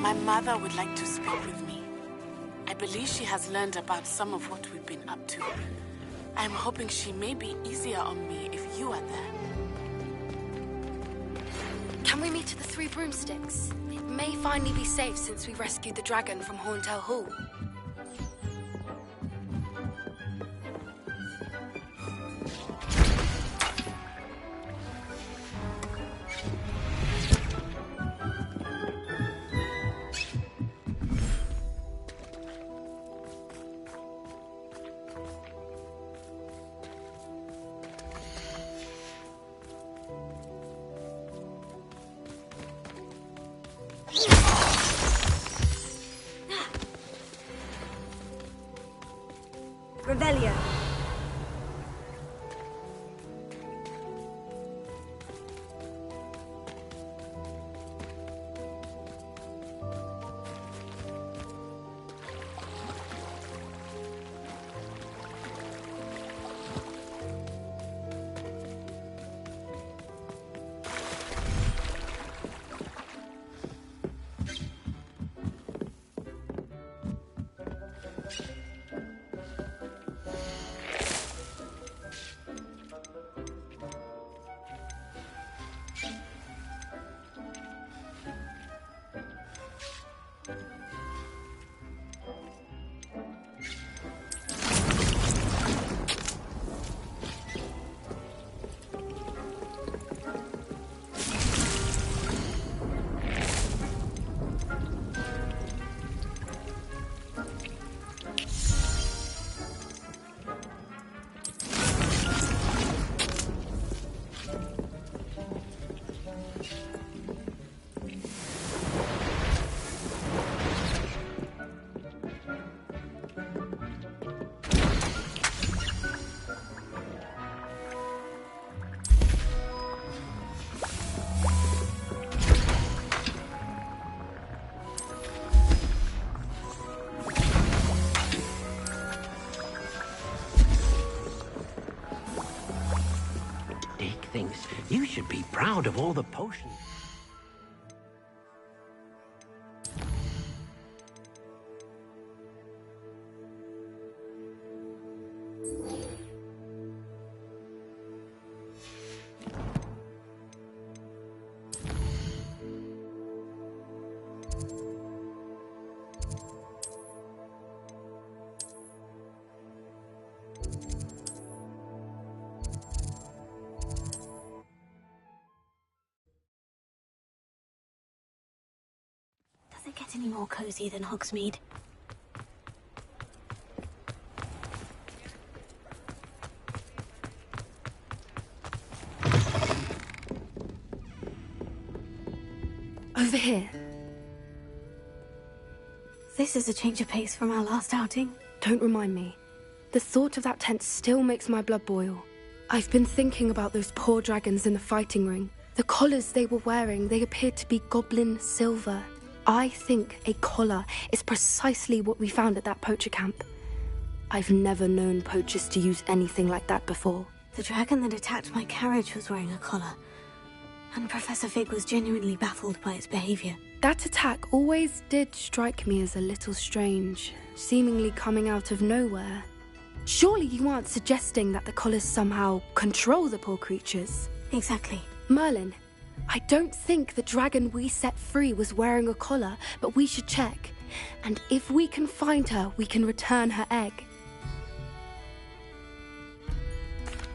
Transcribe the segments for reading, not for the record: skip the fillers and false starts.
My mother would like to speak with me. I believe she has learned about some of what we've been up to. I'm hoping she may be easier on me if you are there. Can we meet at the Three Broomsticks? It may finally be safe since we rescued the dragon from Horntail Hall. Revelio. Thinks you should be proud of all the potions. Does it get any more cozy than Hogsmeade? Over here. This is a change of pace from our last outing. Don't remind me. The thought of that tent still makes my blood boil. I've been thinking about those poor dragons in the fighting ring. The collars they were wearing, they appeared to be goblin silver. I think a collar is precisely what we found at that poacher camp. I've never known poachers to use anything like that before. The dragon that attacked my carriage was wearing a collar, and Professor Fig was genuinely baffled by its behavior. That attack always did strike me as a little strange, seemingly coming out of nowhere. Surely you aren't suggesting that the collars somehow control the poor creatures? Exactly. Merlin, I don't think the dragon we set free was wearing a collar, but we should check. And if we can find her, we can return her egg.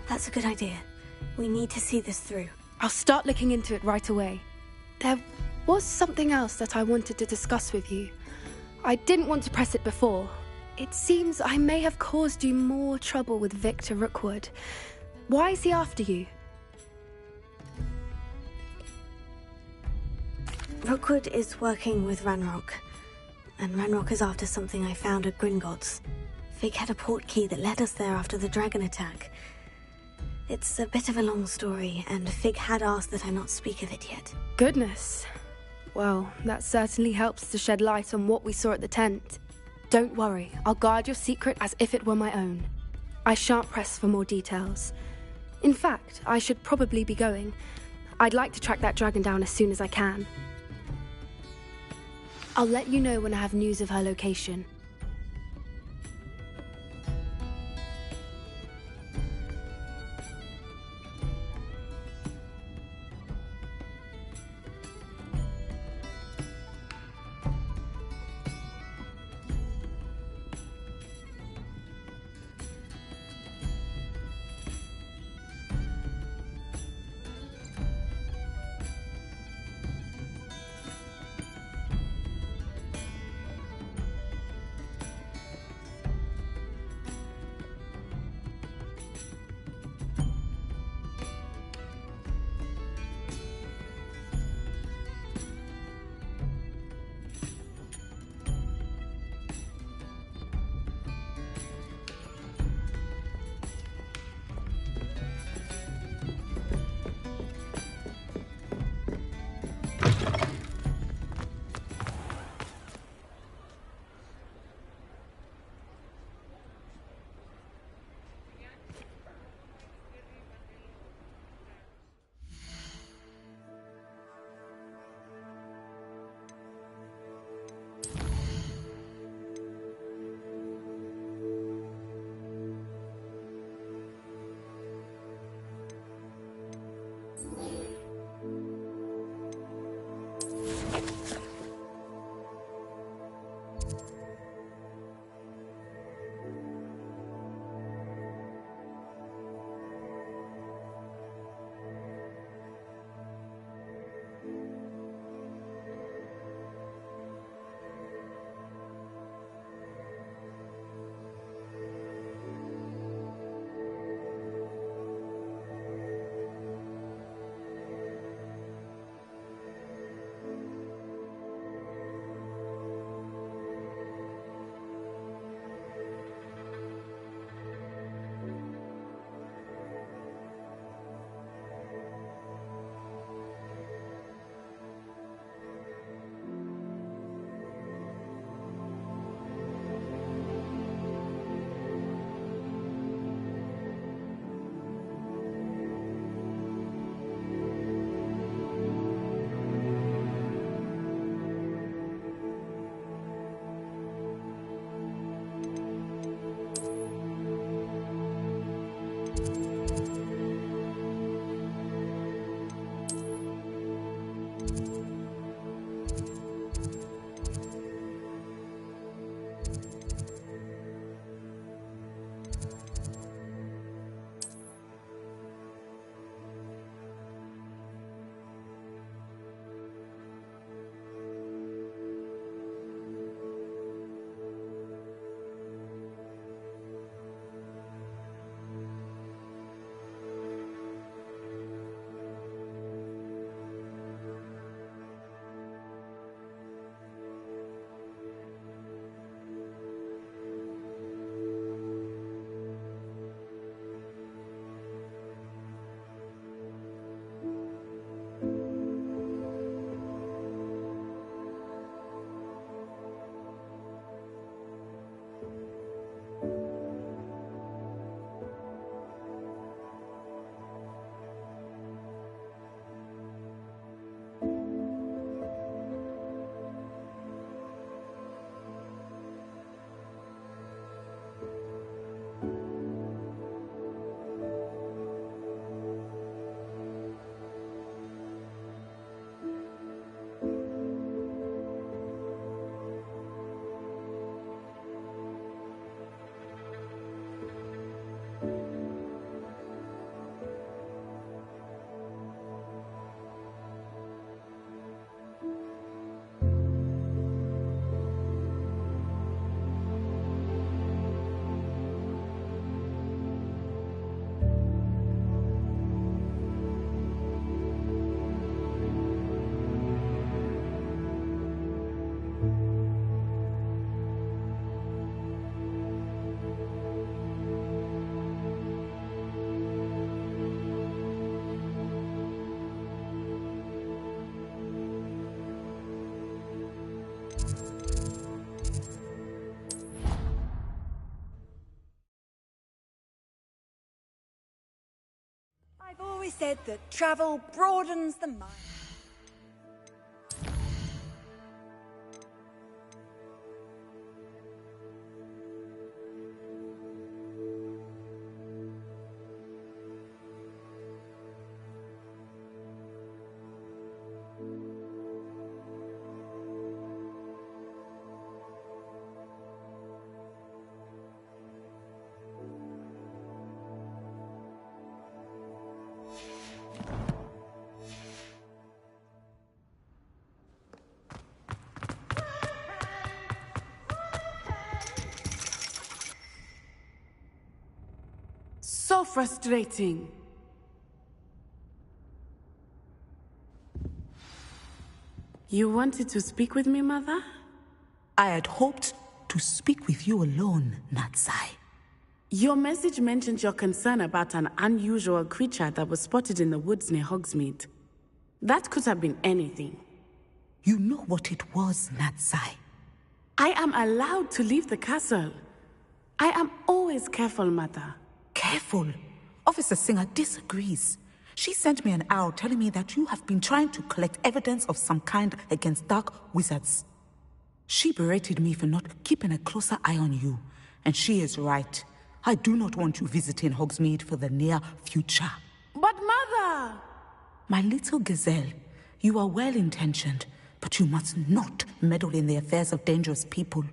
That's a good idea. We need to see this through. I'll start looking into it right away. There was something else that I wanted to discuss with you. I didn't want to press it before. It seems I may have caused you more trouble with Victor Rookwood. Why is he after you? Rookwood is working with Ranrock, and Ranrock is after something I found at Gringotts. Fig had a port key that led us there after the dragon attack. It's a bit of a long story, and Fig had asked that I not speak of it yet. Goodness. Well, that certainly helps to shed light on what we saw at the tent. Don't worry, I'll guard your secret as if it were my own. I shan't press for more details. In fact, I should probably be going. I'd like to track that dragon down as soon as I can. I'll let you know when I have news of her location. I've always said that travel broadens the mind. So frustrating. You wanted to speak with me, Mother? I had hoped to speak with you alone, Natsai. Your message mentioned your concern about an unusual creature that was spotted in the woods near Hogsmeade. That could have been anything. You know what it was, Natsai. I am allowed to leave the castle. I am always careful, Mother. Careful. Officer Singer disagrees. She sent me an owl telling me that you have been trying to collect evidence of some kind against dark wizards. She berated me for not keeping a closer eye on you, and she is right. I do not want you visiting Hogsmeade for the near future. But Mother! My little gazelle, you are well-intentioned, but you must not meddle in the affairs of dangerous people.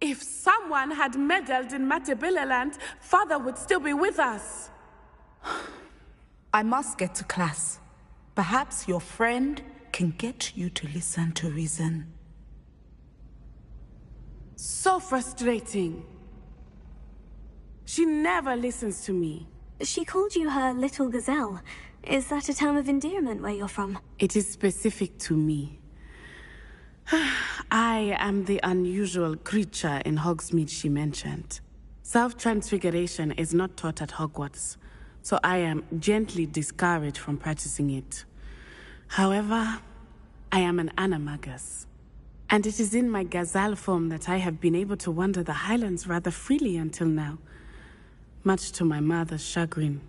If someone had meddled in Matabeleland, Father would still be with us. I must get to class. Perhaps your friend can get you to listen to reason. So frustrating. She never listens to me. She called you her little gazelle. Is that a term of endearment where you're from? It is specific to me. I am the unusual creature in Hogsmeade she mentioned. Self-transfiguration is not taught at Hogwarts, so I am gently discouraged from practicing it. However, I am an animagus, and it is in my gazelle form that I have been able to wander the Highlands rather freely until now, much to my mother's chagrin.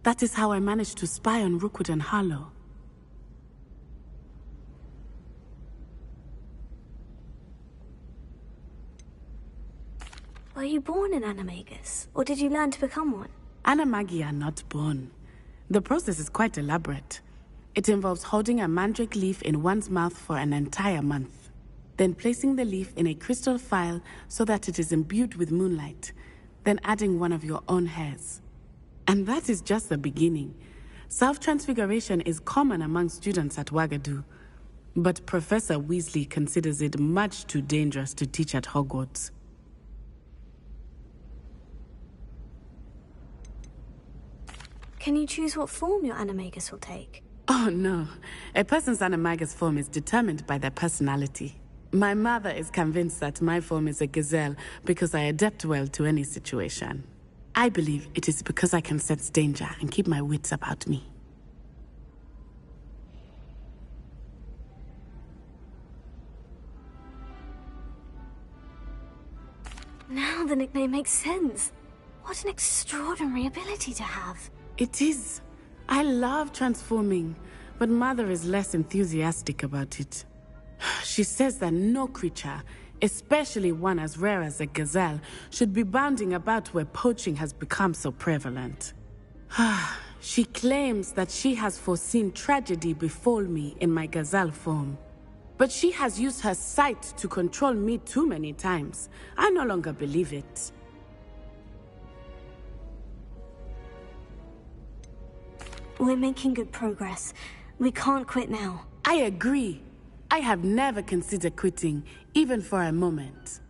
That is how I managed to spy on Rookwood and Harlow. Were you born an animagus, or did you learn to become one? Animagi are not born. The process is quite elaborate. It involves holding a mandrake leaf in one's mouth for an entire month, then placing the leaf in a crystal phial so that it is imbued with moonlight, then adding one of your own hairs. And that is just the beginning. Self-transfiguration is common among students at Wagadu, but Professor Weasley considers it much too dangerous to teach at Hogwarts. Can you choose what form your animagus will take? Oh no, a person's animagus form is determined by their personality. My mother is convinced that my form is a gazelle because I adapt well to any situation. I believe it is because I can sense danger and keep my wits about me. Now the nickname makes sense. What an extraordinary ability to have. It is. I love transforming, but Mother is less enthusiastic about it. She says that no creature, especially one as rare as a gazelle, should be bounding about where poaching has become so prevalent. She claims that she has foreseen tragedy befall me in my gazelle form. But she has used her sight to control me too many times. I no longer believe it. We're making good progress. We can't quit now. I agree. I have never considered quitting, even for a moment.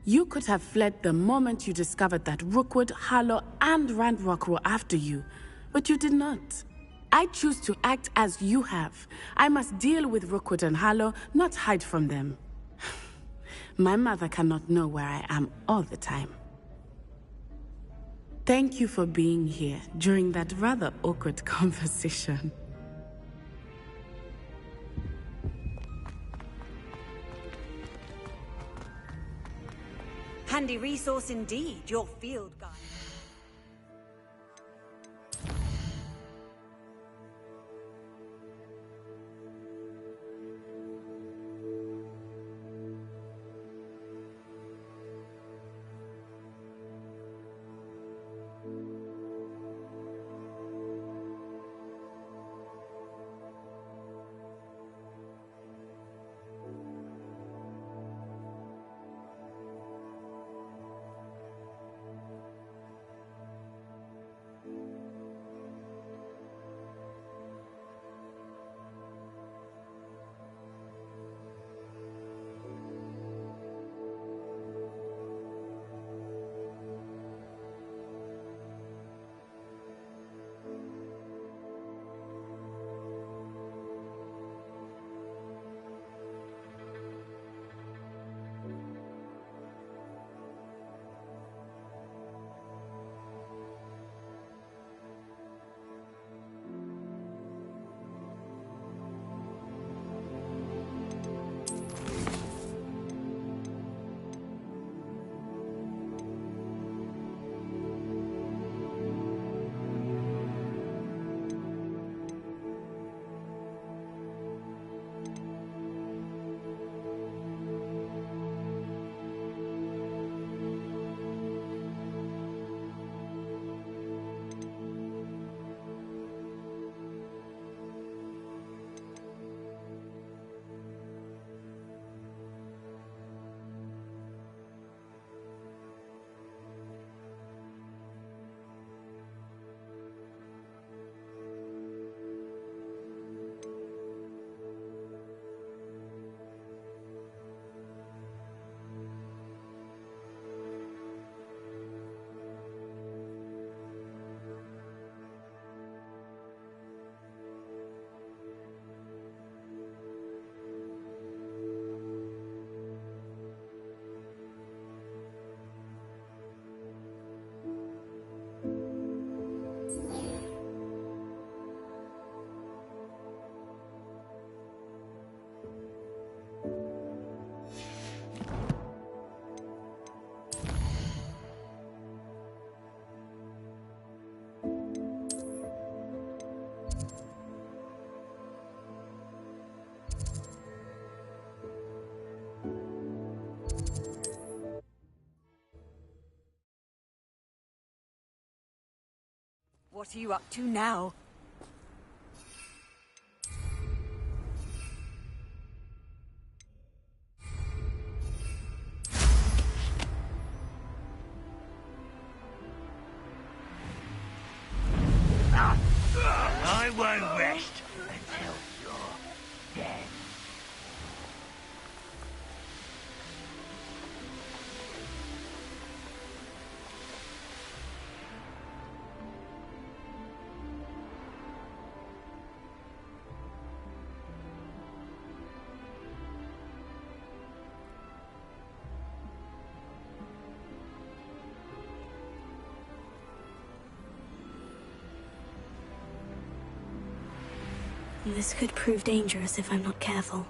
You could have fled the moment you discovered that Rookwood, Harlow, and Ranrock were after you, but you did not. I choose to act as you have. I must deal with Rookwood and Harlow, not hide from them. My mother cannot know where I am all the time. Thank you for being here during that rather awkward conversation. Handy resource indeed, your field guide. What are you up to now? I won't rest until you're dead. This could prove dangerous if I'm not careful.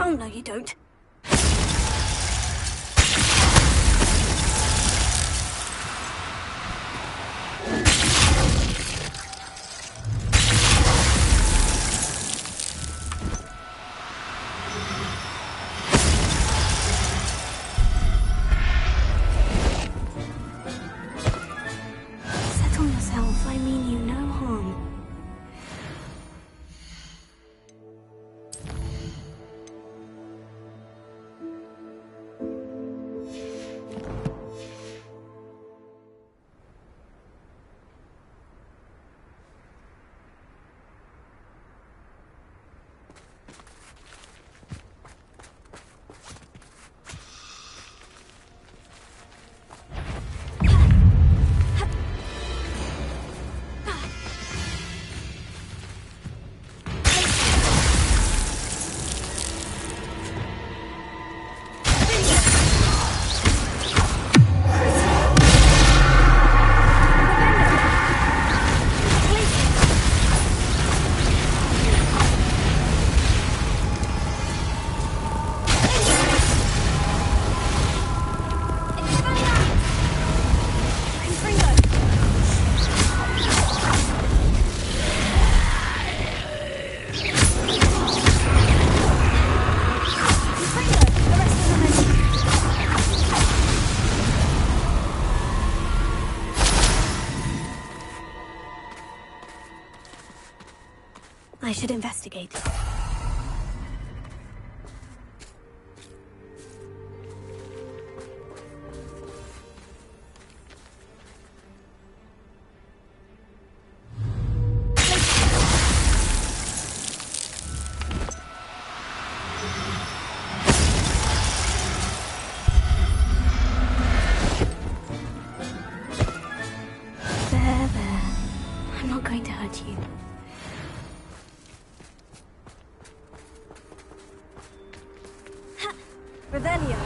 Oh, no, you don't. Settle yourself. I mean you no harm. I should investigate. There. I'm not going to hurt you. Revelio.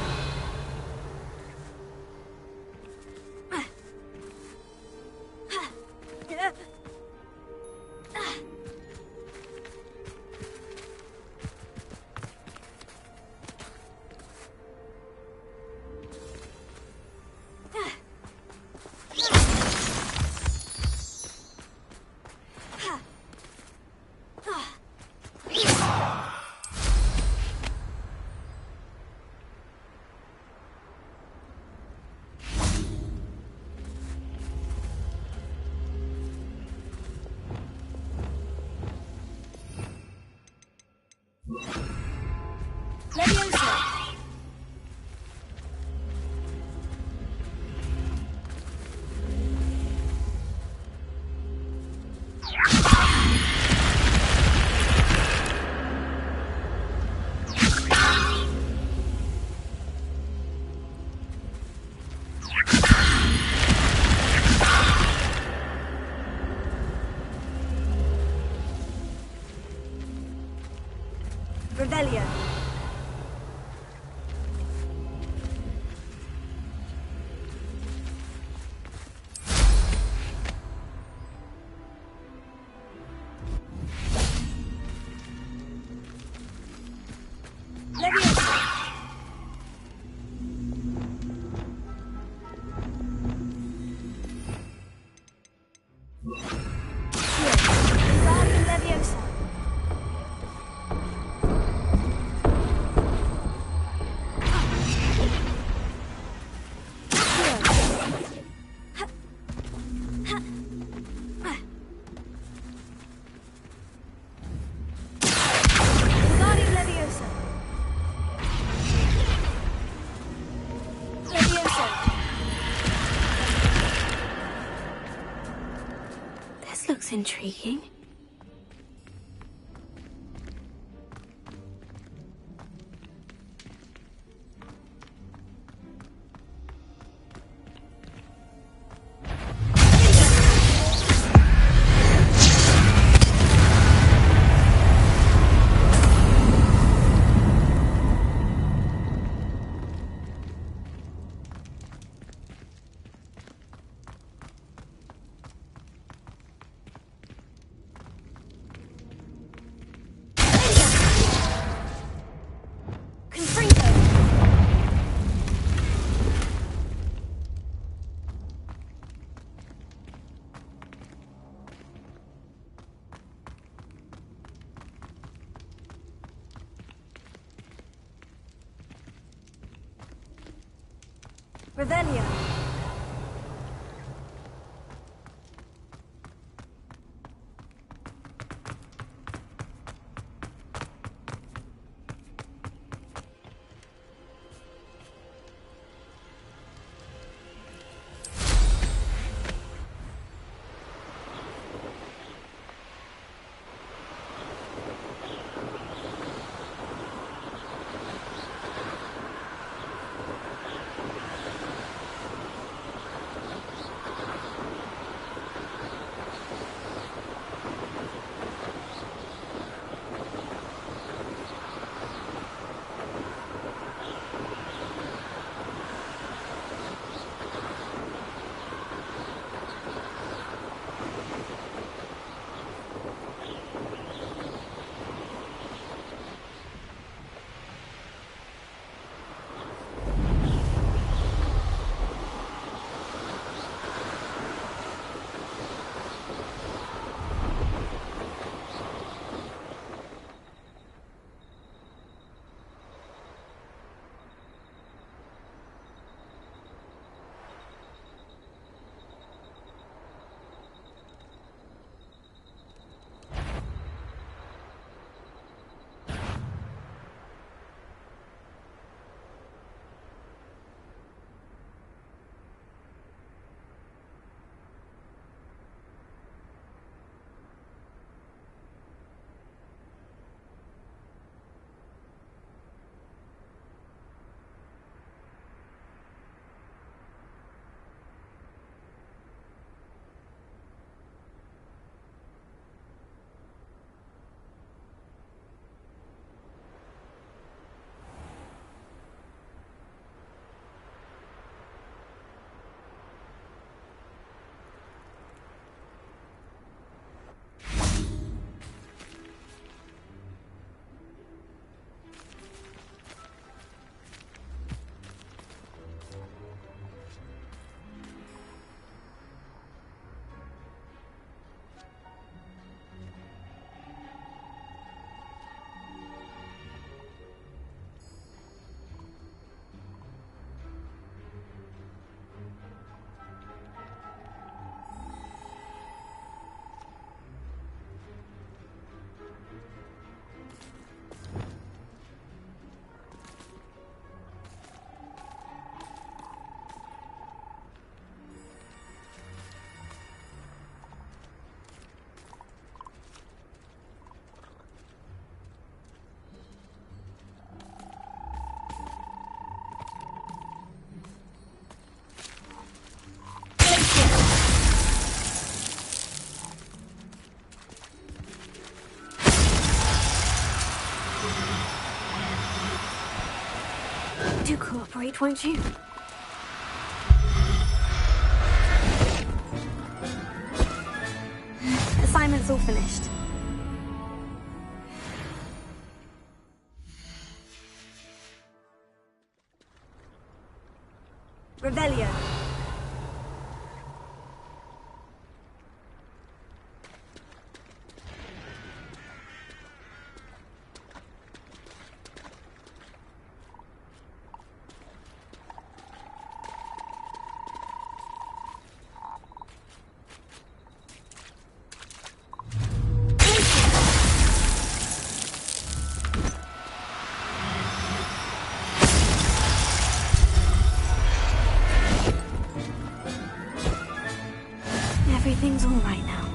looks intriguing. Revelio. Do cooperate, won't you? Assignment's all finished. Revelio. Everything's all right now.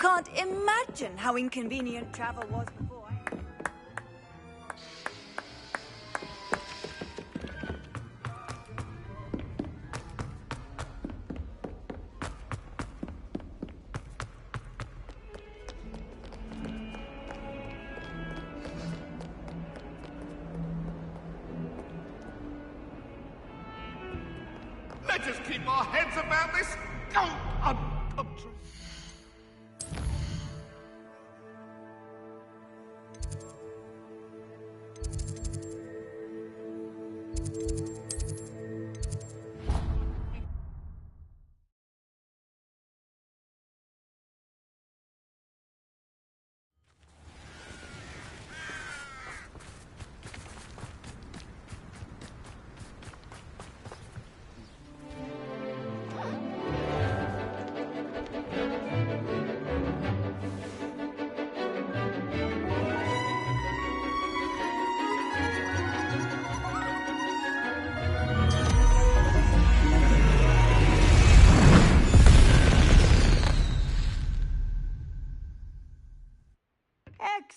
can't imagine how inconvenient travel was before. Let us keep our heads about this. Oh, I'm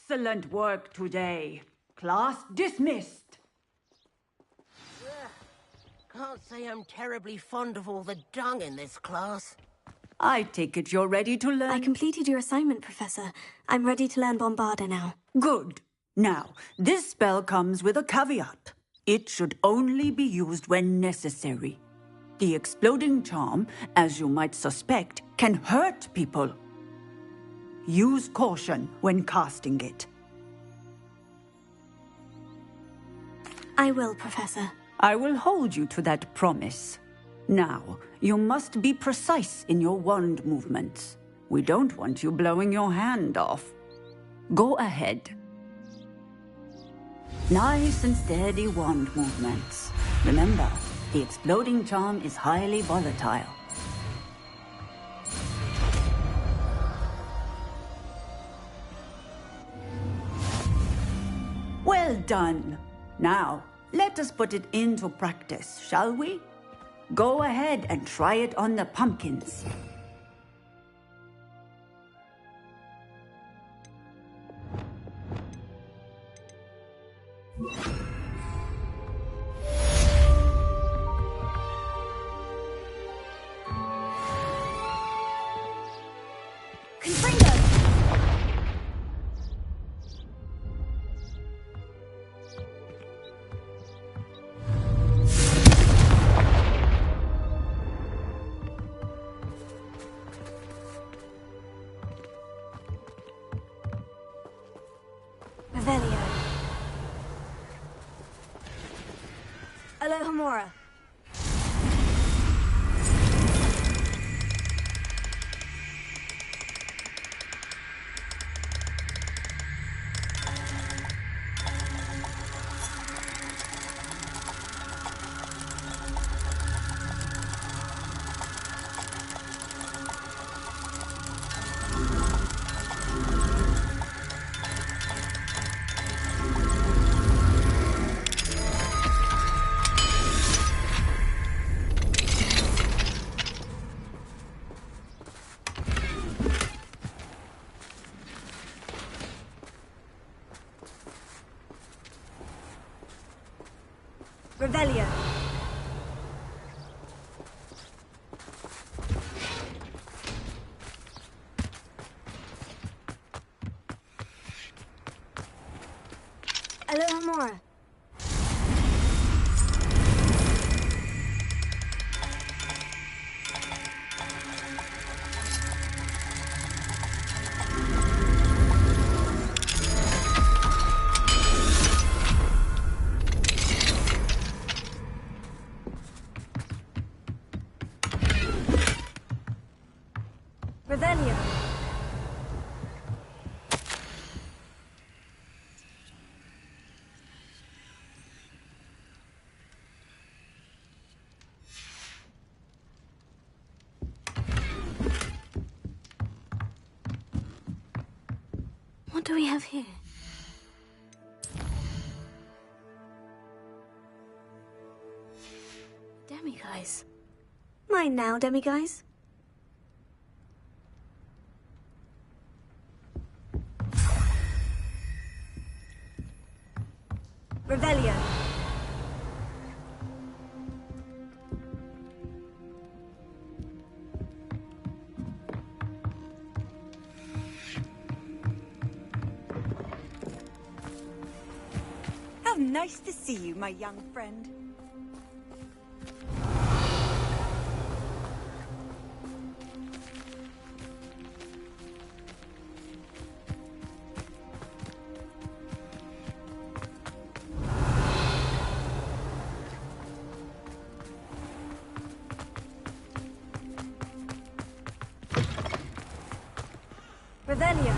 Excellent work today. Class dismissed. Can't say I'm terribly fond of all the dung in this class. I take it you're ready to learn. I completed your assignment, Professor. I'm ready to learn Bombarda now. Good. Now, this spell comes with a caveat. It should only be used when necessary. The exploding charm, as you might suspect, can hurt people. Use caution when casting it. I will, Professor. I will hold you to that promise. Now, you must be precise in your wand movements. We don't want you blowing your hand off. Go ahead. Nice and steady wand movements. Remember, the exploding charm is highly volatile. Well done. Now, let us put it into practice, shall we? Go ahead and try it on the pumpkins. Revelio. Alohomora. Revelio. Alohomora. Revelio. What do we have here? Demiguise. Mine now, Demiguise. Revelio. How nice to see you, my young friend. Revelio.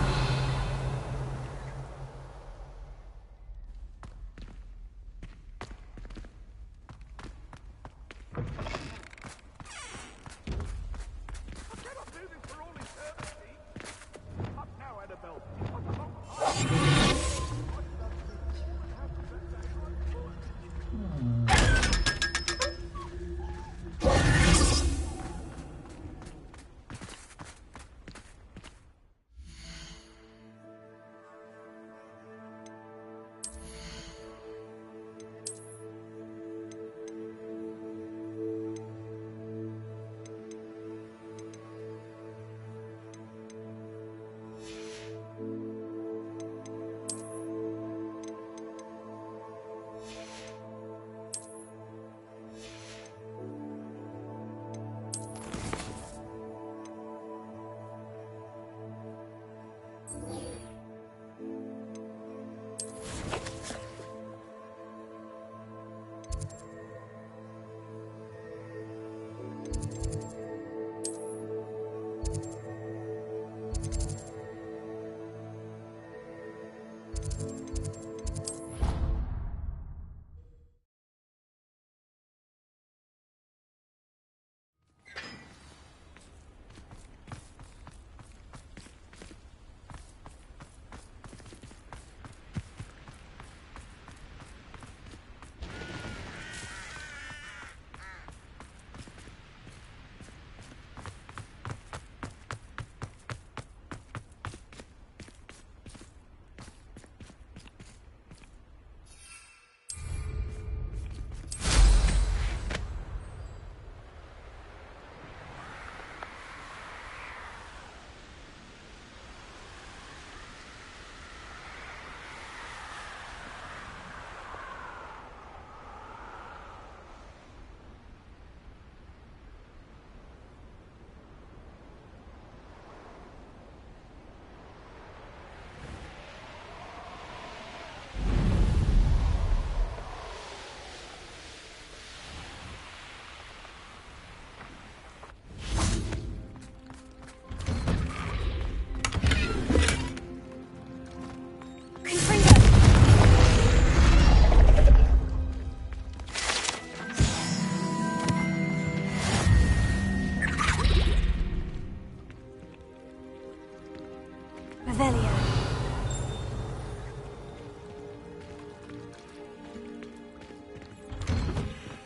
Revelio.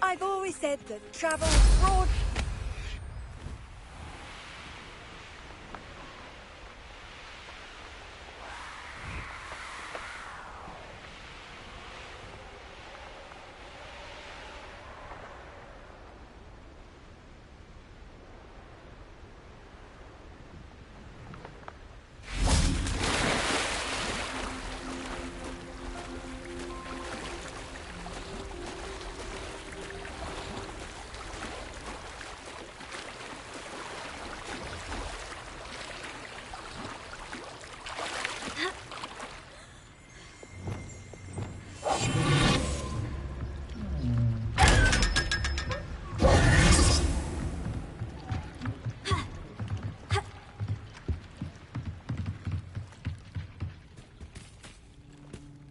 I've always said that travel broad.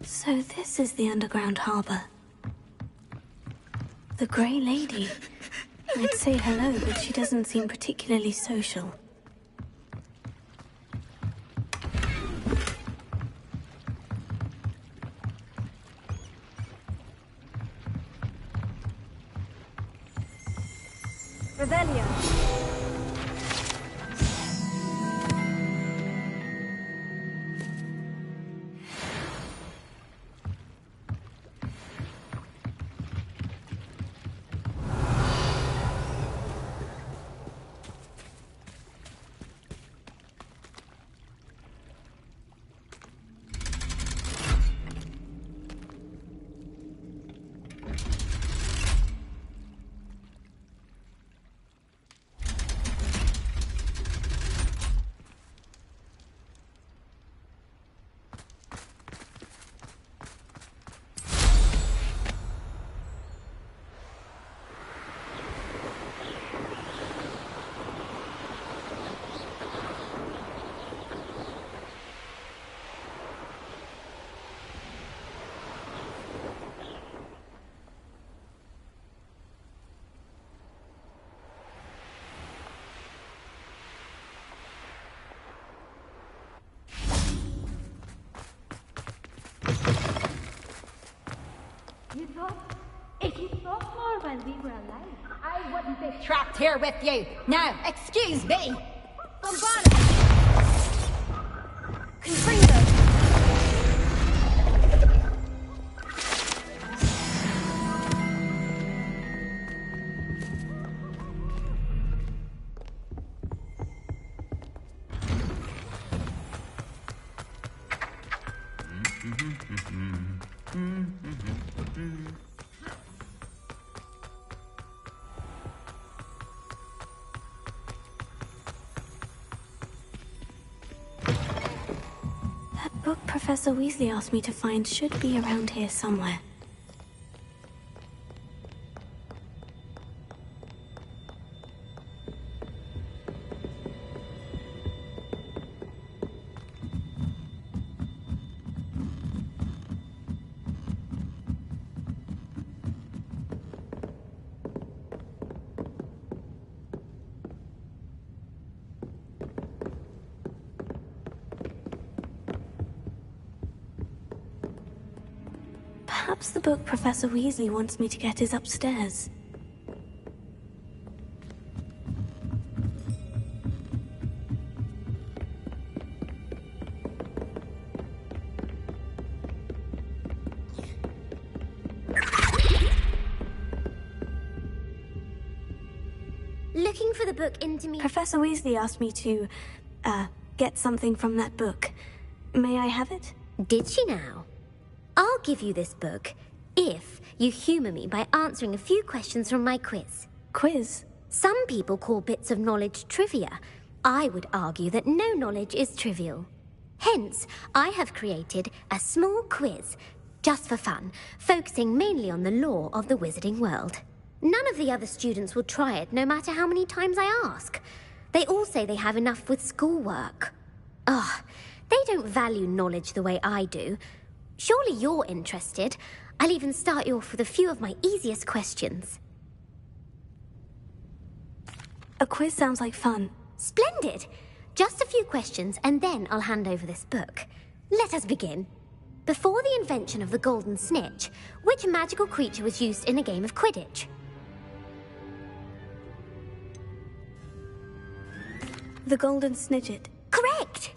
So this is the underground harbor. The Grey Lady. I'd say hello, but she doesn't seem particularly social. Revelio. If you thought more while we were alive, I wouldn't be trapped here with you. Now, excuse me. Confringo! That book Professor Weasley asked me to find should be around here somewhere. Perhaps the book Professor Weasley wants me to get is upstairs. looking for the book Professor Weasley asked me to, get something from that book. May I have it? Did she now? I'll give you this book if you humour me by answering a few questions from my quiz. Quiz? Some people call bits of knowledge trivia. I would argue that no knowledge is trivial. Hence, I have created a small quiz, just for fun, focusing mainly on the lore of the wizarding world. None of the other students will try it, no matter how many times I ask. They all say they have enough with schoolwork. Ugh, they don't value knowledge the way I do. Surely you're interested. I'll even start you off with a few of my easiest questions. A quiz sounds like fun. Splendid! Just a few questions, and then I'll hand over this book. Let us begin. Before the invention of the golden snitch, which magical creature was used in a game of Quidditch? The golden snidget. Correct!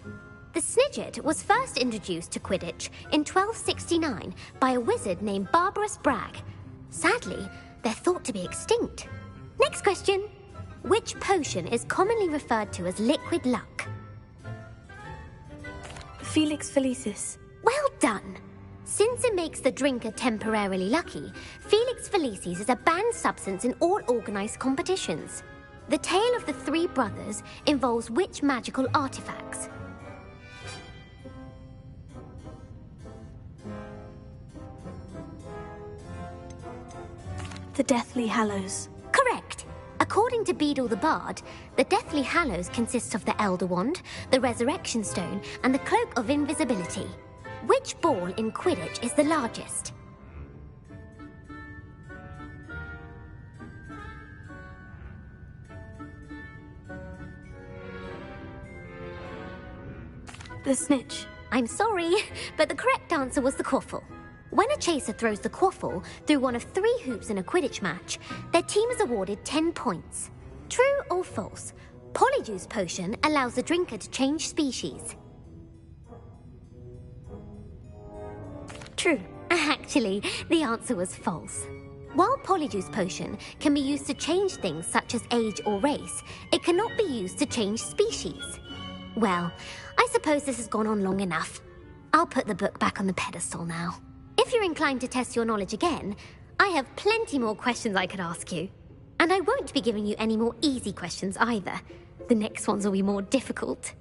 The snidget was first introduced to Quidditch in 1269 by a wizard named Barbarous Bragg. Sadly, they're thought to be extinct. Next question. Which potion is commonly referred to as liquid luck? Felix Felicis. Well done! Since it makes the drinker temporarily lucky, Felix Felicis is a banned substance in all organised competitions. The tale of the three brothers involves which magical artifacts? The Deathly Hallows. Correct! According to Beedle the Bard, the Deathly Hallows consists of the Elder Wand, the Resurrection Stone, and the Cloak of Invisibility. Which ball in Quidditch is the largest? The snitch. I'm sorry, but the correct answer was the quaffle. When a chaser throws the quaffle through one of 3 hoops in a Quidditch match, their team is awarded 10 points. True or false? Polyjuice Potion allows the drinker to change species. True. Actually, the answer was false. While Polyjuice Potion can be used to change things such as age or race, it cannot be used to change species. Well, I suppose this has gone on long enough. I'll put the book back on the pedestal now. If you're inclined to test your knowledge again, I have plenty more questions I could ask you. And I won't be giving you any more easy questions either. The next ones will be more difficult.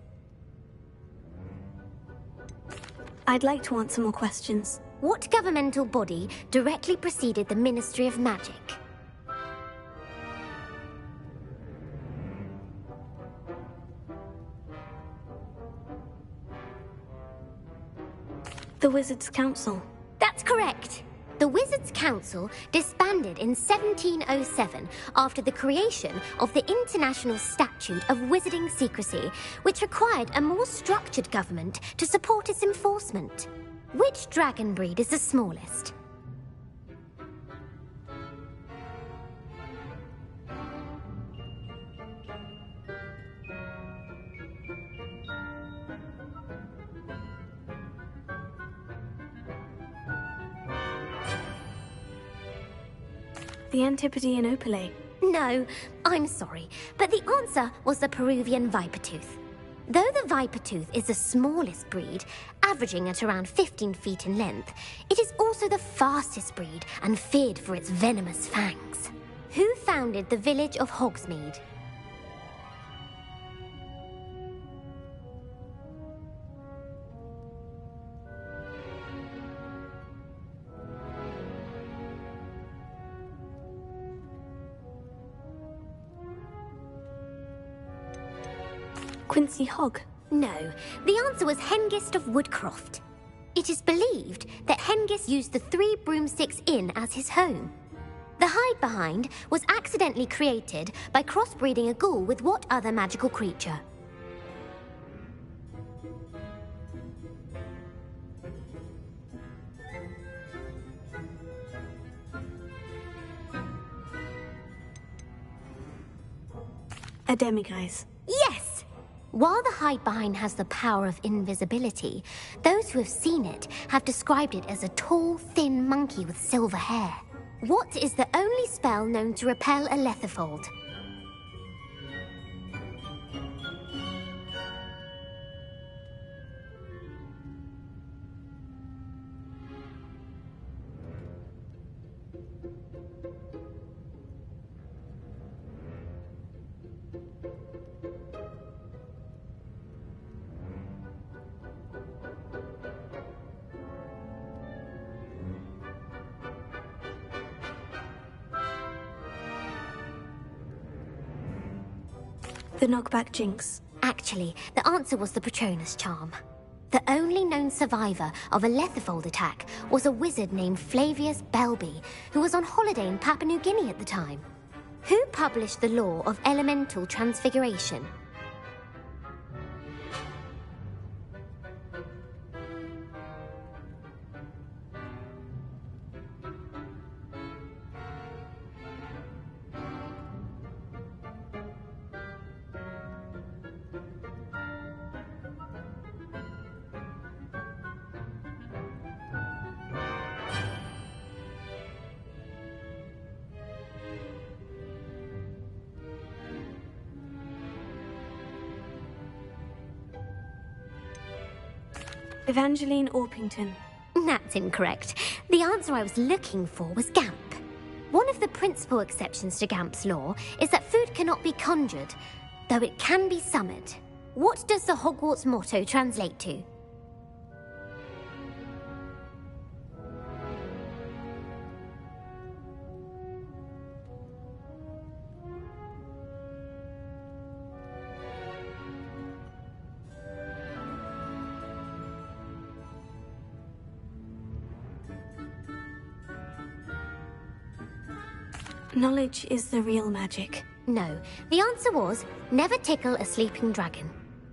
I'd like to answer more questions. What governmental body directly preceded the Ministry of Magic? The Wizards' Council. That's correct. The Wizards' Council disbanded in 1707 after the creation of the International Statute of Wizarding Secrecy, which required a more structured government to support its enforcement. Which dragon breed is the smallest? The Antipodean opale. No, I'm sorry, but the answer was the Peruvian viper tooth. Though the viper tooth is the smallest breed, averaging at around 15 feet in length, it is also the fastest breed and feared for its venomous fangs. Who founded the village of Hogsmeade? Quincy Hogg. No, the answer was Hengist of Woodcroft. It is believed that Hengist used the Three Broomsticks Inn as his home. The hide-behind was accidentally created by crossbreeding a ghoul with what other magical creature? A demiguise. Yes! While the hide-behind has the power of invisibility, those who have seen it have described it as a tall, thin monkey with silver hair. What is the only spell known to repel a lethifold? The knockback jinx. Actually, the answer was the Patronus charm. The only known survivor of a lethifold attack was a wizard named Flavius Belby, who was on holiday in Papua New Guinea at the time. Who published the law of elemental transfiguration? Evangeline Orpington. That's incorrect. The answer I was looking for was Gamp. One of the principal exceptions to Gamp's law is that food cannot be conjured, though it can be summoned. What does the Hogwarts motto translate to? Knowledge is the real magic. No, the answer was, never tickle a sleeping dragon.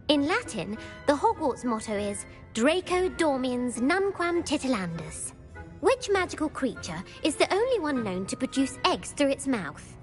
In Latin, the Hogwarts motto is Draco Dormiens Nunquam Titilandus. Which magical creature is the only one known to produce eggs through its mouth?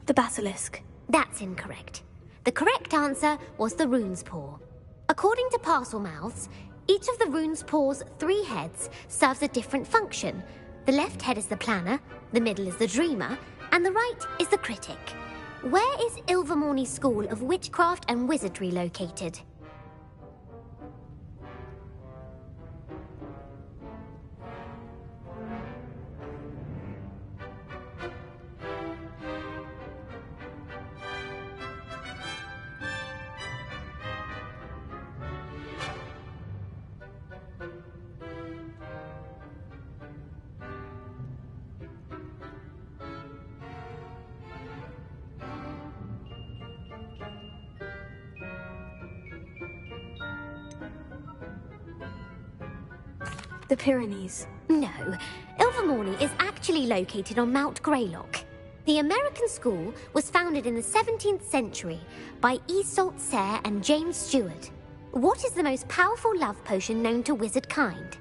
The basilisk. That's incorrect. The correct answer was the rune's paw. According to Parselmouths, each of the rune's paw's 3 heads serves a different function. The left head is the planner, the middle is the dreamer, and the right is the critic. Where is Ilvermorny School of Witchcraft and Wizardry located? The Pyrenees. No, Ilvermorny is actually located on Mount Greylock. The American school was founded in the 17th century by Iseult Sayre and James Stewart. What is the most powerful love potion known to wizard kind?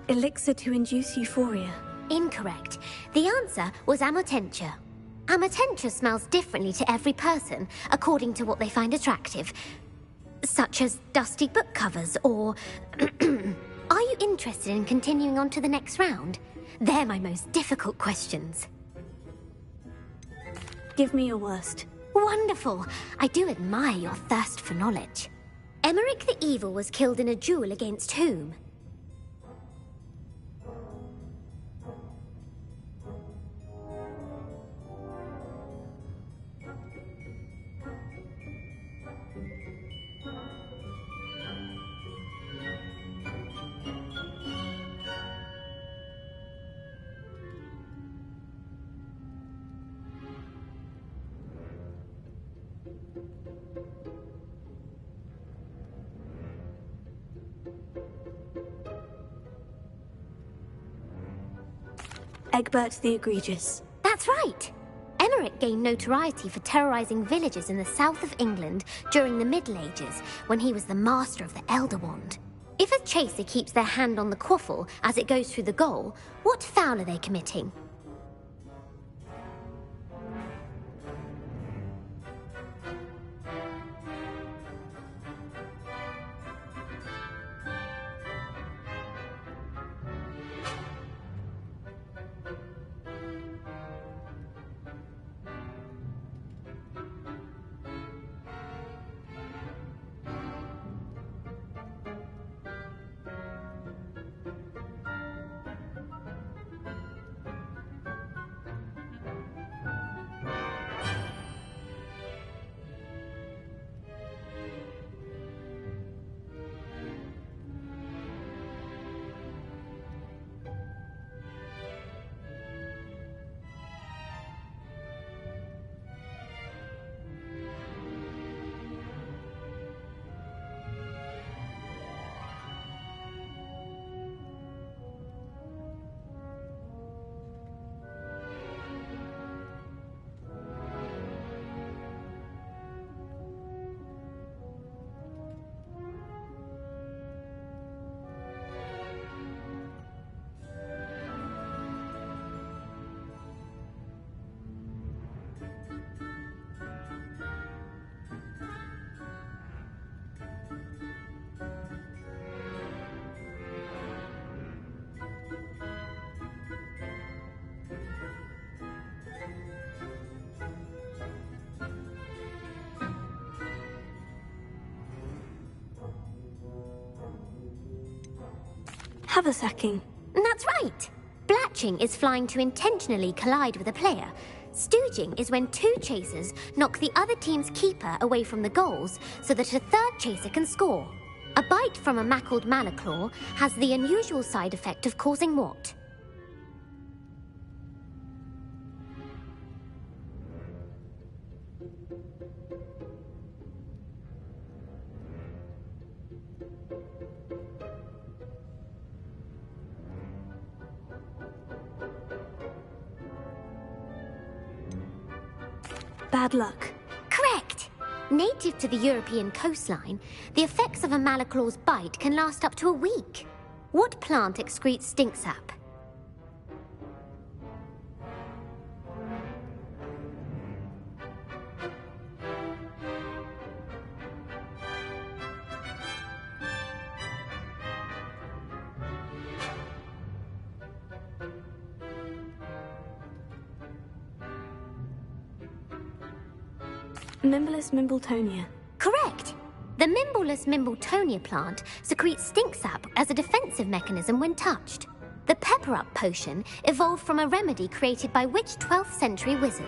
Elixir to induce euphoria. Incorrect. The answer was amortentia. Amortentia smells differently to every person, according to what they find attractive, such as dusty book covers or... Are you interested in continuing on to the next round? They're my most difficult questions. Give me your worst. Wonderful. I do admire your thirst for knowledge. Emmerich the Evil was killed in a duel against whom? Egbert the Egregious. That's right. Emmerich gained notoriety for terrorizing villages in the south of England during the Middle Ages, when he was the master of the Elder Wand. If a chaser keeps their hand on the quaffle as it goes through the goal, what foul are they committing? Haversacking. That's right. Blatching is flying to intentionally collide with a player. Stooging is when two chasers knock the other team's keeper away from the goals so that a third chaser can score. A bite from a mackled malaclaw has the unusual side effect of causing what? Bad luck. Correct! Native to the European coastline, the effects of a malaclaw's bite can last up to a week. What plant excretes stink sap? Mimblelus Mimbletonia. Correct! The Mimblelus Mimbletonia plant secretes stink sap as a defensive mechanism when touched. The Pepper Up potion evolved from a remedy created by which 12th century wizard?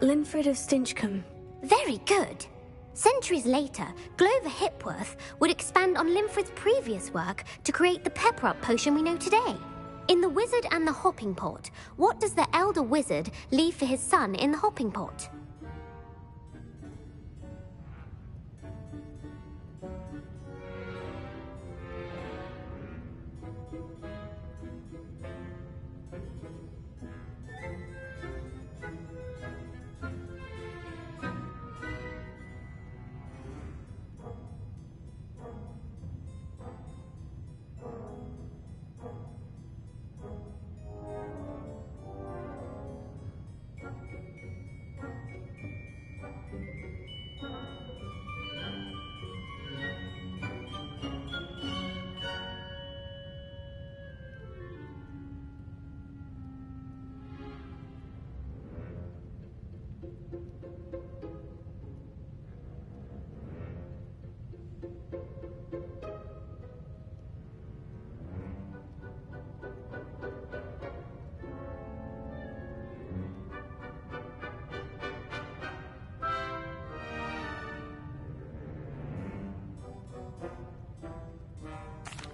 Linfred of Stinchcombe. Very good. Centuries later, Glover Hipworth would expand on Linfred's previous work to create the pepper-up potion we know today. In The Wizard and the Hopping Pot, what does the elder wizard leave for his son in the hopping pot?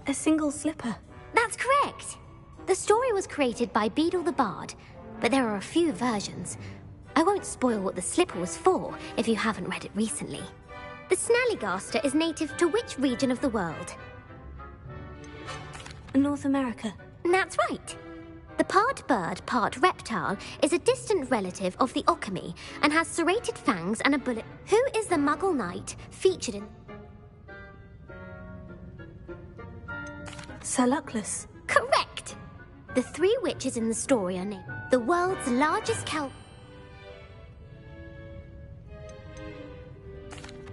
A single slipper. That's correct. The story was created by Beadle the Bard, but there are a few versions. I won't spoil what the slipper was for if you haven't read it recently. The Snallygaster is native to which region of the world? North America. That's right. The part bird, part reptile is a distant relative of the Occamy and has serrated fangs and a bullet. Who is the Muggle Knight featured in... Sir Luckless. Correct! The three witches in the story are named the world's largest kelp...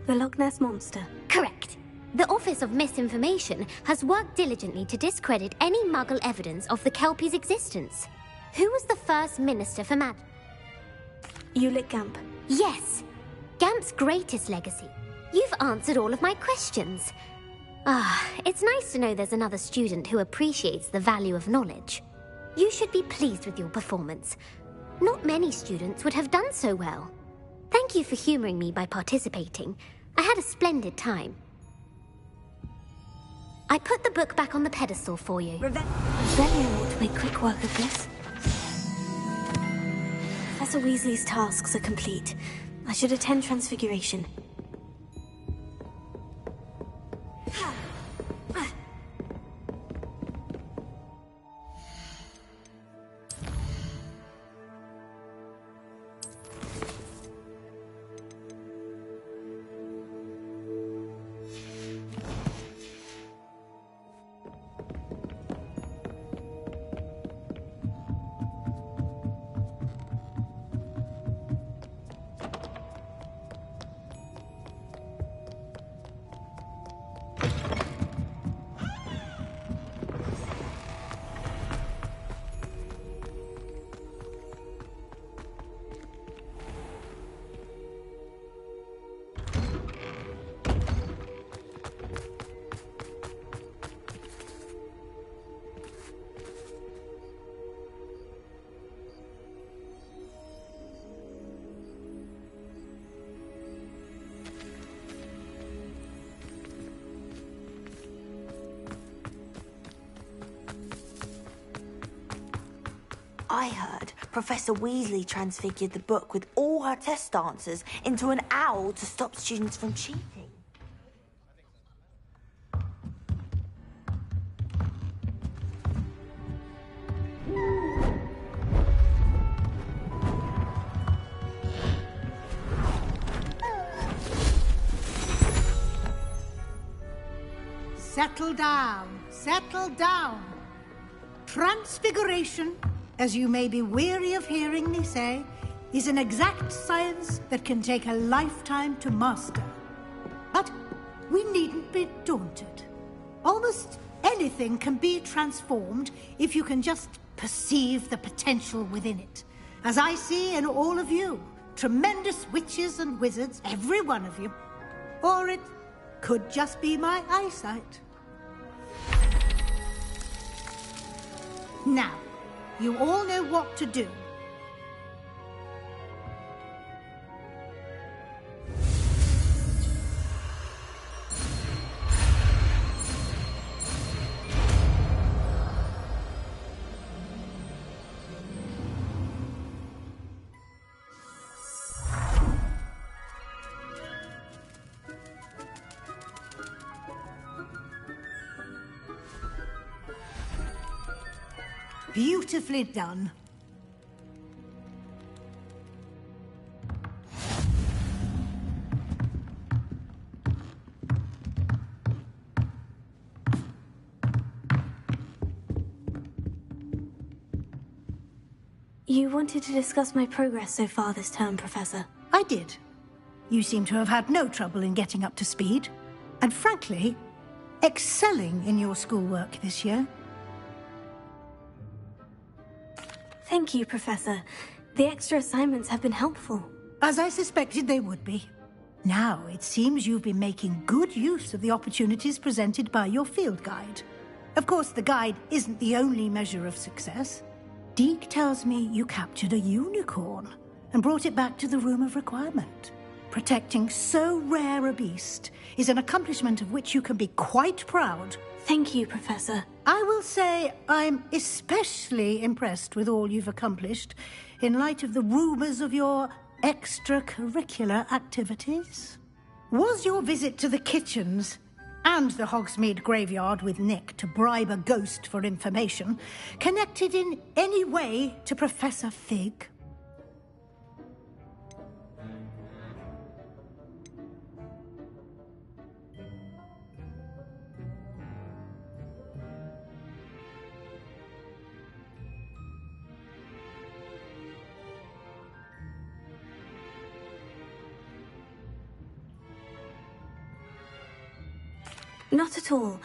The Loch Ness Monster. Correct. The Office of Misinformation has worked diligently to discredit any Muggle evidence of the Kelpie's existence. Who was the first Minister for Magic? Ulick Gamp. Yes. Gamp's greatest legacy. You've answered all of my questions. It's nice to know there's another student who appreciates the value of knowledge. You should be pleased with your performance. Not many students would have done so well. Thank you for humouring me by participating. I had a splendid time. I put the book back on the pedestal for you. Revelio ought to make quick work of this. Professor Weasley's tasks are complete. I should attend Transfiguration. I heard Professor Weasley transfigured the book with all her test answers into an owl to stop students from cheating. Settle down, settle down. Transfiguration, as you may be weary of hearing me say, is an exact science that can take a lifetime to master. But we needn't be daunted. Almost anything can be transformed if you can just perceive the potential within it. As I see in all of you, tremendous witches and wizards, every one of you. Or it could just be my eyesight. Now, you all know what to do. Beautifully done. You wanted to discuss my progress so far this term, Professor. I did. You seem to have had no trouble in getting up to speed. And frankly, excelling in your schoolwork this year. Thank you, Professor. The extra assignments have been helpful. As I suspected they would be. Now, it seems you've been making good use of the opportunities presented by your field guide. Of course, the guide isn't the only measure of success. Deke tells me you captured a unicorn and brought it back to the Room of Requirement. Protecting so rare a beast is an accomplishment of which you can be quite proud. Thank you, Professor. I will say I'm especially impressed with all you've accomplished in light of the rumors of your extracurricular activities. Was your visit to the kitchens and the Hogsmeade graveyard with Nick to bribe a ghost for information connected in any way to Professor Fig? Not at all.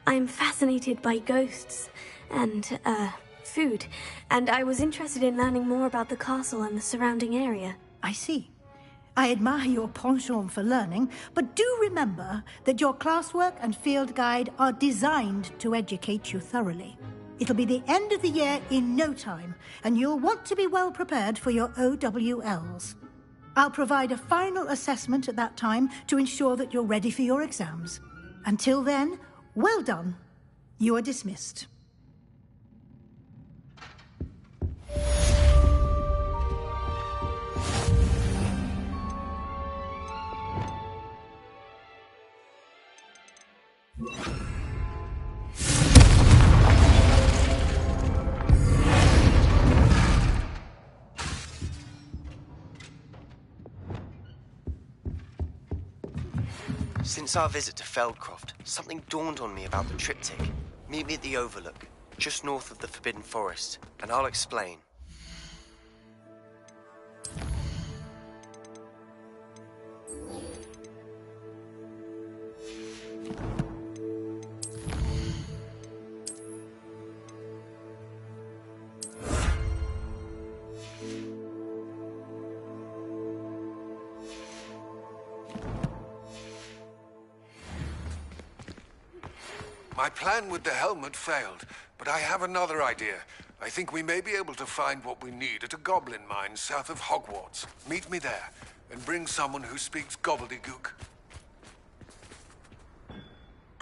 I'm fascinated by ghosts and, food, and I was interested in learning more about the castle and the surrounding area. I see. I admire your penchant for learning, but do remember that your classwork and field guide are designed to educate you thoroughly. It'll be the end of the year in no time, and you'll want to be well prepared for your OWLs. I'll provide a final assessment at that time to ensure that you're ready for your exams. Until then, well done. You are dismissed. Since our visit to Feldcroft, something dawned on me about the triptych. Meet me at the Overlook, just north of the Forbidden Forest, and I'll explain. My plan with the helmet failed, but I have another idea. I think we may be able to find what we need at a goblin mine south of Hogwarts. Meet me there, and bring someone who speaks gobbledygook.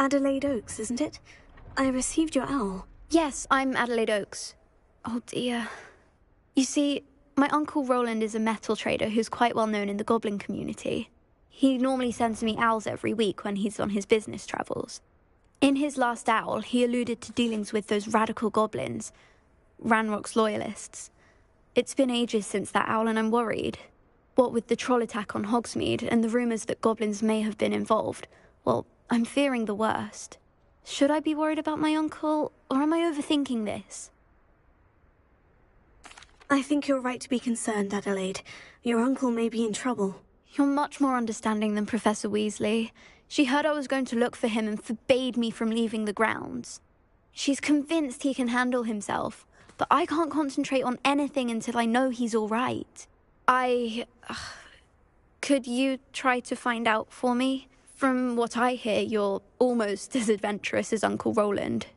Adelaide Oaks, isn't it? I received your owl. Yes, I'm Adelaide Oaks. Oh dear. You see, my Uncle Roland is a metal trader who's quite well known in the goblin community. He normally sends me owls every week when he's on his business travels. In his last owl, he alluded to dealings with those radical goblins, Ranrock's loyalists. It's been ages since that owl and I'm worried. What with the troll attack on Hogsmeade and the rumours that goblins may have been involved, well, I'm fearing the worst. Should I be worried about my uncle, or am I overthinking this? I think you're right to be concerned, Adelaide. Your uncle may be in trouble. You're much more understanding than Professor Weasley. She heard I was going to look for him and forbade me from leaving the grounds. She's convinced he can handle himself, but I can't concentrate on anything until I know he's all right. Could you try to find out for me? From what I hear, you're almost as adventurous as Uncle Roland.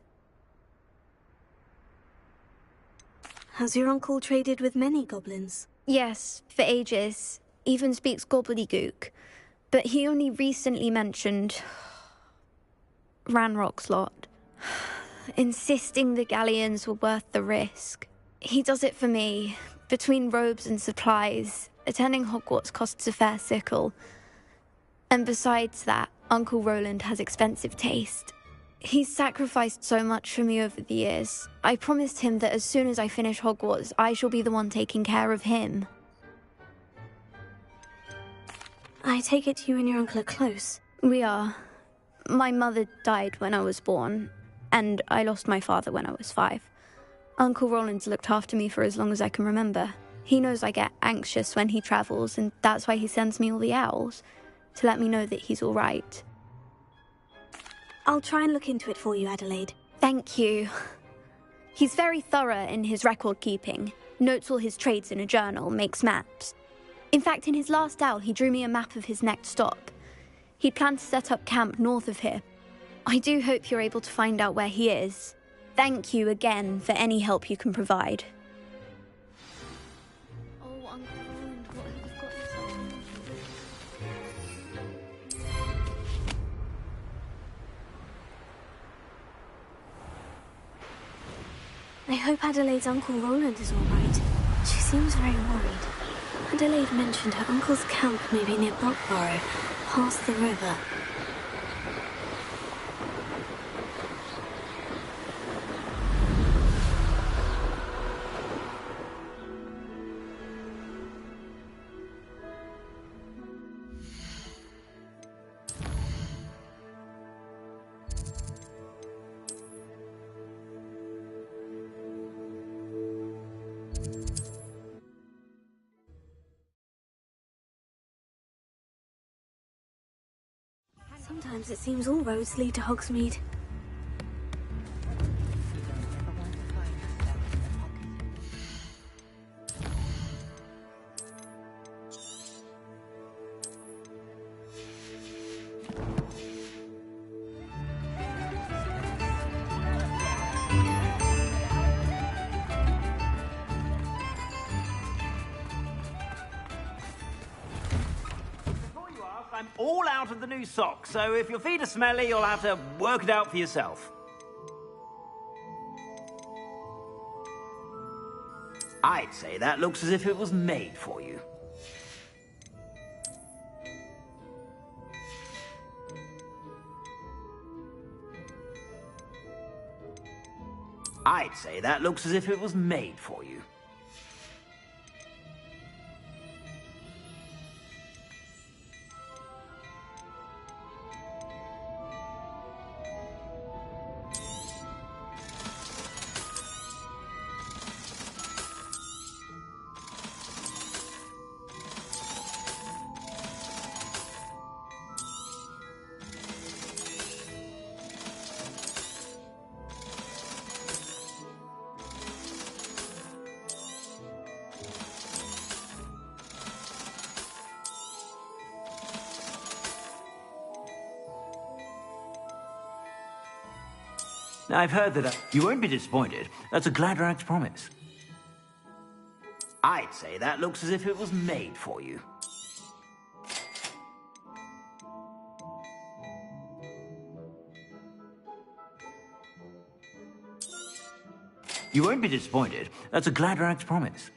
Has your uncle traded with many goblins? Yes, for ages. Even speaks gobbledygook. But he only recently mentioned Ranrock's lot, insisting the galleons were worth the risk. He does it for me. Between robes and supplies, attending Hogwarts costs a fair sickle. And besides that, Uncle Roland has expensive taste. He's sacrificed so much for me over the years. I promised him that as soon as I finish Hogwarts, I shall be the one taking care of him. I take it you and your uncle are close. We are. My mother died when I was born, and I lost my father when I was 5. Uncle Roland's looked after me for as long as I can remember. He knows I get anxious when he travels, and that's why he sends me all the owls, to let me know that he's all right. I'll try and look into it for you, Adelaide. Thank you. He's very thorough in his record keeping, notes all his trades in a journal, makes maps. In fact, in his last owl, he drew me a map of his next stop. He planned to set up camp north of here. I do hope you're able to find out where he is. Thank you again for any help you can provide. Oh, Uncle Roland, what have you got I hope Adelaide's Uncle Roland is all right. She seems very worried. Adelaide mentioned her uncle's camp may be near Brockborough, past the river. Sometimes it seems all roads lead to Hogsmeade. I'm all out of the new socks, so if your feet are smelly, you'll have to work it out for yourself. I'd say that looks as if it was made for you. I'd say that looks as if it was made for you. I've heard that you won't be disappointed. That's a Gladrax promise. I'd say that looks as if it was made for you. You won't be disappointed. That's a Gladrax promise.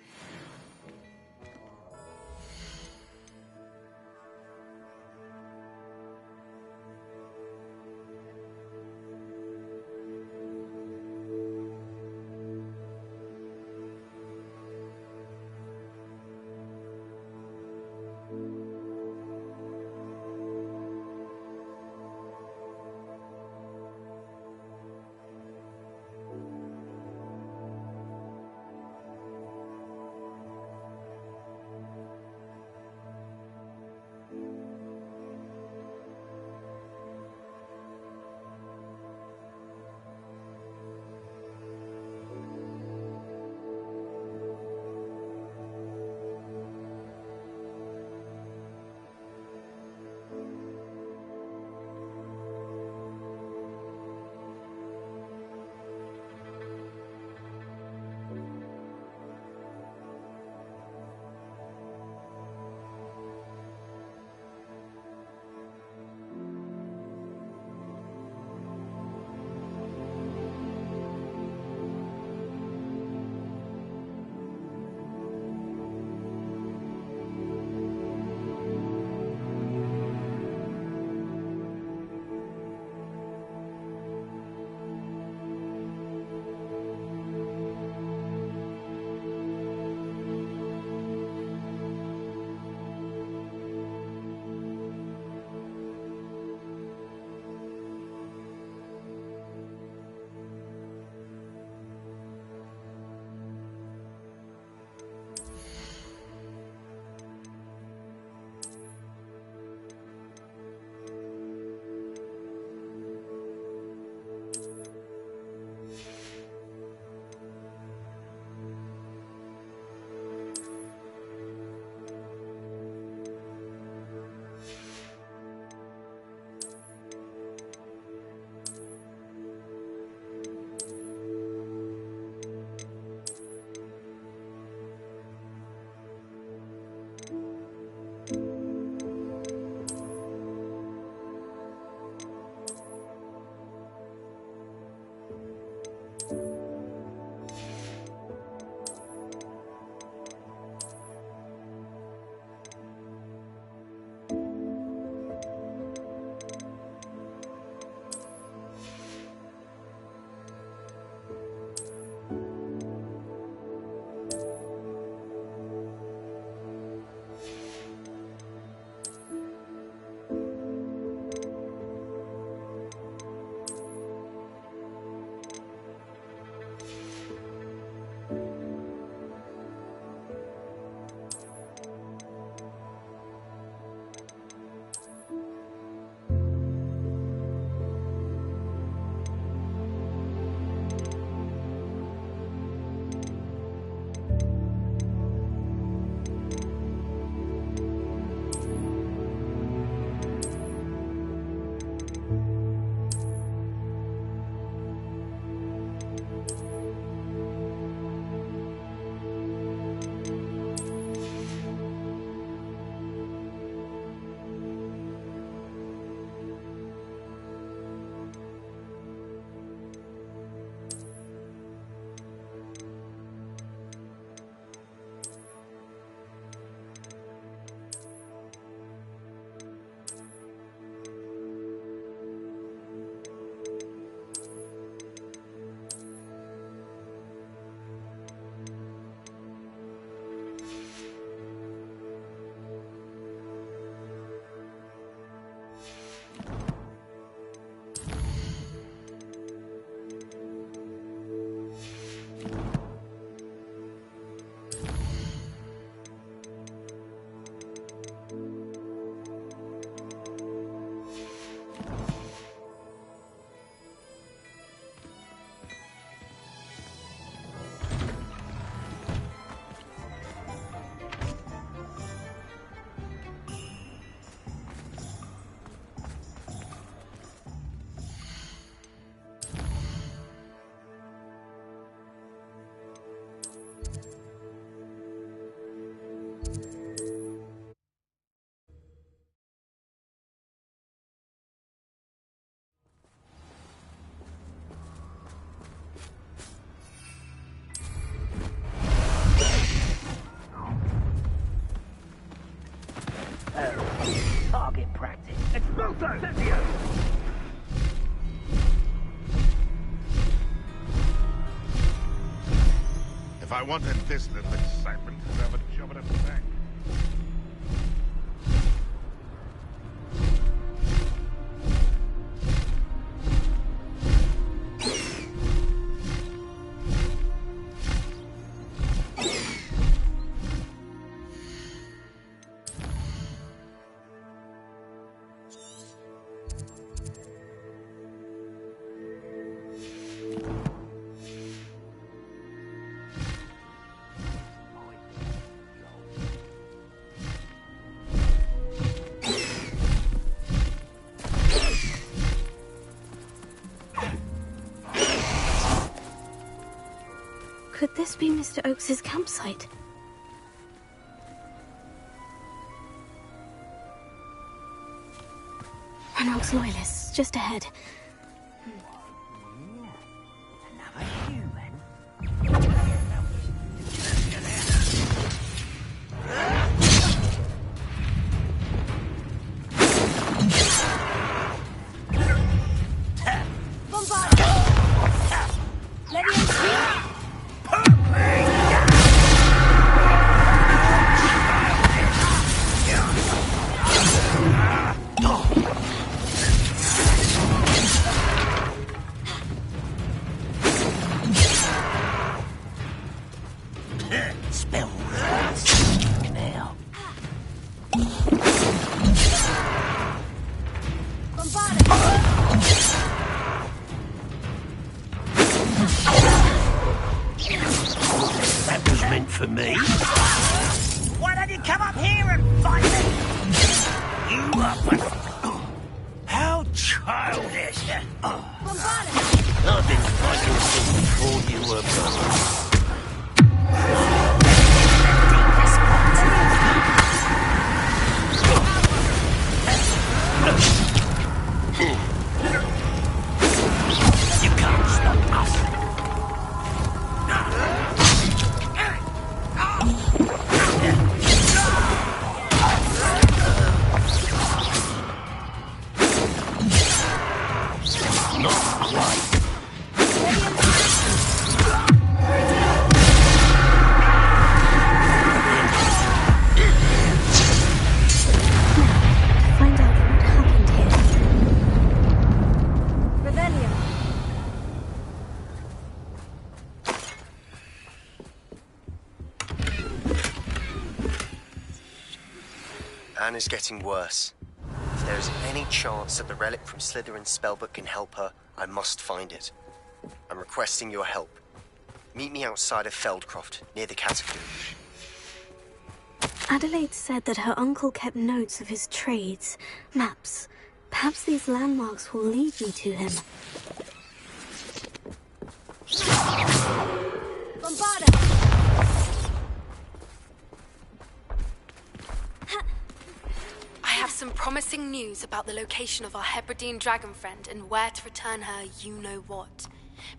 practice. Expulso! Setio! If I wanted this little excitement, I'd have a job at a bank. Could this be Mr. Oakes's campsite? Ranrock's loyalists, just ahead. Another human? Spell now. That was meant for me. Why don't you come up here and fight me? You are pathetic. How childish. I've been fighting since before you were born. You can't stop us. Not quite. Find out what happened here. Revelio. Anne is getting worse. If there is any chance that the relic from Slytherin's spellbook can help her, I must find it. I'm requesting your help. Meet me outside of Feldcroft, near the catacomb. Adelaide said that her uncle kept notes of his trades, maps. Perhaps these landmarks will lead me to him. I have some promising news about the location of our Hebridean dragon friend and where to return her you-know-what.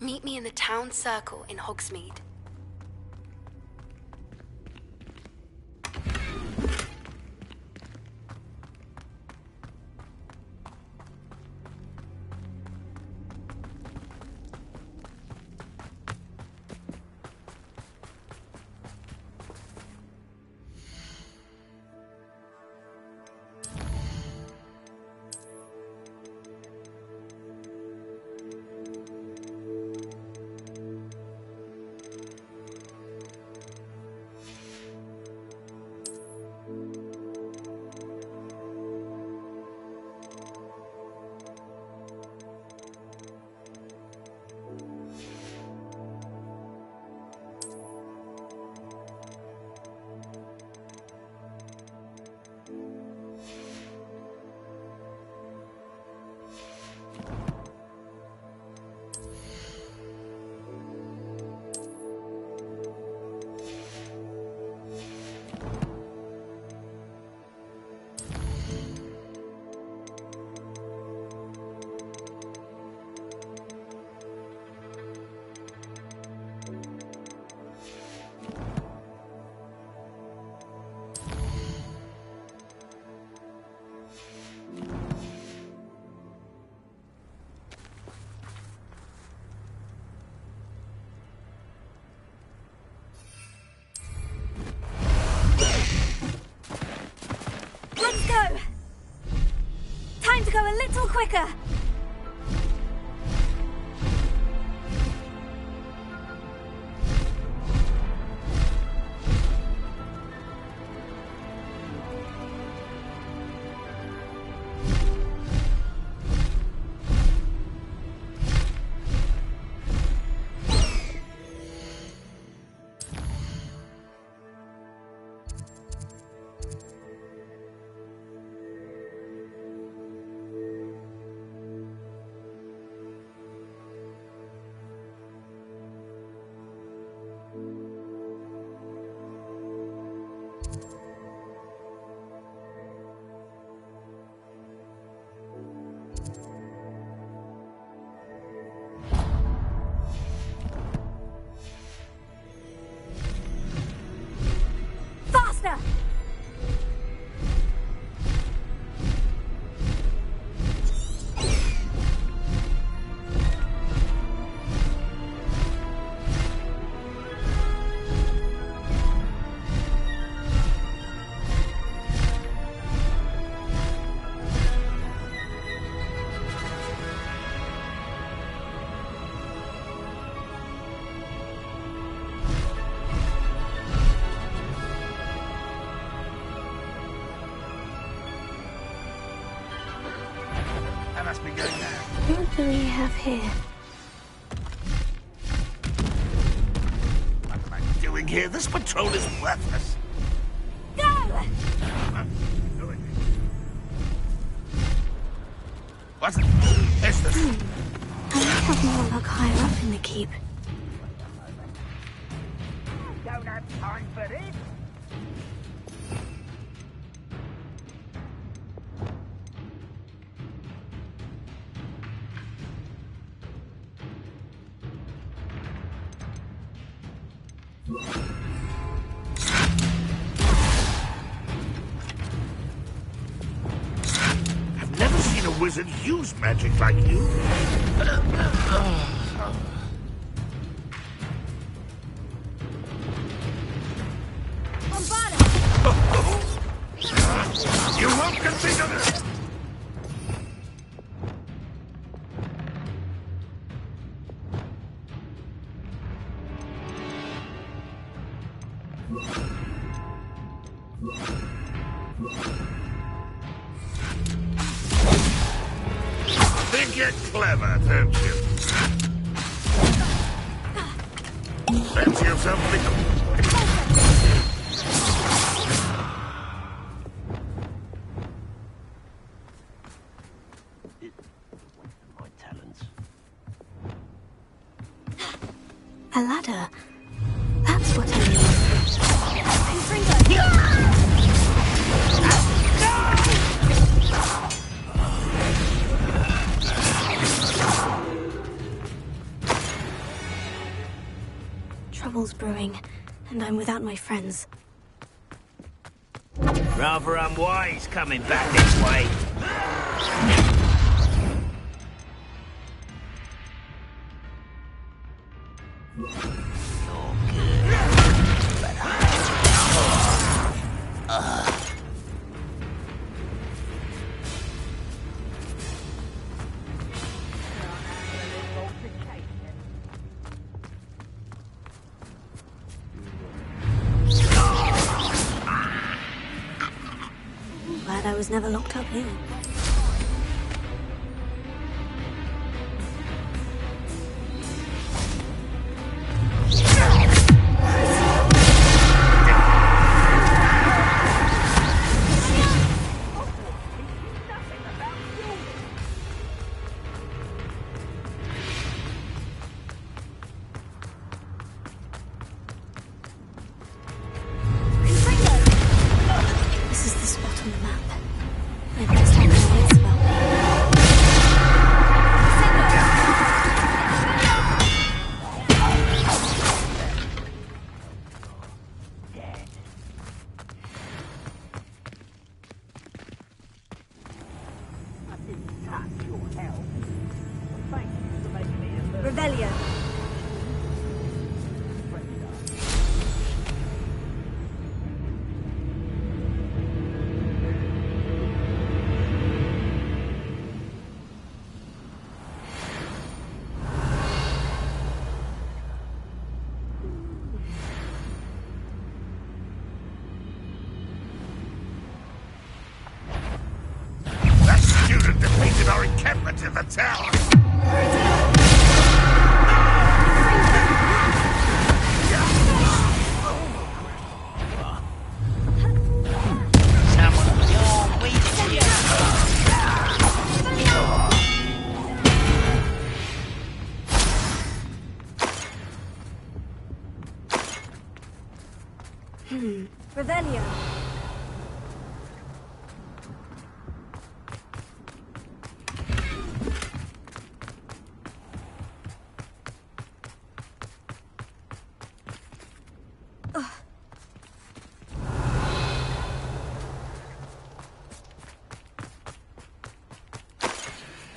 Meet me in the town circle in Hogsmeade. Let's go! Time to go a little quicker! Faster! What do we have here? What am I doing here? This patrol is worthless. Go! What's this? I might have more luck higher up in the keep. Don't have time for this. I've never seen a wizard use magic like you. You won't consider this! Think you're clever, don't you? Fancy yourself big. My talents. A ladder. That's what I need. Trouble's brewing, and I'm without my friends. Rather unwise coming back this way. Glad I was never locked up here. This is the spot on the map. I must have my wits about me. Revelio. to the tower! Revelio.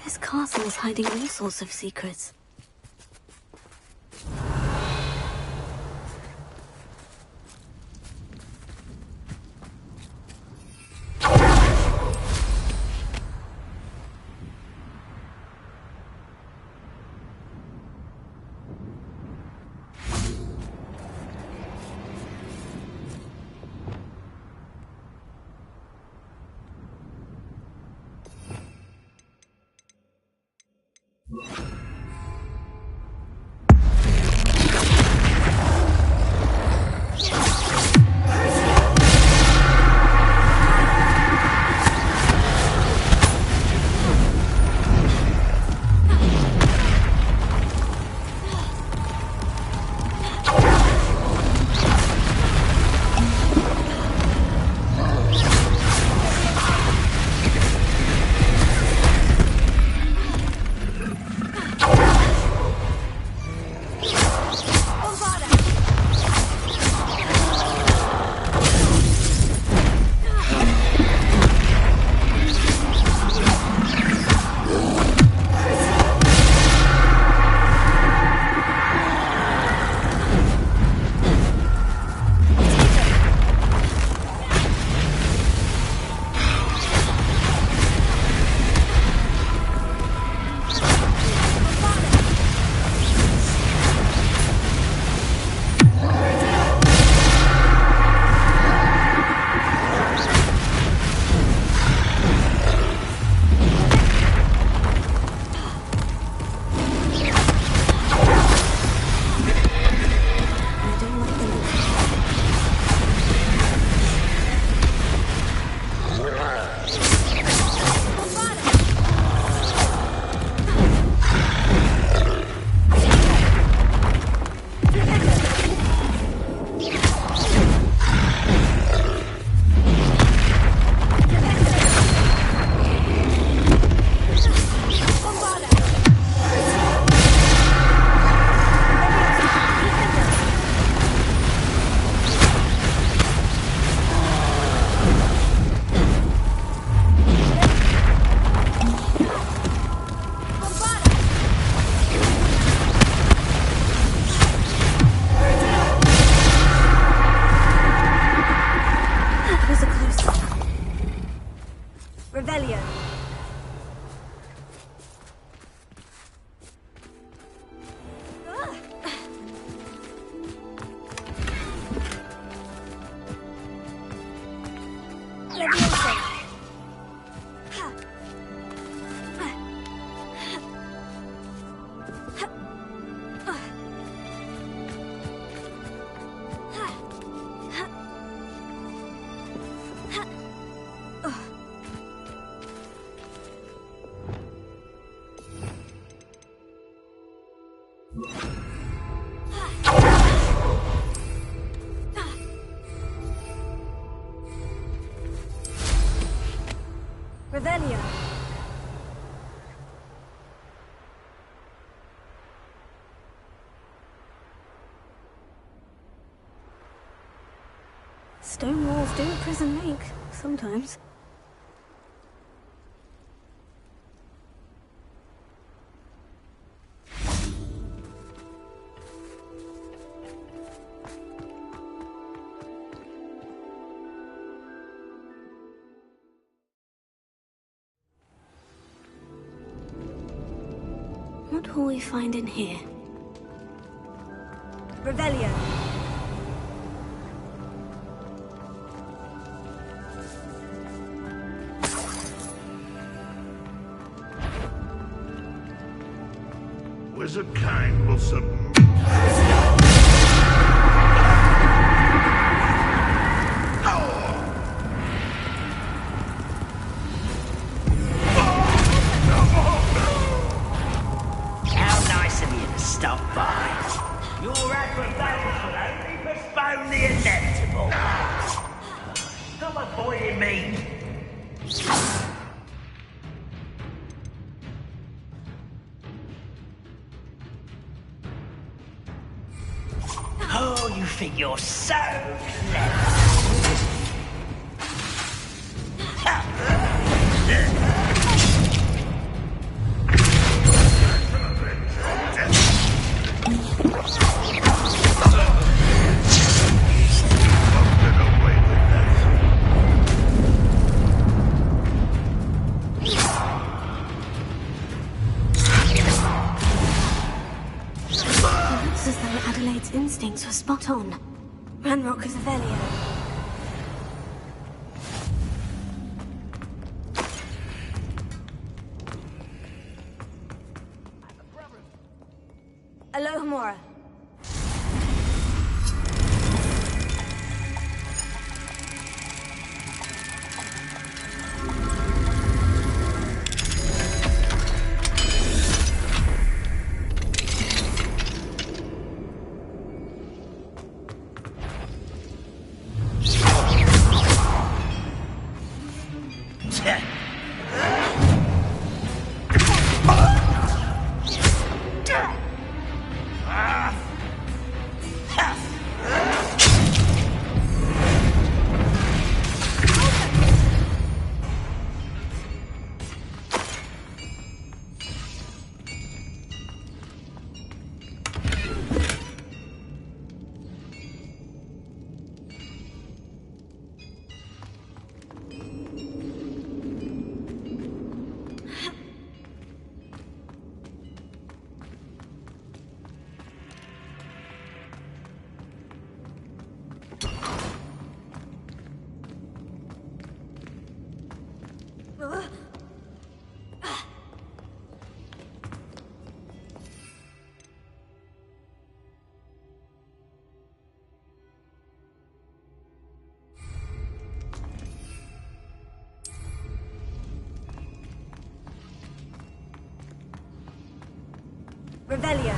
This castle is hiding all sorts of secrets. Revelio. Stone walls do a prison make, sometimes. What will we find in here? Revelio. as a kind will submit. How nice of you to stop by. Your aggravations will only postpone the inevitable. Stop avoiding me. Oh, you think you're so clever. Looks as though Adelaide's instincts were spot on. Ranrock is Avelia. Alohomora. Revelio.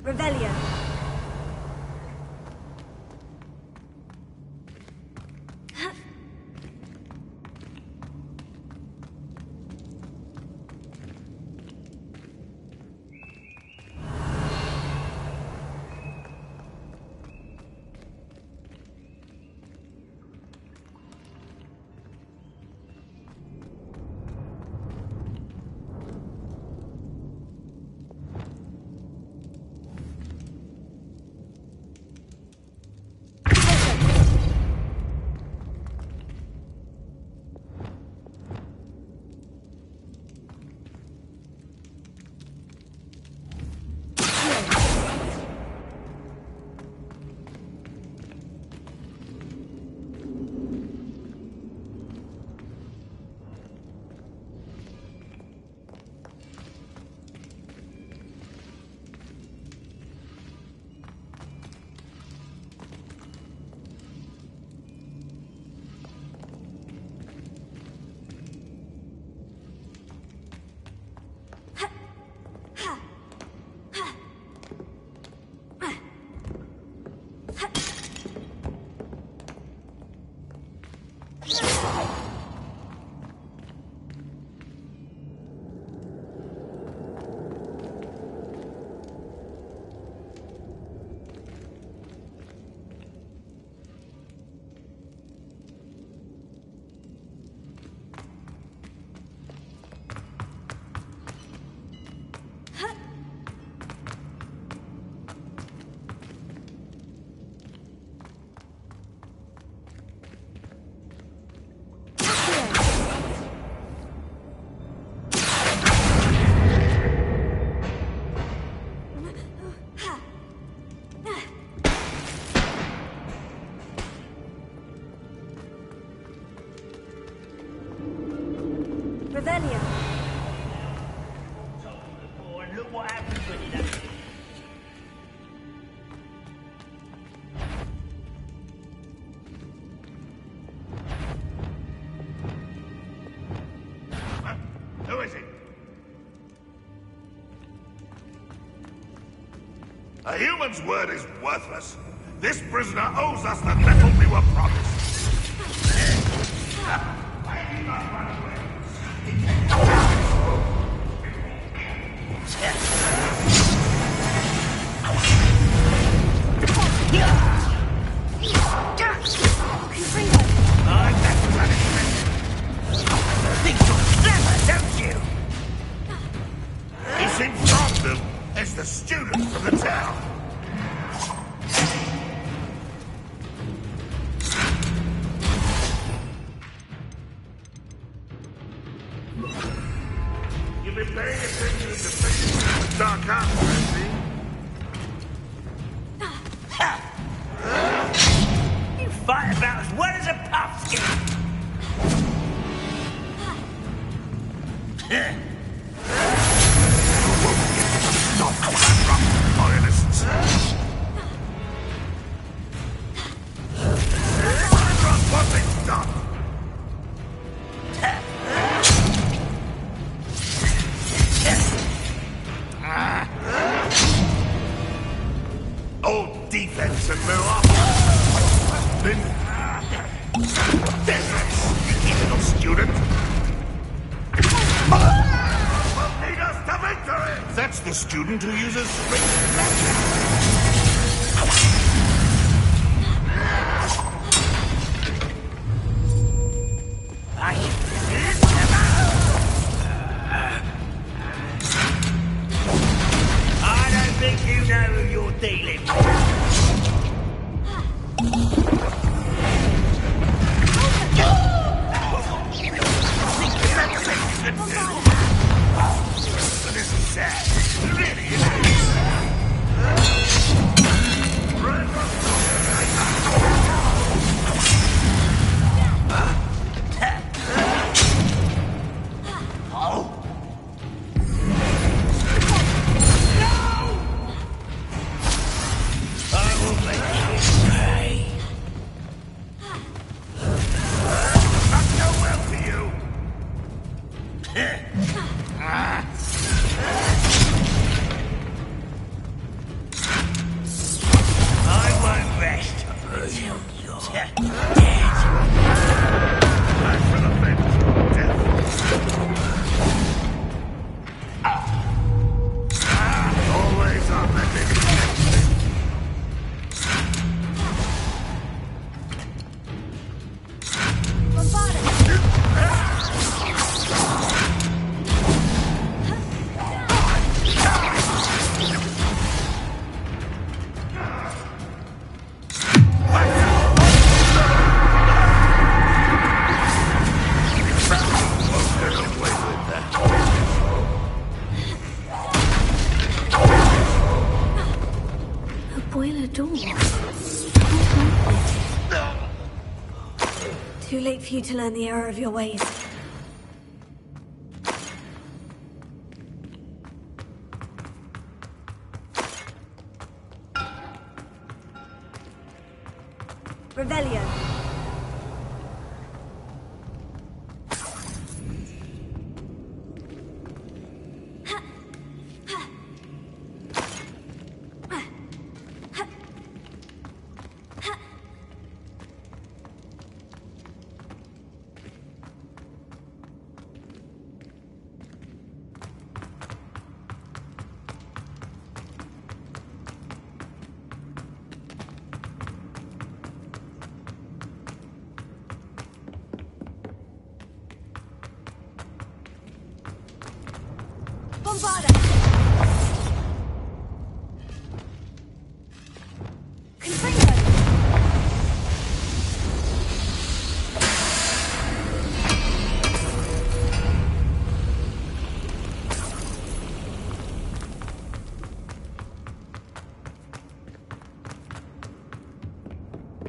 Revelio. A human's word is worthless. This prisoner owes us the metal we were promised. I do not run away. Think you're clever, don't you? He seems from them as the student from the town. You've been paying attention to the dark arts, I see. You fight about as well as a puffskin. Loyalists. Once it's done. Old defense and move up. Then... There's this little student. Lead us to victory! That's the student who uses strange I don't think you know who you're dealing with. This is sad. Really, it is. Too late for you to learn the error of your ways. Revelio.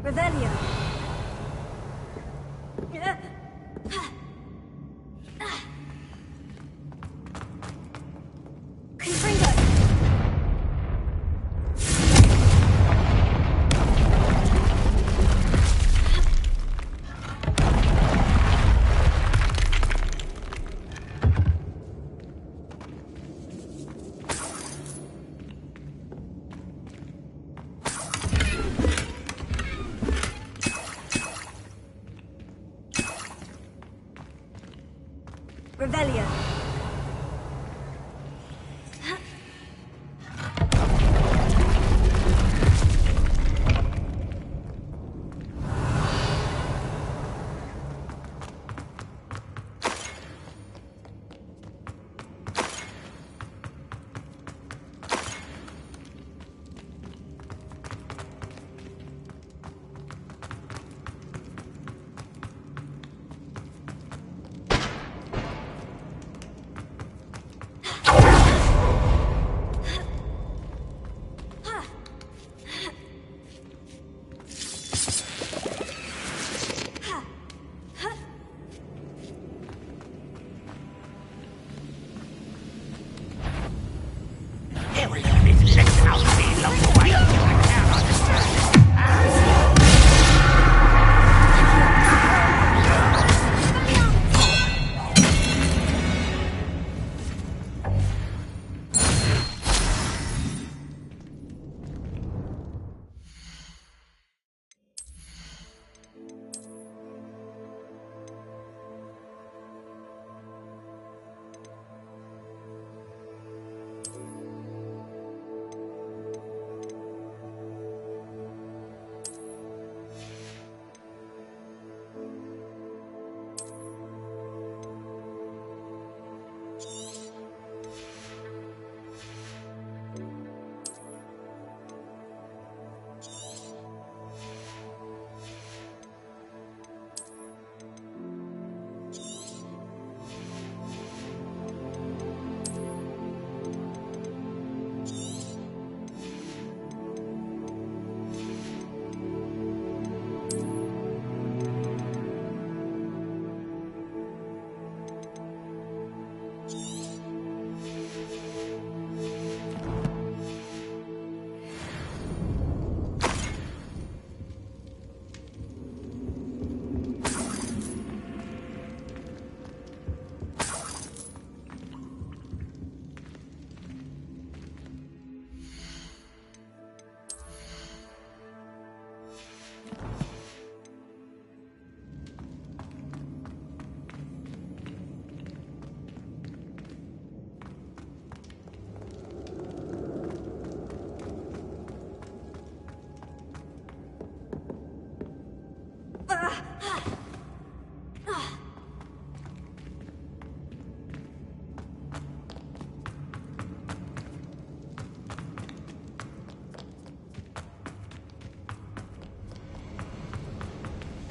Revelio.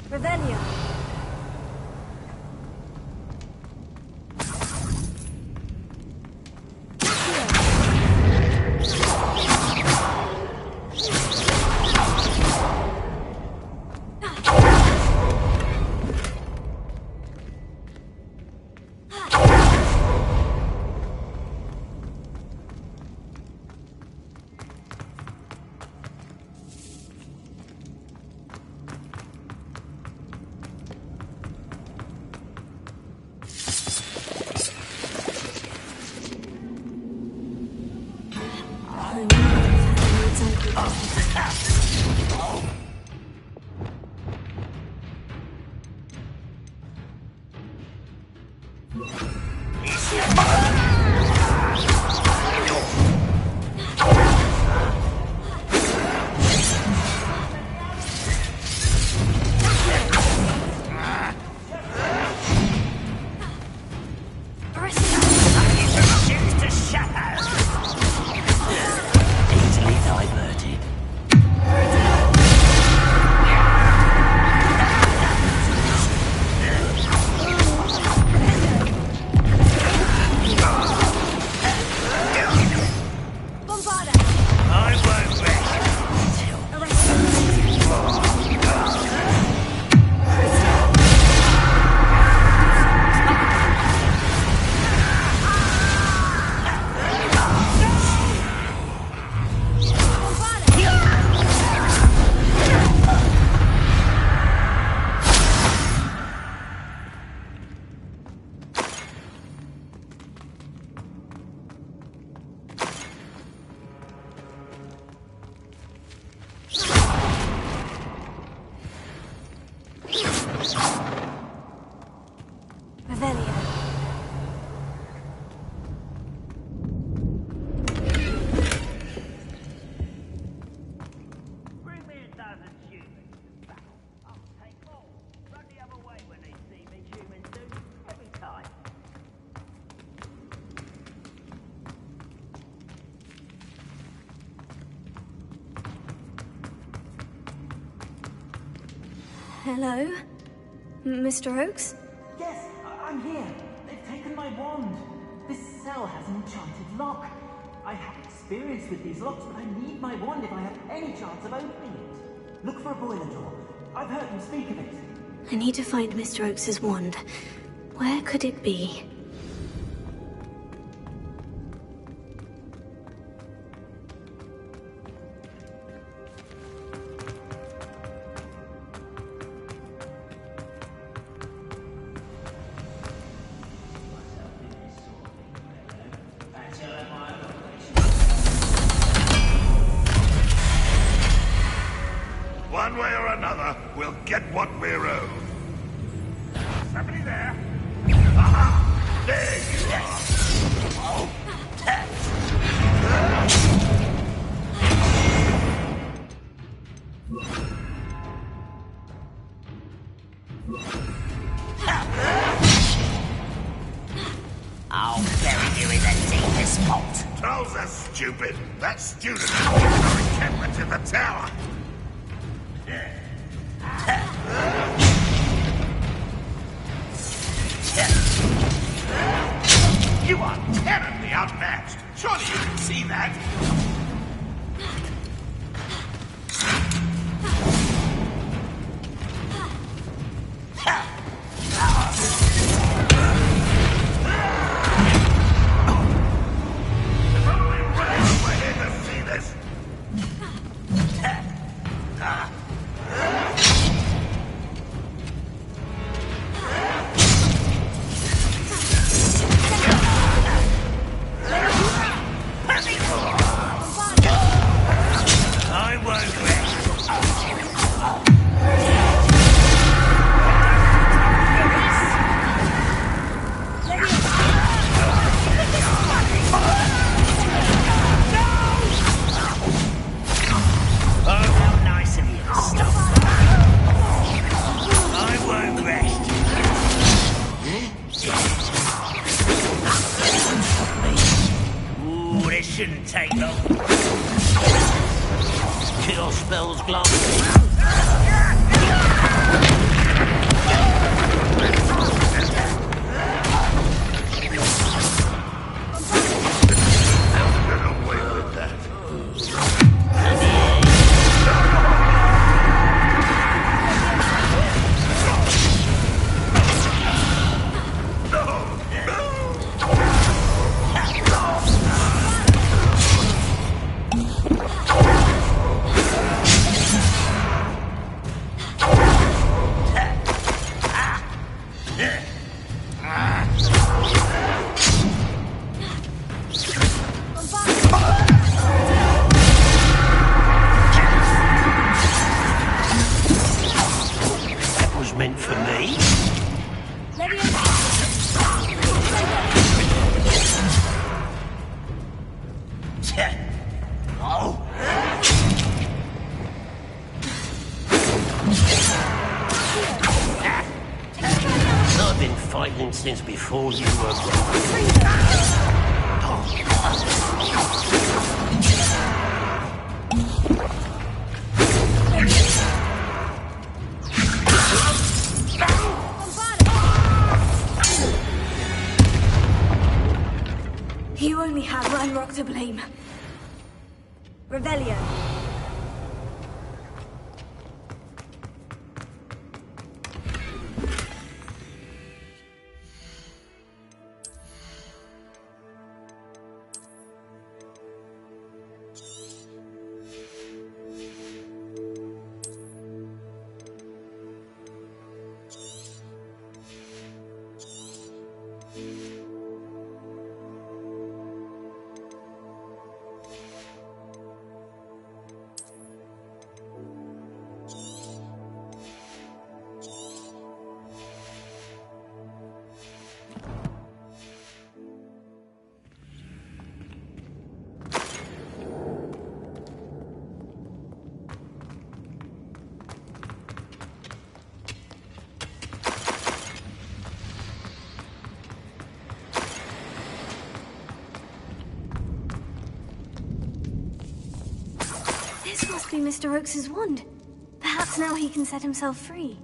Revelio. Hello? Mr. Oakes? Yes, I'm here. They've taken my wand. This cell has an enchanted lock. I have experience with these locks, but I need my wand if I have any chance of opening it. Look for a boiler door. I've heard them speak of it. I need to find Mr. Oakes' wand. Where could it be? One way or another, we'll get what we're owed. Somebody there? Aha! There you are! I'll bury you in the deepest pot. Trolls are stupid. That student is keeping our encampment in the tower. You are terribly outmatched. Surely you can see that. If only Ray were here to see this. Oh, this shouldn't take long. Cure spells glove. Meant for me. Oh. I've been fighting since before you were born. You only had Ranrock to blame. Revelio. This must be Mr. Oakes's wand. Perhaps now he can set himself free.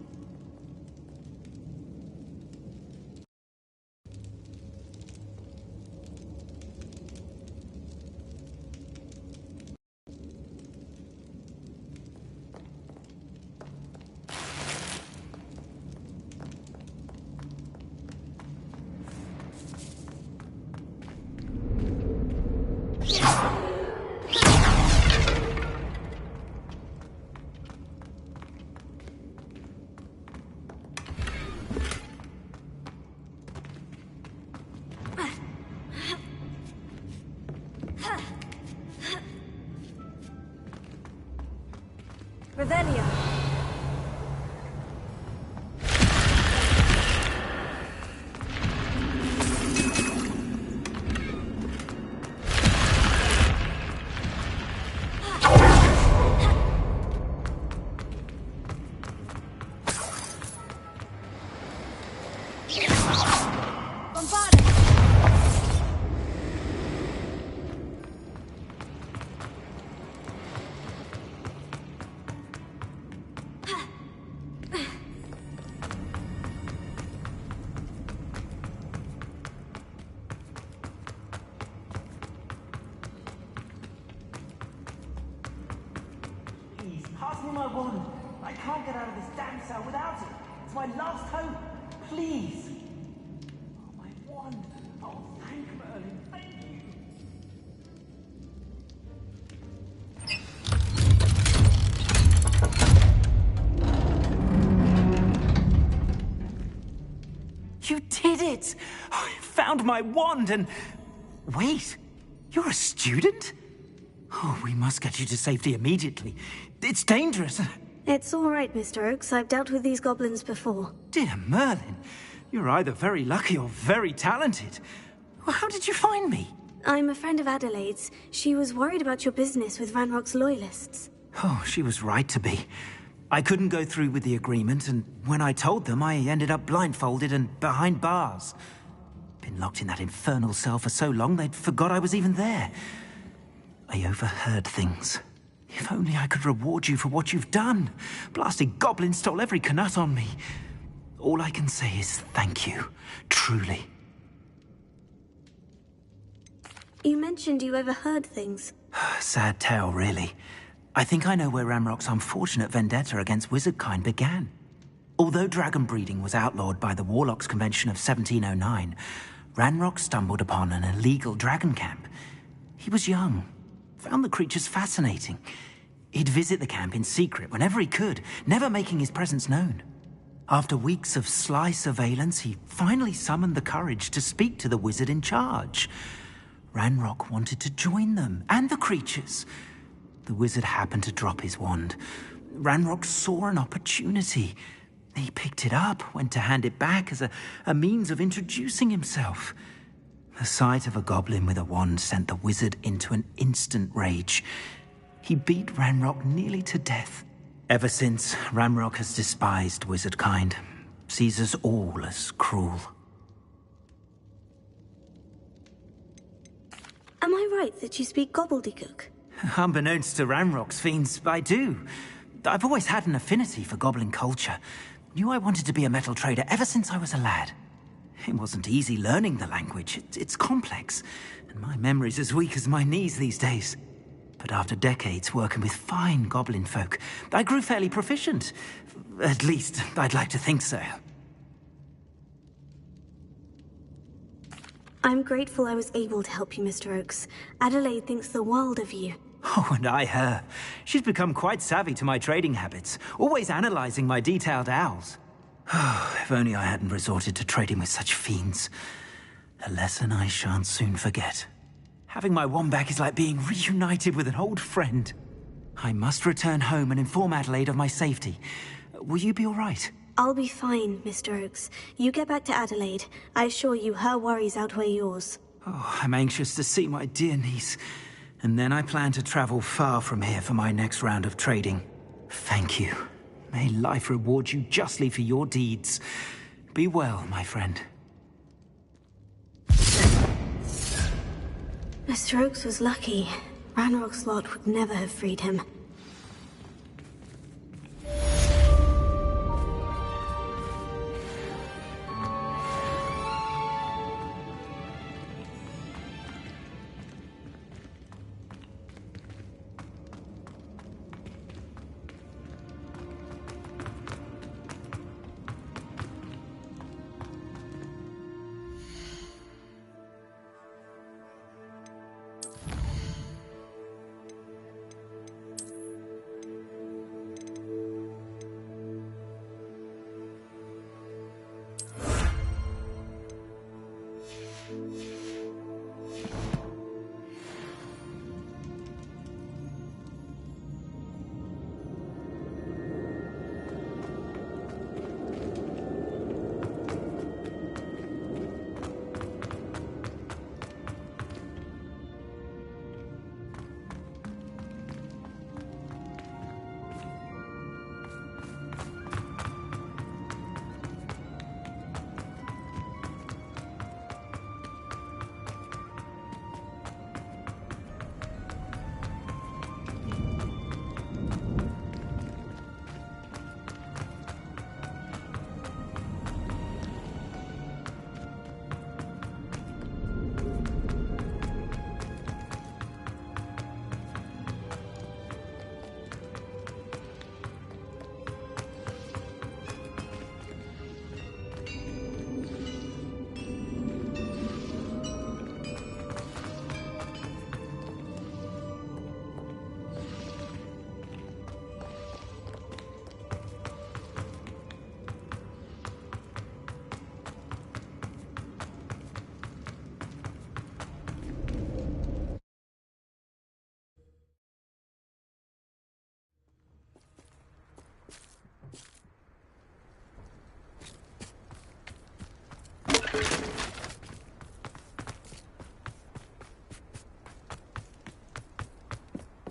Revelio. Pass me my wand. I can't get out of this damn cell without it. It's my last hope. Please. Oh, my wand. Oh, thank Merlin. Thank you. You did it! I found my wand and... Wait, you're a student? Oh, we must get you to safety immediately. It's dangerous. It's all right, Mr. Oakes. I've dealt with these goblins before. Dear Merlin, you're either very lucky or very talented. Well, how did you find me? I'm a friend of Adelaide's. She was worried about your business with Ranrock's loyalists. Oh, she was right to be. I couldn't go through with the agreement, and when I told them, I ended up blindfolded and behind bars. Been locked in that infernal cell for so long they'd forgot I was even there. I overheard things. If only I could reward you for what you've done. Blasted goblin stole every Knut on me. All I can say is thank you, truly. You mentioned you overheard things. Sad tale, really. I think I know where Ranrock's unfortunate vendetta against wizardkind began. Although dragon breeding was outlawed by the Warlocks Convention of 1709, Ranrock stumbled upon an illegal dragon camp. He was young, found the creatures fascinating. He'd visit the camp in secret whenever he could, never making his presence known. After weeks of sly surveillance, he finally summoned the courage to speak to the wizard in charge. Ranrock wanted to join them, and the creatures. The wizard happened to drop his wand. Ranrock saw an opportunity. He picked it up, went to hand it back as a means of introducing himself. The sight of a goblin with a wand sent the wizard into an instant rage. He beat Ranrock nearly to death. Ever since, Ranrock has despised wizardkind, sees us all as cruel. Am I right that you speak gobbledygook? Unbeknownst to Ranrock's fiends, I do. I've always had an affinity for goblin culture. Knew I wanted to be a metal trader ever since I was a lad. It wasn't easy learning the language. It's complex, and my memory's as weak as my knees these days. But after decades working with fine goblin folk, I grew fairly proficient. At least, I'd like to think so. I'm grateful I was able to help you, Mr. Oakes. Adelaide thinks the world of you. Oh, and I her. She's become quite savvy to my trading habits, always analyzing my detailed owls. If only I hadn't resorted to trading with such fiends. A lesson I shan't soon forget. Having my wand back is like being reunited with an old friend. I must return home and inform Adelaide of my safety. Will you be all right? I'll be fine, Mr. Oakes. You get back to Adelaide. I assure you her worries outweigh yours. Oh, I'm anxious to see my dear niece. And then I plan to travel far from here for my next round of trading. Thank you. May life reward you justly for your deeds. Be well, my friend. Mr. Oakes was lucky. Ranrock's lot would never have freed him.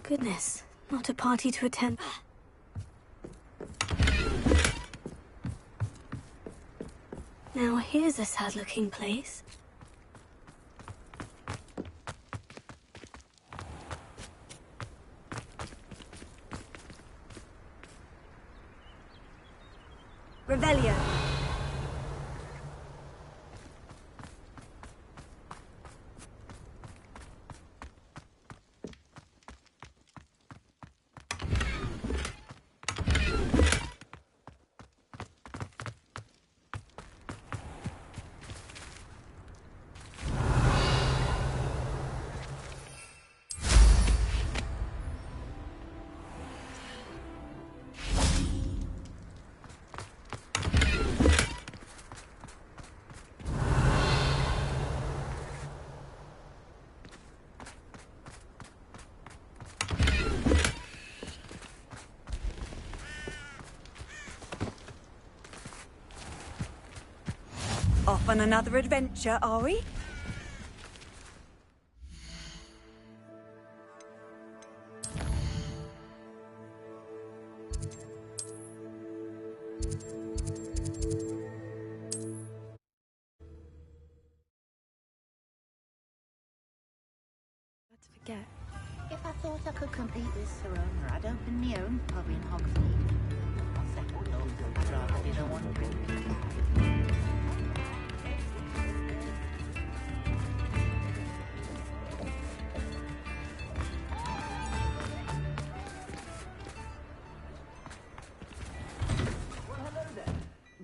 Goodness, not a party to attend. Now here's a sad-looking place. Revelio. Off on another adventure, are we? Forget. If I thought I could compete with Sir Owner, I'd open my own pub in Hogsmeade. On second thought, I'd rather be the one drinking.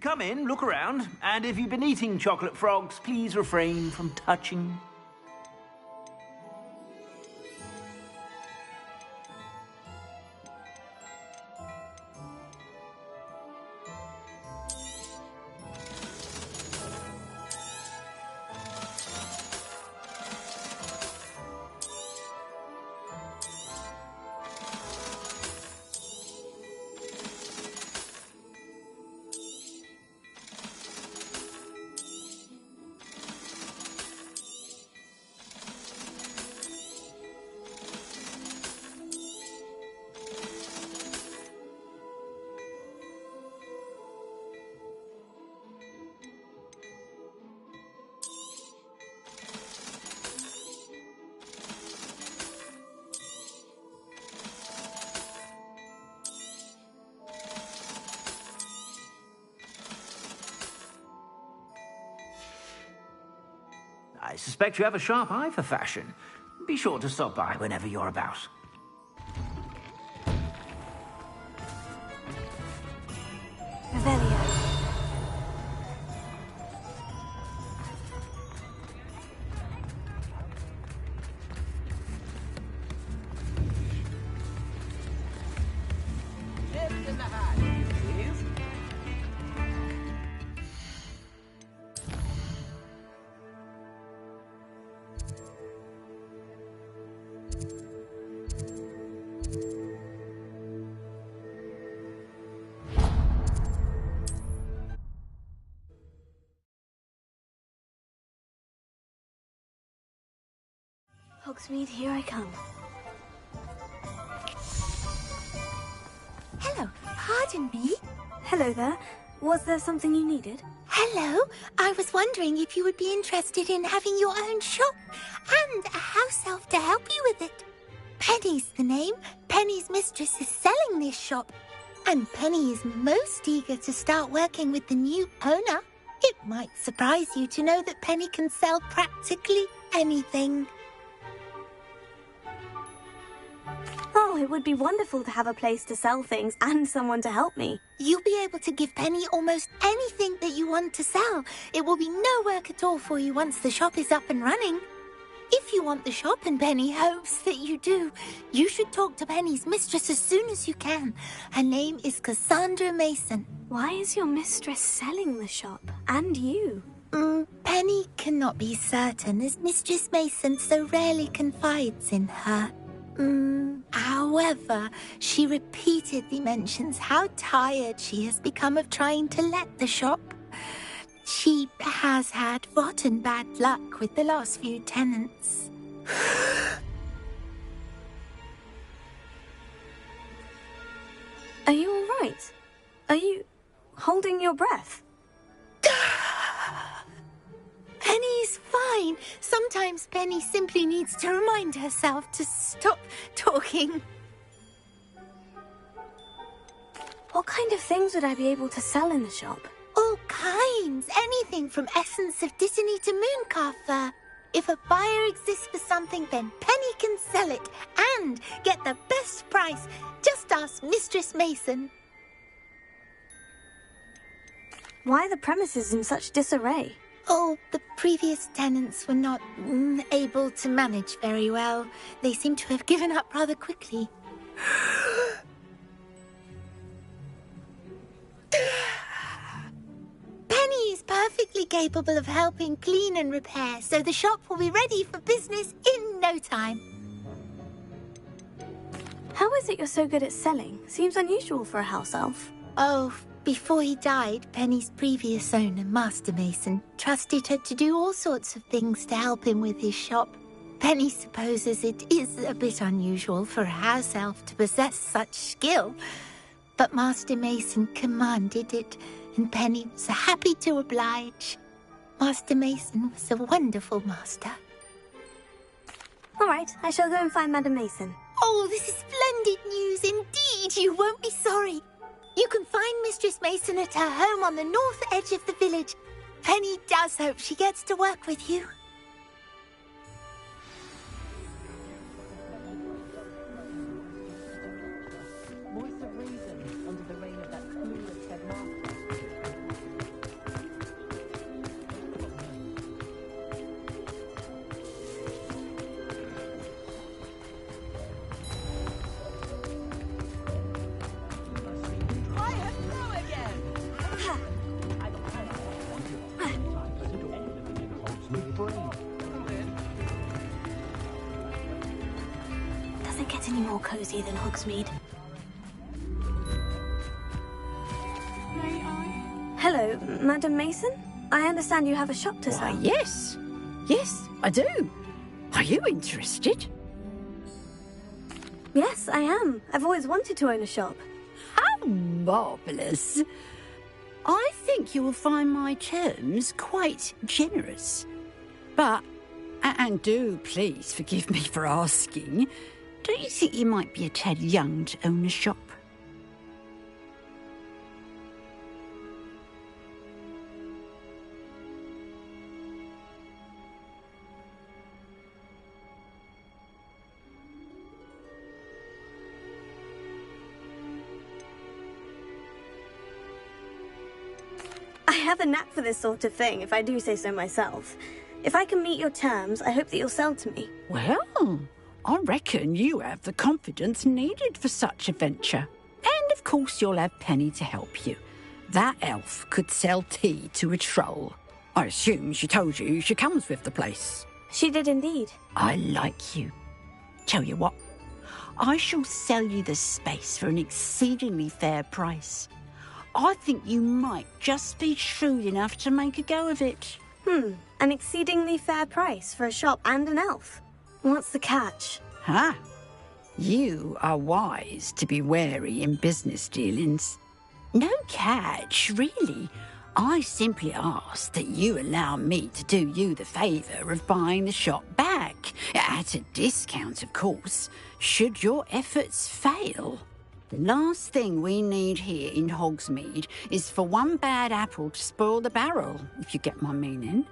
Come in, look around, and if you've been eating chocolate frogs, please refrain from touching. I suspect you have a sharp eye for fashion. Be sure to stop by whenever you're about. Revelio. Lift in the hat, please. Hogsmeade, here I come. Hello, pardon me? Hello there. Was there something you needed? Hello, I was wondering if you would be interested in having your own shop and a house elf to help you with it. Penny's the name. Penny's mistress is selling this shop, and Penny is most eager to start working with the new owner. It might surprise you to know that Penny can sell practically anything. Oh, it would be wonderful to have a place to sell things and someone to help me. You'll be able to give Penny almost anything that you want to sell. It will be no work at all for you once the shop is up and running. If you want the shop and Penny hopes that you do, you should talk to Penny's mistress as soon as you can. Her name is Cassandra Mason. Why is your mistress selling the shop? And you? Penny cannot be certain, as Mistress Mason so rarely confides in her. However, she repeatedly mentions how tired she has become of trying to let the shop. She has had rotten bad luck with the last few tenants. Are you all right? Are you holding your breath? Penny's fine. Sometimes Penny simply needs to remind herself to stop talking. What kind of things would I be able to sell in the shop? All kinds. Anything from essence of Disney to mooncalf fur. If a buyer exists for something, then Penny can sell it and get the best price. Just ask Mistress Mason. Why are the premises in such disarray? Oh, the previous tenants were not able to manage very well. They seem to have given up rather quickly. Penny is perfectly capable of helping clean and repair, so the shop will be ready for business in no time. How is it you're so good at selling? Seems unusual for a house elf. Oh, before he died, Penny's previous owner, Master Mason, trusted her to do all sorts of things to help him with his shop. Penny supposes it is a bit unusual for a house elf to possess such skill, but Master Mason commanded it, and Penny was happy to oblige. Master Mason was a wonderful master. All right, I shall go and find Madam Mason. Oh, this is splendid news indeed. You won't be sorry. You can find Mistress Mason at her home on the north edge of the village. Penny does hope she gets to work with you. Voice of reason under the reign of that clueless headmaster. Doesn't get any more cozy than Hogsmeade. Hello, Madam Mason? I understand you have a shop to sell. Why, yes. Yes, I do. Are you interested? Yes, I am. I've always wanted to own a shop. How marvellous. I think you will find my terms quite generous. But, and do please forgive me for asking, don't you think you might be a tad young to own a shop? I have a knack for this sort of thing, if I do say so myself. If I can meet your terms, I hope that you'll sell to me. Well, I reckon you have the confidence needed for such a venture. And of course you'll have Penny to help you. That elf could sell tea to a troll. I assume she told you she comes with the place. She did indeed. I like you. Tell you what, I shall sell you the space for an exceedingly fair price. I think you might just be shrewd enough to make a go of it. An exceedingly fair price for a shop and an elf. What's the catch? Huh? You are wise to be wary in business dealings. No catch, really. I simply ask that you allow me to do you the favour of buying the shop back. At a discount, of course, should your efforts fail. The last thing we need here in Hogsmeade is for one bad apple to spoil the barrel, if you get my meaning.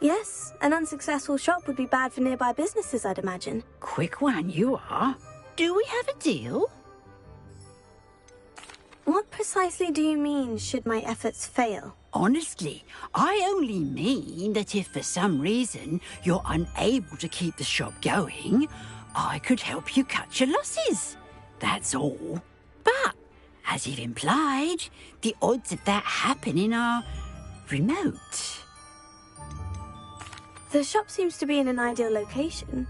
Yes, an unsuccessful shop would be bad for nearby businesses, I'd imagine. Quick one you are. Do we have a deal? What precisely do you mean, should my efforts fail? Honestly, I only mean that if for some reason you're unable to keep the shop going, I could help you cut your losses. That's all. But, as you've implied, the odds of that happening are remote. The shop seems to be in an ideal location.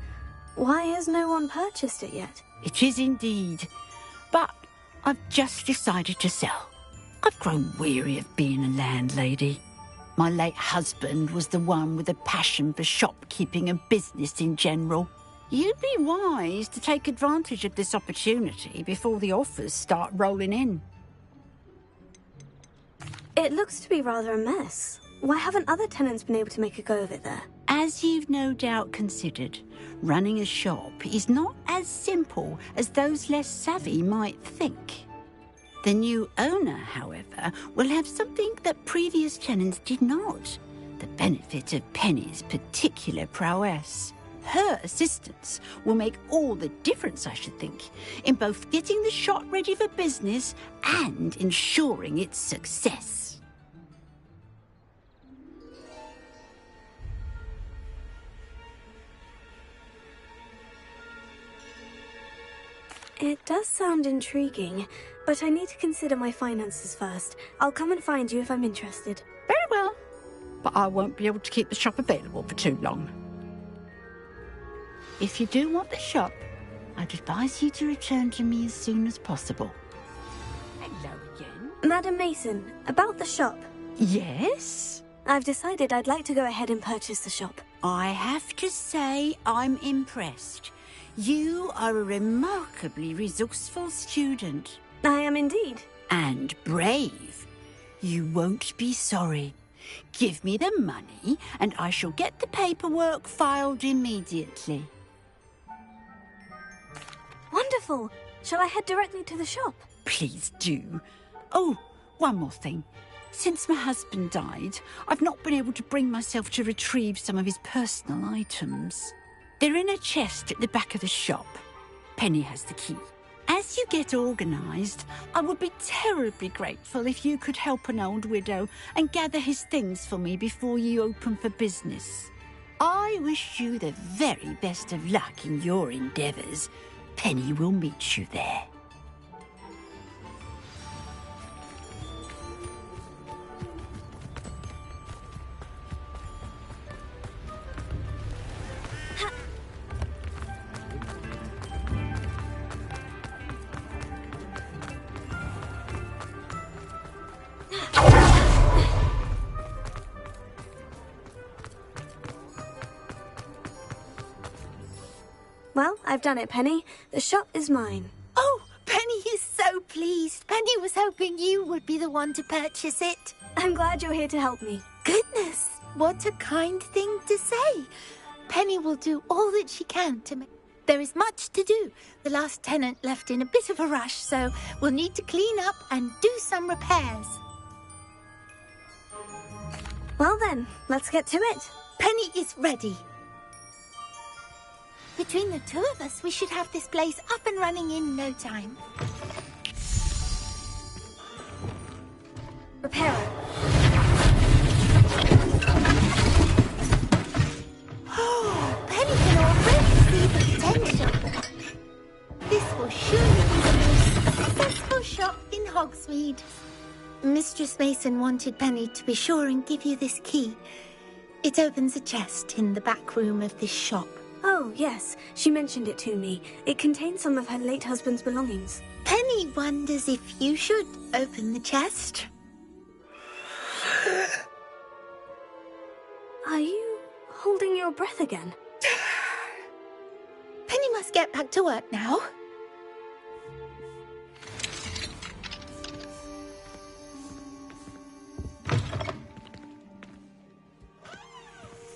Why has no one purchased it yet? It is indeed. But I've just decided to sell. I've grown weary of being a landlady. My late husband was the one with a passion for shopkeeping and business in general. You'd be wise to take advantage of this opportunity before the offers start rolling in. It looks to be rather a mess. Why haven't other tenants been able to make a go of it there? As you've no doubt considered, running a shop is not as simple as those less savvy might think. The new owner, however, will have something that previous tenants did not, the benefit of Penny's particular prowess. Her assistance will make all the difference, I should think, in both getting the shop ready for business and ensuring its success. It does sound intriguing, but I need to consider my finances first. I'll come and find you if I'm interested. Very well, but I won't be able to keep the shop available for too long. If you do want the shop, I'd advise you to return to me as soon as possible. Hello again. Madam Mason, about the shop. Yes? I've decided I'd like to go ahead and purchase the shop. I have to say I'm impressed. You are a remarkably resourceful student. I am indeed. And brave. You won't be sorry. Give me the money, and I shall get the paperwork filed immediately. Wonderful. Shall I head directly to the shop? Please do. Oh, one more thing. Since my husband died, I've not been able to bring myself to retrieve some of his personal items. They're in a chest at the back of the shop. Penny has the key. As you get organised, I would be terribly grateful if you could help an old widow and gather his things for me before you open for business. I wish you the very best of luck in your endeavours. Penny will meet you there. Well, I've done it, Penny. The shop is mine. Oh, Penny is so pleased. Penny was hoping you would be the one to purchase it. I'm glad you're here to help me. Goodness, what a kind thing to say. Penny will do all that she can to make... There is much to do. The last tenant left in a bit of a rush, so we'll need to clean up and do some repairs. Well then, let's get to it. Penny is ready. Between the two of us, we should have this place up and running in no time. Repairer. Oh, Penny can already see the potential. This will surely be the most successful shop in Hogsmeade. Mistress Mason wanted Penny to be sure and give you this key. It opens a chest in the back room of this shop. Oh, yes. She mentioned it to me. It contains some of her late husband's belongings. Penny wonders if you should open the chest. Are you holding your breath again? Penny must get back to work now.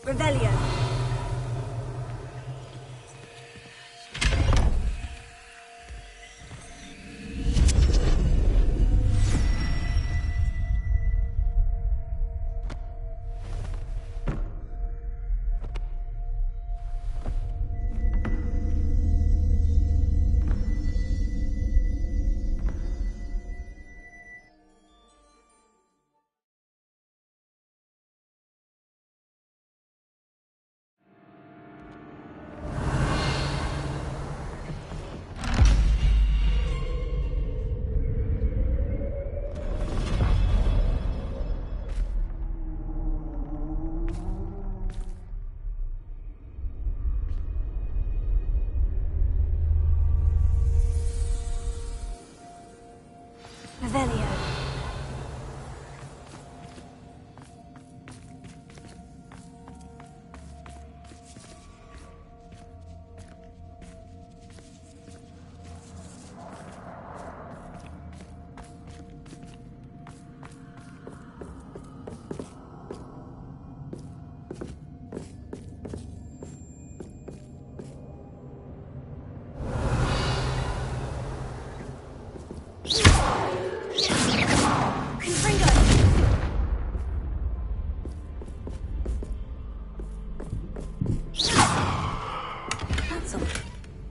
Revelio.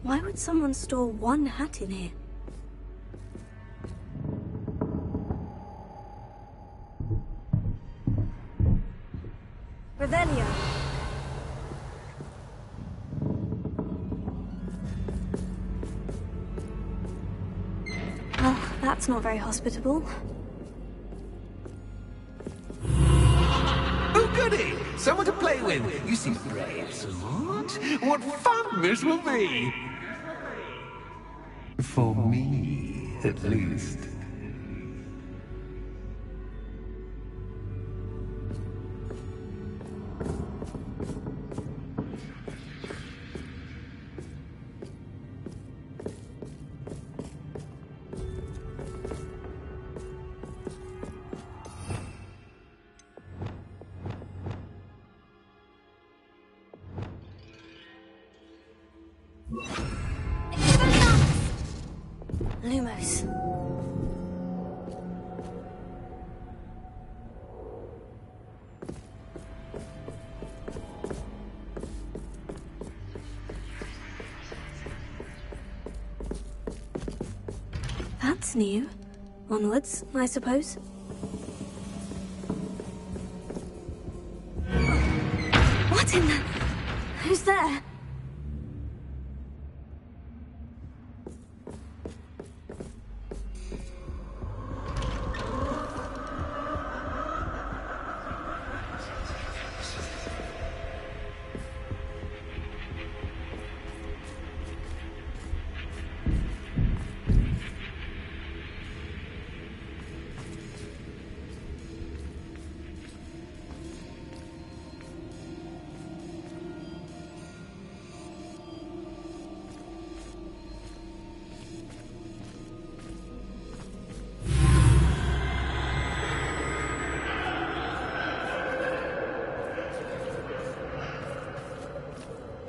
Why would someone store one hat in here? Revelio. Well, that's not very hospitable. Oh, goody! Someone to play with. You seem brave, Sword. What fun this will be! For me, at least. Lumos. That's new. Onwards, I suppose. What in the... Who's there?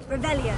Revelio.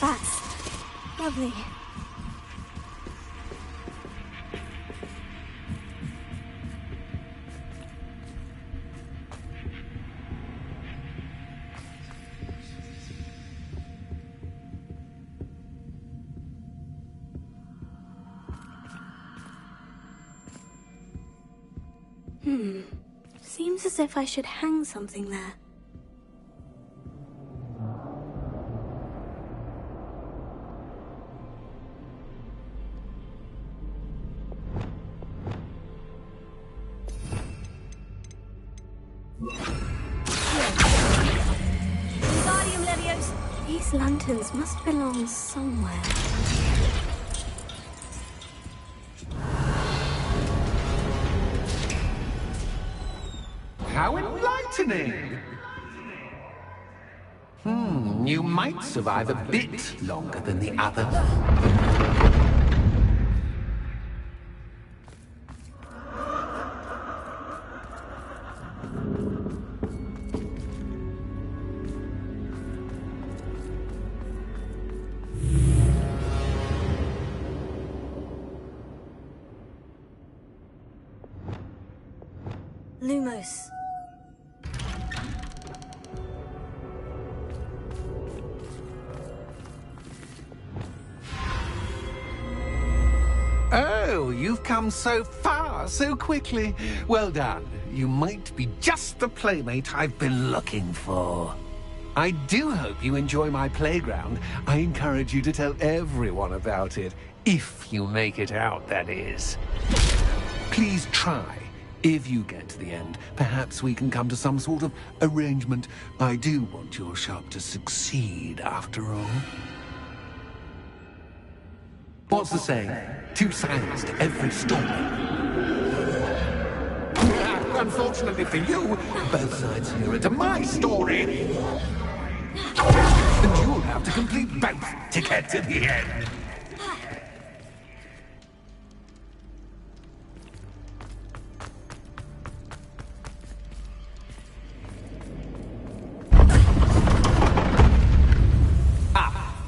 That's lovely. Seems as if I should hang something there. Wingardium Leviosa! These lanterns must belong somewhere. How enlightening! You might survive a bit longer than the others. Lumos. Oh, you've come so far so quickly. Well done. You might be just the playmate I've been looking for. I do hope you enjoy my playground. I encourage you to tell everyone about it. If you make it out, that is. Please try. If you get to the end, perhaps we can come to some sort of arrangement. I do want your shop to succeed, after all. What's the saying? 2 sides to every story. Unfortunately for you, both sides here are to my story. And you'll have to complete both to get to the end.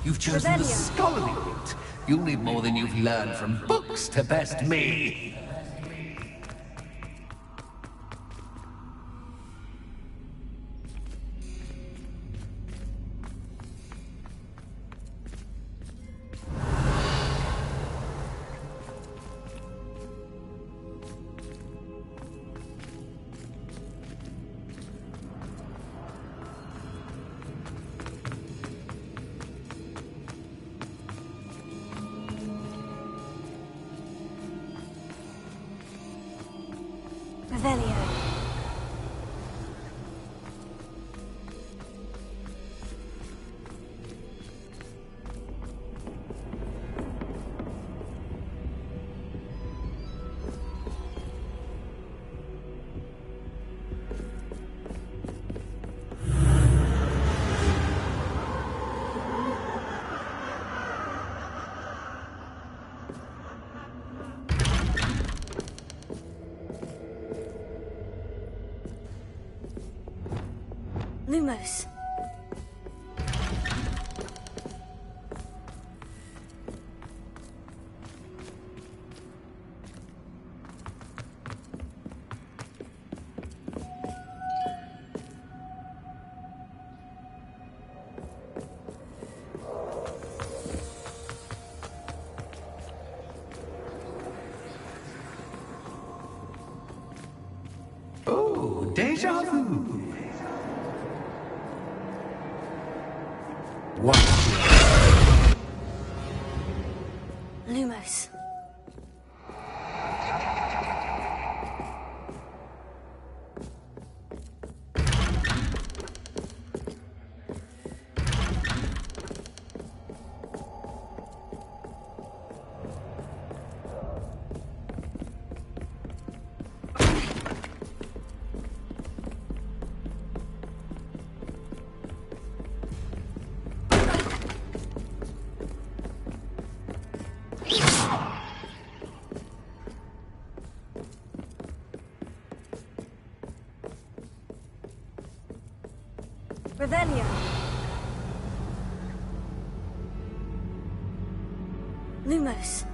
You've chosen the scholarly route. You'll need more than you've learned from books to best me. Revelio. Lumos. Oh, deja vu. What? Lumos. Revelio. Lumos.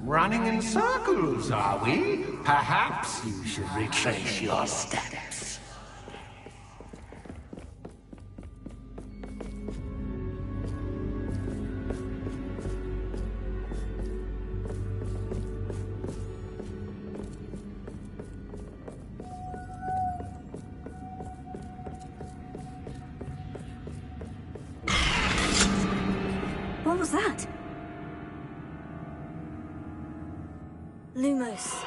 Running in circles, are we? Perhaps you should retrace your steps. What was that? Lumos.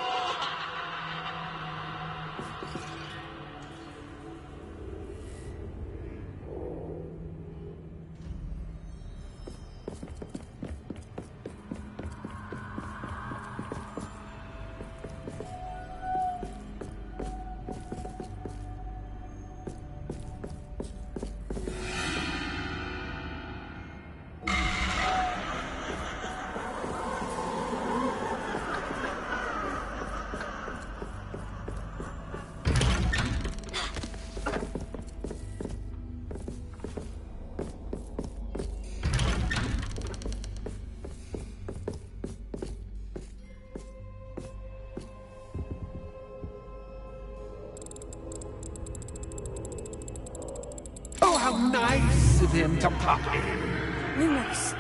Oh, how nice of him to pop in. Lumos.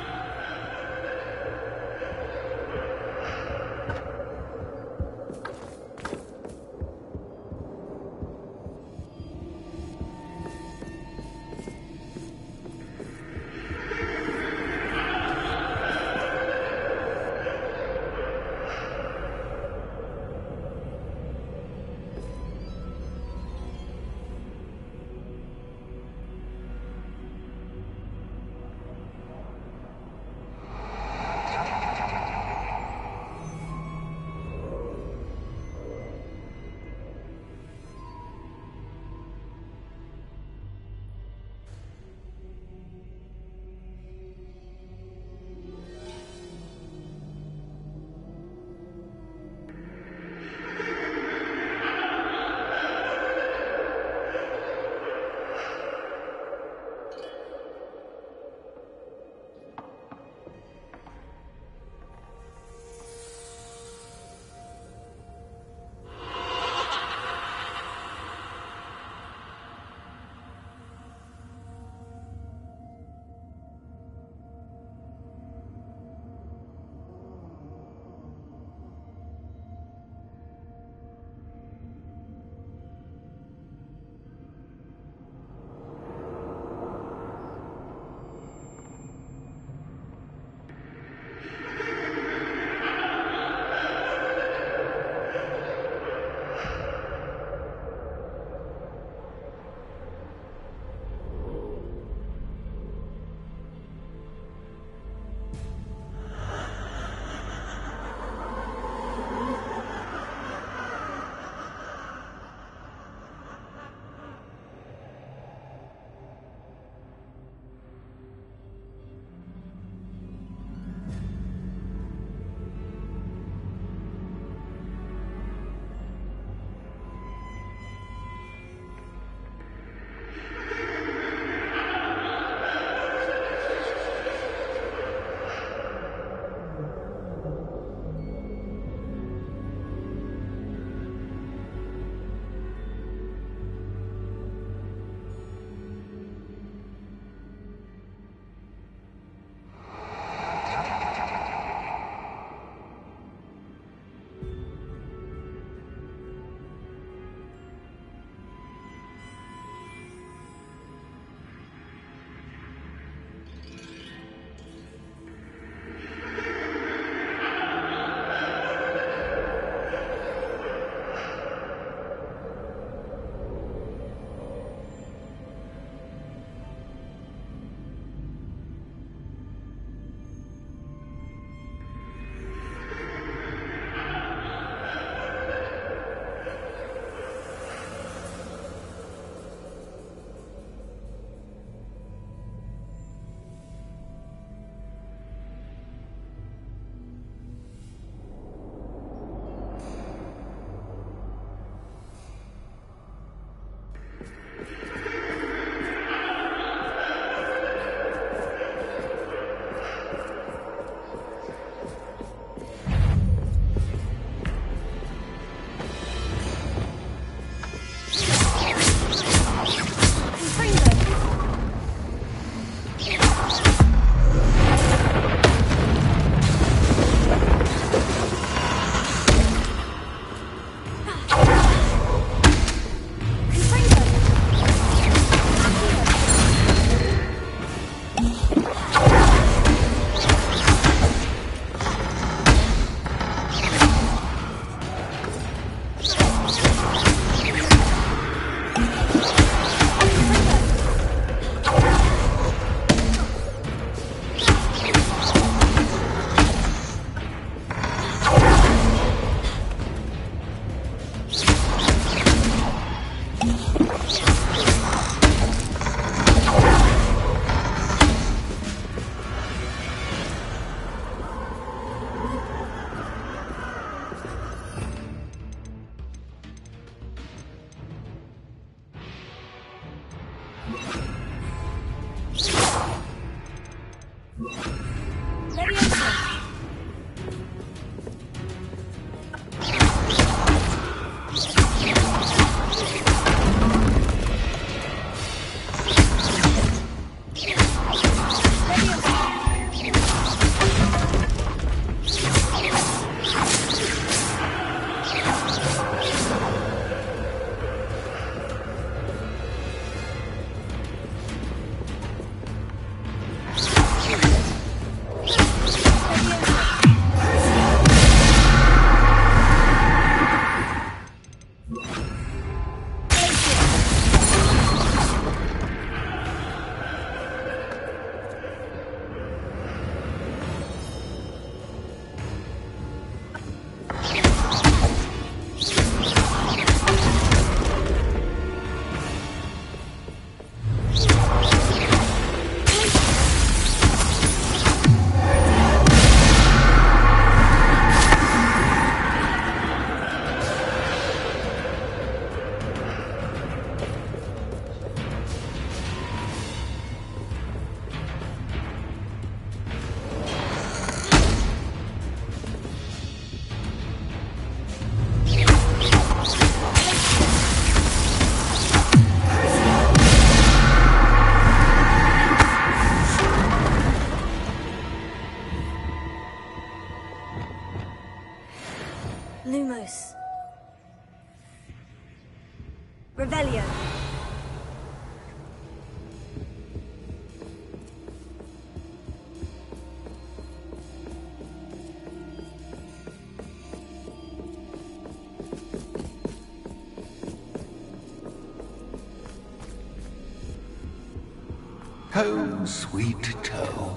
Home, sweet home.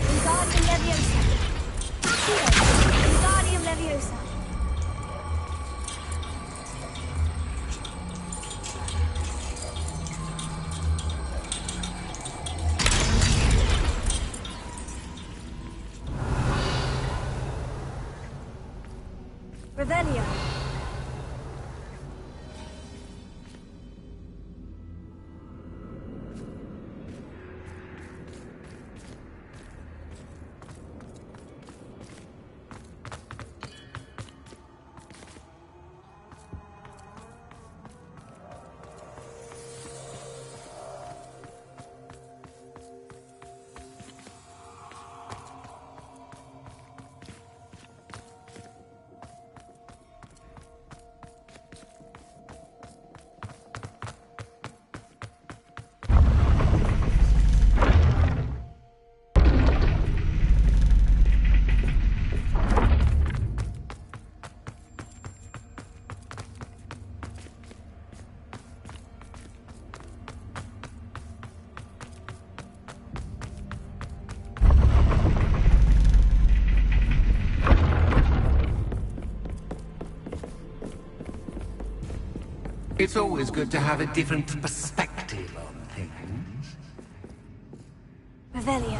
Wingardium Leviosa. Wingardium Leviosa. Revelio. It's always good to have a different perspective on things. Revelio.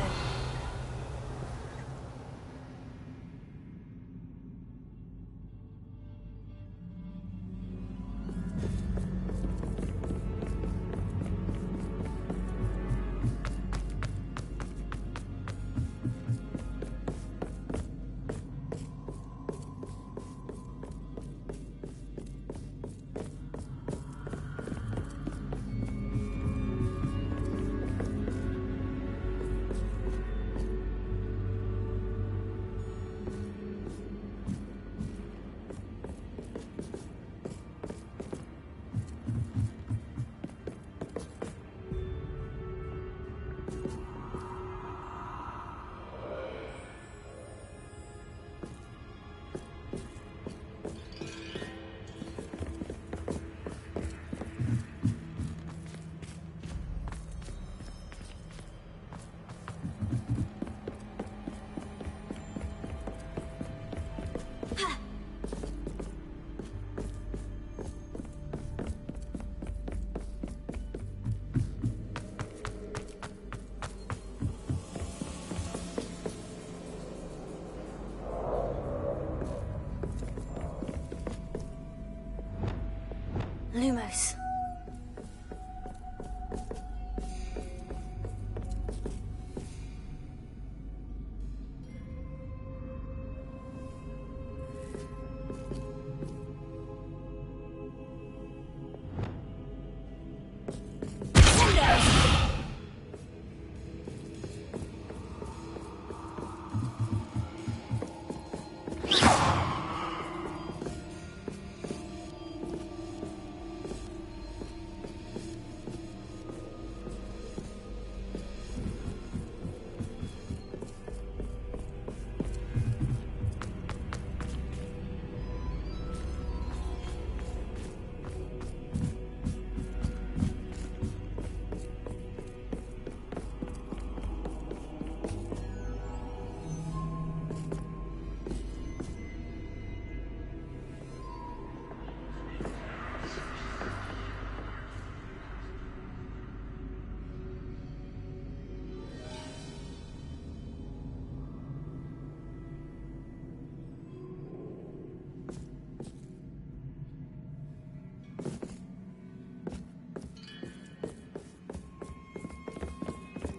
Lumos.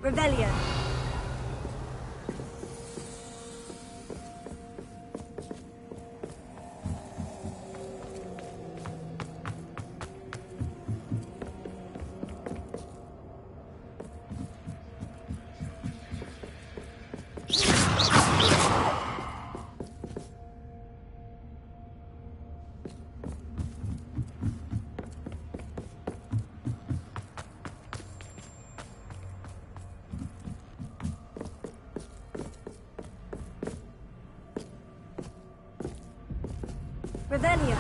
Revelio. Revelio.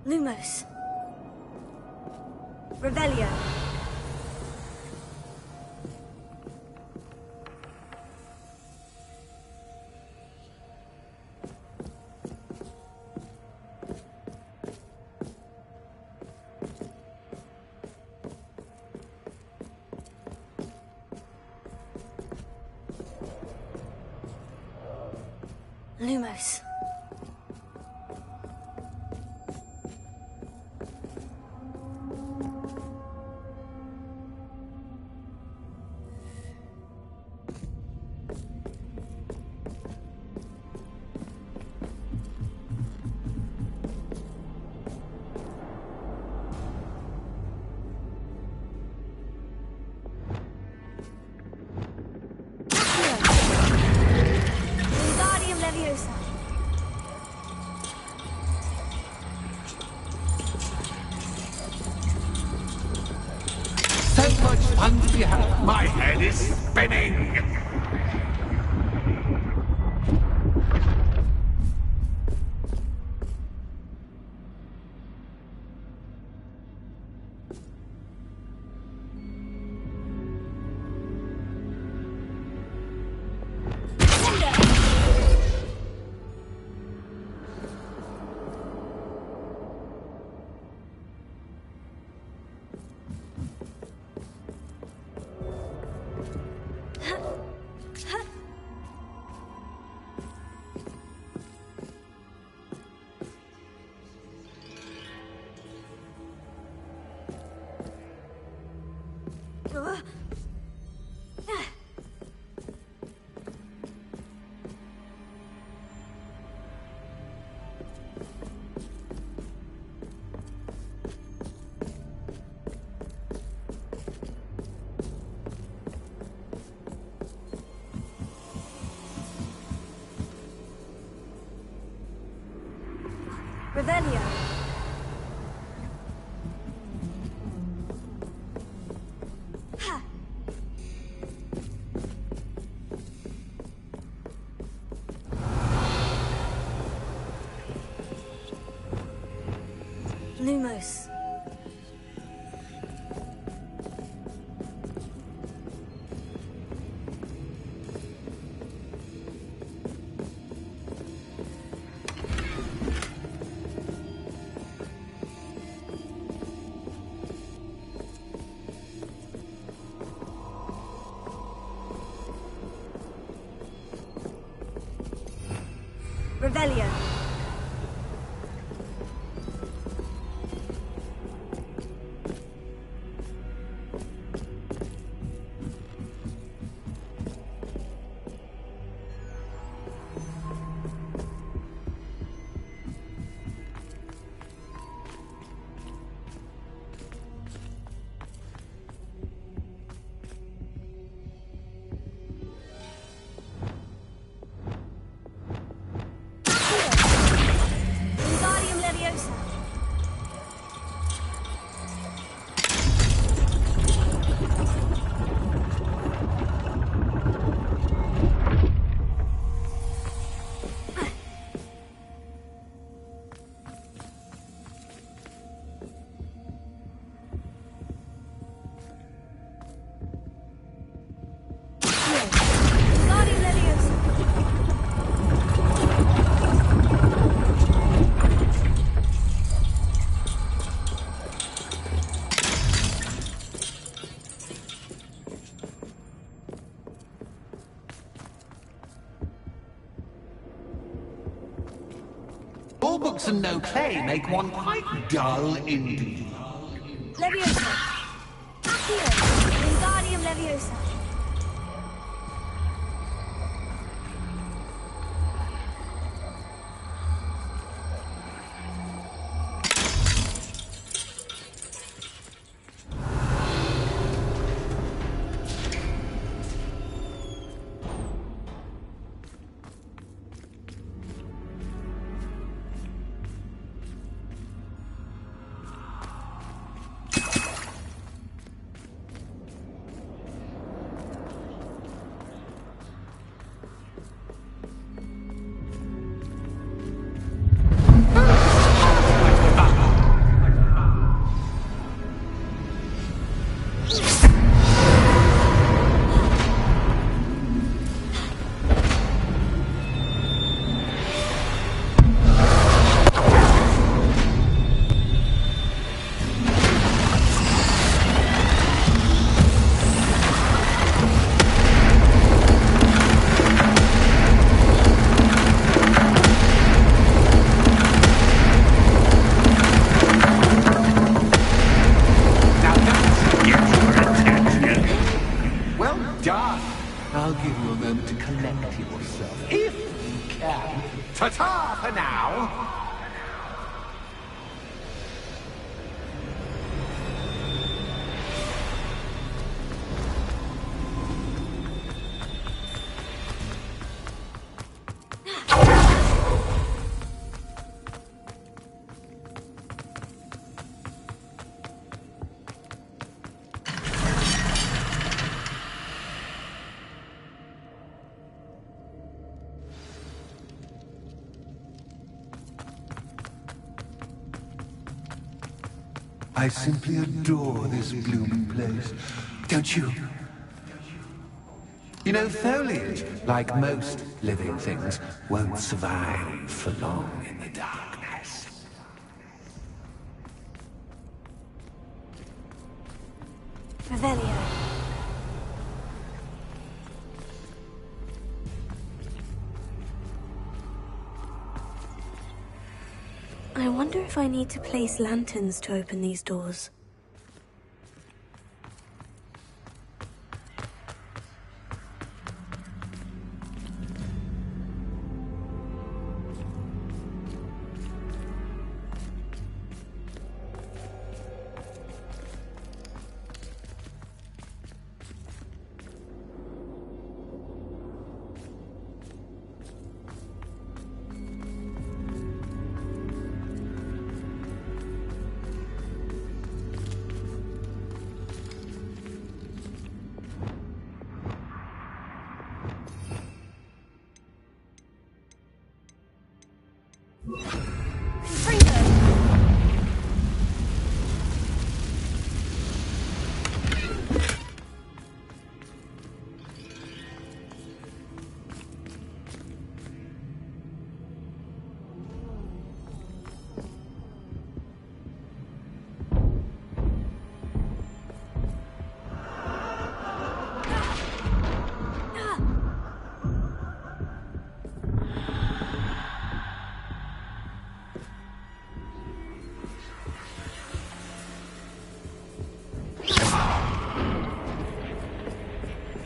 Lumos. Revelio. Lumos. fun to be had. My head is spinning. Revelio. Ha. Lumos. Revelio. Wingardium Leviosa. Wingardium Leviosa. All books and no play make one quite dull indeed. Leviosa. Accio. Wingardium Leviosa. I'll give you a moment to collect yourself, if you can. Ta-ta for now! I simply adore this blooming place. Don't you? You know, foliage, like most living things, won't survive for long in the darkness. Revelio. I wonder if I need to place lanterns to open these doors.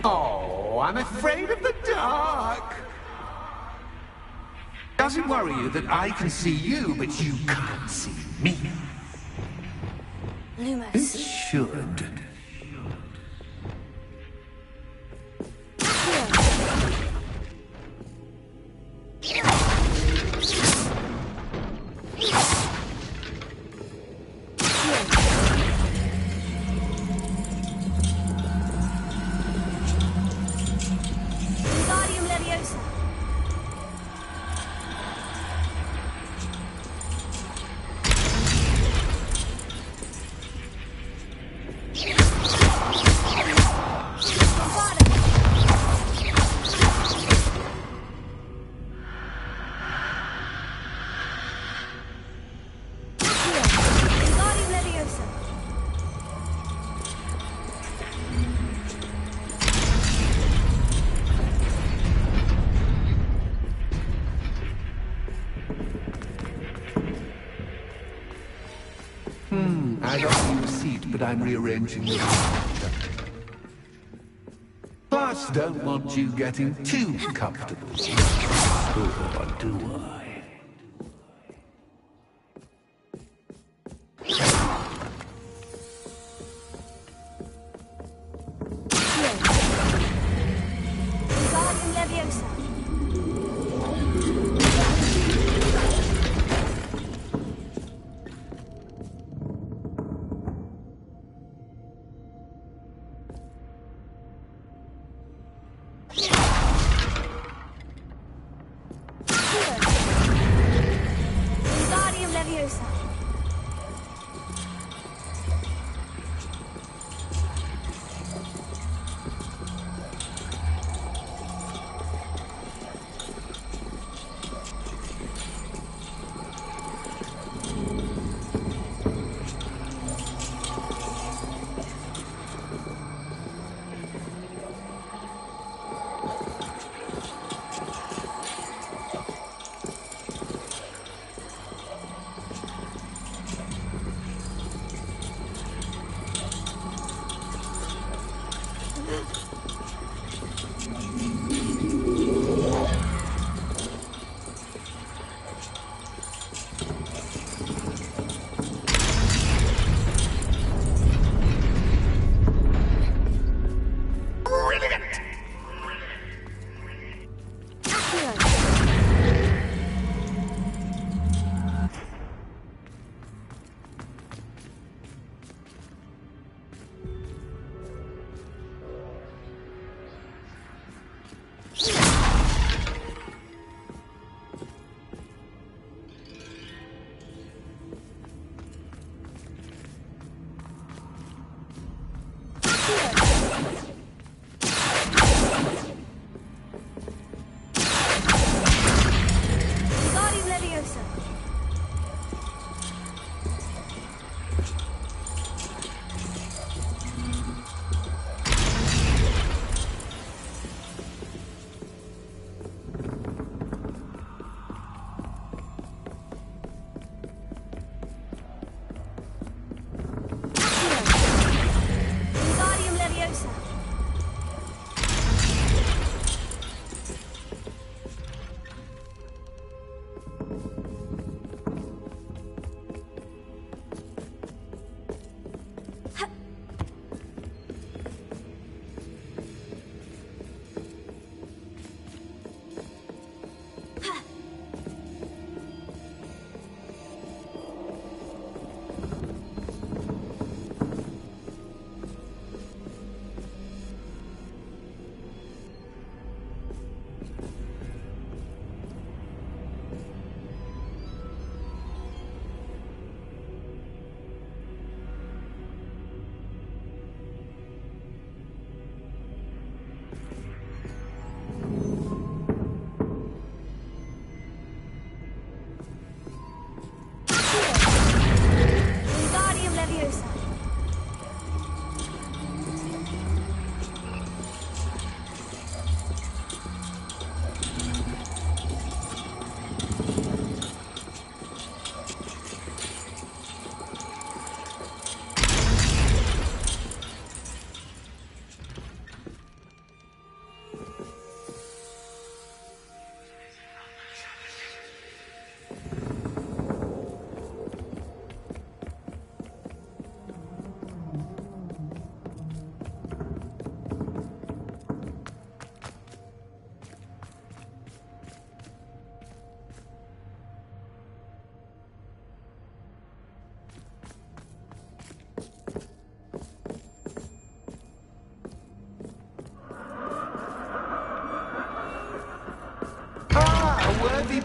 Oh, I'm afraid of the dark. Does it worry you that I can see you, but you can't see me? Lumos. It should. Wingardium Leviosa. Wingardium Leviosa. I got you a seat, but I'm rearranging the Plus, don't want you getting too comfortable. Or do I? Wingardium Leviosa.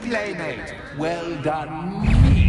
playmate. Well done, me.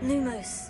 Lumos.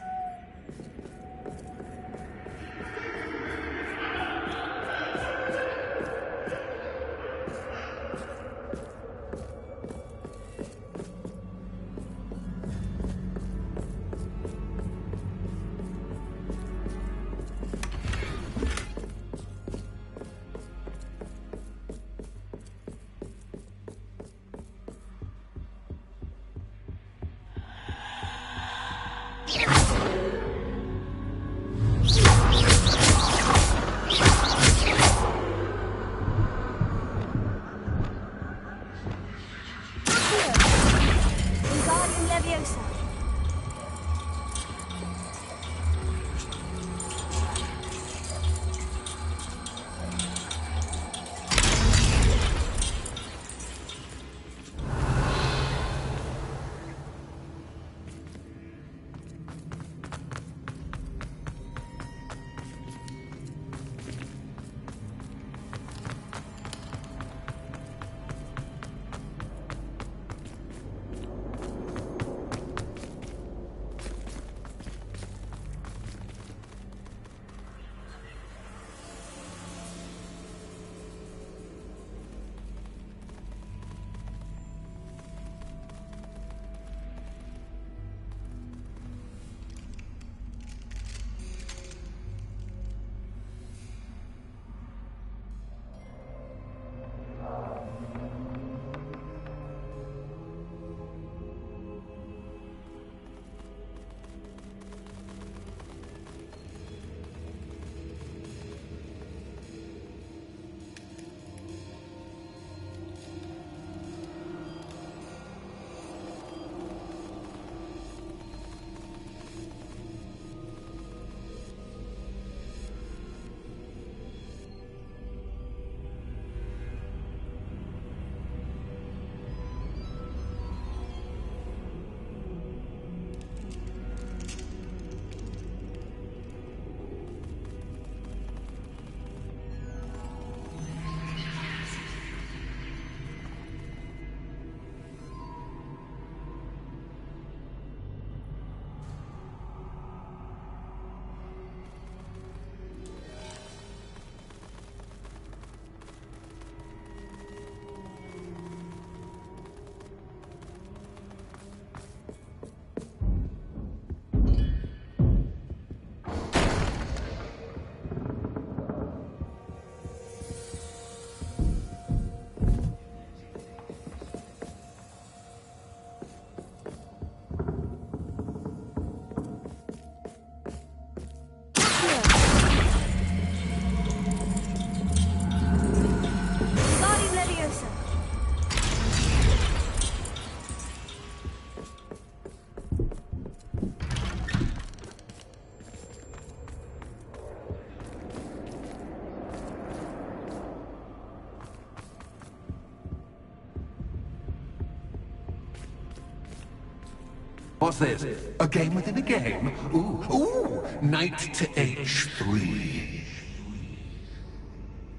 What's this? A game within a game? Ooh, knight to h3.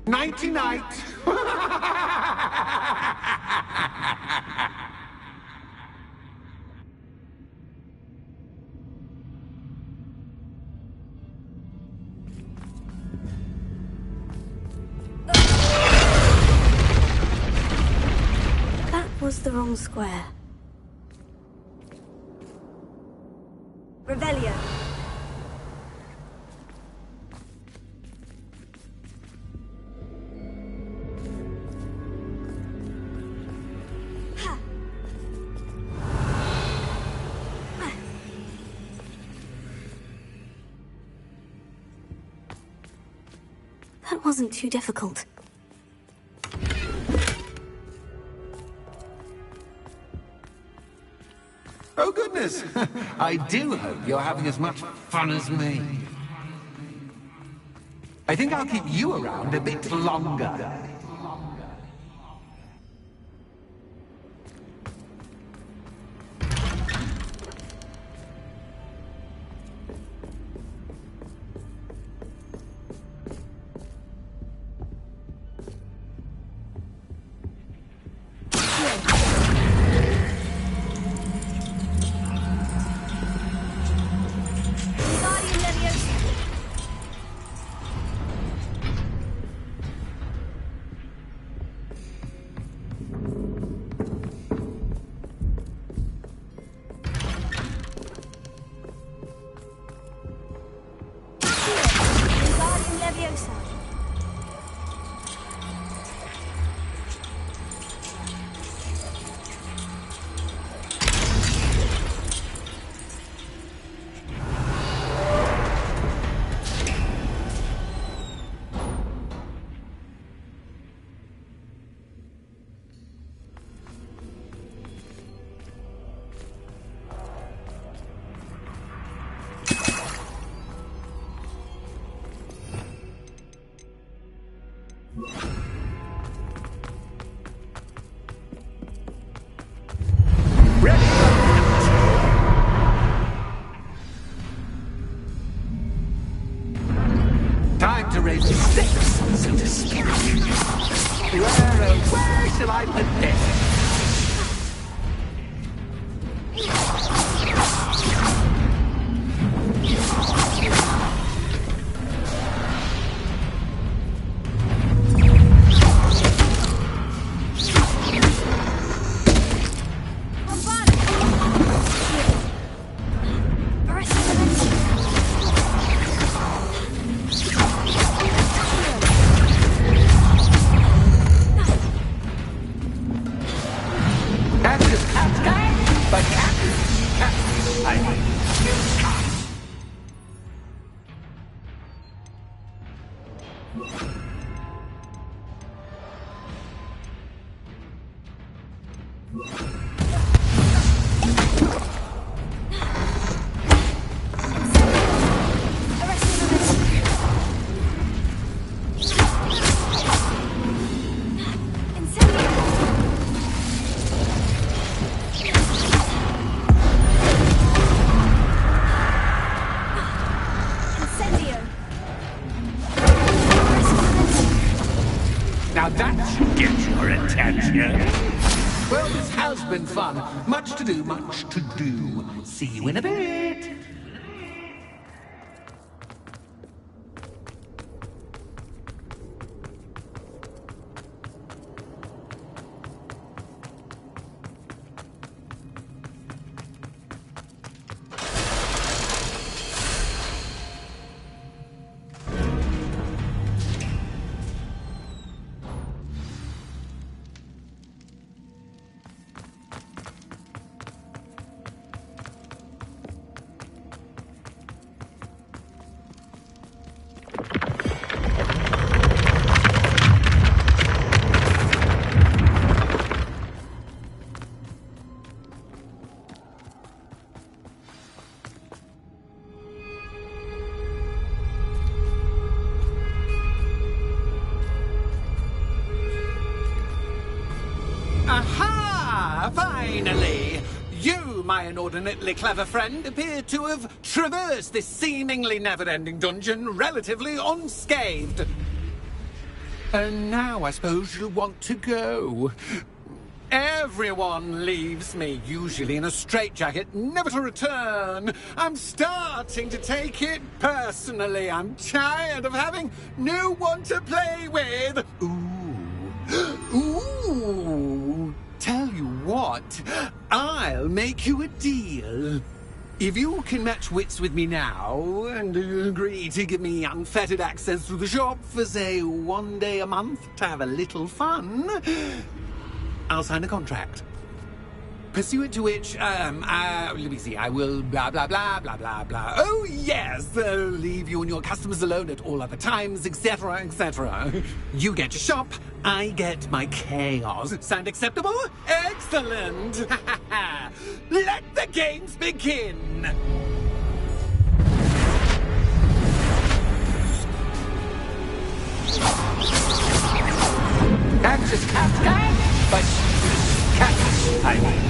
Nighty-night! That was the wrong square. Revelio. That wasn't too difficult. Oh, goodness! I do hope you're having as much fun as me. I think I'll keep you around a bit longer. Time to raise the stakes, so to speak. Where shall I put this? Now that should get your attention. Well, this has been fun. Much to do, much to do. See you in a bit. my inordinately clever friend appeared to have traversed this seemingly never-ending dungeon relatively unscathed. And now I suppose you'll want to go. Everyone leaves me, usually in a straitjacket, never to return. I'm starting to take it personally. I'm tired of having no one to play with. Ooh. Tell you what, I'll make you a deal. If you can match wits with me now and agree to give me unfettered access to the shop for, say, 1 day a month to have a little fun, I'll sign a contract. Pursuant to which, let me see, I will blah, blah, blah, blah, blah, blah. Oh, yes, leave you and your customers alone at all other times, etc., etc. You get your shop, I get my chaos. Sound acceptable? Excellent! Let the games begin! Cactus, cat, but cactus, I mean.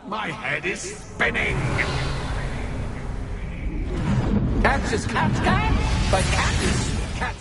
My head is spinning! Catch is cat, but cat is cat.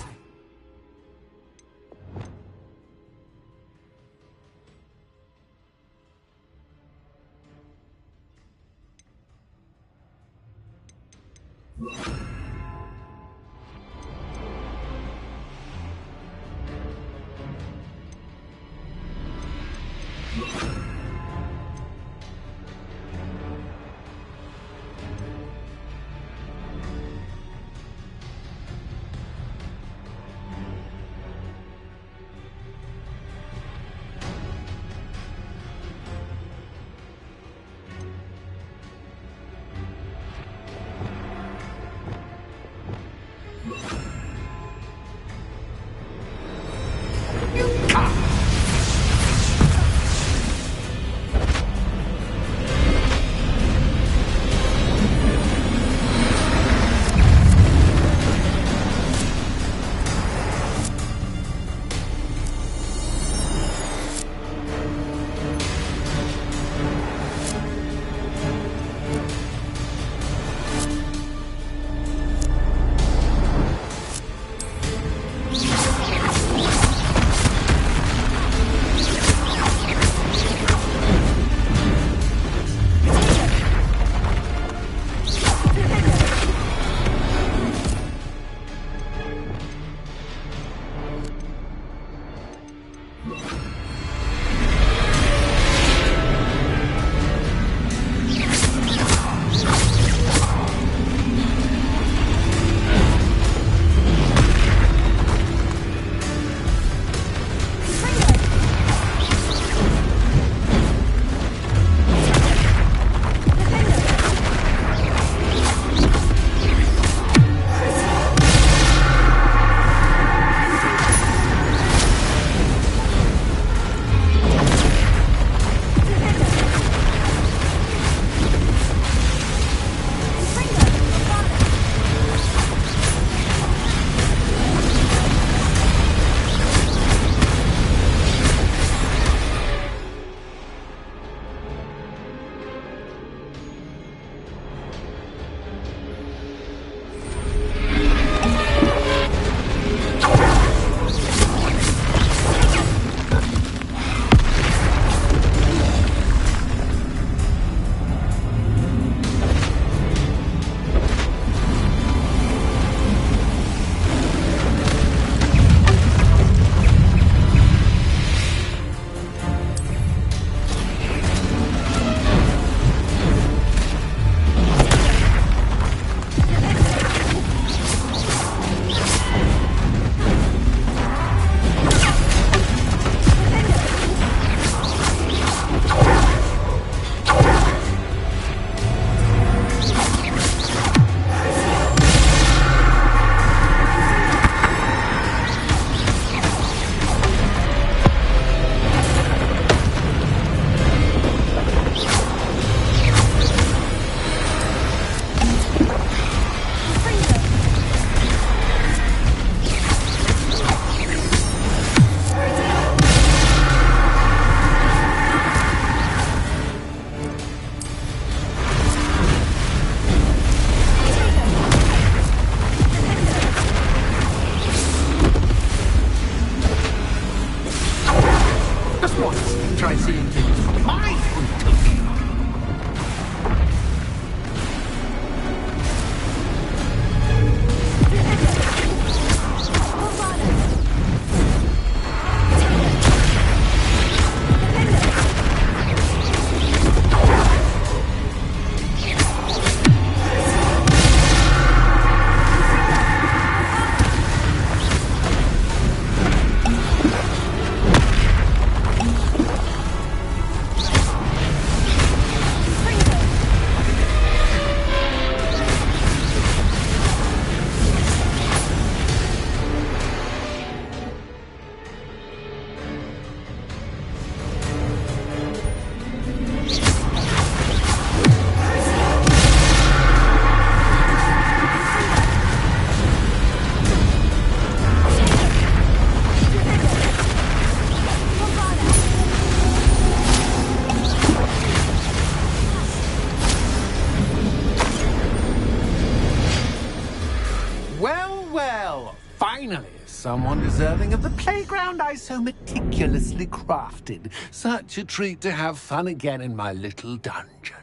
Finally, someone deserving of the playground I so meticulously crafted. Such a treat to have fun again in my little dungeon.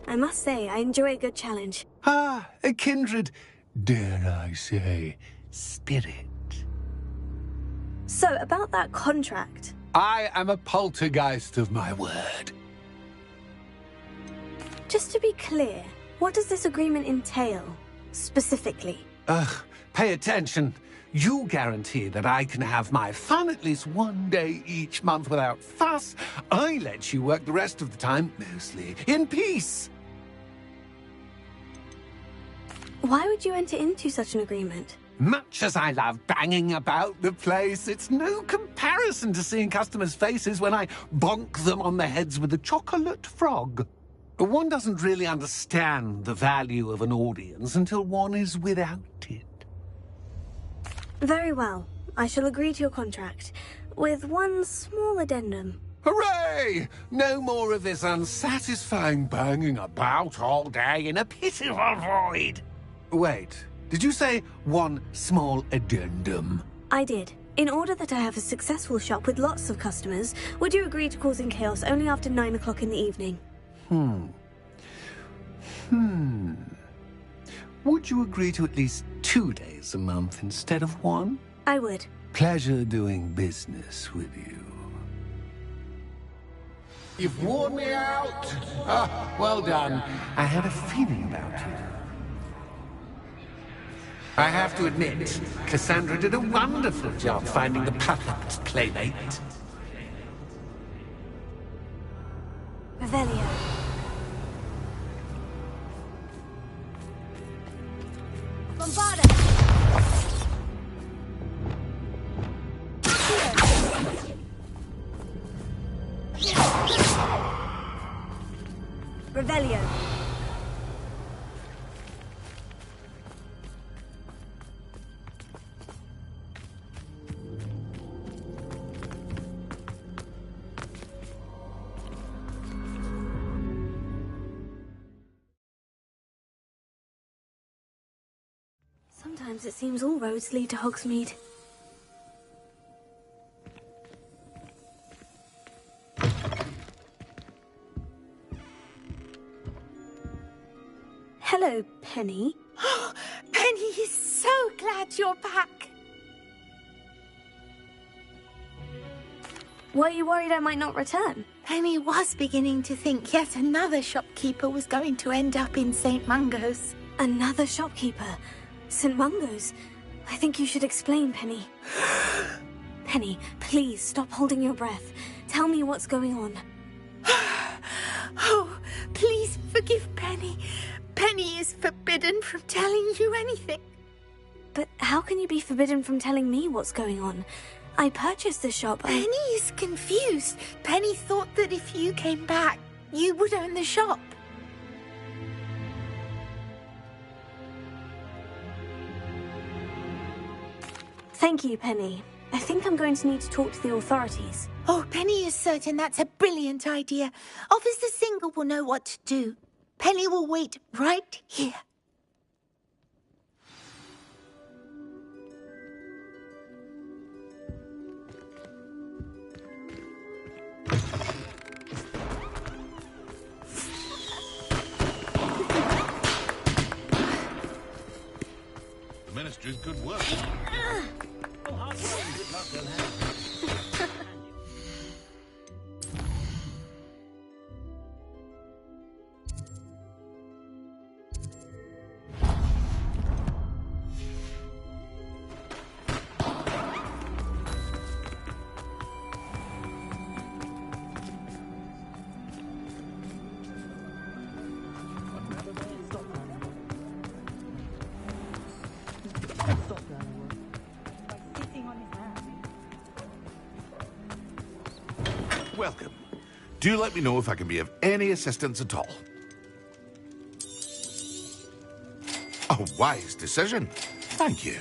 I must say, I enjoy a good challenge. Ah, a kindred, dare I say, spirit. So, about that contract. I am a poltergeist of my word. Just to be clear, what does this agreement entail, specifically? Pay attention. You guarantee that I can have my fun at least one day each month without fuss. I let you work the rest of the time, mostly in peace. Why would you enter into such an agreement? Much as I love banging about the place, it's no comparison to seeing customers' faces when I bonk them on the heads with a chocolate frog. One doesn't really understand the value of an audience until one is without it. Very well. I shall agree to your contract, with one small addendum. Hooray! No more of this unsatisfying banging about all day in a pitiful void. Wait, did you say one small addendum? I did. In order that I have a successful shop with lots of customers, would you agree to causing chaos only after 9 o'clock in the evening? Would you agree to at least 2 days a month instead of one? I would. Pleasure doing business with you. You've worn me out. Ah, well done. I had a feeling about you. I have to admit, Cassandra did a wonderful job finding the perfect playmate. Revelio. Bombarda! Revelio. Sometimes it seems all roads lead to Hogsmeade. Hello, Penny. Penny is so glad you're back. Were you worried I might not return? Penny was beginning to think yet another shopkeeper was going to end up in St. Mungo's. Another shopkeeper? St. Mungo's? I think you should explain, Penny. Penny, please stop holding your breath. Tell me what's going on. Oh, please forgive Penny. Penny is forbidden from telling you anything. But how can you be forbidden from telling me what's going on? I purchased the shop. Penny is confused. Penny thought that if you came back, you would own the shop. Thank you, Penny. I think I'm going to need to talk to the authorities. Oh, Penny is certain that's a brilliant idea. Officer Singer will know what to do. Penny will wait right here. The Ministry's good work. Welcome. Do let me know if I can be of any assistance at all. A wise decision. Thank you.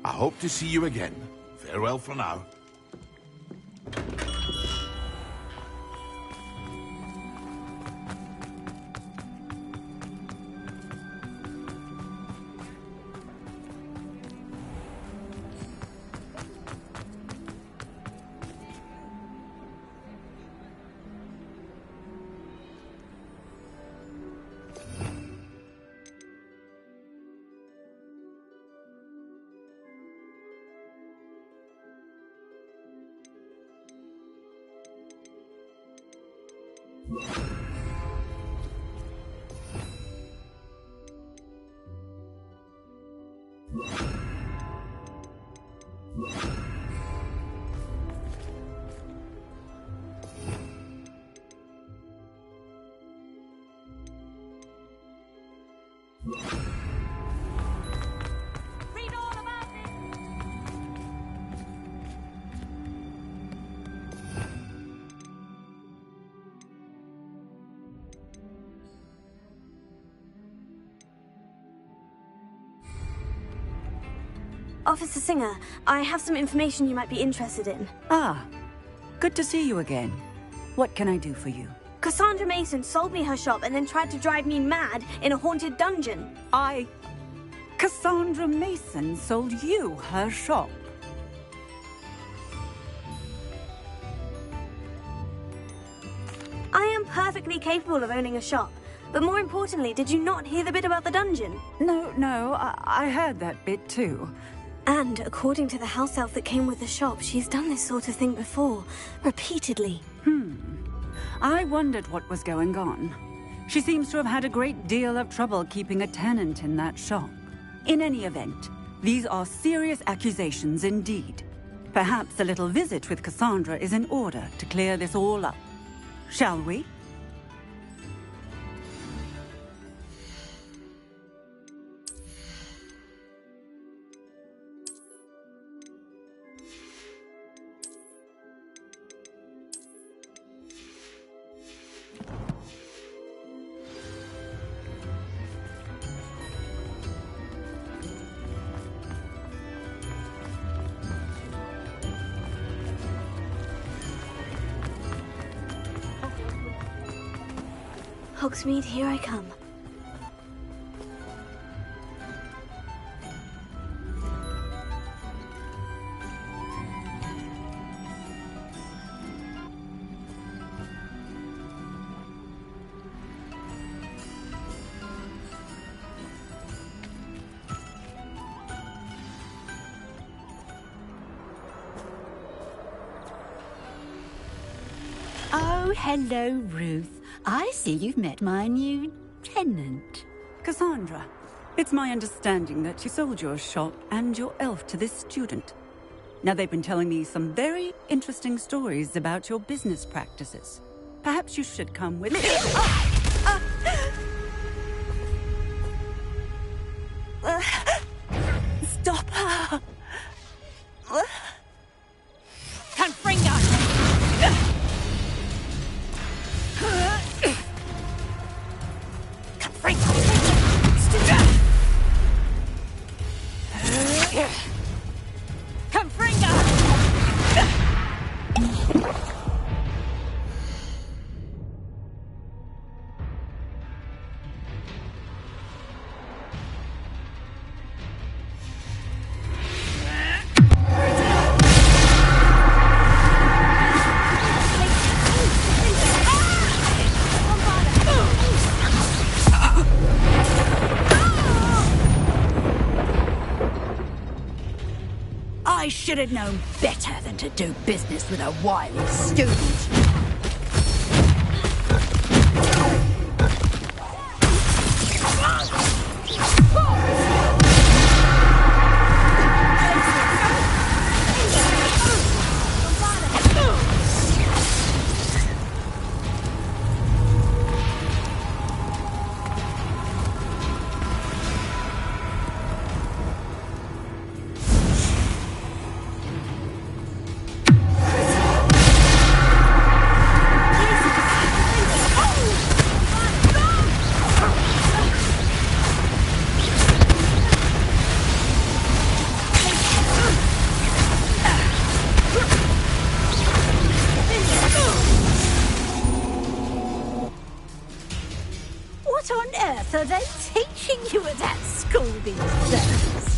I hope to see you again. Farewell for now. Officer Singer, I have some information you might be interested in. Ah, good to see you again. What can I do for you? Cassandra Mason sold me her shop and then tried to drive me mad in a haunted dungeon. Cassandra Mason sold you her shop? I am perfectly capable of owning a shop. But more importantly, did you not hear the bit about the dungeon? No, I heard that bit too. And according to the house elf that came with the shop, she's done this sort of thing before, repeatedly. I wondered what was going on. She seems to have had a great deal of trouble keeping a tenant in that shop. In any event, these are serious accusations indeed. Perhaps a little visit with Cassandra is in order to clear this all up. Shall we? Hogsmeade, here I come. Oh, hello, Ruth. I see you've met my new tenant. Cassandra, it's my understanding that you sold your shop and your elf to this student. Now, they've been telling me some very interesting stories about your business practices. Perhaps you should come with me. Stop her! Confringo! I should have known better than to do business with a wily student. method ain't teaching you at that school these days.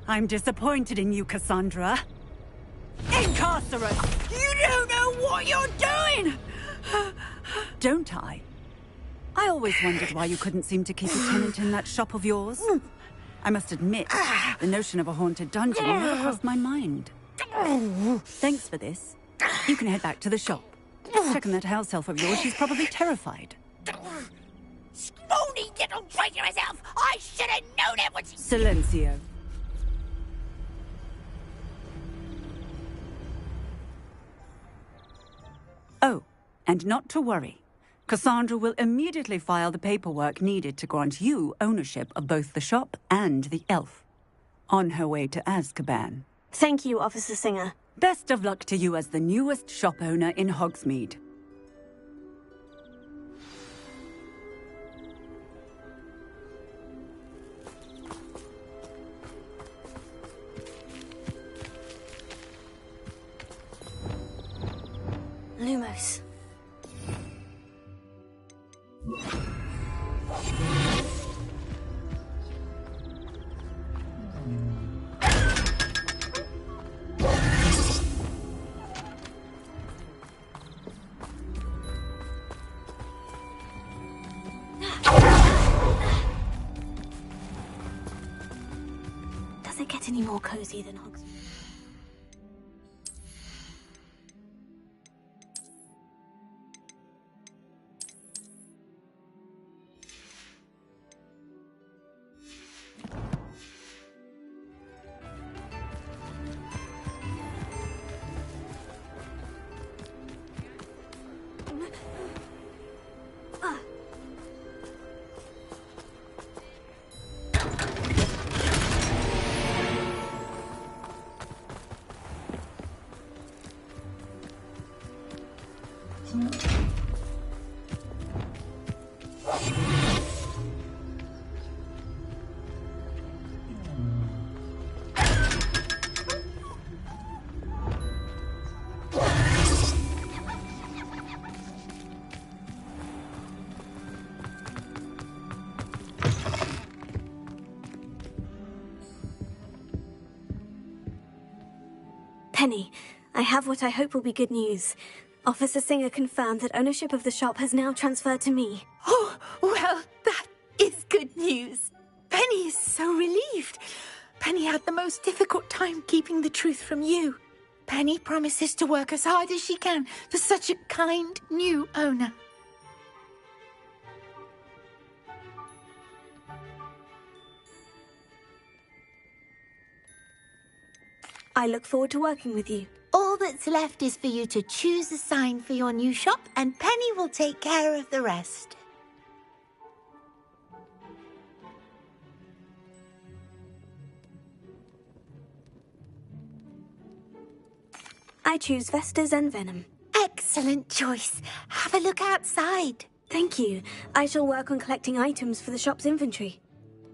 I'm disappointed in you, Cassandra. Incarcerate! You don't know what you're doing! Don't I? I always wondered why you couldn't seem to keep a tenant in that shop of yours. I must admit, the notion of a haunted dungeon never crossed my mind. Thanks for this. You can head back to the shop. Checking that house elf of yours, she's probably terrified. Scrawny little traitor herself! I should have known it was... Silencio. Oh, and not to worry. Cassandra will immediately file the paperwork needed to grant you ownership of both the shop and the elf. On her way to Azkaban. Thank you, Officer Singer. Best of luck to you as the newest shop owner in Hogsmeade. Lumos. Does it get any more cozy than Hogsmeade? Penny, I have what I hope will be good news. Officer Singer confirmed that ownership of the shop has now transferred to me. Oh, well, that is good news. Penny is so relieved. Penny had the most difficult time keeping the truth from you. Penny promises to work as hard as she can for such a kind new owner. I look forward to working with you. All that that's left is for you to choose a sign for your new shop, and Penny will take care of the rest. I choose Vestas and Venom. Excellent choice. Have a look outside. Thank you. I shall work on collecting items for the shop's inventory.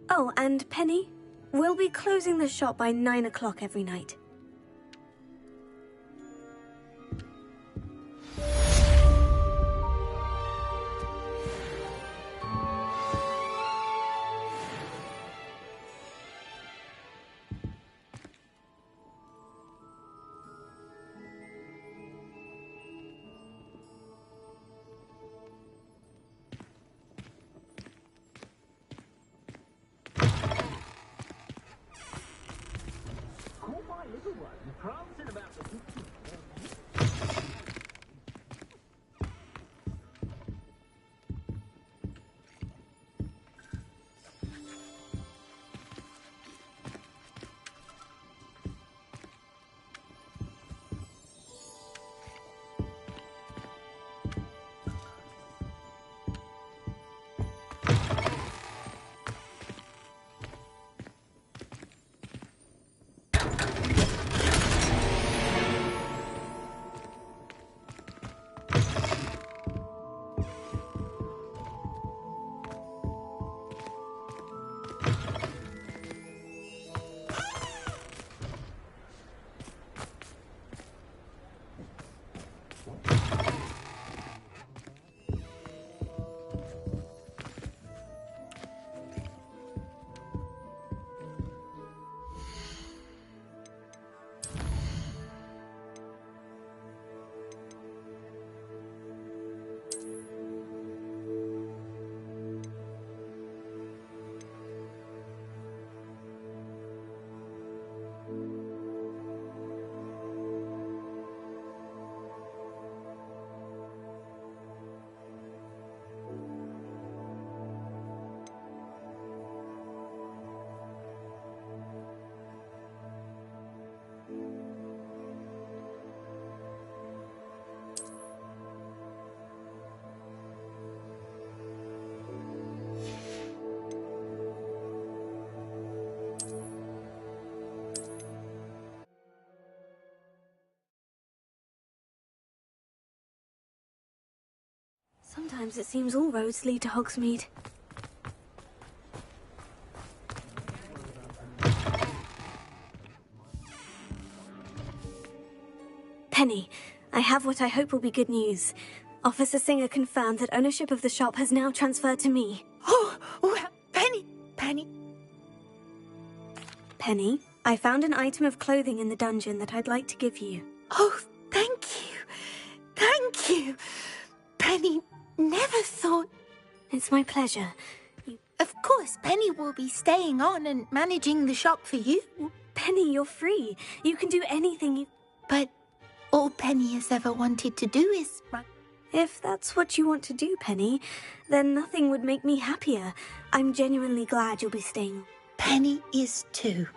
Oh, and Penny, we'll be closing the shop by 9 o'clock every night. Sometimes it seems all roads lead to Hogsmeade. Penny, I have what I hope will be good news. Officer Singer confirmed that ownership of the shop has now transferred to me. Penny. Penny, I found an item of clothing in the dungeon that I'd like to give you. Oh, thank you. Thank you. Penny never thought... It's my pleasure. Of course, Penny will be staying on and managing the shop for you. Penny, you're free. You can do anything you... But all Penny has ever wanted to do is... If that's what you want to do, Penny, then nothing would make me happier. I'm genuinely glad you'll be staying. Penny is too.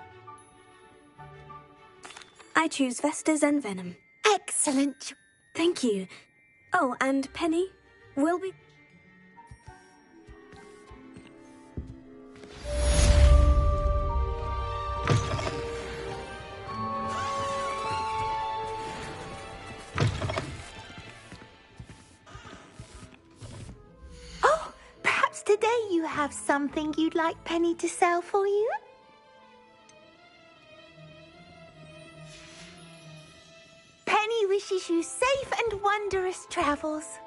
I choose Vestas and Venom. Excellent. Thank you. Oh, and Penny, we'll be... Oh, perhaps today you have something you'd like Penny to sell for you? Penny wishes you safe and wondrous travels.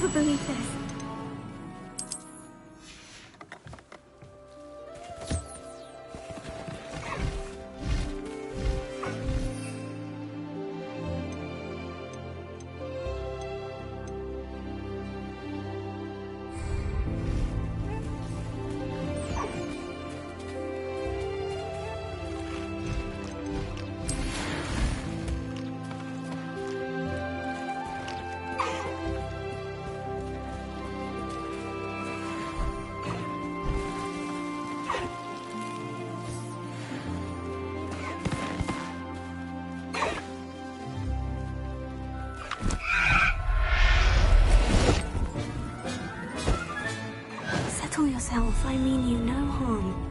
never believe this. Settle yourself. I mean you no harm.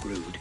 brood.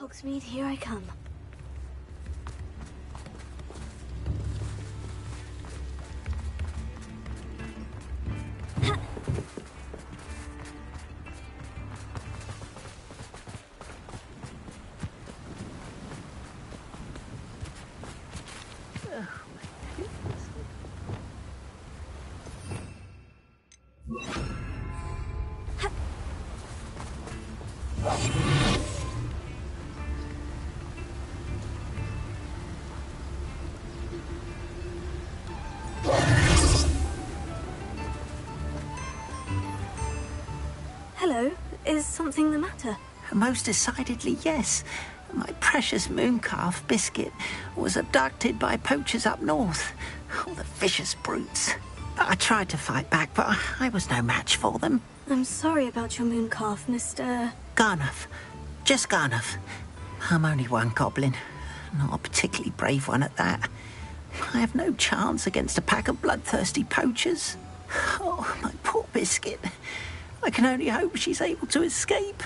Hogsmeade, here I come. Hello, is something the matter? Most decidedly, yes. My precious mooncalf, Biscuit, was abducted by poachers up north. Oh, the vicious brutes. I tried to fight back, but I was no match for them. I'm sorry about your mooncalf, Mr. Garnuff. Just Garnuff. I'm only one goblin. Not a particularly brave one at that. I have no chance against a pack of bloodthirsty poachers. Oh, my poor Biscuit. I can only hope she's able to escape.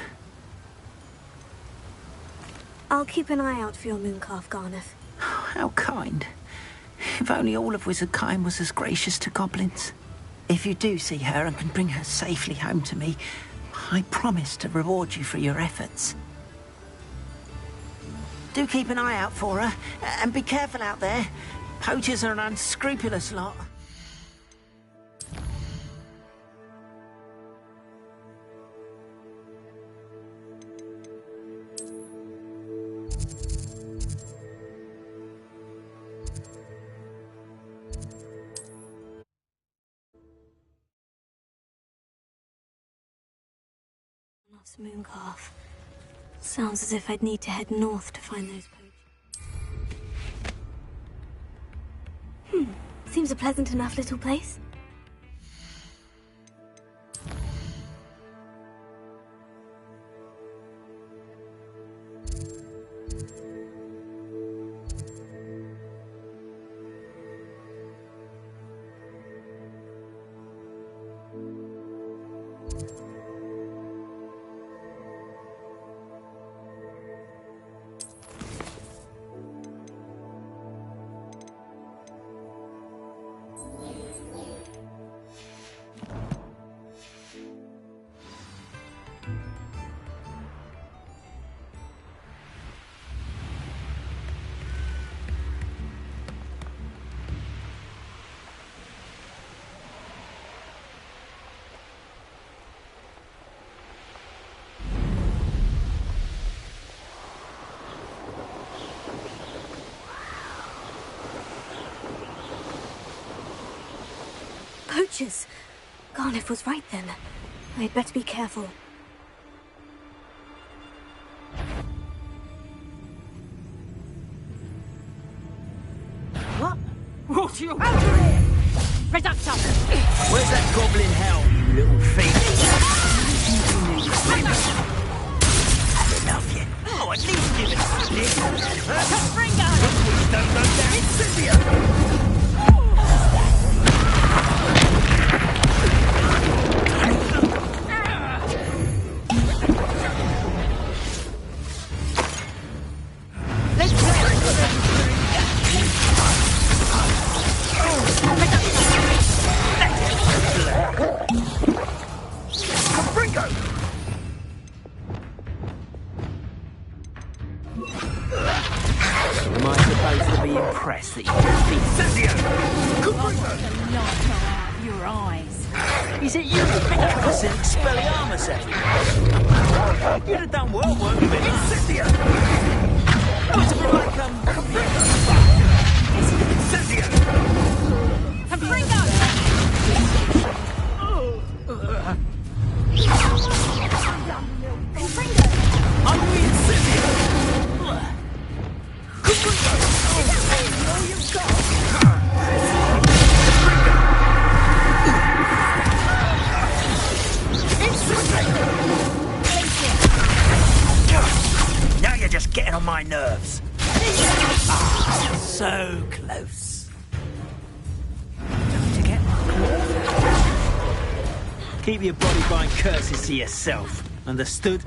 I'll keep an eye out for your mooncalf, Garnuff. How kind. If only all of Wizardkind was as gracious to goblins. If you do see her and can bring her safely home to me, I promise to reward you for your efforts. Do keep an eye out for her, and be careful out there. Poachers are an unscrupulous lot. Mooncalf. Sounds as if I'd need to head north to find those poachers. Seems a pleasant enough little place. Poachers! Garnuff was right then. I'd better be careful. What? What you? Out of here! Reductor! Where's that goblin hell, you little thief? Had enough yet? Oh, at least give it a sniff. Confringo! Don't go down. Incendio! Am I supposed to be impressed that you just beat Cynthia? Out your eyes. Is it you that picked up us in Expelliarmus everywhere? You'd have done well working with us. Cynthia! It's a bit like, Cynthia! Confringo! I'm with Cynthia! my nerves. Ah, so close. Don't forget my claws. Keep your body-bind curses to yourself. Understood?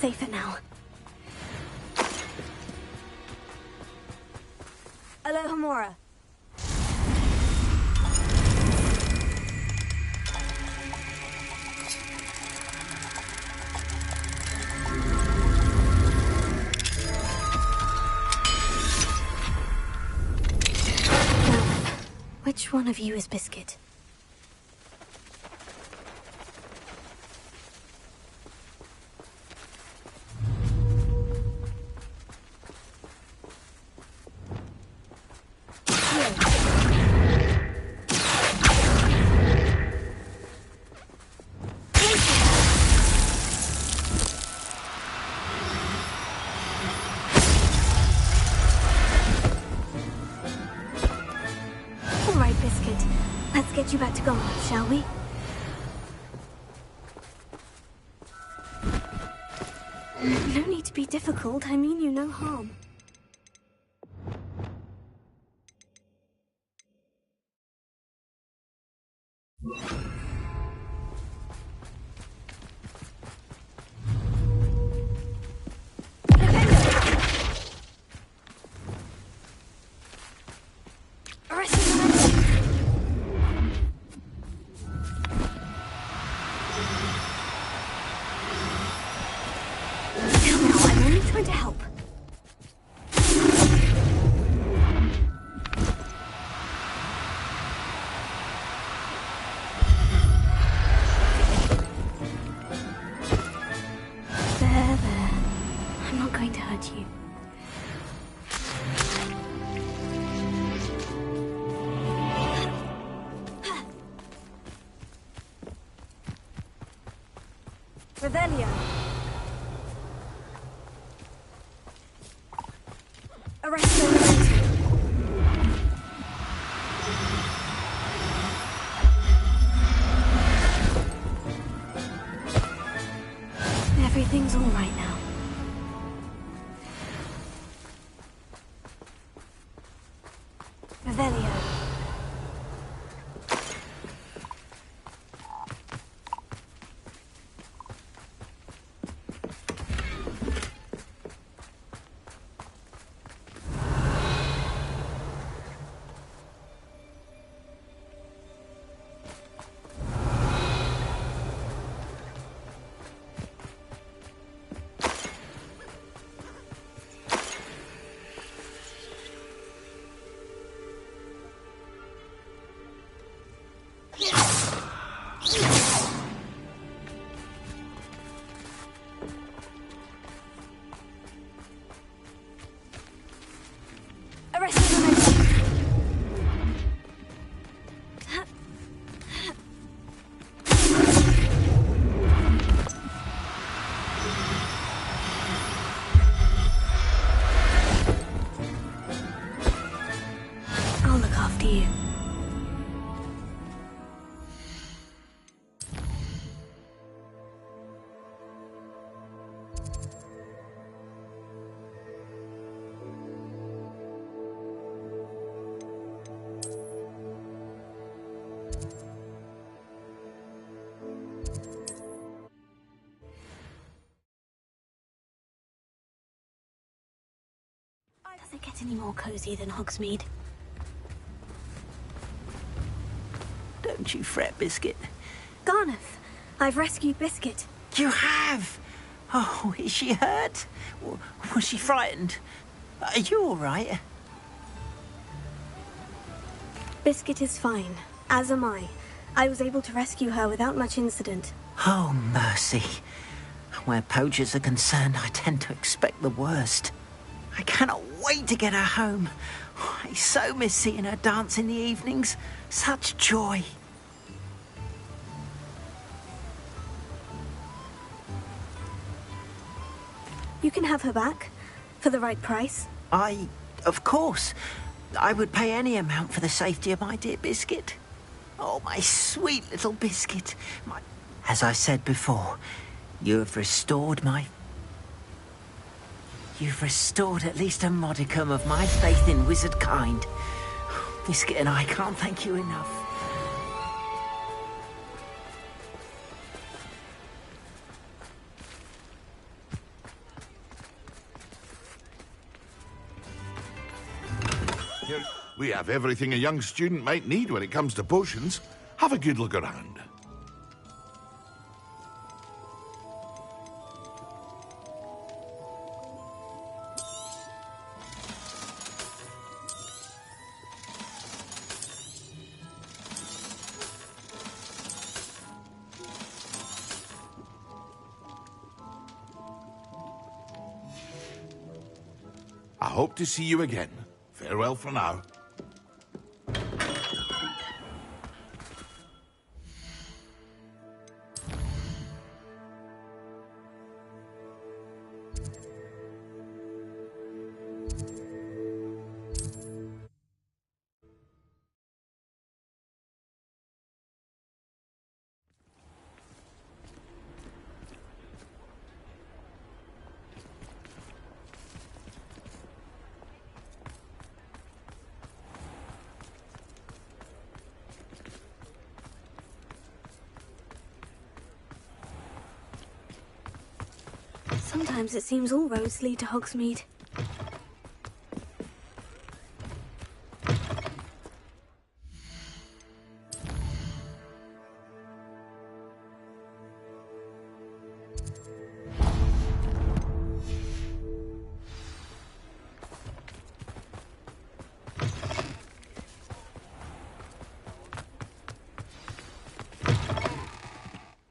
Safer now. Alohomora. Which one of you is Biscuit? You back to Garth, shall we? No need to be difficult. I mean you no harm. To help. There. I'm not going to hurt you. Revelio. Everything's all right now. Revelio. after you. Does it get any more cozy than Hogsmeade? Don't you fret, Biscuit. Garneth, I've rescued Biscuit. You have? Oh, is she hurt? Was she frightened? Are you all right? Biscuit is fine, as am I. I was able to rescue her without much incident. Oh, mercy. Where poachers are concerned, I tend to expect the worst. I cannot wait to get her home. I so miss seeing her dance in the evenings. Such joy. You can have her back, for the right price. Of course. I would pay any amount for the safety of my dear Biscuit. Oh, my sweet little Biscuit. As I said before, you have restored my... You've restored at least a modicum of my faith in wizard kind. Biscuit and I can't thank you enough. Here, we have everything a young student might need when it comes to potions. Have a good look around. I hope to see you again. Farewell for now. Sometimes it seems all roads lead to Hogsmeade.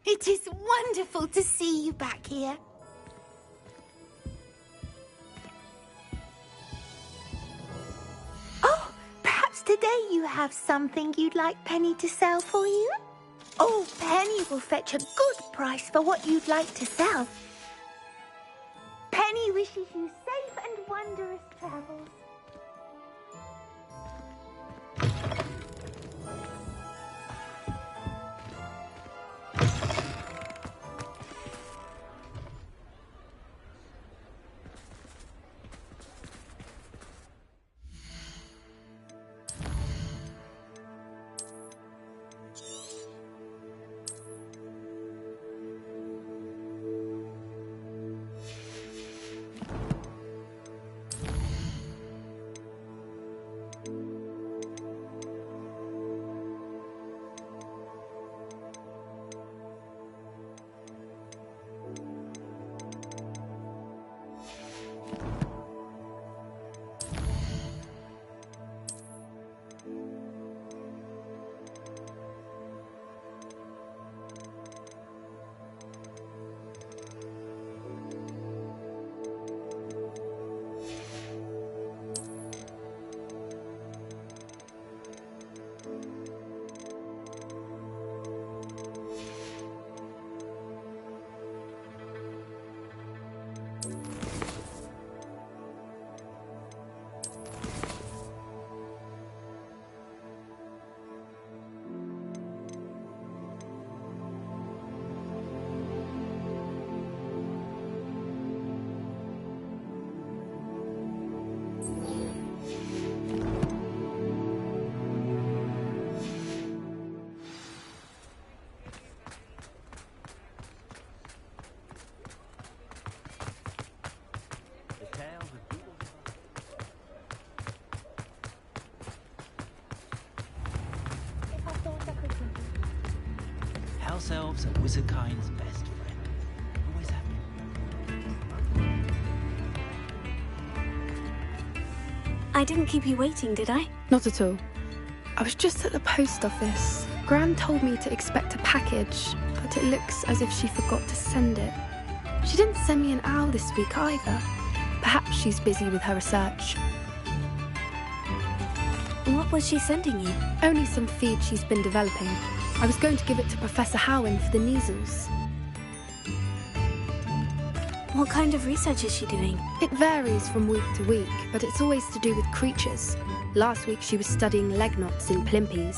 It is wonderful to see you back here. Oh, perhaps today you have something you'd like Penny to sell for you? Oh, Penny will fetch a good price for what you'd like to sell. Penny wishes you safe and wondrous travels. House elves are Wizardkind's best friend. Always have been. I didn't keep you waiting, did I? Not at all. I was just at the post office. Gran told me to expect a package, but it looks as if she forgot to send it. She didn't send me an owl this week either. Perhaps she's busy with her research. What was she sending you? Only some feed she's been developing. I was going to give it to Professor Howin for the measles. What kind of research is she doing? It varies from week to week, but it's always to do with creatures. Last week she was studying leg knots in plimpies.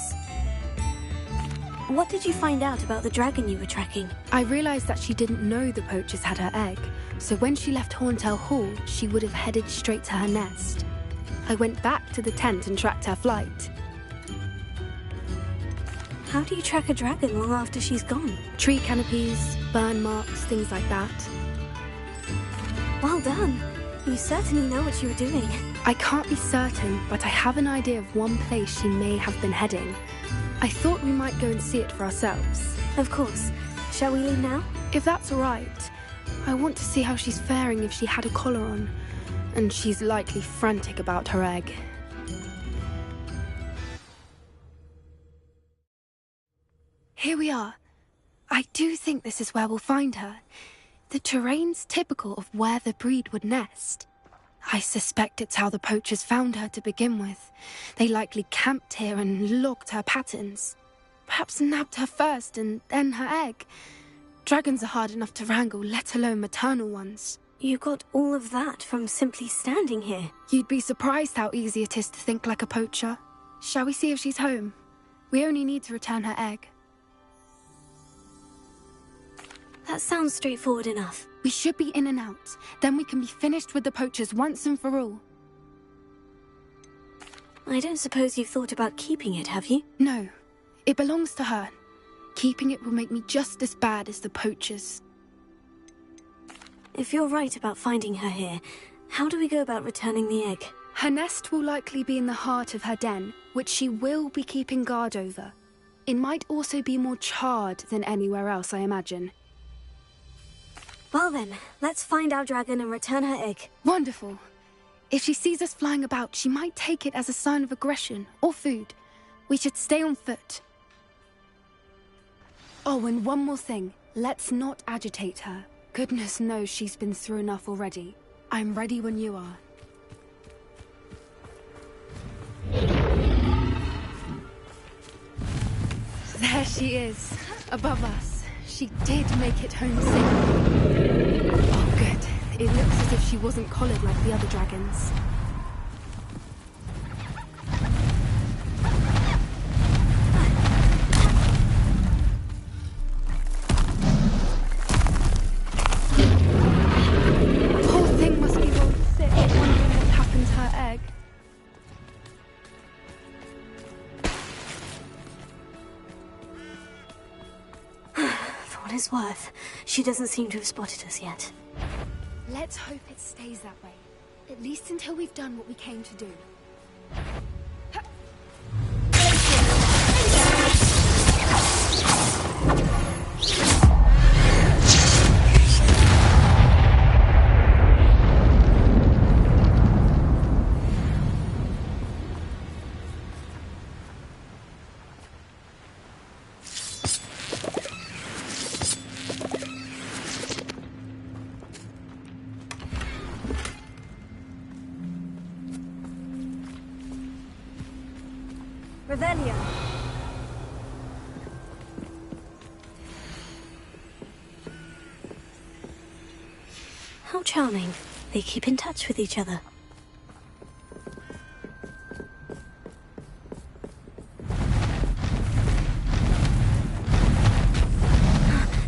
What did you find out about the dragon you were tracking? I realised that she didn't know the poachers had her egg, so when she left Horntail Hall, she would have headed straight to her nest. I went back to the tent and tracked her flight. How do you track a dragon long after she's gone? Tree canopies, burn marks, things like that. Well done. You certainly know what you were doing. I can't be certain, but I have an idea of one place she may have been heading. I thought we might go and see it for ourselves. Of course. Shall we leave now? If that's all right. I want to see how she's faring if she had a collar on. And she's likely frantic about her egg. Here we are. I do think this is where we'll find her. The terrain's typical of where the breed would nest. I suspect it's how the poachers found her to begin with. They likely camped here and logged her patterns. Perhaps nabbed her first and then her egg. Dragons are hard enough to wrangle, let alone maternal ones. You got all of that from simply standing here. You'd be surprised how easy it is to think like a poacher. Shall we see if she's home? We only need to return her egg. That sounds straightforward enough. We should be in and out. Then we can be finished with the poachers once and for all. I don't suppose you've thought about keeping it, have you? No. It belongs to her. Keeping it will make me just as bad as the poachers. If you're right about finding her here, how do we go about returning the egg? Her nest will likely be in the heart of her den, which she will be keeping guard over. It might also be more charred than anywhere else, I imagine. Well then, let's find our dragon and return her egg. Wonderful. If she sees us flying about, she might take it as a sign of aggression or food. We should stay on foot. Oh, and one more thing. Let's not agitate her. Goodness knows she's been through enough already. I'm ready when you are. There she is, above us. She did make it home safely. Oh, good. It looks as if she wasn't collared like the other dragons. Poor thing must be rolled sick, wondering what happened to her egg. For what it's worth, she doesn't seem to have spotted us yet. Let's hope it stays that way. At least until we've done what we came to do. Revelio. How charming. They keep in touch with each other.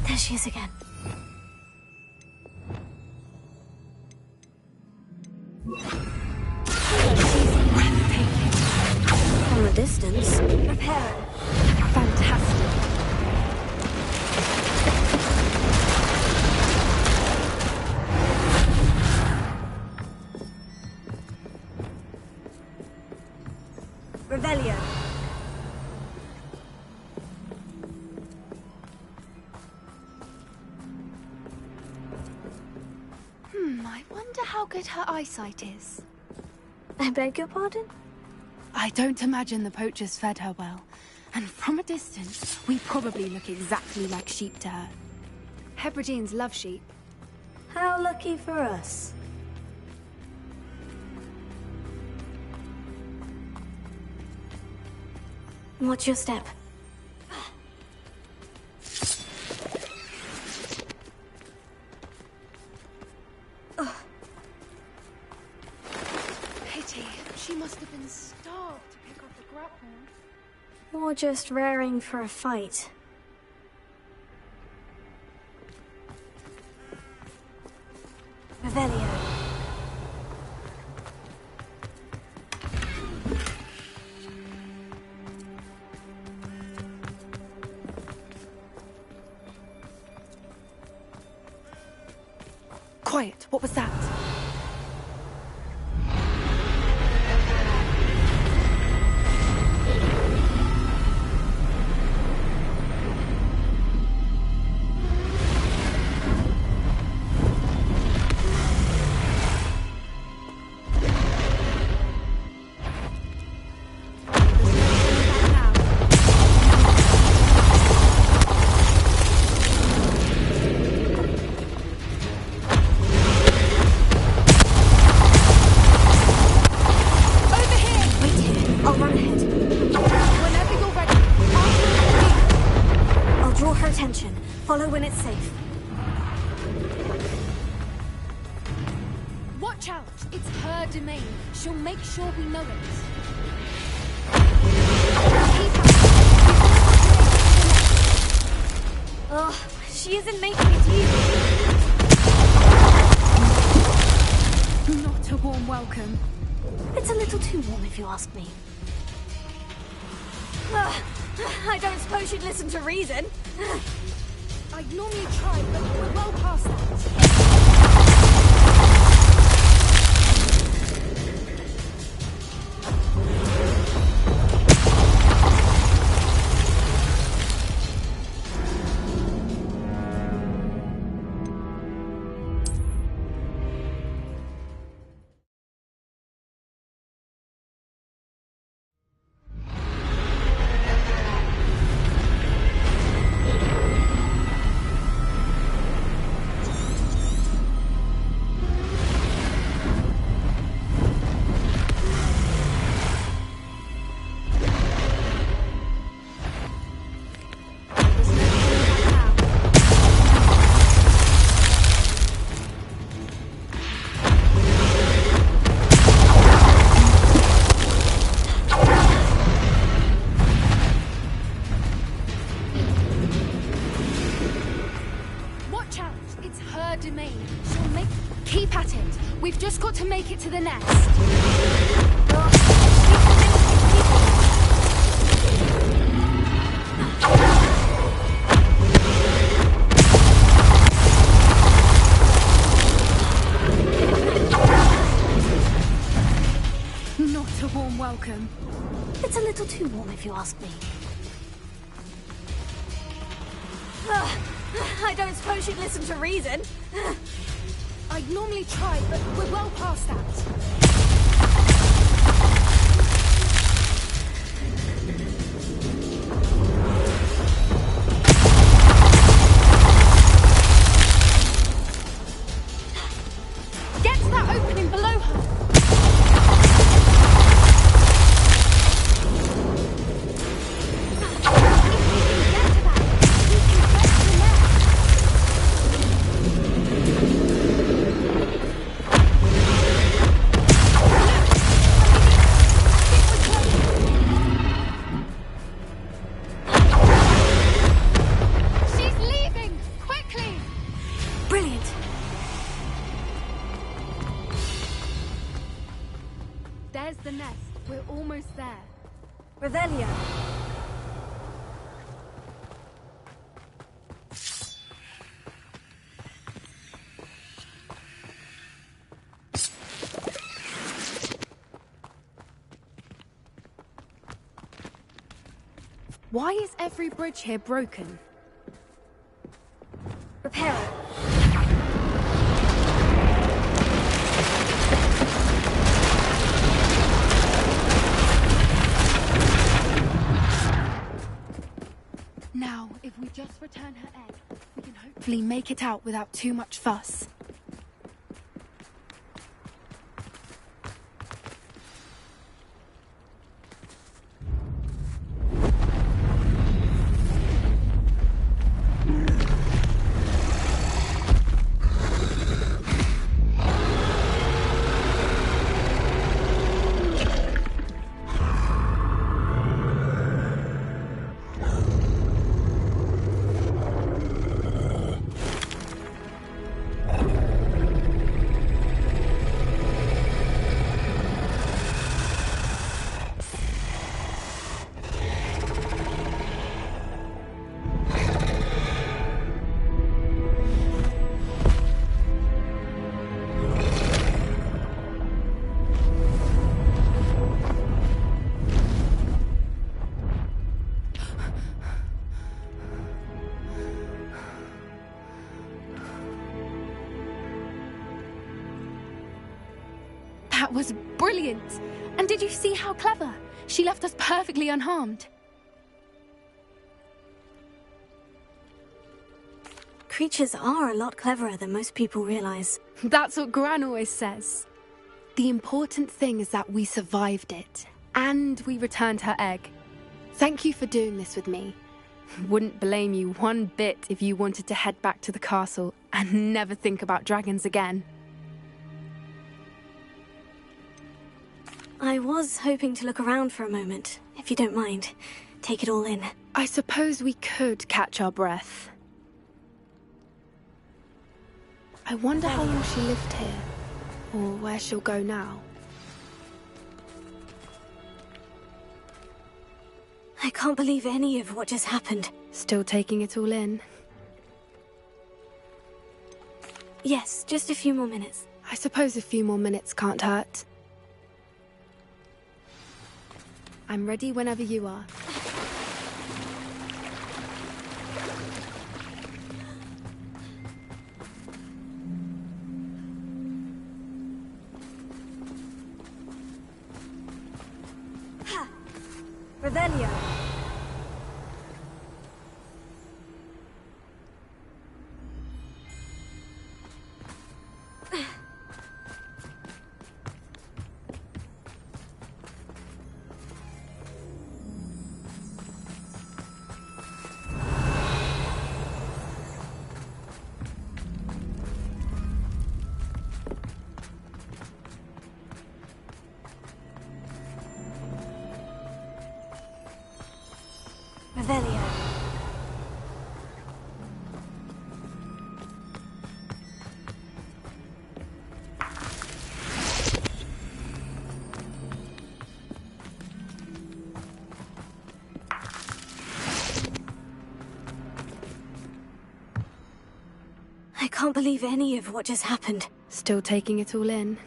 There she is again. From a distance. Repair. Fantastic. Revelio. how good her eyesight is? I beg your pardon? I don't imagine the poachers fed her well. And from a distance, we probably look exactly like sheep to her. Hebrideans love sheep. How lucky for us. Watch your step. Pity. She must have been starved to pick up the grapple. Or just raring for a fight. Revelio. Quiet. What was that? Follow when it's safe. Watch out! It's her domain. She'll make sure we know it. Ugh, she isn't making it easy. Not a warm welcome. It's a little too warm if you ask me. Ugh, I don't suppose you'd listen to reason. I'd normally try, but we're well past that. We've just got to make it to the nest. Not a warm welcome. It's a little too warm if you ask me. I don't suppose you'd listen to reason. I'd normally try, but we're well past that. Get to that opening below her. There's the nest. We're almost there. Revelio. Why is every bridge here broken? Repair it. Just return her egg. We can hopefully make it out without too much fuss. That was brilliant! And did you see how clever? She left us perfectly unharmed. Creatures are a lot cleverer than most people realize. That's what Gran always says. The important thing is that we survived it, and we returned her egg. Thank you for doing this with me. Wouldn't blame you one bit if you wanted to head back to the castle and never think about dragons again. I was hoping to look around for a moment, if you don't mind. Take it all in. I suppose we could catch our breath. I wonder how long she lived here, or where she'll go now. I can't believe any of what just happened. Still taking it all in? Yes, just a few more minutes. I suppose a few more minutes can't hurt. I'm ready whenever you are. Ha! Revelio! Revelio. I can't believe any of what just happened. Still taking it all in?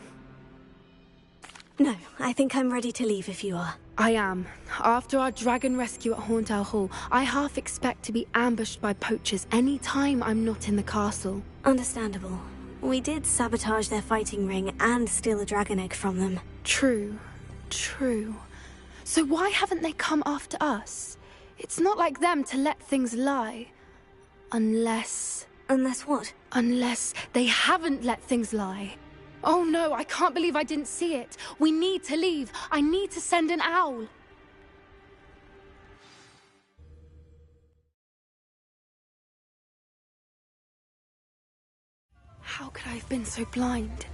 No, I think I'm ready to leave if you are. I am. After our dragon rescue at Hauntowl Hall, I half expect to be ambushed by poachers any time I'm not in the castle. Understandable. We did sabotage their fighting ring and steal a dragon egg from them. True. True. So why haven't they come after us? It's not like them to let things lie. Unless... Unless what? Unless they haven't let things lie. Oh no, I can't believe I didn't see it. We need to leave. I need to send an owl. How could I have been so blind?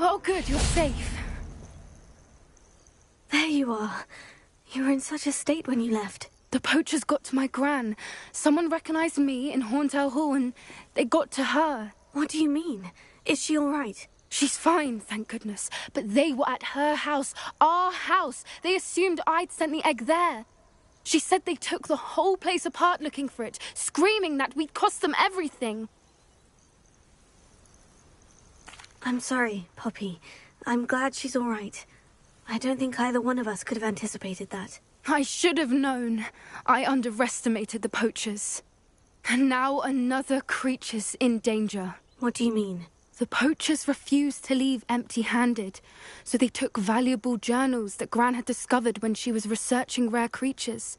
Oh, good, you're safe. There you are. You were in such a state when you left. The poachers got to my gran. Someone recognized me in Horntail Hall and they got to her. What do you mean? Is she all right? She's fine, thank goodness. But they were at her house, our house. They assumed I'd sent the egg there. She said they took the whole place apart looking for it, screaming that we'd cost them everything. I'm sorry, Poppy. I'm glad she's all right. I don't think either one of us could have anticipated that. I should have known. I underestimated the poachers. And now another creature's in danger. What do you mean? The poachers refused to leave empty-handed, so they took valuable journals that Gran had discovered when she was researching rare creatures.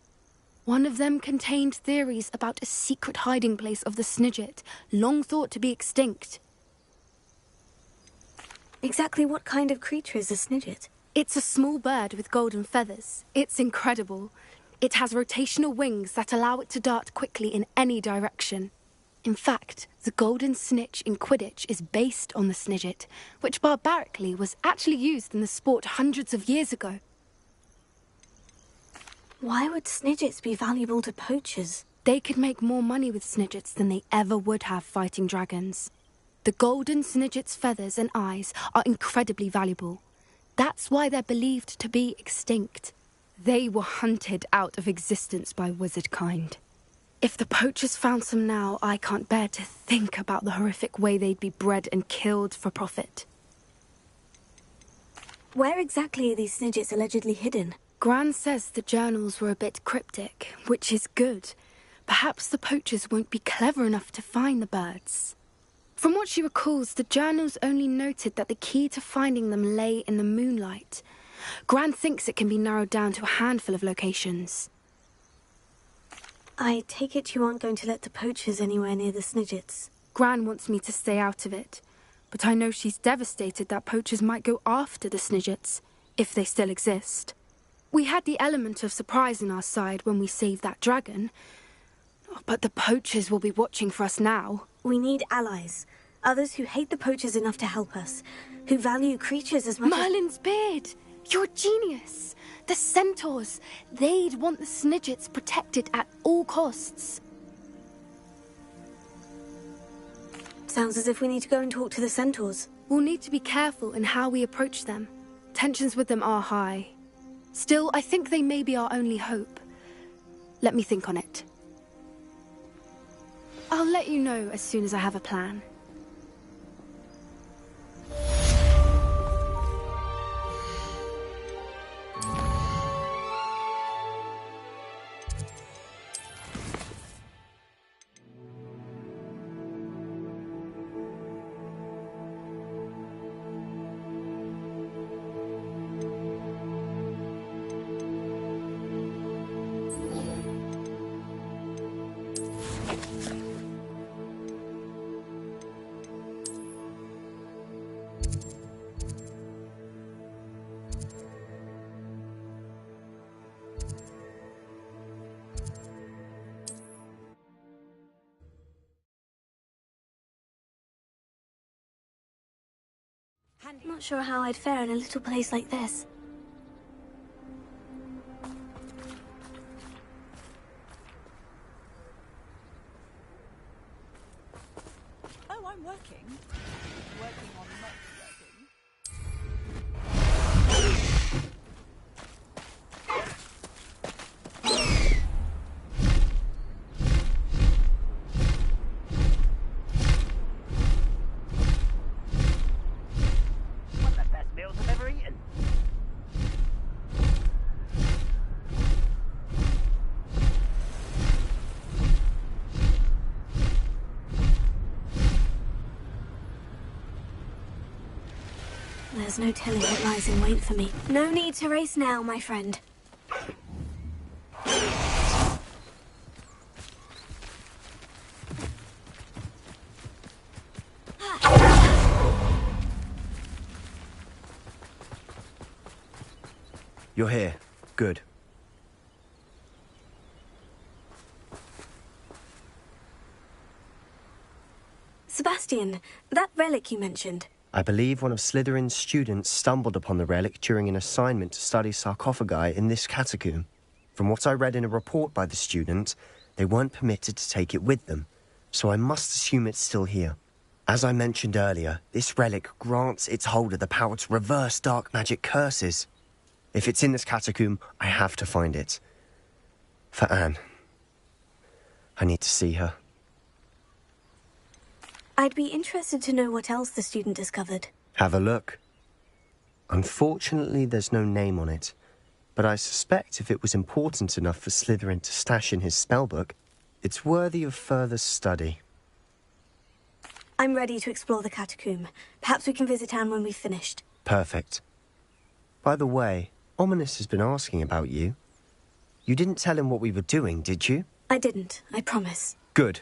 One of them contained theories about a secret hiding place of the Snidget, long thought to be extinct. Exactly what kind of creature is a Snidget? It's a small bird with golden feathers. It's incredible. It has rotational wings that allow it to dart quickly in any direction. In fact, the golden snitch in Quidditch is based on the Snidget, which barbarically was actually used in the sport hundreds of years ago. Why would Snidgets be valuable to poachers? They could make more money with Snidgets than they ever would have fighting dragons. The golden Snidget's feathers and eyes are incredibly valuable. That's why they're believed to be extinct. They were hunted out of existence by wizard kind. If the poachers found some now, I can't bear to think about the horrific way they'd be bred and killed for profit. Where exactly are these Snidgets allegedly hidden? Gran says the journals were a bit cryptic, which is good. Perhaps the poachers won't be clever enough to find the birds. From what she recalls, the journals only noted that the key to finding them lay in the moonlight. Gran thinks it can be narrowed down to a handful of locations. I take it you aren't going to let the poachers anywhere near the Snidgets. Gran wants me to stay out of it, but I know she's devastated that poachers might go after the Snidgets, if they still exist. We had the element of surprise on our side when we saved that dragon, but the poachers will be watching for us now. We need allies, others who hate the poachers enough to help us, who value creatures as much Merlin's beard! You're a genius! The centaurs, they'd want the Snidgets protected at all costs. Sounds as if we need to go and talk to the centaurs. We'll need to be careful in how we approach them. Tensions with them are high. Still, I think they may be our only hope. Let me think on it. I'll let you know as soon as I have a plan. Not sure how I'd fare in a little place like this. Oh, I'm working. Working on not working. One of the best meals I've ever eaten. There's no telling what lies in wait for me. No need to race now, my friend. You're here. Good. Sebastian, that relic you mentioned, I believe one of Slytherin's students stumbled upon the relic during an assignment to study sarcophagi in this catacomb. From what I read in a report by the student, they weren't permitted to take it with them, so I must assume it's still here. As I mentioned earlier, this relic grants its holder the power to reverse dark magic curses. If it's in this catacomb, I have to find it. For Anne. I need to see her. I'd be interested to know what else the student discovered. Have a look. Unfortunately, there's no name on it, but I suspect if it was important enough for Slytherin to stash in his spellbook, it's worthy of further study. I'm ready to explore the catacomb. Perhaps we can visit Anne when we've finished. Perfect. By the way, Ominous has been asking about you. You didn't tell him what we were doing, did you? I didn't, I promise. Good.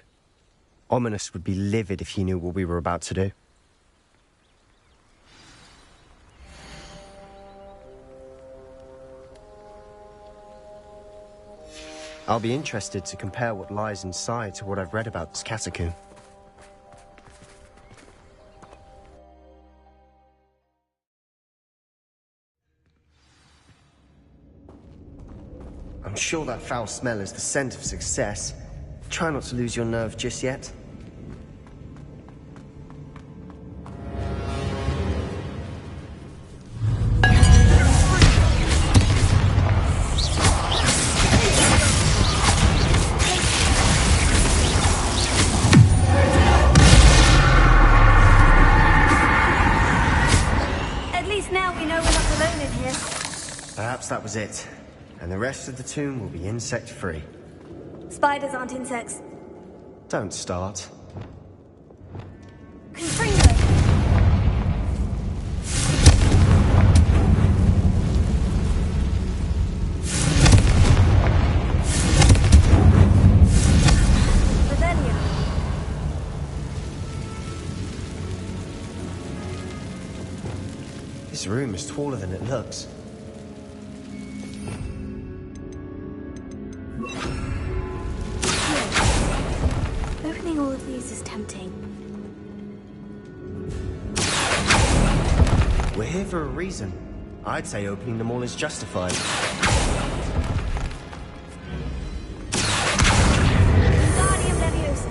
Ominous would be livid if he knew what we were about to do. I'll be interested to compare what lies inside to what I've read about this catacomb. I'm sure that foul smell is the scent of success. Try not to lose your nerve just yet. At least now we know we're not alone in here. Perhaps that was it. And the rest of the tomb will be insect-free. Spiders aren't insects. Don't start. Confringo! Revelio. This room is taller than it looks. Opening all of these is tempting. We're here for a reason. I'd say opening them all is justified. Guardian Leviosa.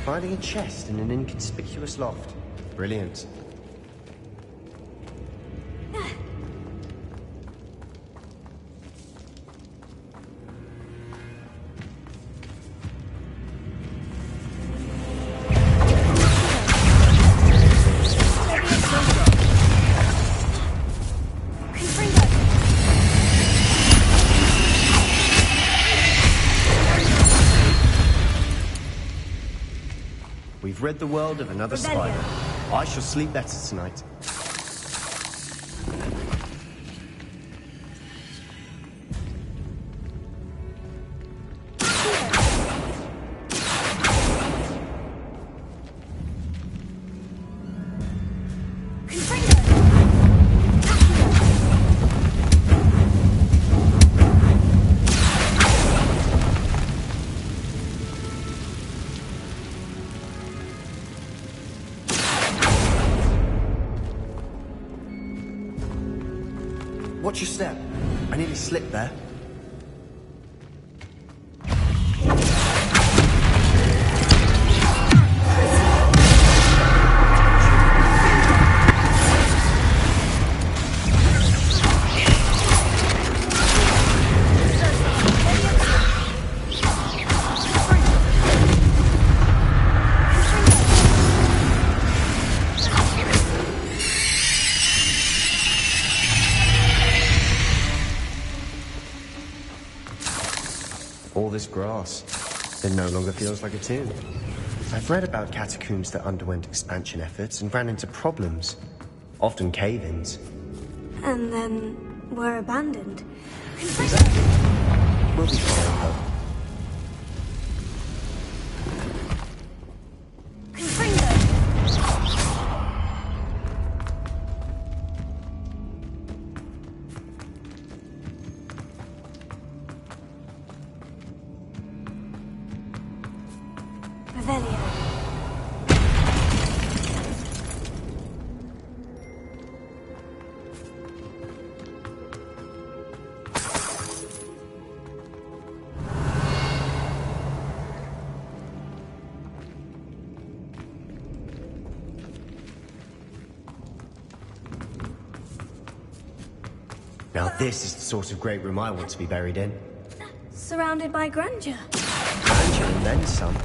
Finding a chest in an inconspicuous loft. Brilliant. We've rid the world of another spider. I shall sleep better tonight. Watch your step. I nearly slipped there. All this grass, it no longer feels like a tomb. I've read about catacombs that underwent expansion efforts and ran into problems, often cave-ins. And then were abandoned. We'll be fine, though. Now this is the sort of great room I want to be buried in. Surrounded by grandeur. Grandeur and then some.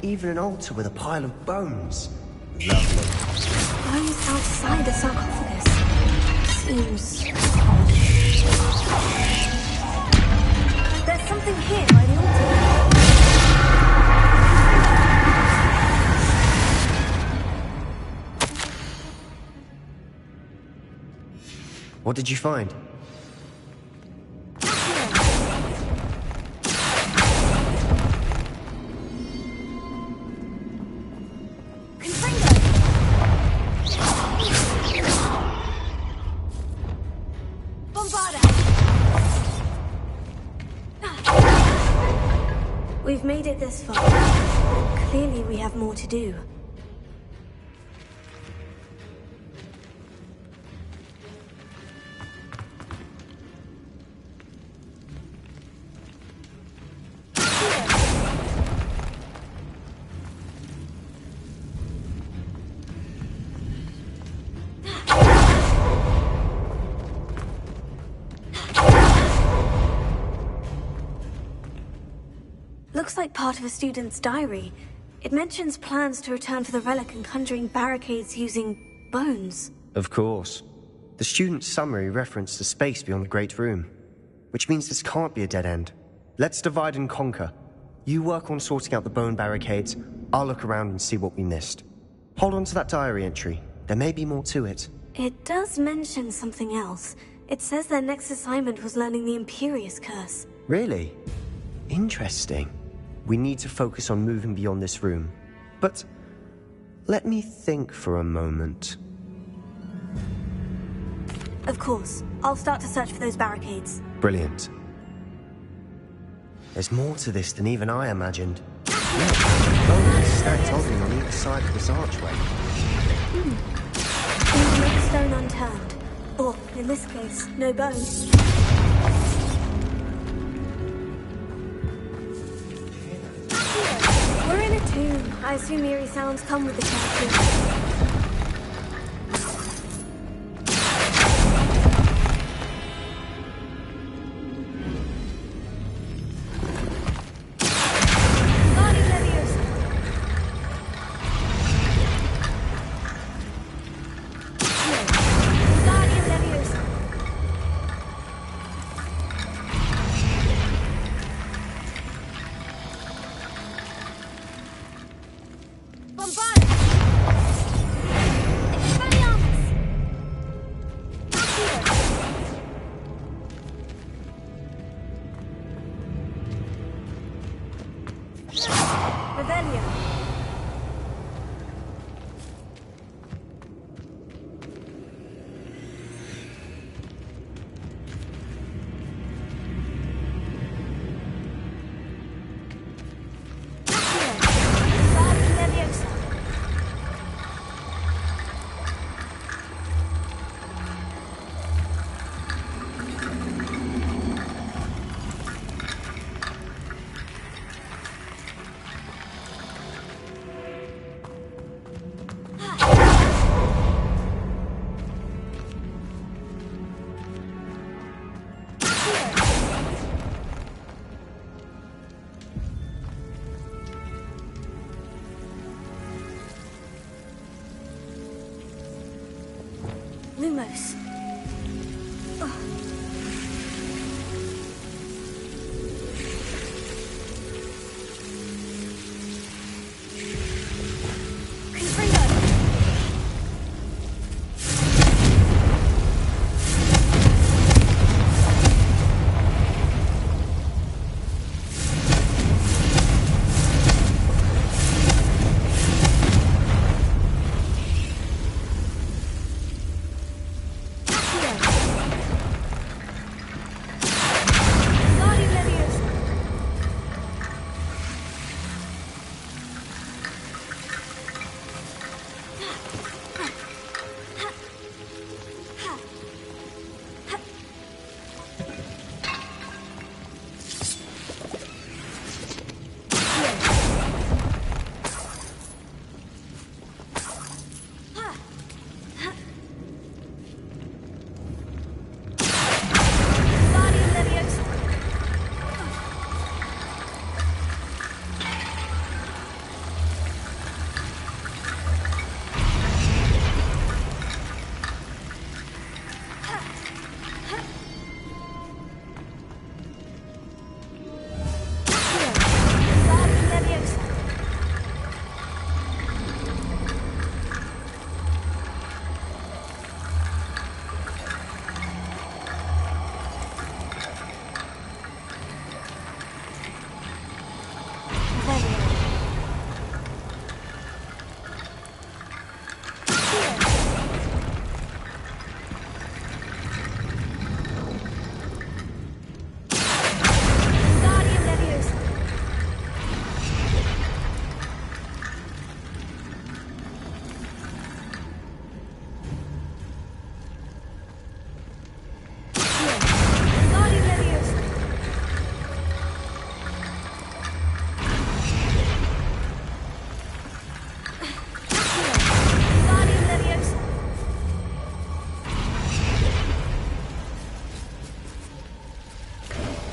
Even an altar with a pile of bones. Lovely. Bones outside a sarcophagus. Seems odd. There's something here by the altar. What did you find? We've made it this far. Clearly we have more to do. Looks like part of a student's diary. It mentions plans to return for the relic and conjuring barricades using bones. Of course. The student's summary referenced the space beyond the Great Room, which means this can't be a dead end. Let's divide and conquer. You work on sorting out the bone barricades, I'll look around and see what we missed. Hold on to that diary entry. There may be more to it. It does mention something else. It says their next assignment was learning the Imperious Curse. Really? Interesting. We need to focus on moving beyond this room. But let me think for a moment. Of course. I'll start to search for those barricades. Brilliant. There's more to this than even I imagined. Look, bones stacked oddly on each side of this archway. No stone unturned. Or, in this case, no bones. We're in a tomb. I assume eerie sounds come with the territory. Lumos.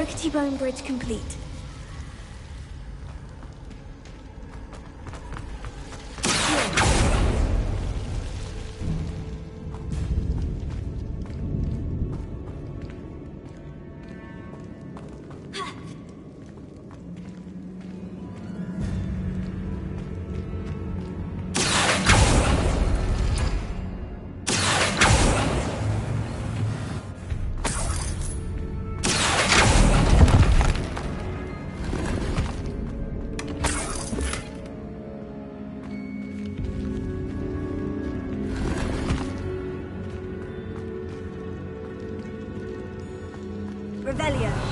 Rickety Bone Bridge complete. Revelio.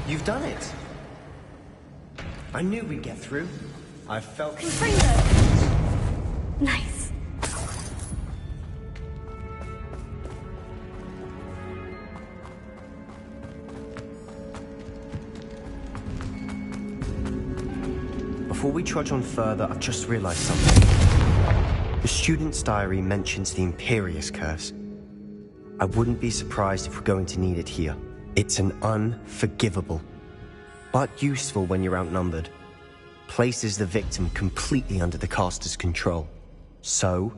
You've done it. I knew we'd get through. I felt... Nice. Before we trudge on further, I've just realized something. The student's diary mentions the Imperious Curse. I wouldn't be surprised if we're going to need it here. It's an unforgivable, but useful when you're outnumbered. Places the victim completely under the caster's control. So,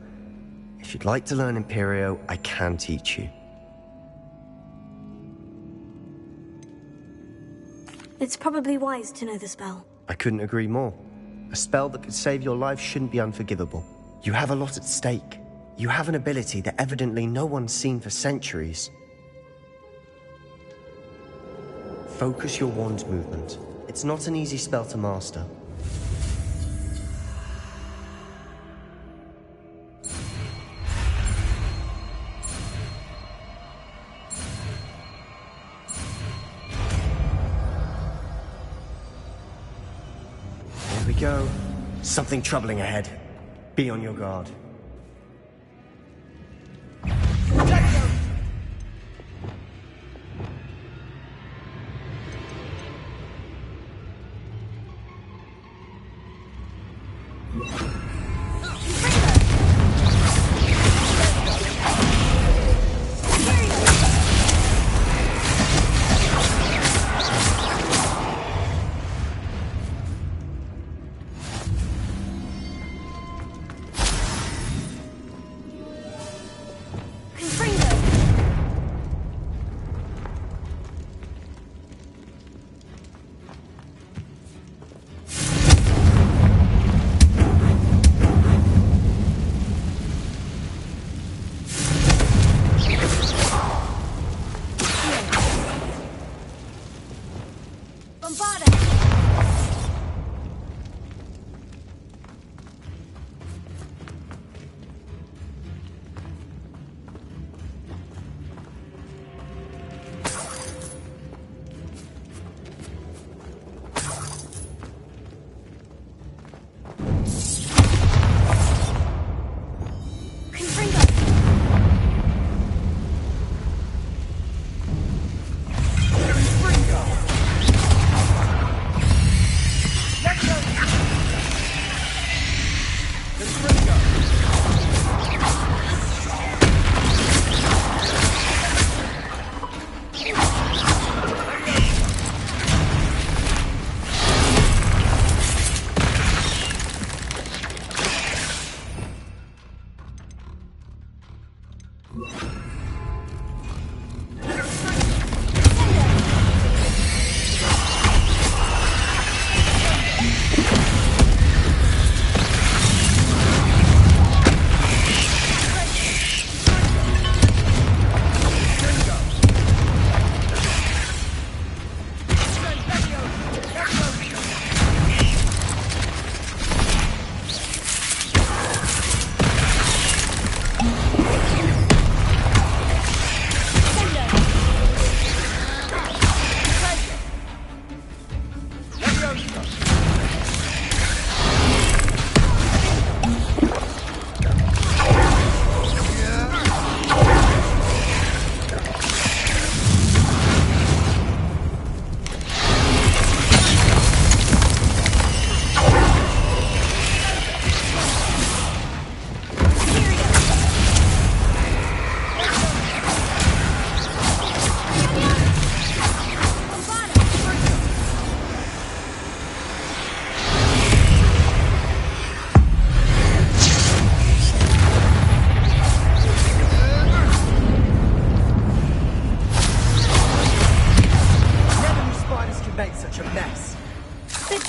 if you'd like to learn Imperio, I can teach you. It's probably wise to know the spell. I couldn't agree more. A spell that could save your life shouldn't be unforgivable. You have a lot at stake. You have an ability that evidently no one's seen for centuries. Focus your wand movement. It's not an easy spell to master. Here we go. Something troubling ahead. Be on your guard.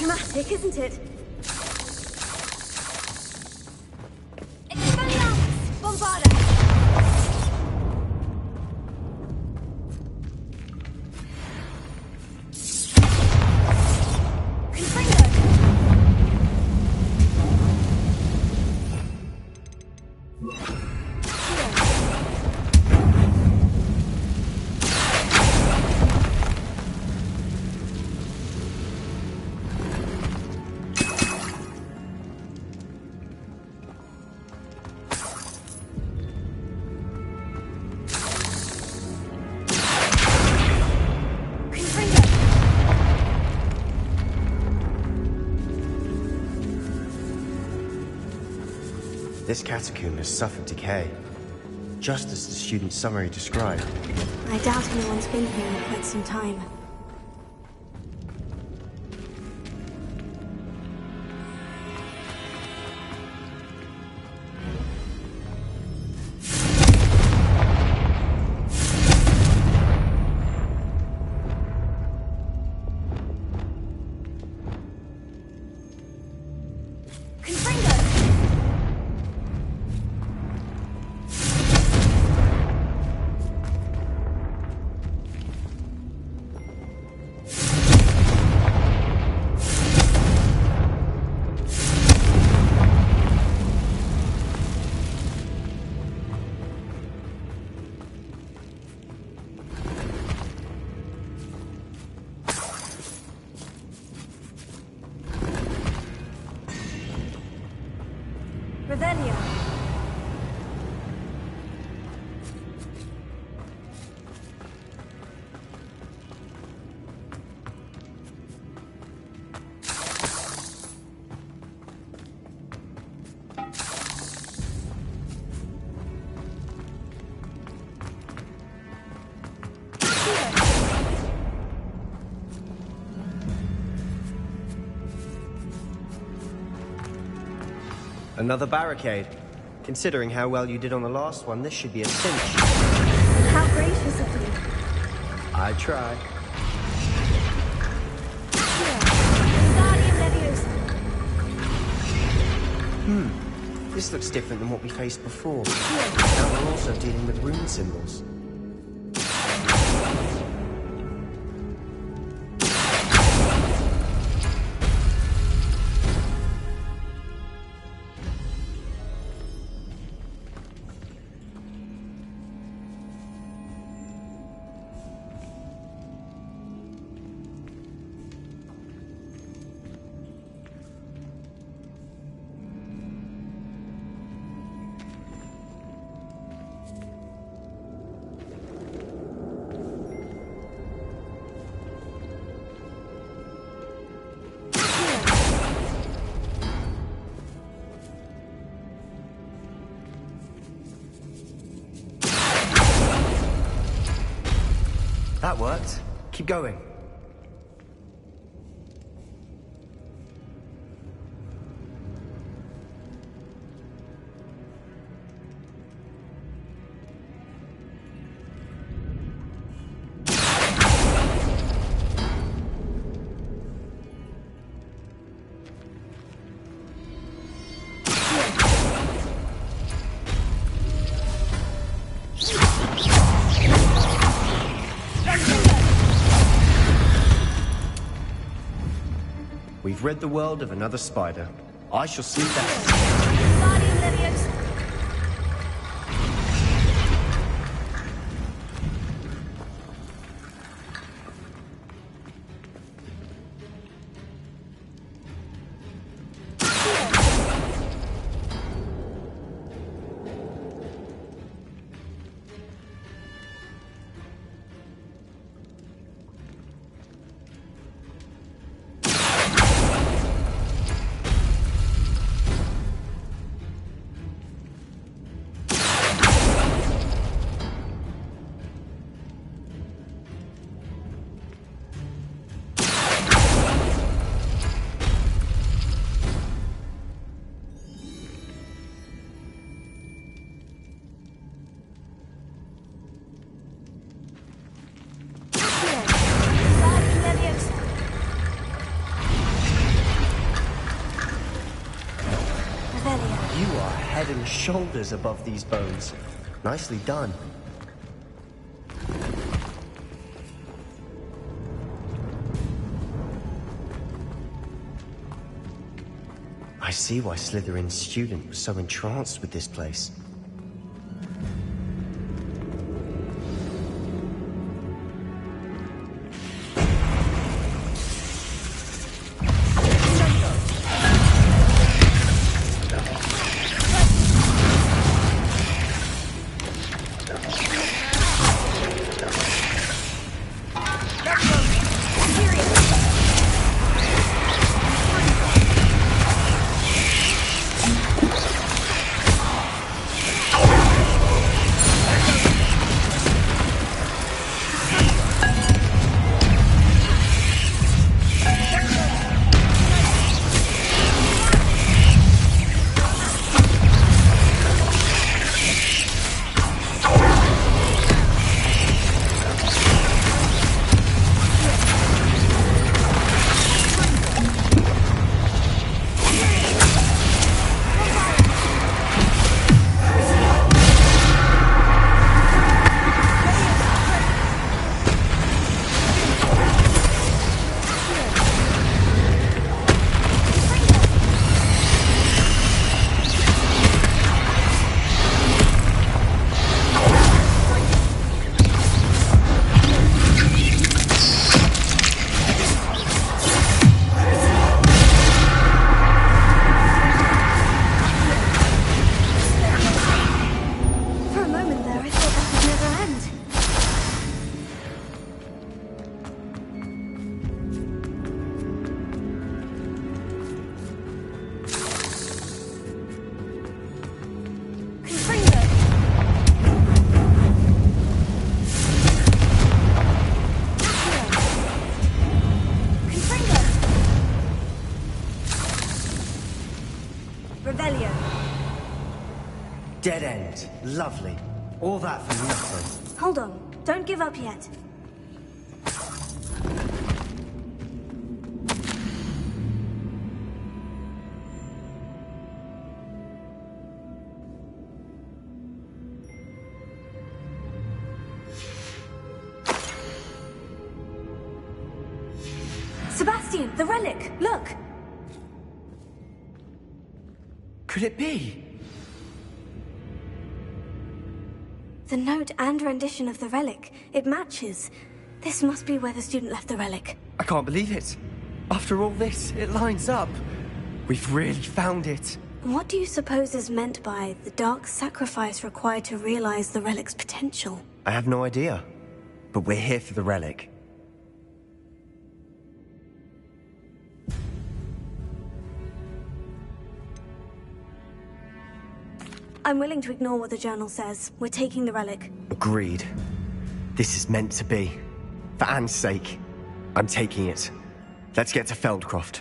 dramatic, isn't it? Bombarda! This catacomb has suffered decay, just as the student's summary described. I doubt anyone's been here in quite some time. Revelia. Another barricade. Considering how well you did on the last one, this should be a cinch. How gracious of you. I try. This looks different than what we faced before. Now we're also dealing with rune symbols. That worked. Keep going. We've rid the world of another spider. I shall sleep better. and shoulders above these bones. Nicely done. I see why Slytherin's student was so entranced with this place. Dead end. Lovely. All that for nothing. Hold on. Don't give up yet. Sebastian, the relic! Look! Could it be? The note and rendition of the relic. It matches. This must be where the student left the relic. I can't believe it. After all this, it lines up. We've really found it. What do you suppose is meant by the dark sacrifice required to realize the relic's potential? I have no idea. But we're here for the relic. I'm willing to ignore what the journal says. We're taking the relic. Agreed. This is meant to be. For Anne's sake, I'm taking it. Let's get to Feldcroft.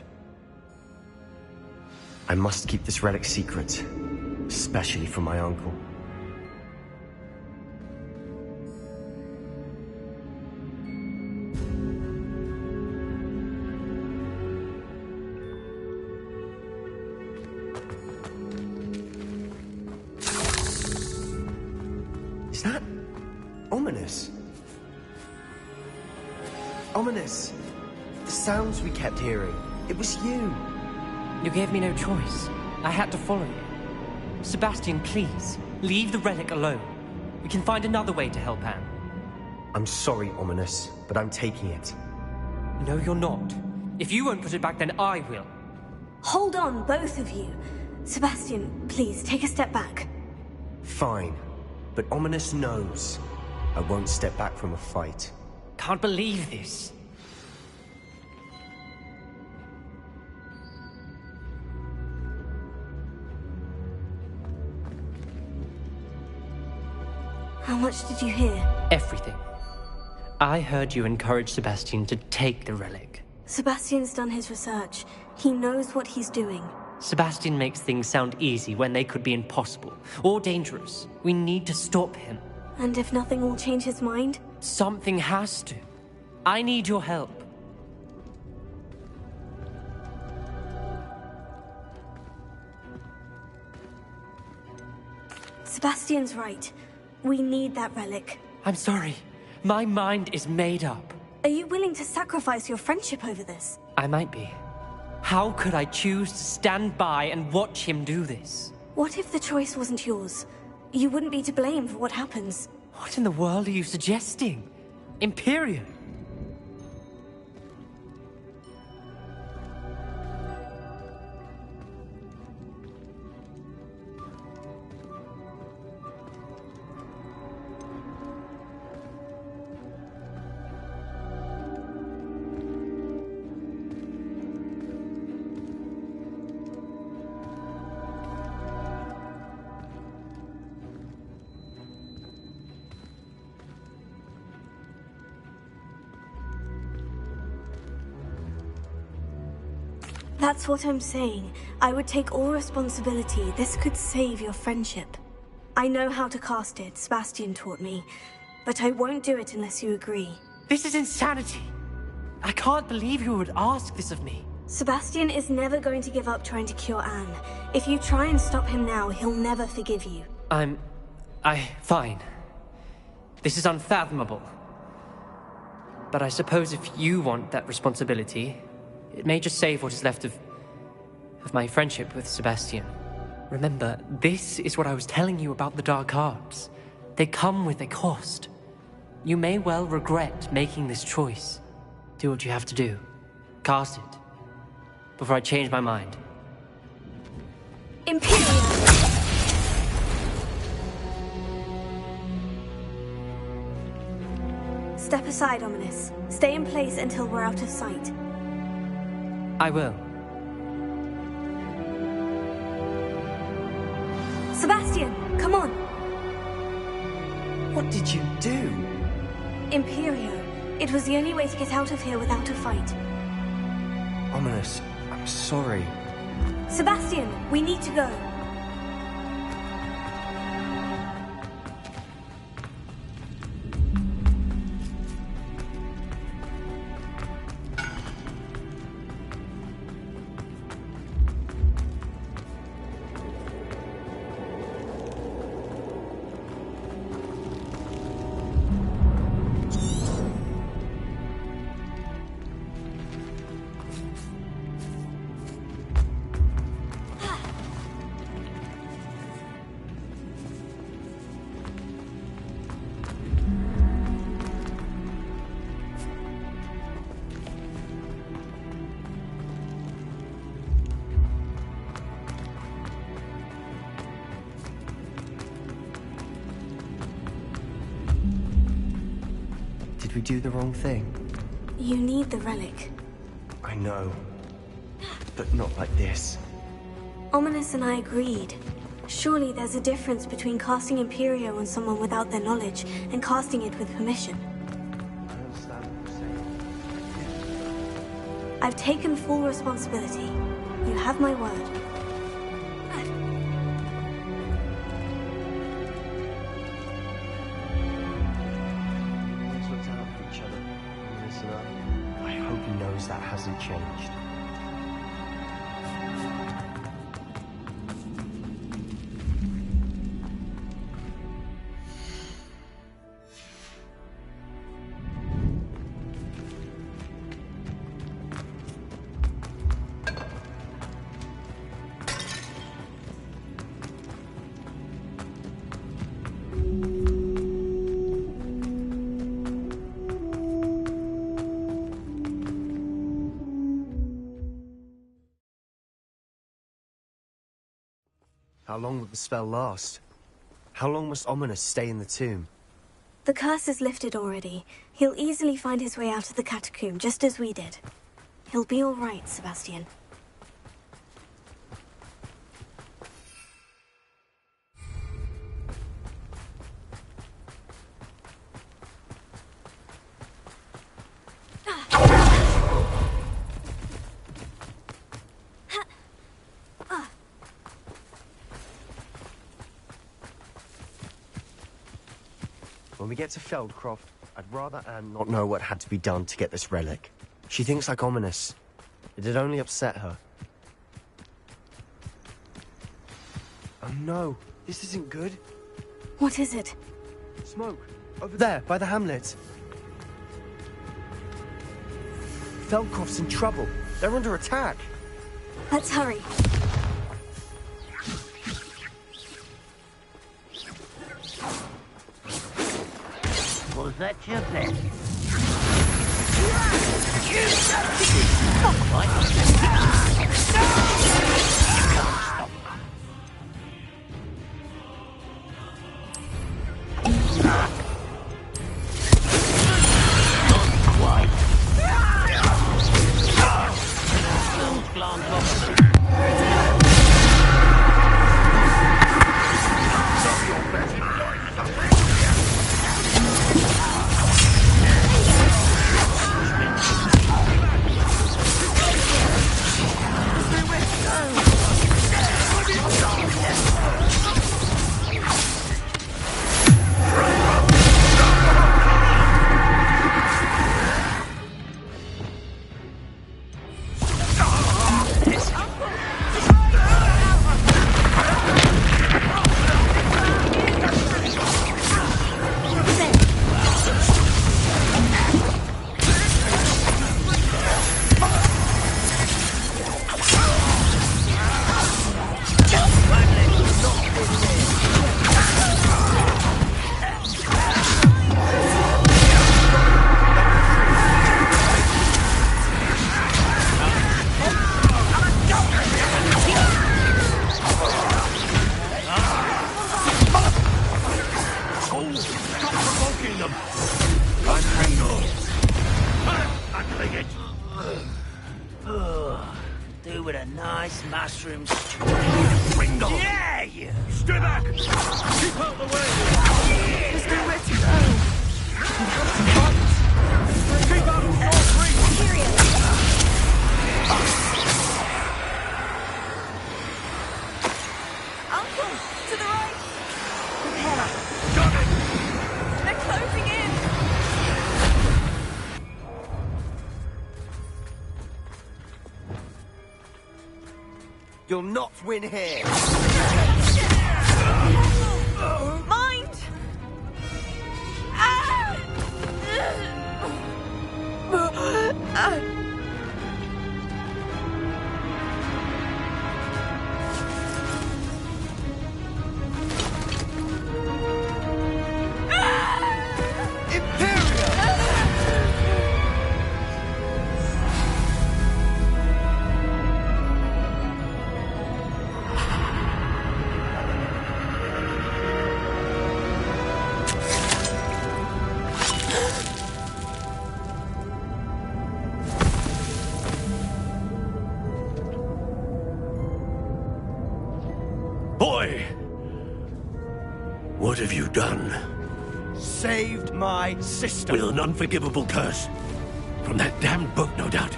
I must keep this relic secret, especially from my uncle. Is that ominous? Ominous. The sounds we kept hearing. It was you. You gave me no choice. I had to follow you. Sebastian, please, leave the relic alone. We can find another way to help Anne. I'm sorry, Ominous, but I'm taking it. No, you're not. If you won't put it back, then I will. Hold on, both of you. Sebastian, please, take a step back. Fine. But Ominous knows I won't step back from a fight. Can't believe this. How much did you hear? Everything. I heard you encourage Sebastian to take the relic. Sebastian's done his research. He knows what he's doing. Sebastian makes things sound easy when they could be impossible or dangerous. We need to stop him. And if nothing will change his mind? Something has to. I need your help. Sebastian's right. We need that relic. I'm sorry. My mind is made up. Are you willing to sacrifice your friendship over this? I might be. How could I choose to stand by and watch him do this? What if the choice wasn't yours? You wouldn't be to blame for what happens. What in the world are you suggesting? Imperium? That's what I'm saying. I would take all responsibility. This could save your friendship. I know how to cast it. Sebastian taught me. But I won't do it unless you agree. This is insanity. I can't believe you would ask this of me. Sebastian is never going to give up trying to cure Anne. If you try and stop him now, he'll never forgive you. Fine. This is unfathomable. But I suppose if you want that responsibility, it may just save what is left of my friendship with Sebastian. Remember, this is what I was telling you about the dark arts. They come with a cost. You may well regret making this choice. Do what you have to do. Cast it. Before I change my mind. Imperium! Step aside, Ominous. Stay in place until we're out of sight. I will. Sebastian, come on! What did you do? Imperio. It was the only way to get out of here without a fight. Ominous, I'm sorry. Sebastian, we need to go. Did we do the wrong thing? You need the relic. I know. But not like this. Ominous and I agreed. Surely there's a difference between casting Imperio on someone without their knowledge and casting it with permission. I understand what you're saying. I've taken full responsibility. You have my word. Always looked out for each other. Ominous and I hope he knows that hasn't changed. How long will the spell last? How long must Ominous stay in the tomb? The curse is lifted already. He'll easily find his way out of the catacomb, just as we did. He'll be all right, Sebastian. When we get to Feldcroft, I'd rather Anne not know what had to be done to get this relic. She thinks like Ominous. It'd only upset her. Oh no, this isn't good. What is it? Smoke. Over there, by the hamlet. Feldcroft's in trouble. They're under attack. Let's hurry. Was that your best? Do with a nice mushroom stew. Yeah, you! Stay back! Keep out the way! There's nowhere to go! Keep out of all three! Period! Uncle! To the right! Got it! They're closing in! You'll not win here. Mind! Ah! Boy! What have you done? Saved my sister. With an unforgivable curse. From that damned book, no doubt.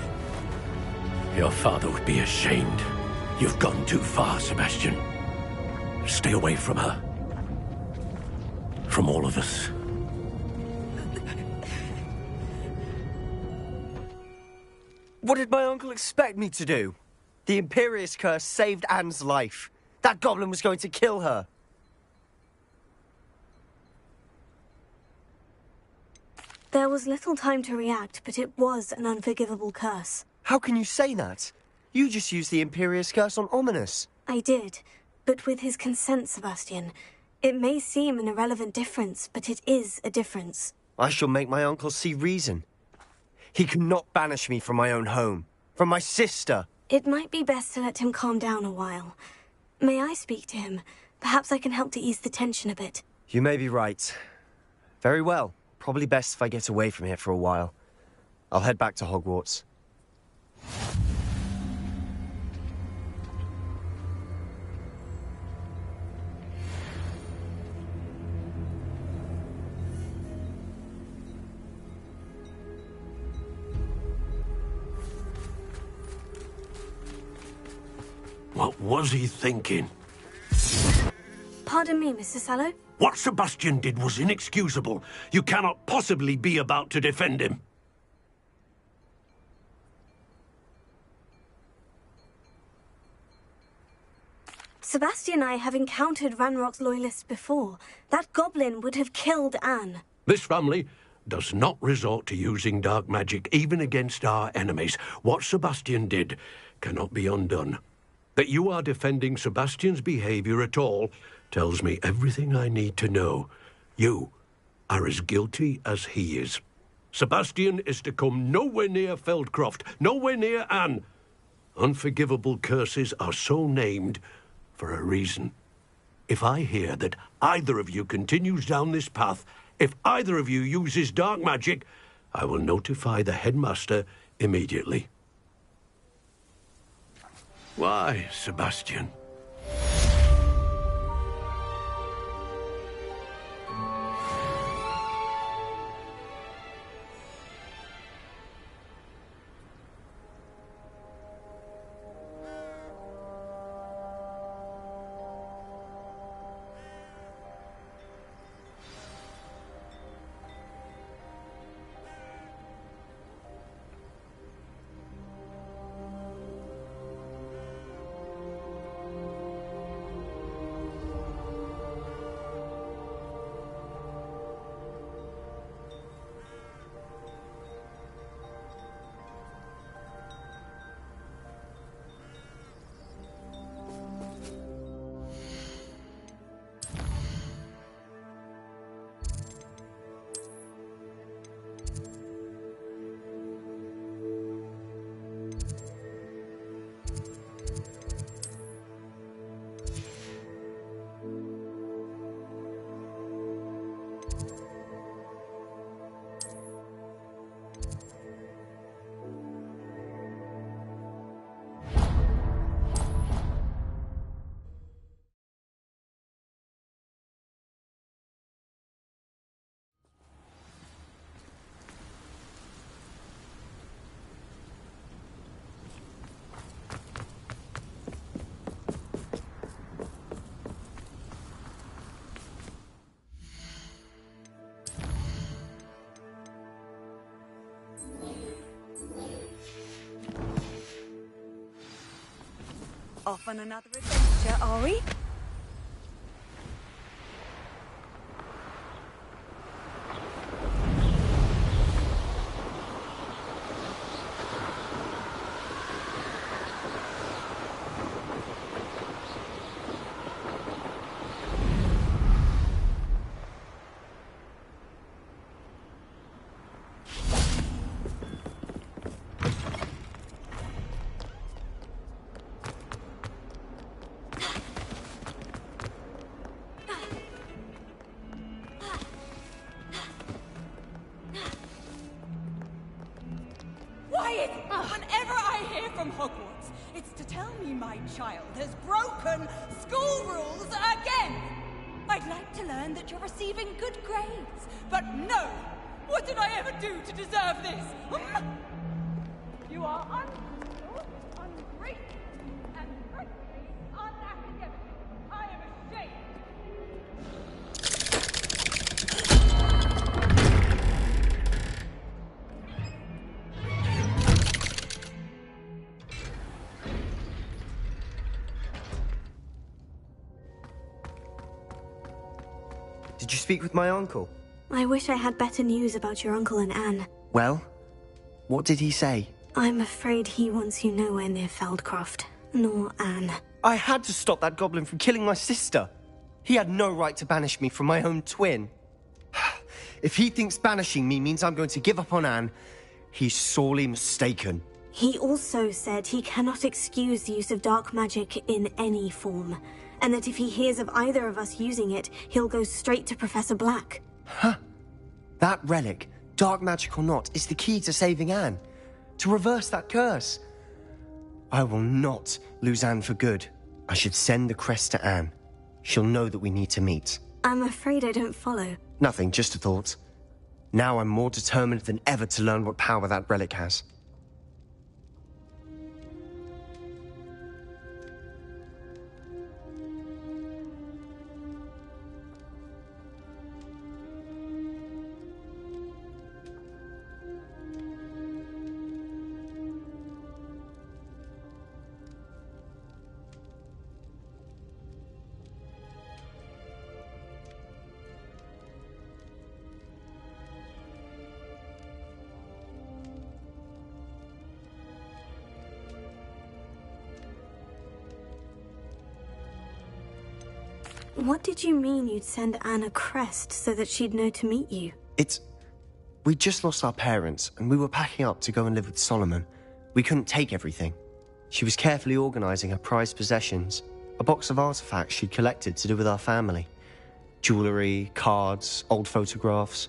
Your father would be ashamed. You've gone too far, Sebastian. Stay away from her. From all of us. What did my uncle expect me to do? The Imperious curse saved Anne's life. That goblin was going to kill her. There was little time to react, but it was an unforgivable curse. How can you say that? You just used the Imperious curse on Ominous. I did, but with his consent, Sebastian. It may seem an irrelevant difference, but it is a difference. I shall make my uncle see reason. He cannot banish me from my own home, from my sister. It might be best to let him calm down a while. May I speak to him? Perhaps I can help to ease the tension a bit. You may be right. Very well. Probably best if I get away from here for a while. I'll head back to Hogwarts. What was he thinking? Pardon me, Mr. Sallow? What Sebastian did was inexcusable. You cannot possibly be about to defend him. Sebastian and I have encountered Ranrock's loyalists before. That goblin would have killed Anne. This family does not resort to using dark magic even against our enemies. What Sebastian did cannot be undone. That you are defending Sebastian's behavior at all tells me everything I need to know. You are as guilty as he is. Sebastian is to come nowhere near Feldcroft, nowhere near Anne. Unforgivable curses are so named for a reason. If I hear that either of you continues down this path, if either of you uses dark magic, I will notify the headmaster immediately. Why, Sebastian? Off on another adventure, are we? Whenever I hear from Hogwarts, it's to tell me my child has broken school rules again. I'd like to learn that you're receiving good grades, but no! What did I ever do to deserve this? You are unskilled, ungrateful, and frankly unacademic. I am ashamed. Did you speak with my uncle? I wish I had better news about your uncle and Anne. Well, what did he say? I'm afraid he wants you nowhere near Feldcroft, nor Anne. I had to stop that goblin from killing my sister. He had no right to banish me from my own twin. If he thinks banishing me means I'm going to give up on Anne, he's sorely mistaken. He also said he cannot excuse the use of dark magic in any form, and that if he hears of either of us using it, he'll go straight to Professor Black. Huh. That relic, dark magic or not, is the key to saving Anne. To reverse that curse. I will not lose Anne for good. I should send the crest to Anne. She'll know that we need to meet. I'm afraid I don't follow. Nothing, just a thought. Now I'm more determined than ever to learn what power that relic has. What did you mean you'd send Anne a crest so that she'd know to meet you? We just lost our parents, and we were packing up to go and live with Solomon. We couldn't take everything. She was carefully organising her prized possessions, a box of artifacts she'd collected to do with our family. Jewellery, cards, old photographs.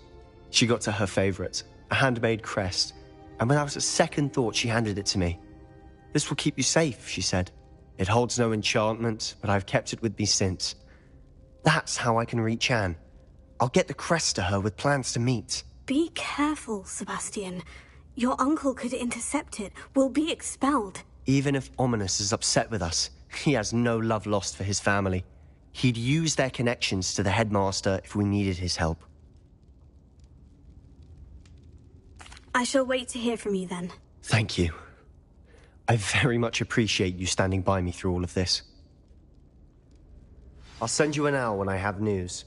She got to her favourite, a handmade crest, and without a second thought she handed it to me. "This will keep you safe," she said. "It holds no enchantment, but I've kept it with me since. That's how I can reach Anne. I'll get the crest to her with plans to meet." Be careful, Sebastian. Your uncle could intercept it. We'll be expelled. Even if Ominous is upset with us, he has no love lost for his family. He'd use their connections to the headmaster if we needed his help. I shall wait to hear from you then. Thank you. I very much appreciate you standing by me through all of this. I'll send you an owl when I have news.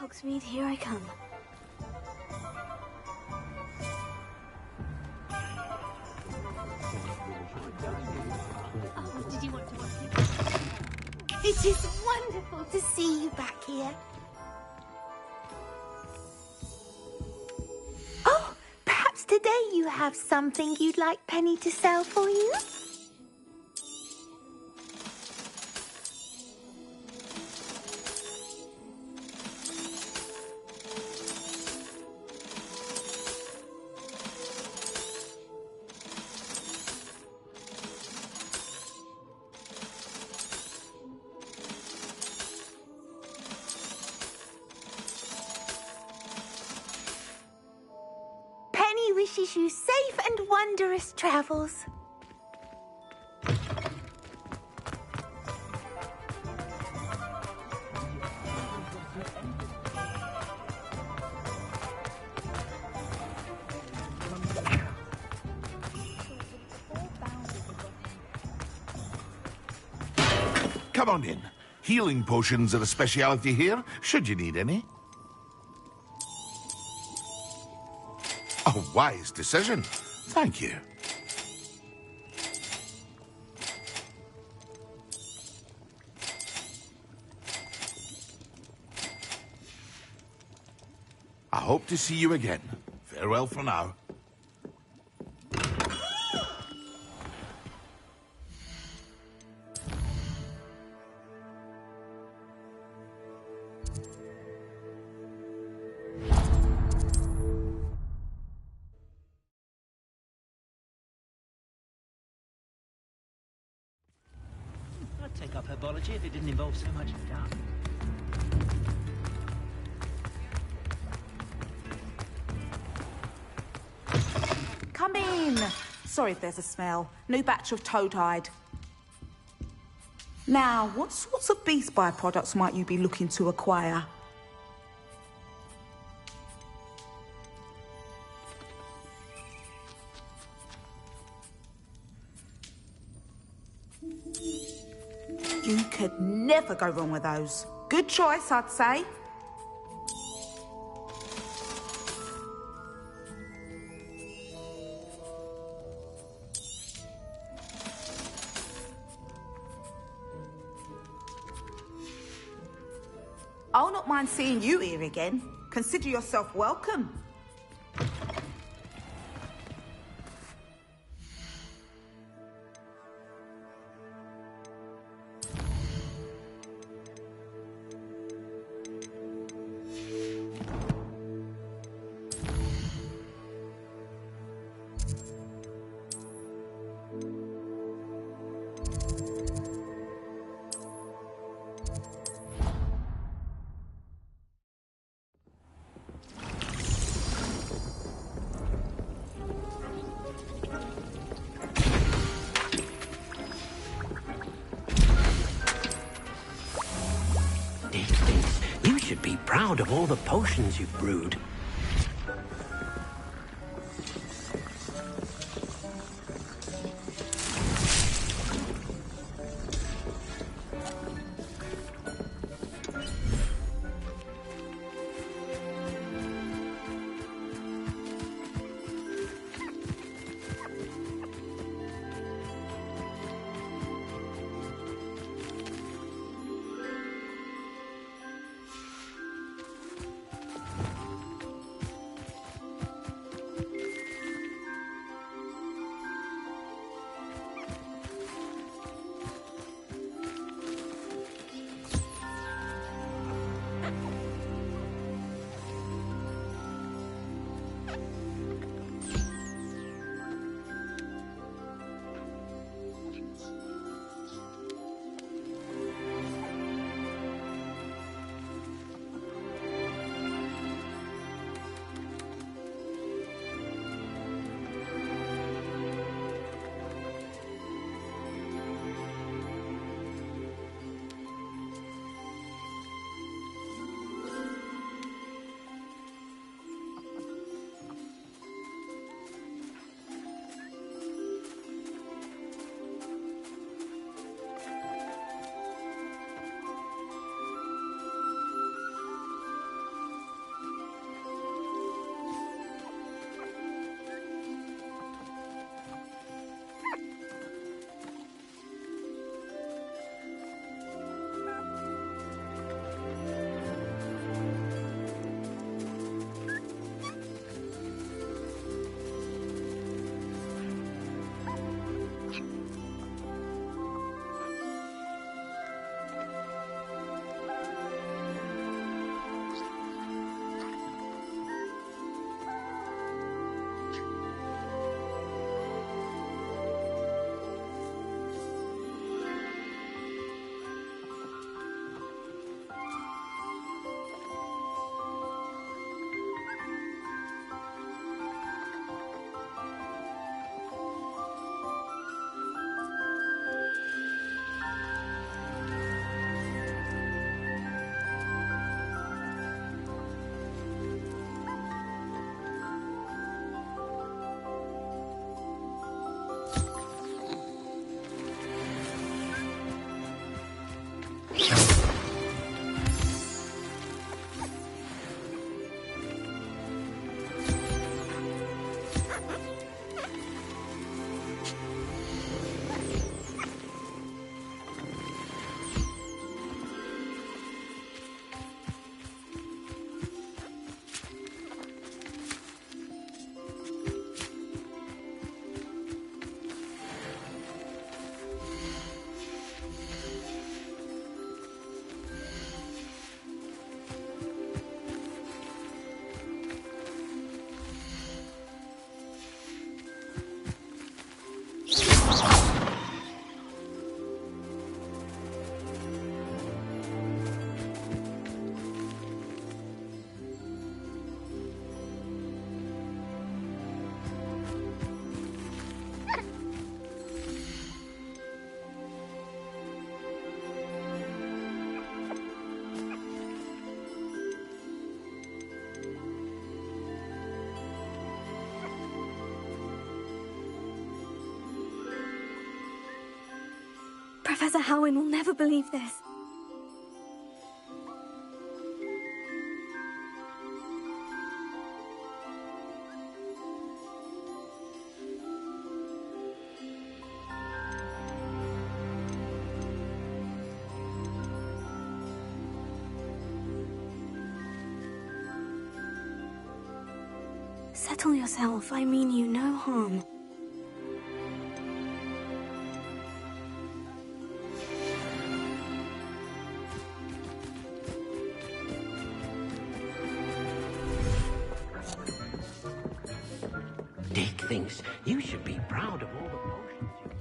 Hogsmeade, here I come. Oh, did you want to watch it? It is wonderful to see you back here. Oh, perhaps today you have something you'd like Penny to sell for you? Penny wishes you safe and wondrous travels. Come on in. Healing potions are a speciality here, should you need any. A wise decision. Thank you. I hope to see you again. Farewell for now. I'd take up herbology if it didn't involve so much dust. Come in. Sorry if there's a smell. New batch of toadhide. Now, what sorts of beast byproducts might you be looking to acquire? You could never go wrong with those. Good choice, I'd say. I'll not mind seeing you here again. Consider yourself welcome. You should be proud of all the potions you've brewed. Professor Howin will never believe this. Settle yourself. I mean you no harm. Dick thinks you should be proud of all the potions you've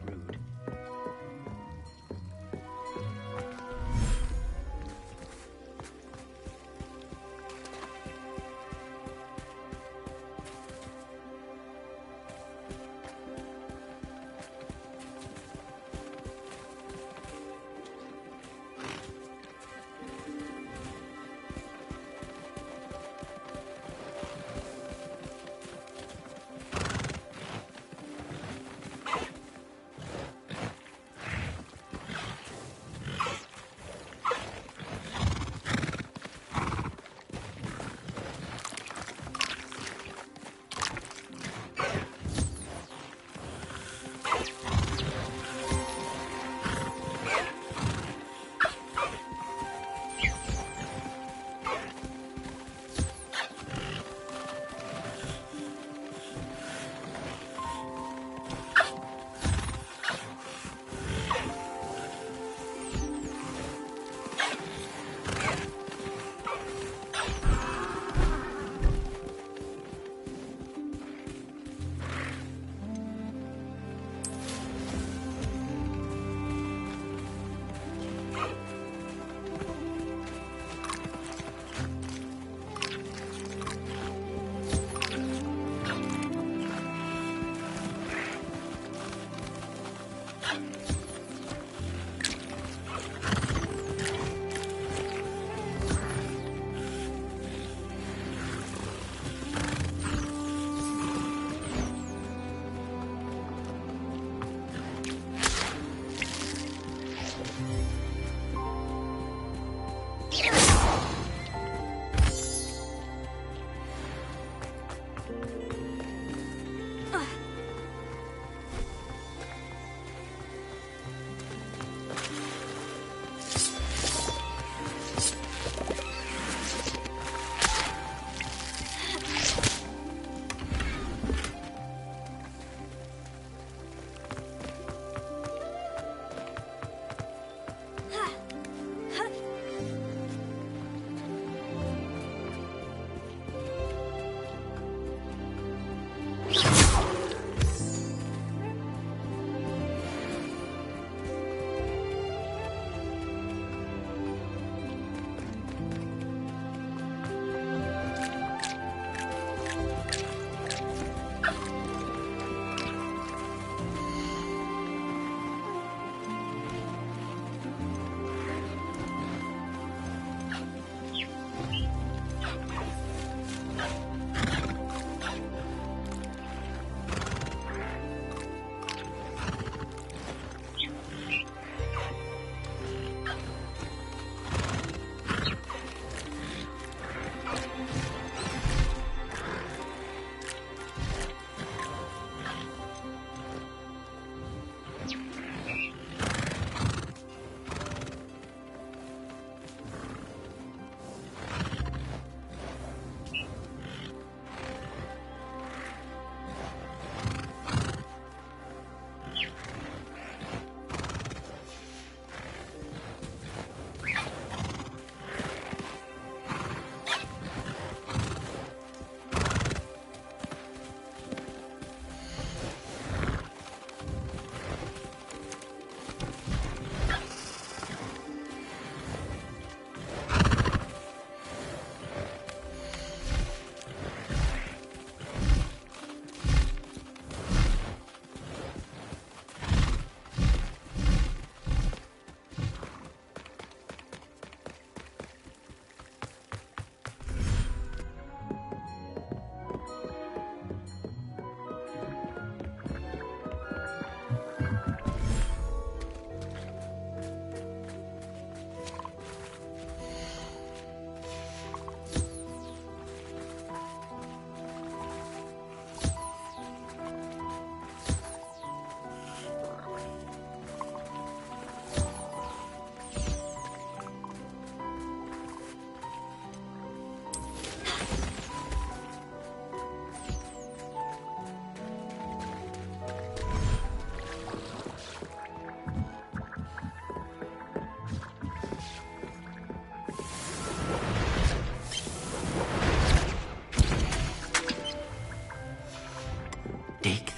brewed.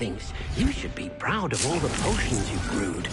thinks you should be proud of all the potions you've brewed.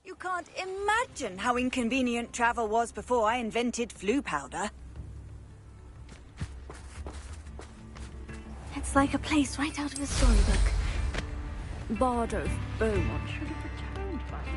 You can't imagine how inconvenient travel was before I invented flu powder. It's like a place right out of a storybook. Bard of Beaumont should have returned by now.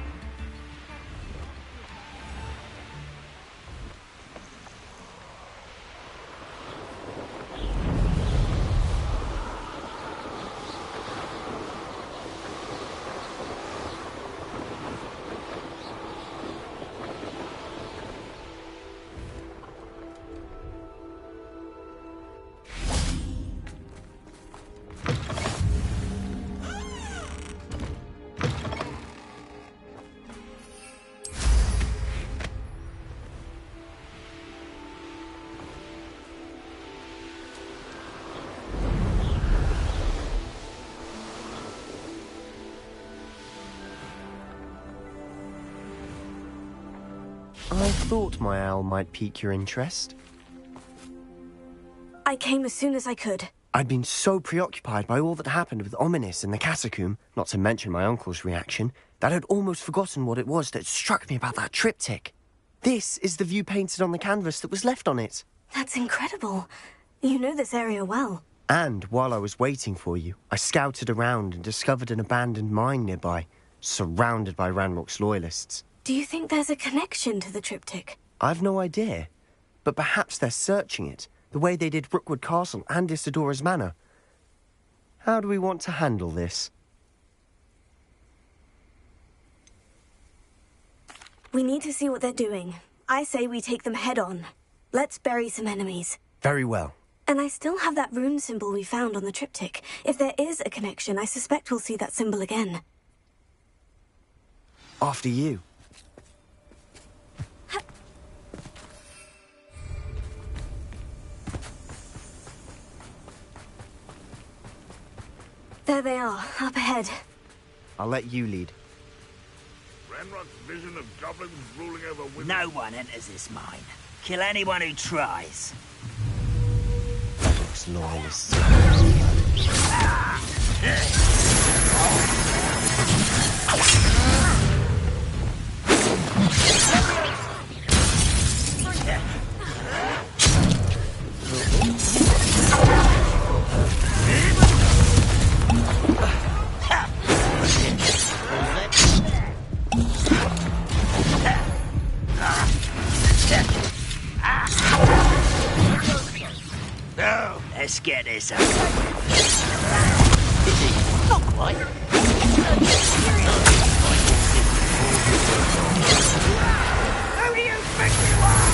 I thought my owl might pique your interest. I came as soon as I could. I'd been so preoccupied by all that happened with Ominis in the catacomb, not to mention my uncle's reaction, that I'd almost forgotten what it was that struck me about that triptych. This is the view painted on the canvas that was left on it. That's incredible. You know this area well. And while I was waiting for you, I scouted around and discovered an abandoned mine nearby. surrounded by Ranrock's loyalists. Do you think there's a connection to the triptych? I've no idea, but perhaps they're searching it, the way they did Rookwood Castle and Isidora's Manor. How do we want to handle this? We need to see what they're doing. I say we take them head on. Let's bury some enemies. Very well. And I still have that rune symbol we found on the triptych. If there is a connection, I suspect we'll see that symbol again. After you. There they are, up ahead. I'll let you lead. Ranrock's vision of goblins ruling over women. No one enters this mine. Kill anyone who tries. Ranrock's loyalists. Let's get this over. Not quite. Who do you think you are?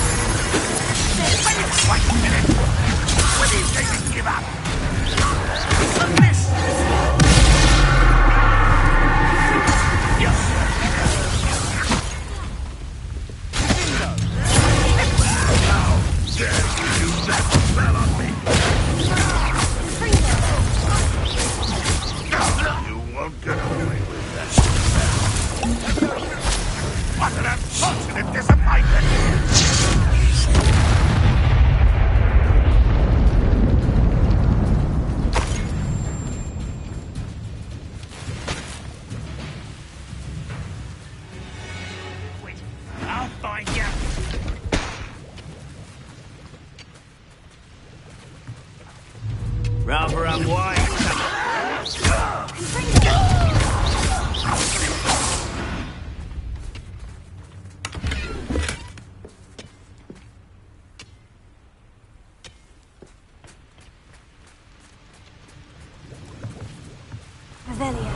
Wait a minute. When do you think you give up? Unless... What an unfortunate disappointment! Wait, I'll find you! Rather unwise. Revelia.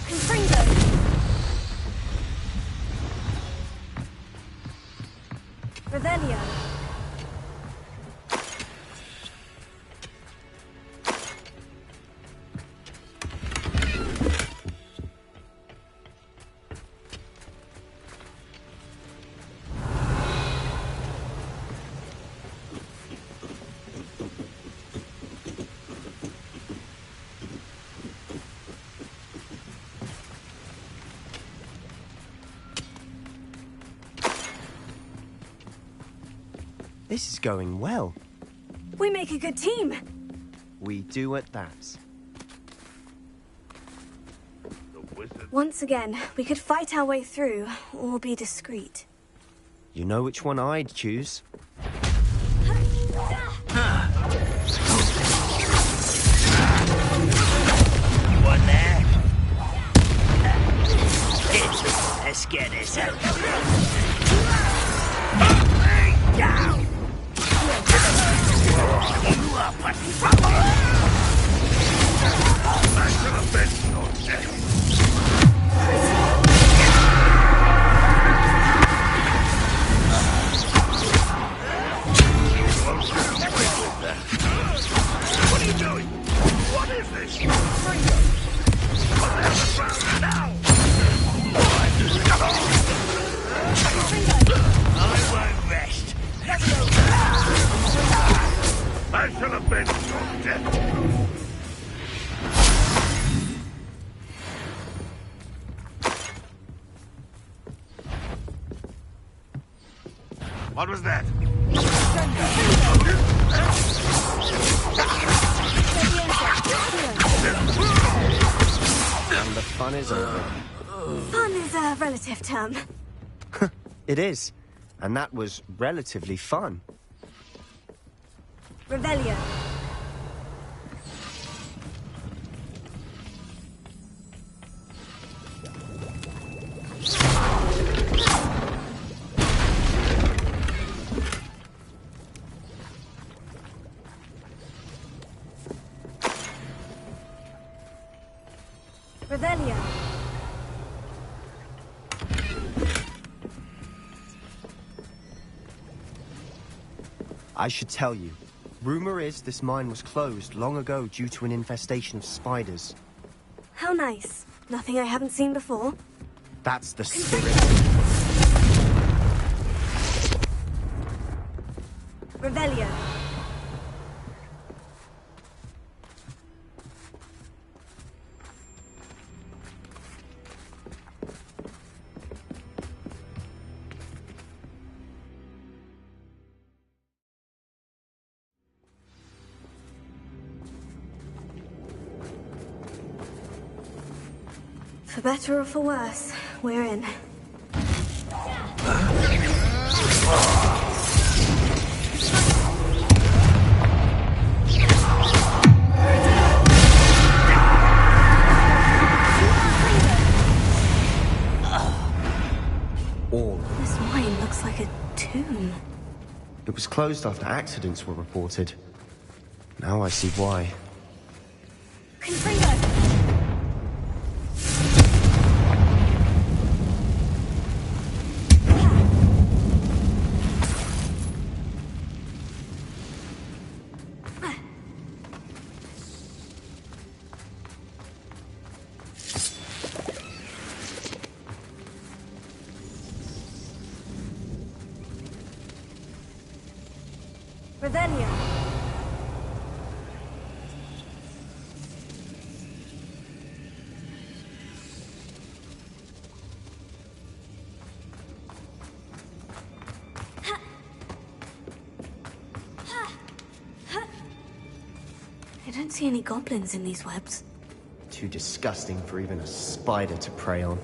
Confringo. Revelia. This is going well. We make a good team. We do at that. Once again, we could fight our way through, or be discreet. You know which one I'd choose. One there. Let's get this out. Down! You are but trouble! I should have been your death. What are you doing? What is this? Put them on the ground now! I won't rest. I should have been your death. What was that? And the fun is over. Fun is a relative term. It is. And that was relatively fun. Revelia. I should tell you. Rumor is this mine was closed long ago due to an infestation of spiders. How nice. Nothing I haven't seen before. That's the spirit. Revelio. For better or for worse, we're in. This mine looks like a tomb. It was closed after accidents were reported. Now I see why. Revelio. I don't see any goblins in these webs. Too disgusting for even a spider to prey on.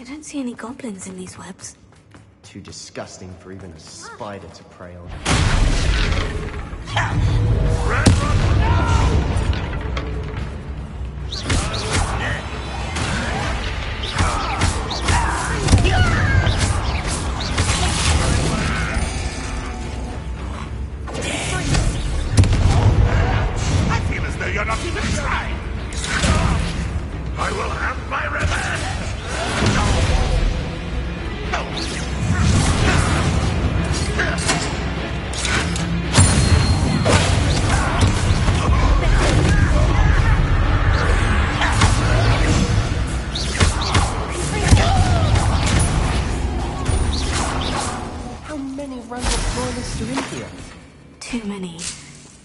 I don't see any goblins in these webs. Too disgusting for even a spider to prey on. I feel as though you're not even trying. I will have my revenge. How many Ranrock loyalists are in here? Too many.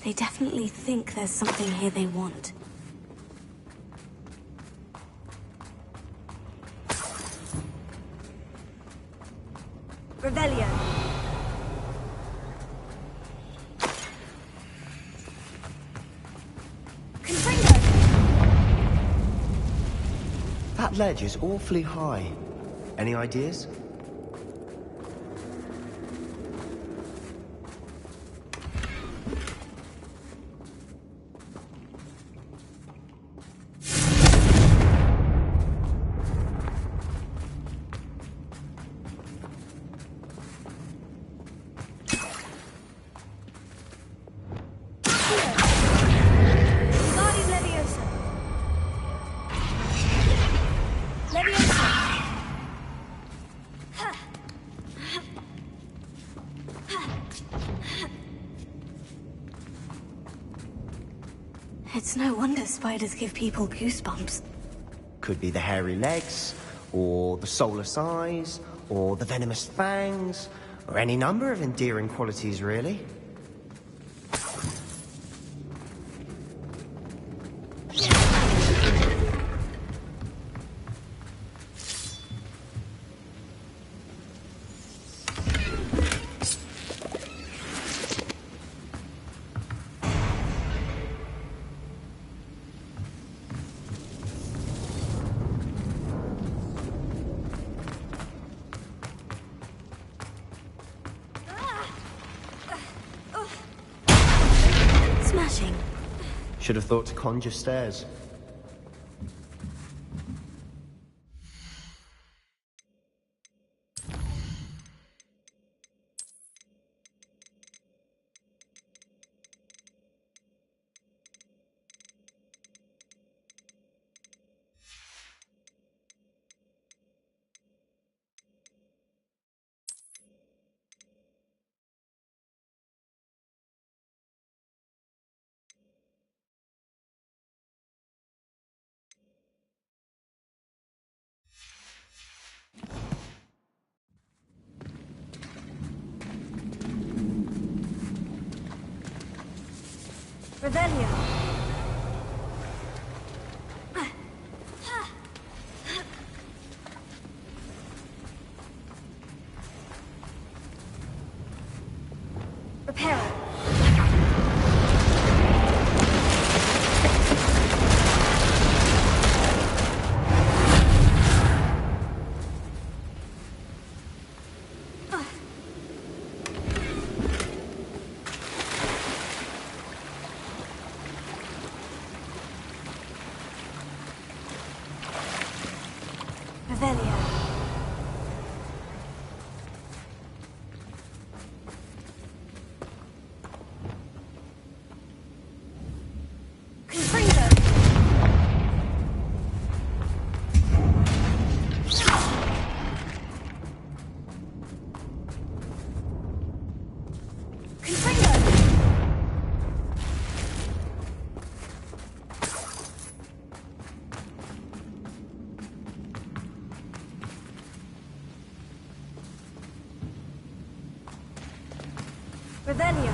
They definitely think there's something here they want. Revelio. That ledge is awfully high. Any ideas? It's no wonder spiders give people goosebumps. Could be the hairy legs, or the soulless eyes, or the venomous fangs, or any number of endearing qualities, really. Should have thought to conjure stairs. Revelio. Reparo. Revelio. Confringo. Revelio.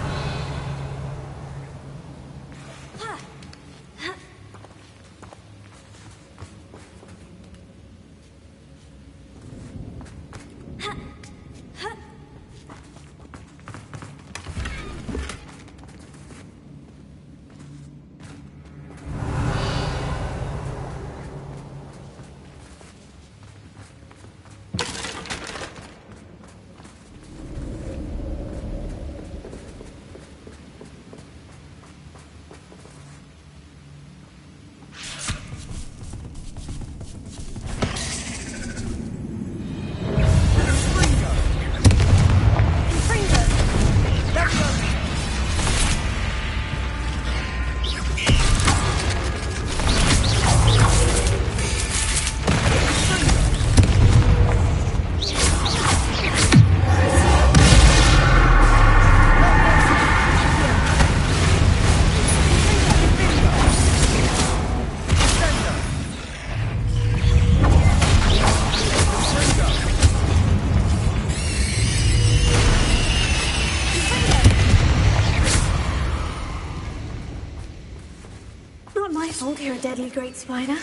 Not my fault you're a deadly great spider.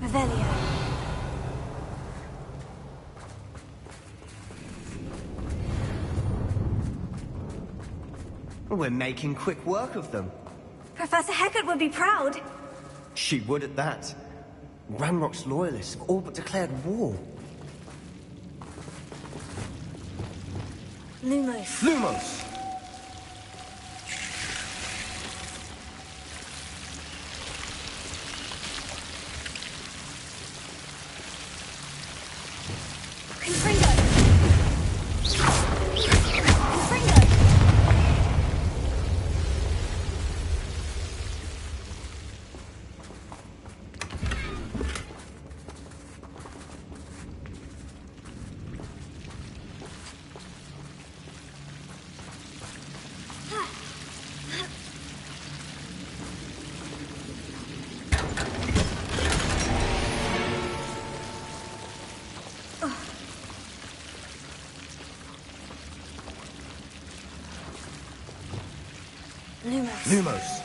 Revelio. We're making quick work of them. Professor Hecat would be proud. She would at that. Ranrock's loyalists have all but declared war. Lumos. Lumos! Confringo. Confringo. Lumos. Lumos!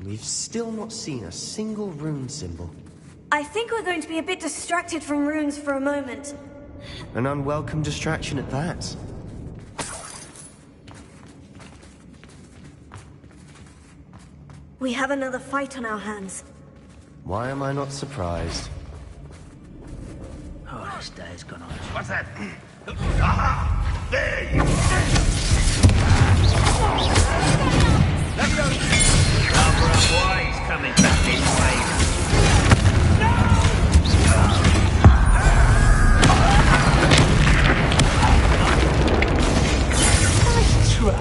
We've still not seen a single rune symbol. I think we're going to be a bit distracted from runes for a moment. An unwelcome distraction at that. We have another fight on our hands. Why am I not surprised? Oh, this day's gone on. What's that? Aha! There you Cover up why he's coming back this way. Nice try.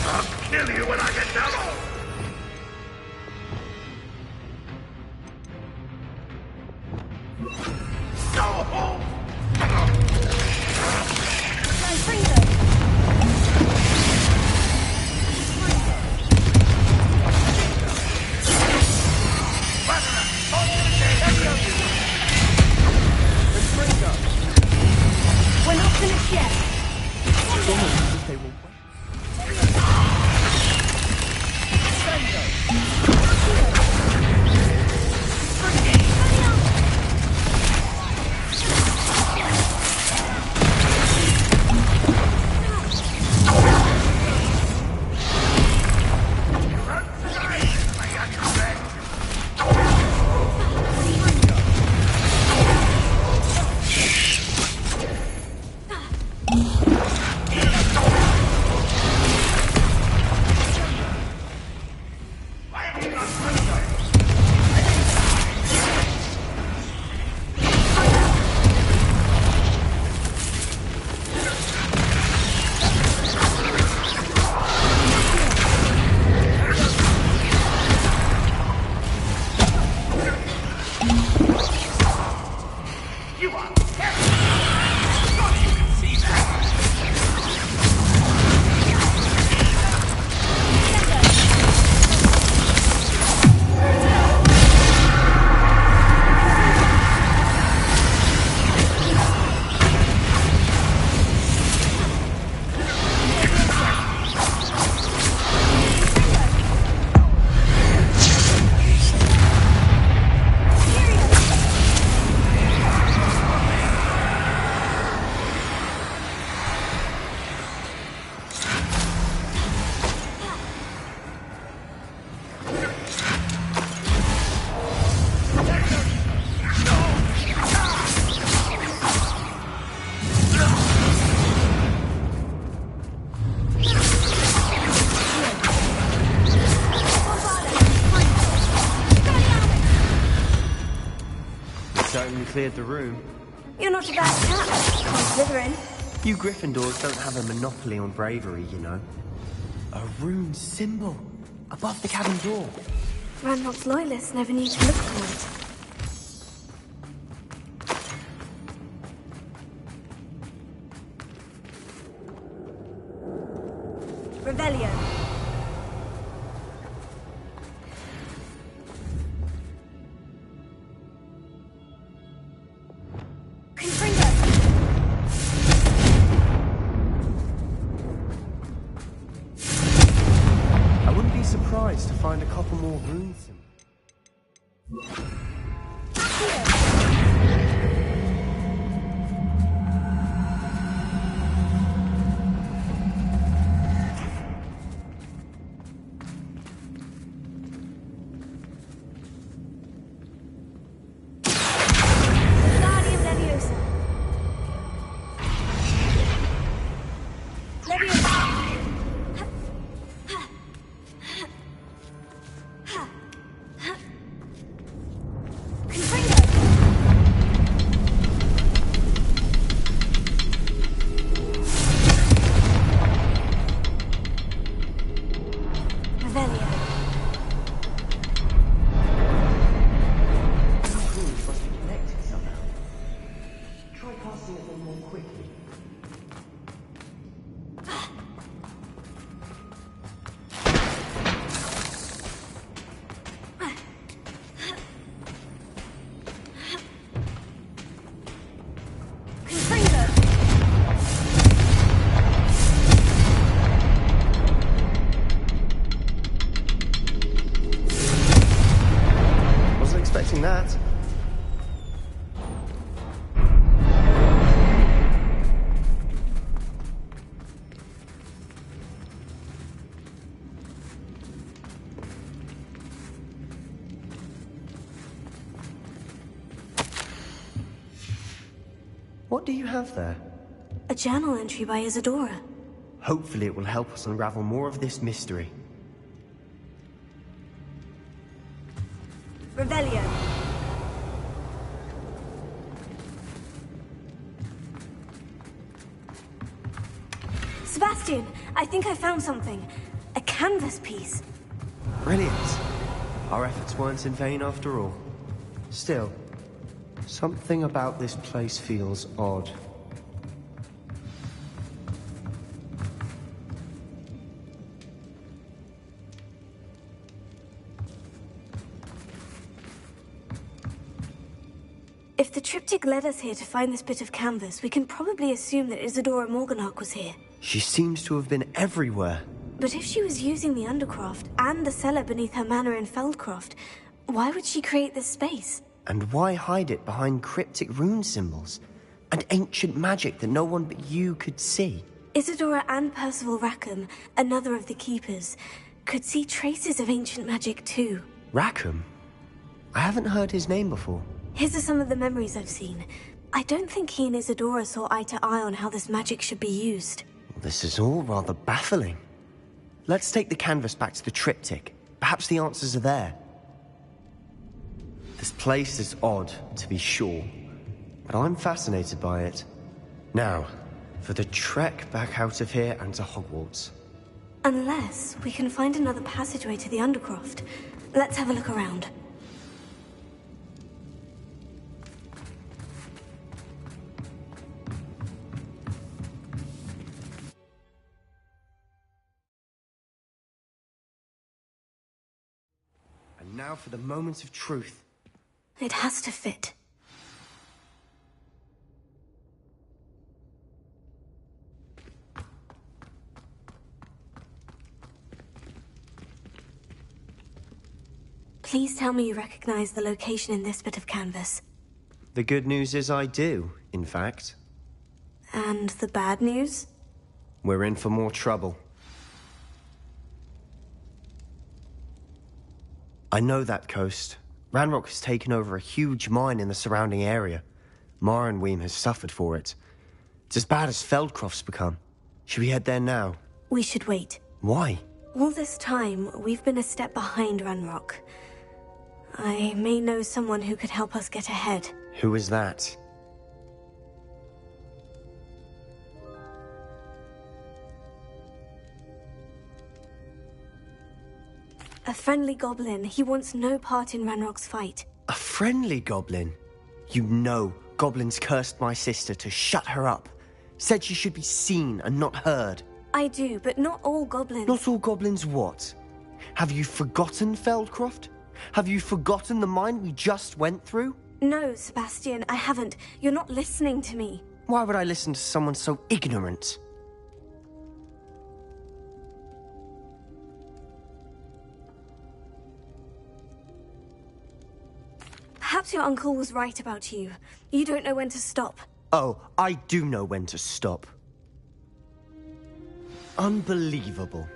I'll kill you when I get double! We're not finished yet. Certainly cleared the room. You're not a bad cat, considering. You Gryffindors don't have a monopoly on bravery, you know. A rune symbol above the cabin door. Ranrock's loyalists never need to look for it. Revelio. I wouldn't be surprised to find a couple more rune symbols. What do you have there? A journal entry by Isadora. Hopefully it will help us unravel more of this mystery. Revelio. Sebastian, I think I found something. A canvas piece. Brilliant. Our efforts weren't in vain after all. Still, something about this place feels odd. If the triptych led us here to find this bit of canvas, we can probably assume that Isadora Morganach was here. She seems to have been everywhere. But if she was using the Undercroft and the cellar beneath her manor in Feldcroft, why would she create this space? And why hide it behind cryptic rune symbols? And ancient magic that no one but you could see? Isadora and Percival Rackham, another of the Keepers, could see traces of ancient magic too. Rackham? I haven't heard his name before. His are some of the memories I've seen. I don't think he and Isadora saw eye to eye on how this magic should be used. This is all rather baffling. Let's take the canvas back to the triptych. Perhaps the answers are there. This place is odd, to be sure, but I'm fascinated by it. Now, for the trek back out of here and to Hogwarts. Unless we can find another passageway to the Undercroft. Let's have a look around. And now for the moment of truth. It has to fit. Please tell me you recognize the location in this bit of canvas. The good news is I do, in fact. And the bad news? We're in for more trouble. I know that coast. Ranrock has taken over a huge mine in the surrounding area. Marrenweem has suffered for it. It's as bad as Feldcroft's become. Should we head there now? We should wait. Why? All this time, we've been a step behind Ranrock. I may know someone who could help us get ahead. Who is that? A friendly goblin. He wants no part in Ranrock's fight. A friendly goblin? You know, goblins cursed my sister to shut her up. Said she should be seen and not heard. I do, but not all goblins. Not all goblins what? Have you forgotten Feldcroft? Have you forgotten the mine we just went through? No, Sebastian, I haven't. You're not listening to me. Why would I listen to someone so ignorant? Perhaps your uncle was right about you. You don't know when to stop. Oh, I do know when to stop. Unbelievable.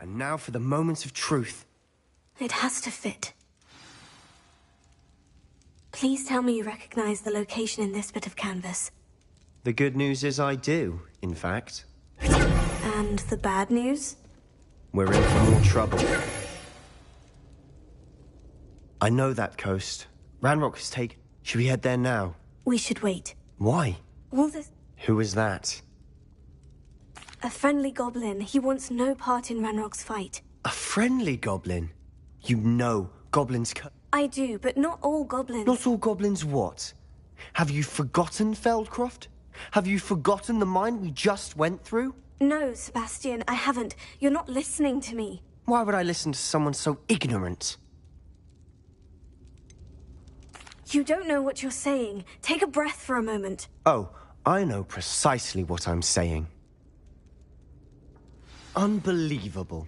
And now for the moment of truth. It has to fit. Please tell me you recognize the location in this bit of canvas. The good news is I do, in fact. And the bad news? We're in for more trouble. I know that coast. Ranrock has taken... Should we head there now? We should wait. Why? All this... Who is that? A friendly goblin. He wants no part in Ranrock's fight. A friendly goblin? You know, goblins... I do, but not all goblins. Not all goblins what? Have you forgotten, Feldcroft? Have you forgotten the mine we just went through? No, Sebastian, I haven't. You're not listening to me. Why would I listen to someone so ignorant? You don't know what you're saying. Take a breath for a moment. Oh, I know precisely what I'm saying. Unbelievable.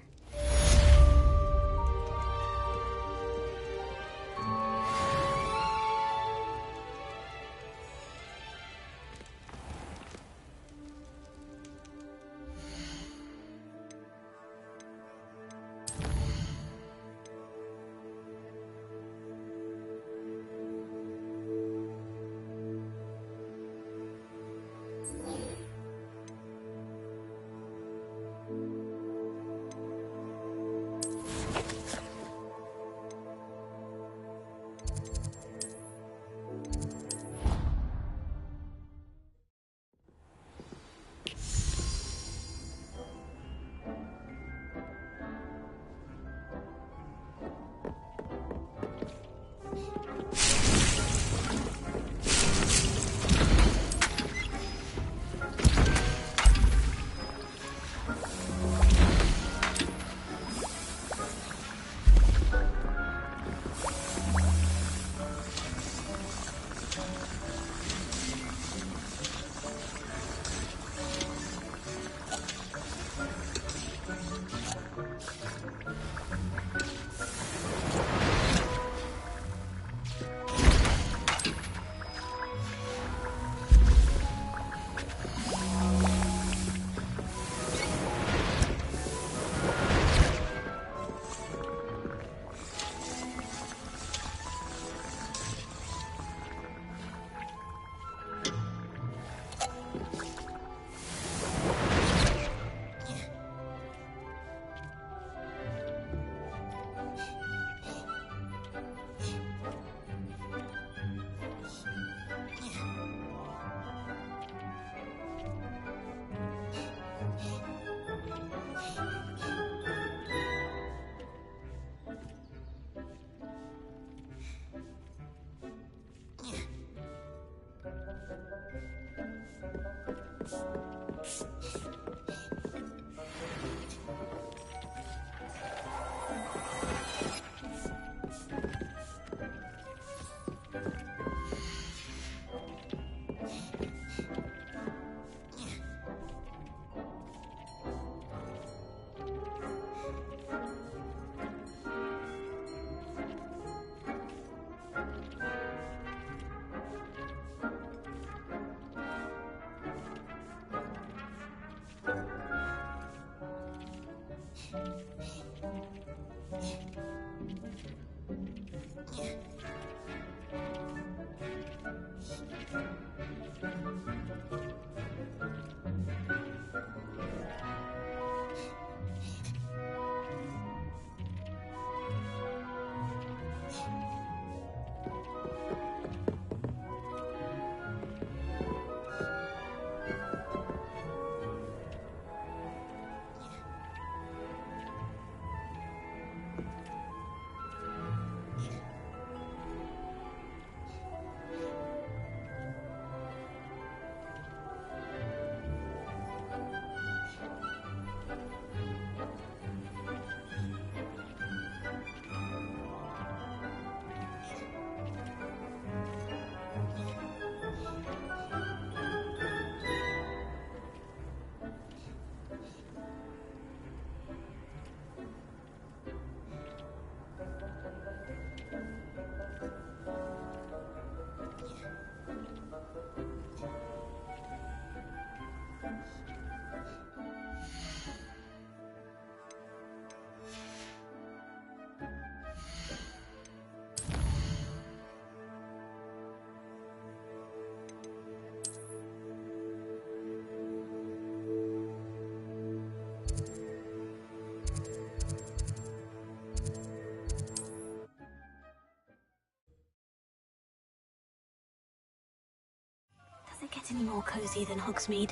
Does it get any more cozy than Hogsmeade?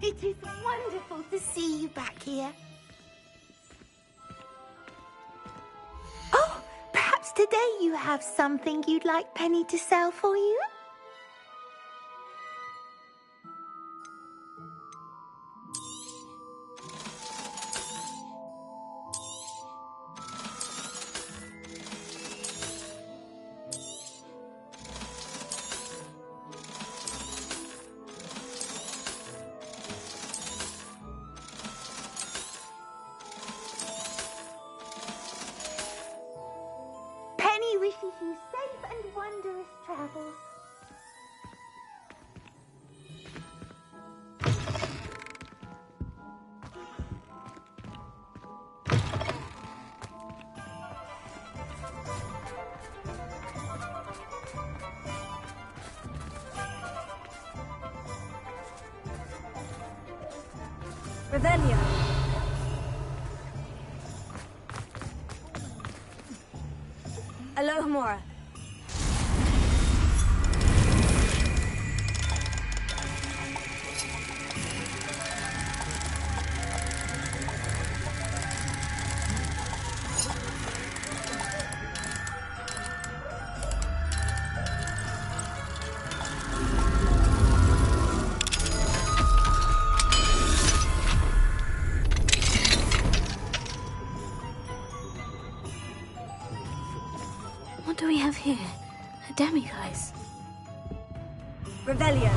It is wonderful to see you back here. Today you have something you'd like Penny to sell for you? Penny wishes you safe and wondrous travels. Revelio. Alohomora. What do we have here? A demiguise. Revelio.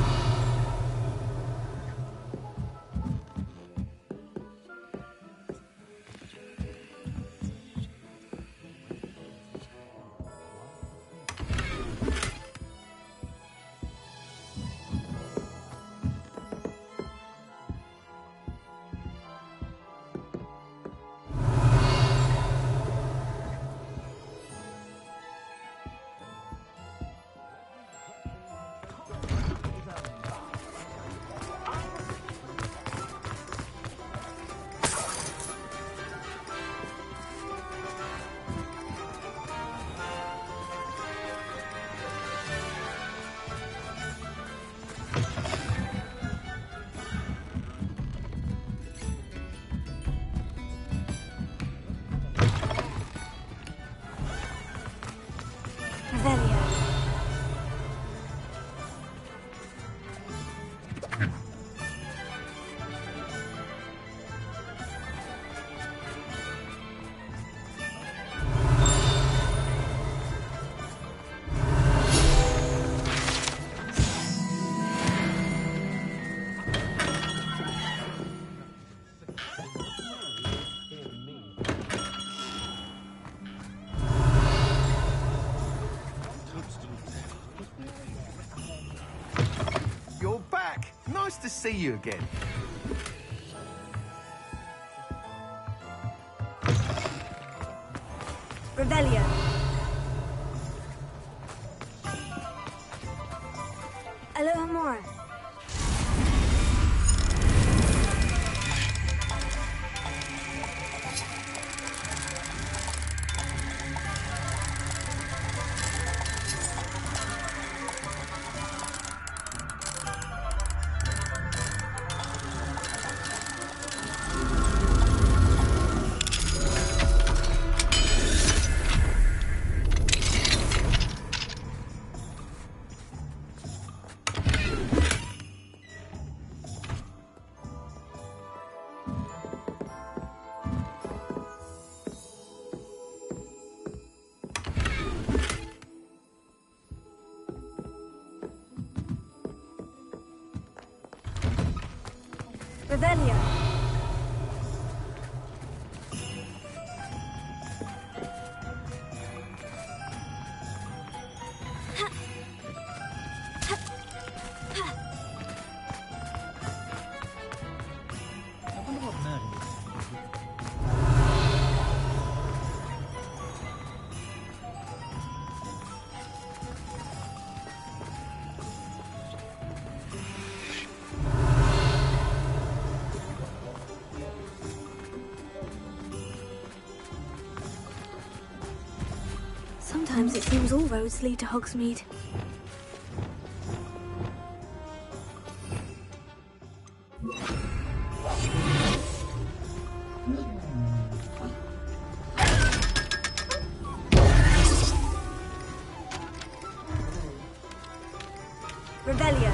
Revelio. You're back. Nice to see you again. Revelio. Alohomora. Revelio. Sometimes it seems all roads lead to Hogsmeade. Revelio.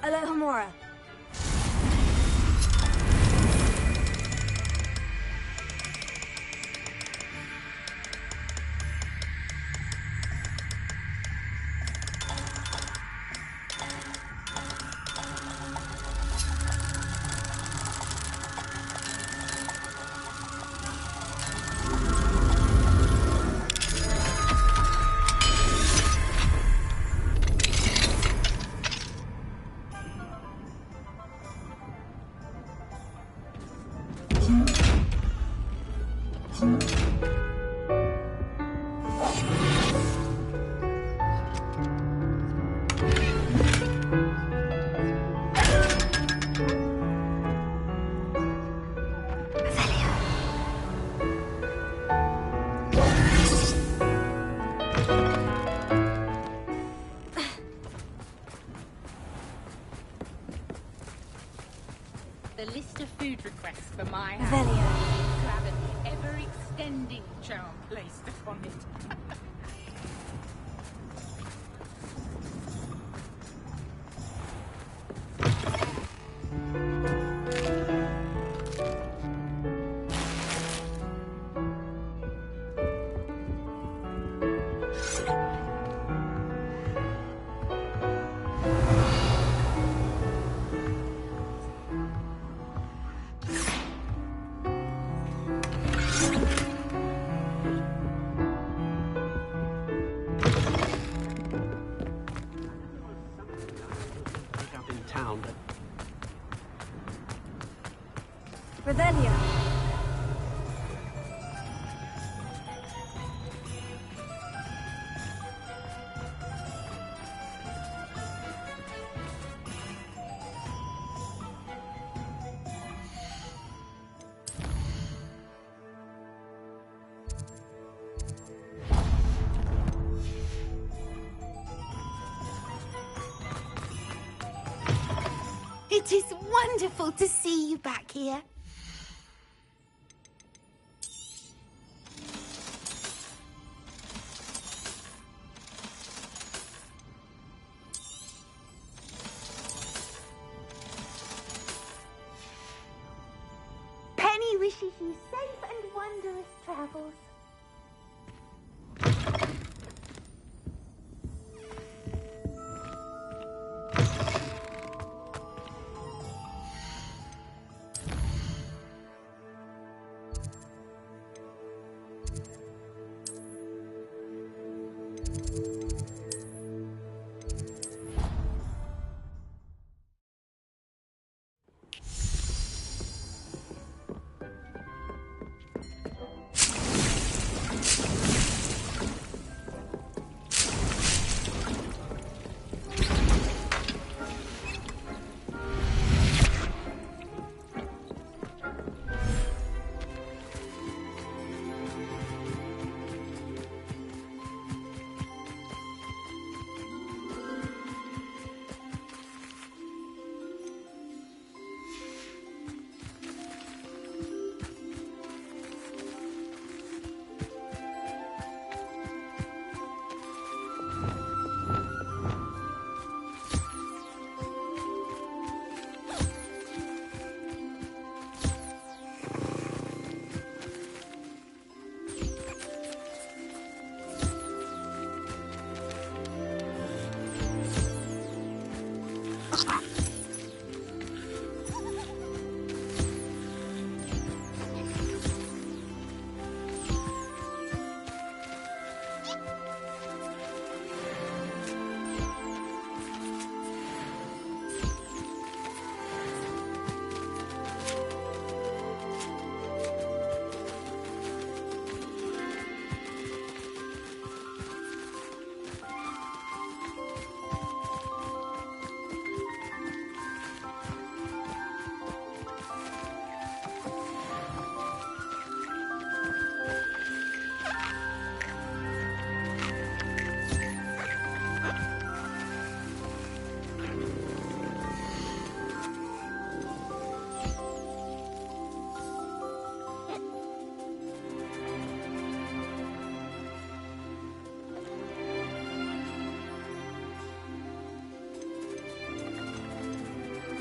Alohomora. The list of food requests for my house Revelio. seems to have an ever-extending charm placed upon it. Up in town, but Revelio. It is wonderful to see you back here. Penny wishes you safe and wondrous travels.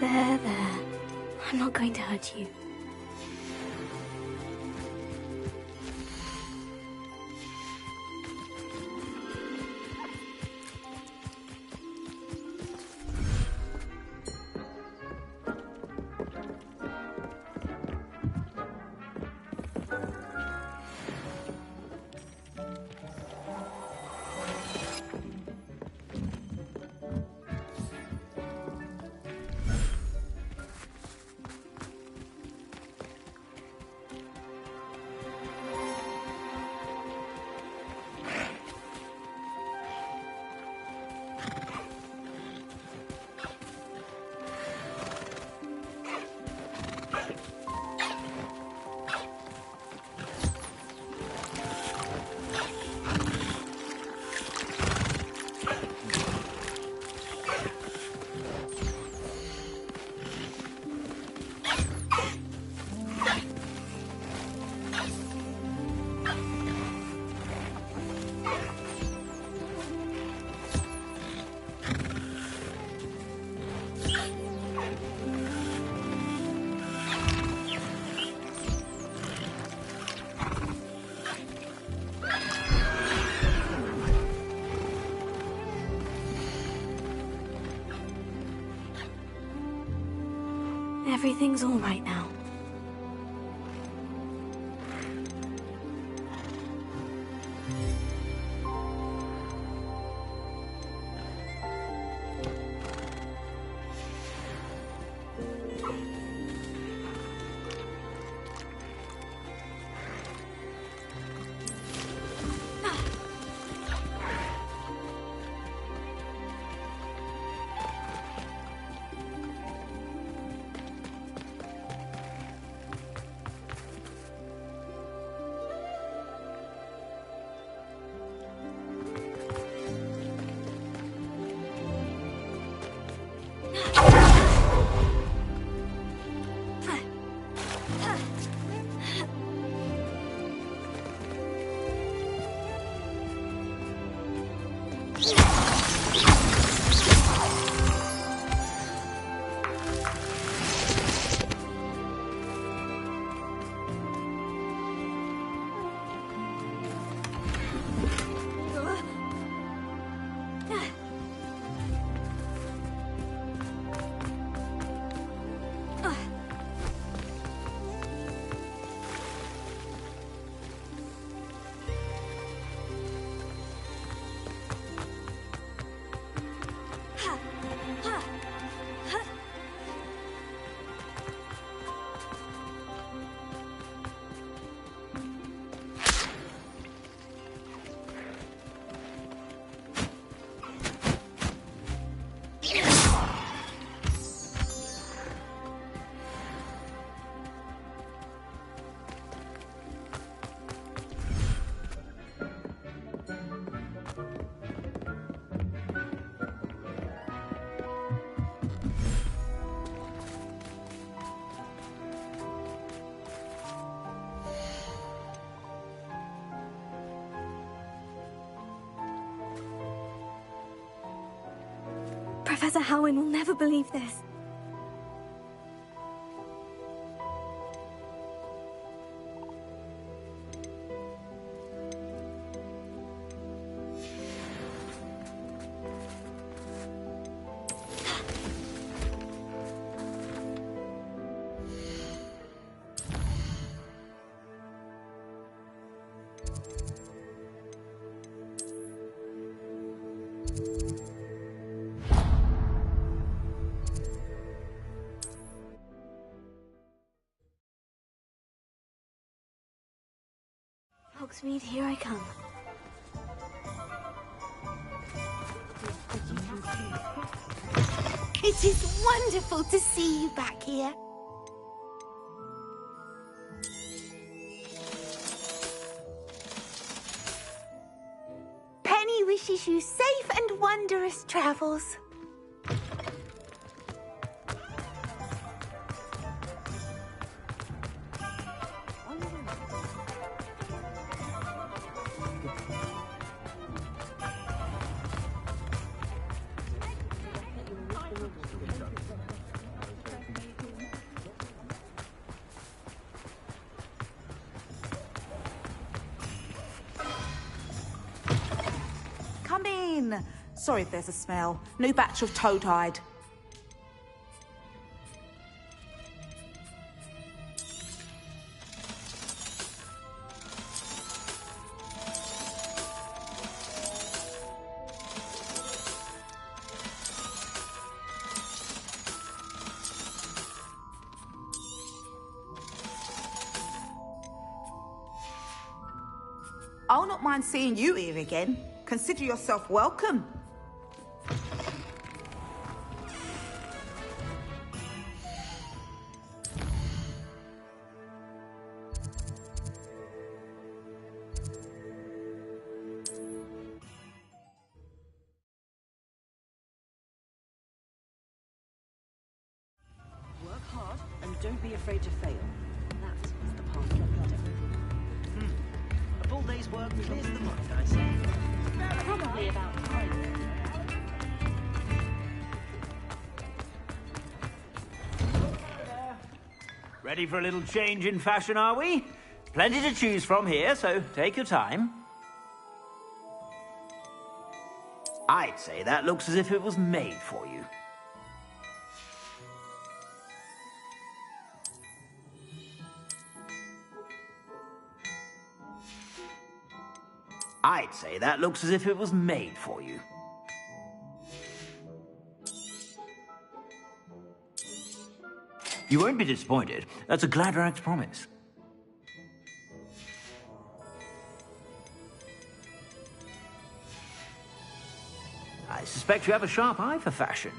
There. I'm not going to hurt you. Everything's all right now. Professor Howin will never believe this. Hogsmeade, here I come. It is wonderful to see you back here. Penny wishes you safe and wondrous travels. fine. Sorry if there's a smell. New batch of toad hide. I'll not mind seeing you here again. Consider yourself welcome. Work hard and don't be afraid to fail. That is the path to better. A full day's work clears the mind, I say. Probably about time. Ready for a little change in fashion, are we? Plenty to choose from here, so take your time. I'd say that looks as if it was made for you. I'd say that looks as if it was made for you. You won't be disappointed. That's a Gladrax promise. I suspect you have a sharp eye for fashion.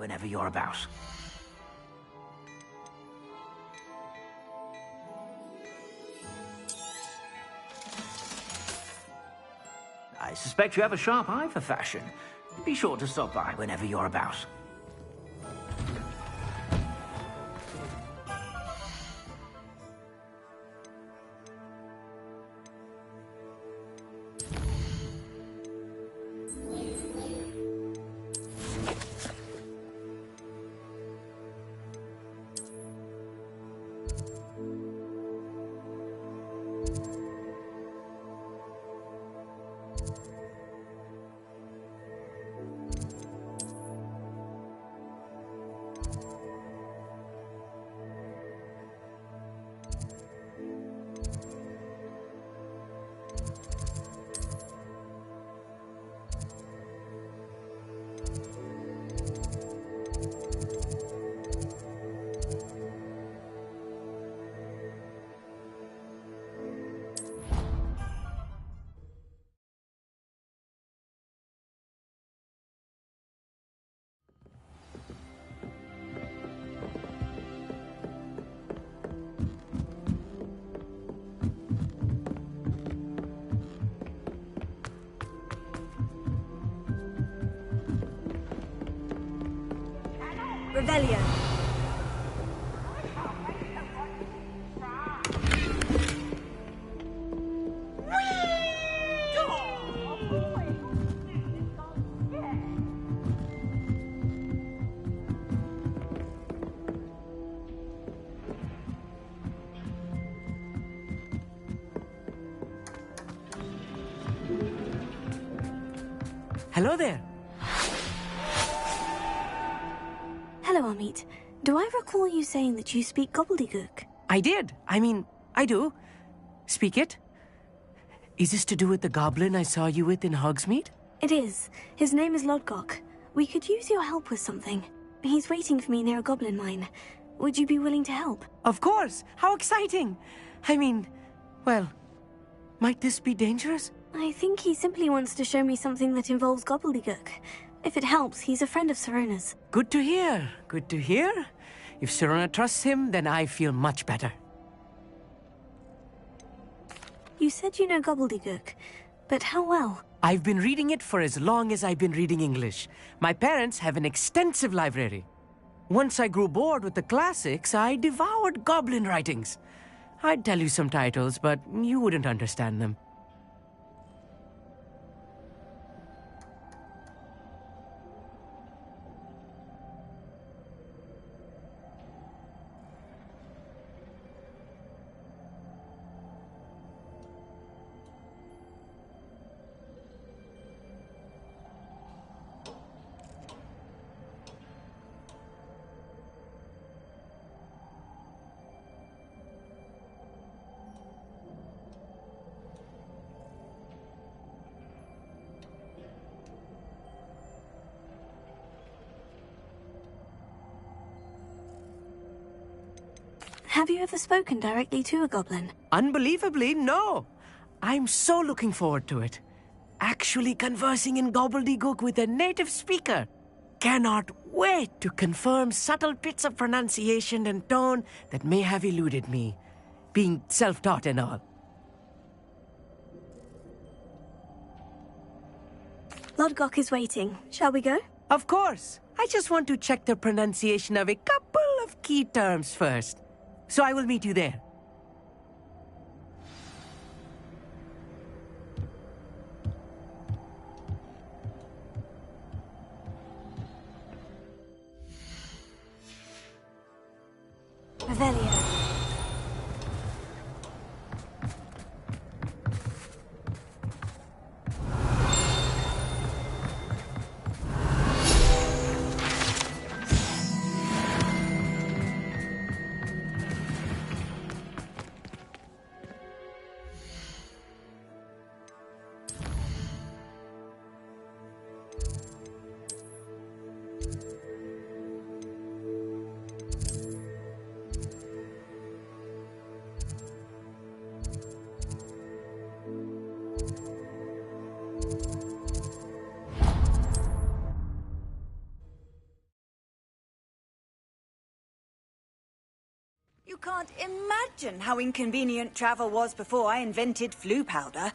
whenever you're about. I suspect you have a sharp eye for fashion. Be sure to stop by whenever you're about. Revelio. Hello there. Hello, Amit. Do I recall you saying that you speak gobbledygook? I did. I do. Speak it. Is this to do with the goblin I saw you with in Hogsmeade? It is. His name is Lodgok. We could use your help with something. He's waiting for me near a goblin mine. Would you be willing to help? Of course! How exciting! Well, might this be dangerous? I think he simply wants to show me something that involves gobbledygook. If it helps, he's a friend of Sirona's. Good to hear. Good to hear. If Sirona trusts him, then I feel much better. You said you know gobbledygook, but how well? I've been reading it for as long as I've been reading English. My parents have an extensive library. Once I grew bored with the classics, I devoured goblin writings. I'd tell you some titles, but you wouldn't understand them. Have you ever spoken directly to a goblin? Unbelievably, no. I'm so looking forward to it. Actually conversing in gobbledygook with a native speaker. Cannot wait to confirm subtle bits of pronunciation and tone that may have eluded me, being self-taught and all. Lodgok is waiting. Shall we go? Of course. I just want to check the pronunciation of a couple of key terms first. So I will meet you there. Revelio. You can't imagine how inconvenient travel was before I invented flu powder.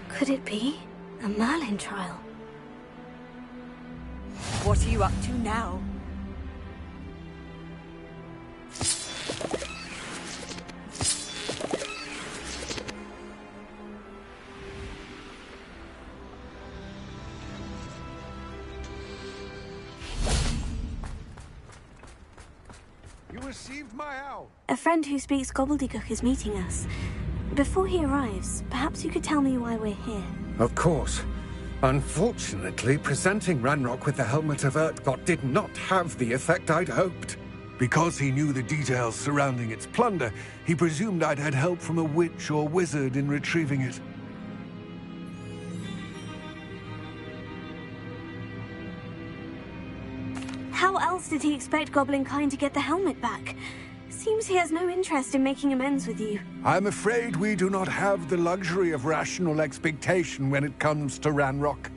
Could it be a Merlin trial? What are you up to now? You received my owl. A friend who speaks gobbledygook is meeting us. Before he arrives, perhaps you could tell me why we're here. Of course. Unfortunately, presenting Ranrock with the Helmet of Urtkot did not have the effect I'd hoped. Because he knew the details surrounding its plunder, he presumed I'd had help from a witch or wizard in retrieving it. How else did he expect Goblinkind to get the helmet back? Seems he has no interest in making amends with you. I'm afraid we do not have the luxury of rational expectation when it comes to Ranrock.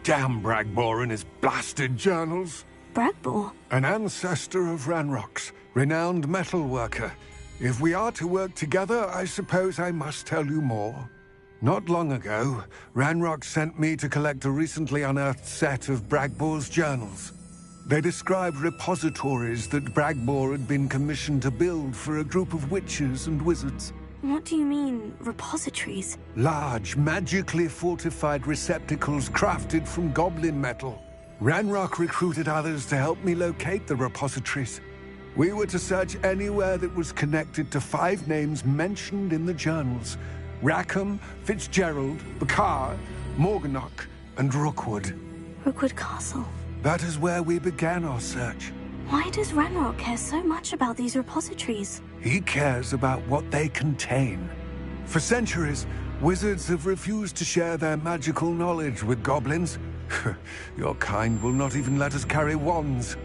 Damn Bragbor and his blasted journals. Bragbor? An ancestor of Ranrock's, renowned metal worker. If we are to work together, I suppose I must tell you more. Not long ago, Ranrock sent me to collect a recently unearthed set of Bragbor's journals. They described repositories that Bragbor had been commissioned to build for a group of witches and wizards. What do you mean, repositories? Large, magically fortified receptacles crafted from goblin metal. Ranrock recruited others to help me locate the repositories. We were to search anywhere that was connected to 5 names mentioned in the journals: Rackham, Fitzgerald, Bakar, Morganach, and Rookwood. Rookwood Castle. That is where we began our search. Why does Ranrock care so much about these repositories? He cares about what they contain. For centuries, wizards have refused to share their magical knowledge with goblins. Your kind will not even let us carry wands.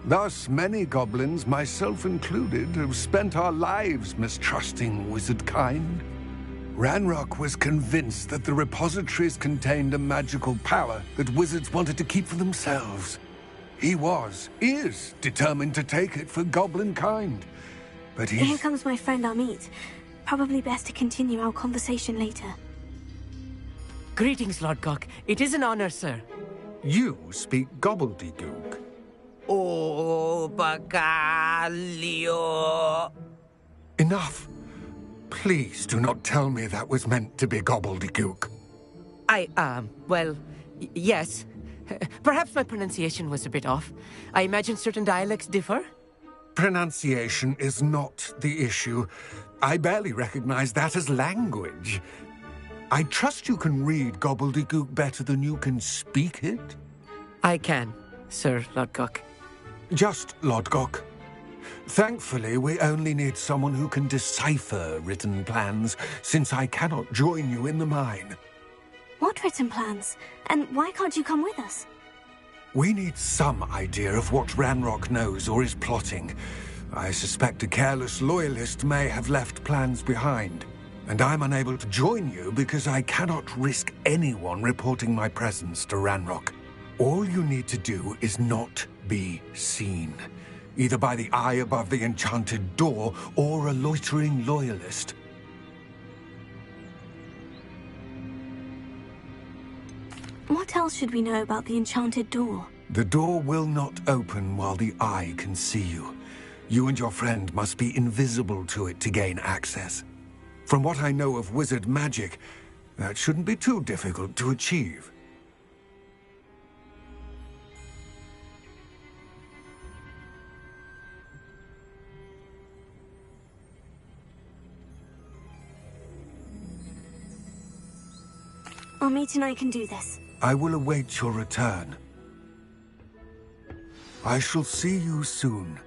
Thus, many goblins, myself included, have spent our lives mistrusting wizard kind. Ranrock was convinced that the repositories contained a magical power that wizards wanted to keep for themselves. He is determined to take it for goblin kind. But Here comes my friend Amit. Probably best to continue our conversation later. Greetings, Lord Gok. It is an honor, sir. You speak gobbledygook. Oh, Bagalio. Enough. Please do not tell me that was meant to be gobbledygook. Yes. Perhaps my pronunciation was a bit off. I imagine certain dialects differ. Pronunciation is not the issue. I barely recognize that as language. I trust you can read gobbledygook better than you can speak it? I can, Sir Lord Gok. Just Lord Gok. Thankfully, we only need someone who can decipher written plans, since I cannot join you in the mine. What written plans? And why can't you come with us? We need some idea of what Ranrock knows or is plotting. I suspect a careless loyalist may have left plans behind. And I'm unable to join you because I cannot risk anyone reporting my presence to Ranrock. All you need to do is not be seen, either by the eye above the enchanted door or a loitering loyalist. What else should we know about the enchanted door? The door will not open while the eye can see you. You and your friend must be invisible to it to gain access. From what I know of wizard magic, that shouldn't be too difficult to achieve. Amit and I can do this. I will await your return. I shall see you soon.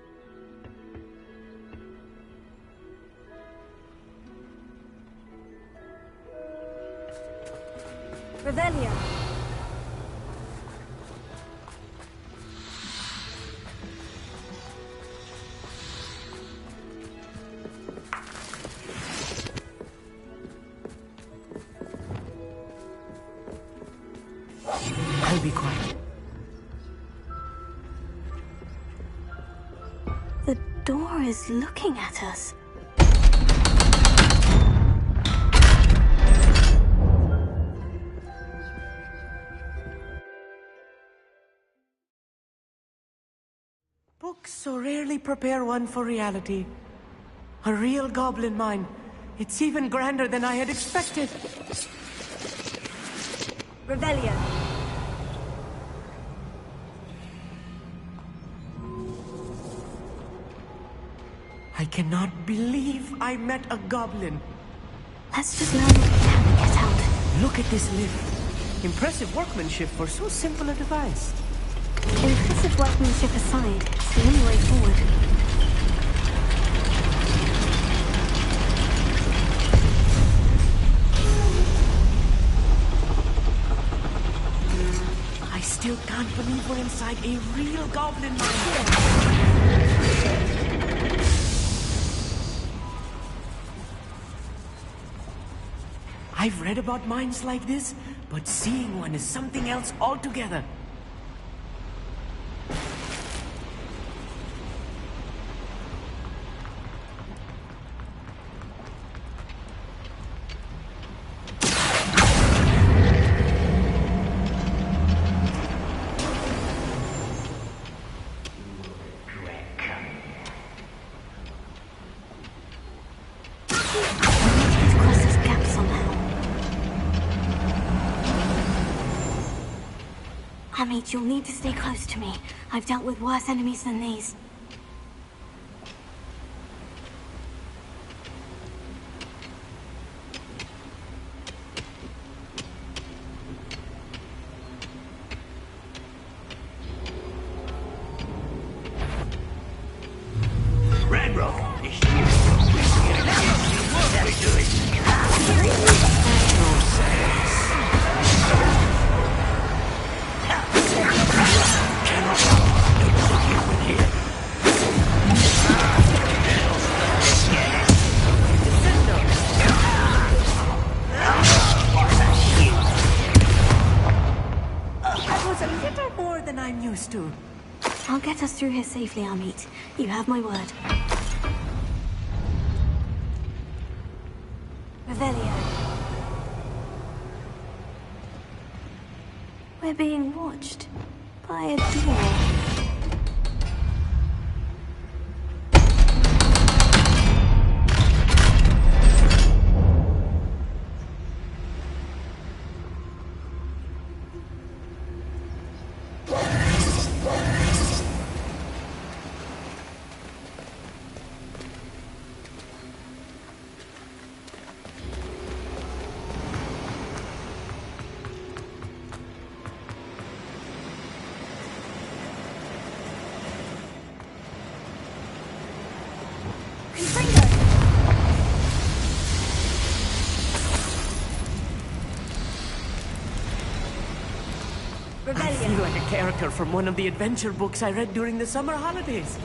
Revelio. I'll be quiet. The door is looking at us. Books so rarely prepare one for reality. A real goblin mine. It's even grander than I had expected. Revelio. I cannot believe I met a goblin. Let's just learn what we can and get out. Look at this lift. Impressive workmanship for so simple a device. Impressive workmanship aside, it's the only way forward. I still can't believe we're inside a real goblin mine. I've read about mines like this, but seeing one is something else altogether. Amit, you'll need to stay close to me. I've dealt with worse enemies than these. Ranrock, it's you. What are we doing? No sense. I'm used to. I'll get us through here safely, Amit. You have my word. Revelio. We're being watched by a door. I feel like a character from one of the adventure books I read during the summer holidays.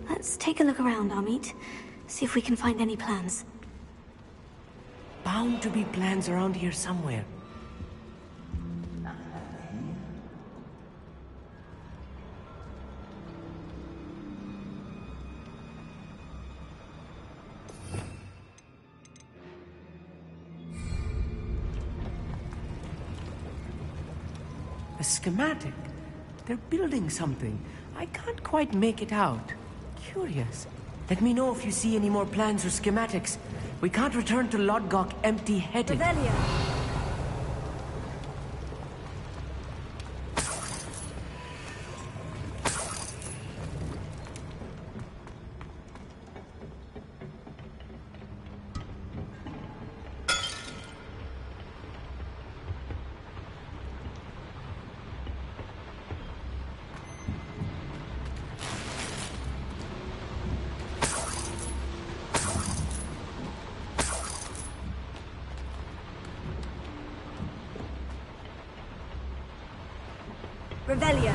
Let's take a look around, Amit. See if we can find any plans. Bound to be plans around here somewhere. A schematic. They're building something. I can't quite make it out. Curious. Let me know if you see any more plans or schematics. We can't return to Lodgok empty-headed. Revelio. Revelio.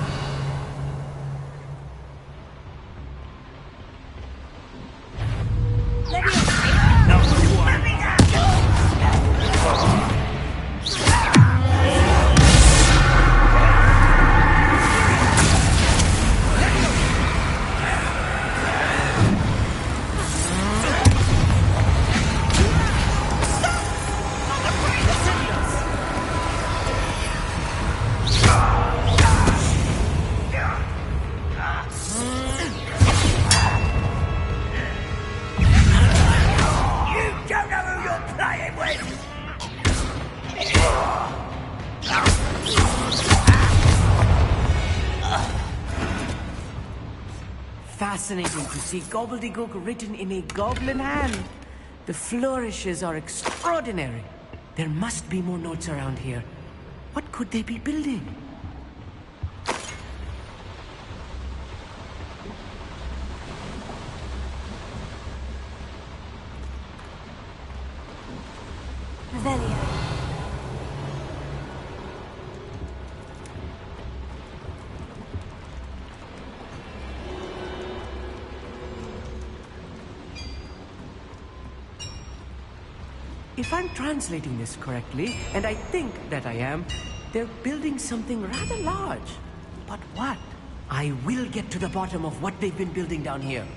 Fascinating to see gobbledygook written in a goblin hand. The flourishes are extraordinary. There must be more notes around here. What could they be building? Revelio. If I'm translating this correctly, and I think that I am, they're building something rather large. But what? I will get to the bottom of what they've been building down here.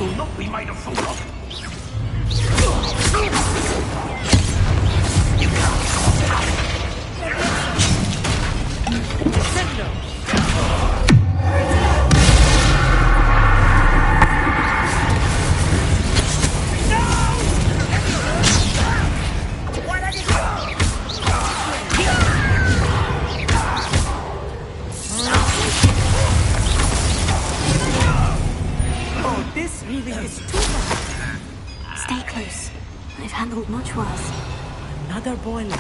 will not be made a fool of. Oh, this really is too much. Stay close. I've handled much worse. Another boiler.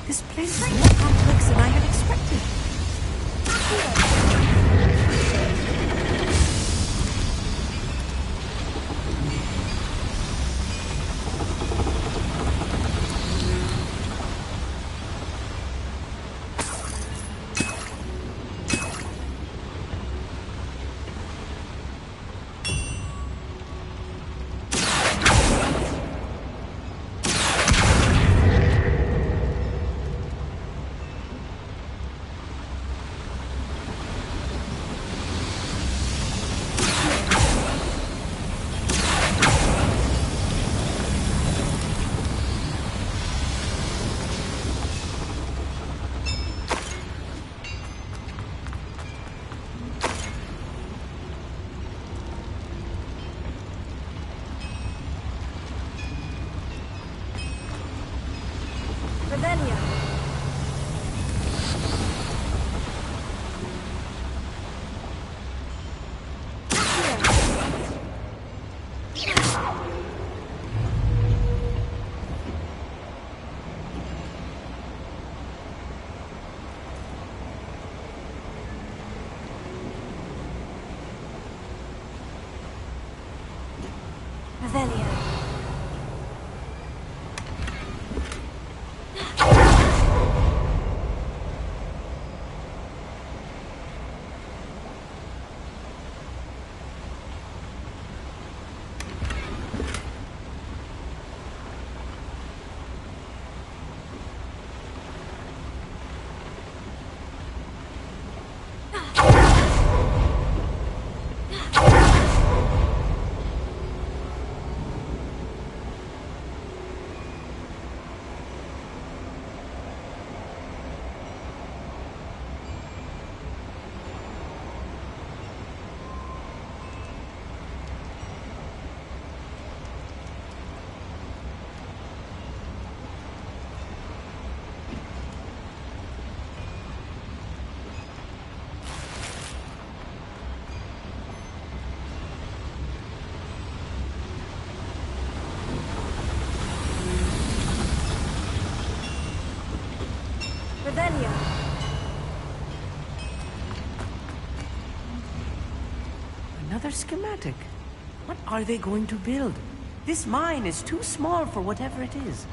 This place is more complex than I had expected. Revelio. Revelio. Revelio. Another schematic. What are they going to build? This mine is too small for whatever it is.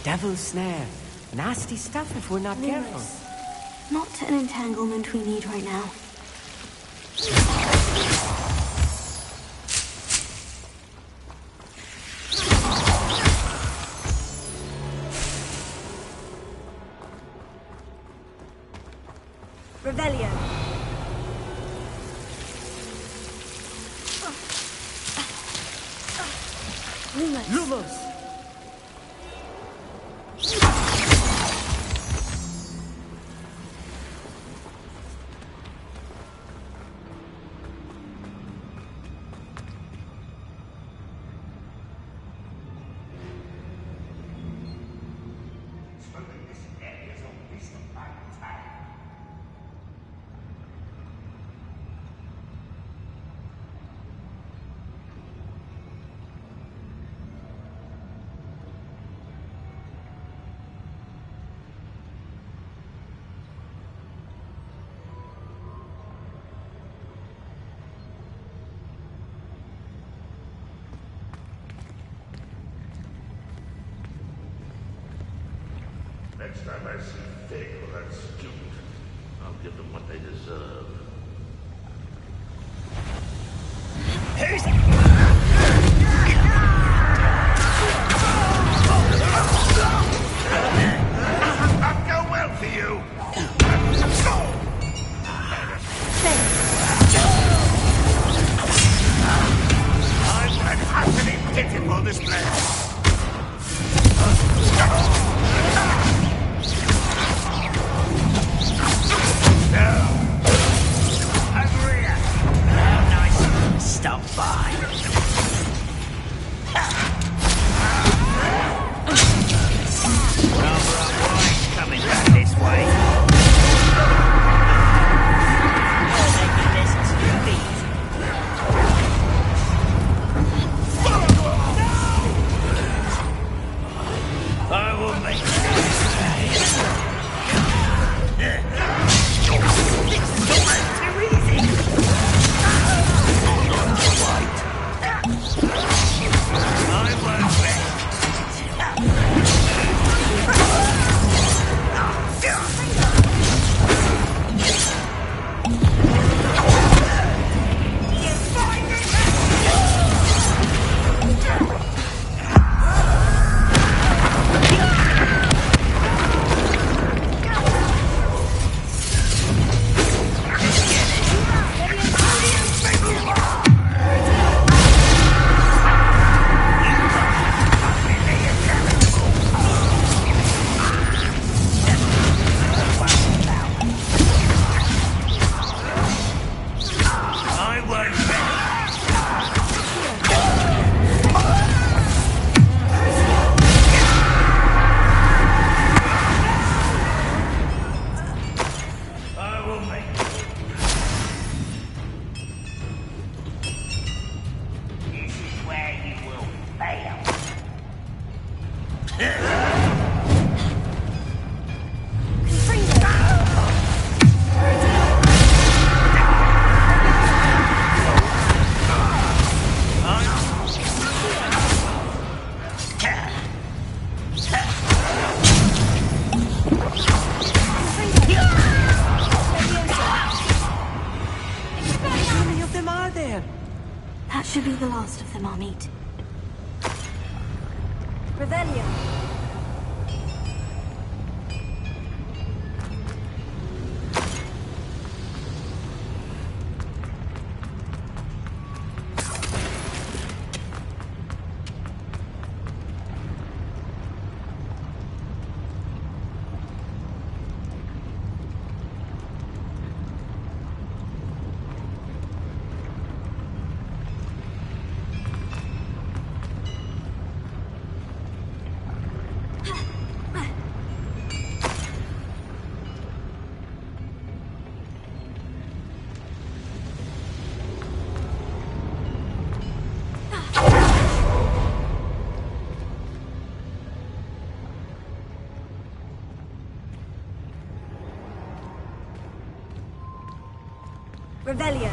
Devil's snare. Nasty stuff if we're not careful. Not an entanglement we need right now. Revelio. Lumos. Next time I see Fig or that student, I'll give them what they deserve. Not go well for you. I'm an utterly pitiful display. Stop by. Coming back this way. I will make That should be the last of them I'll meet. Revelio. Revelio.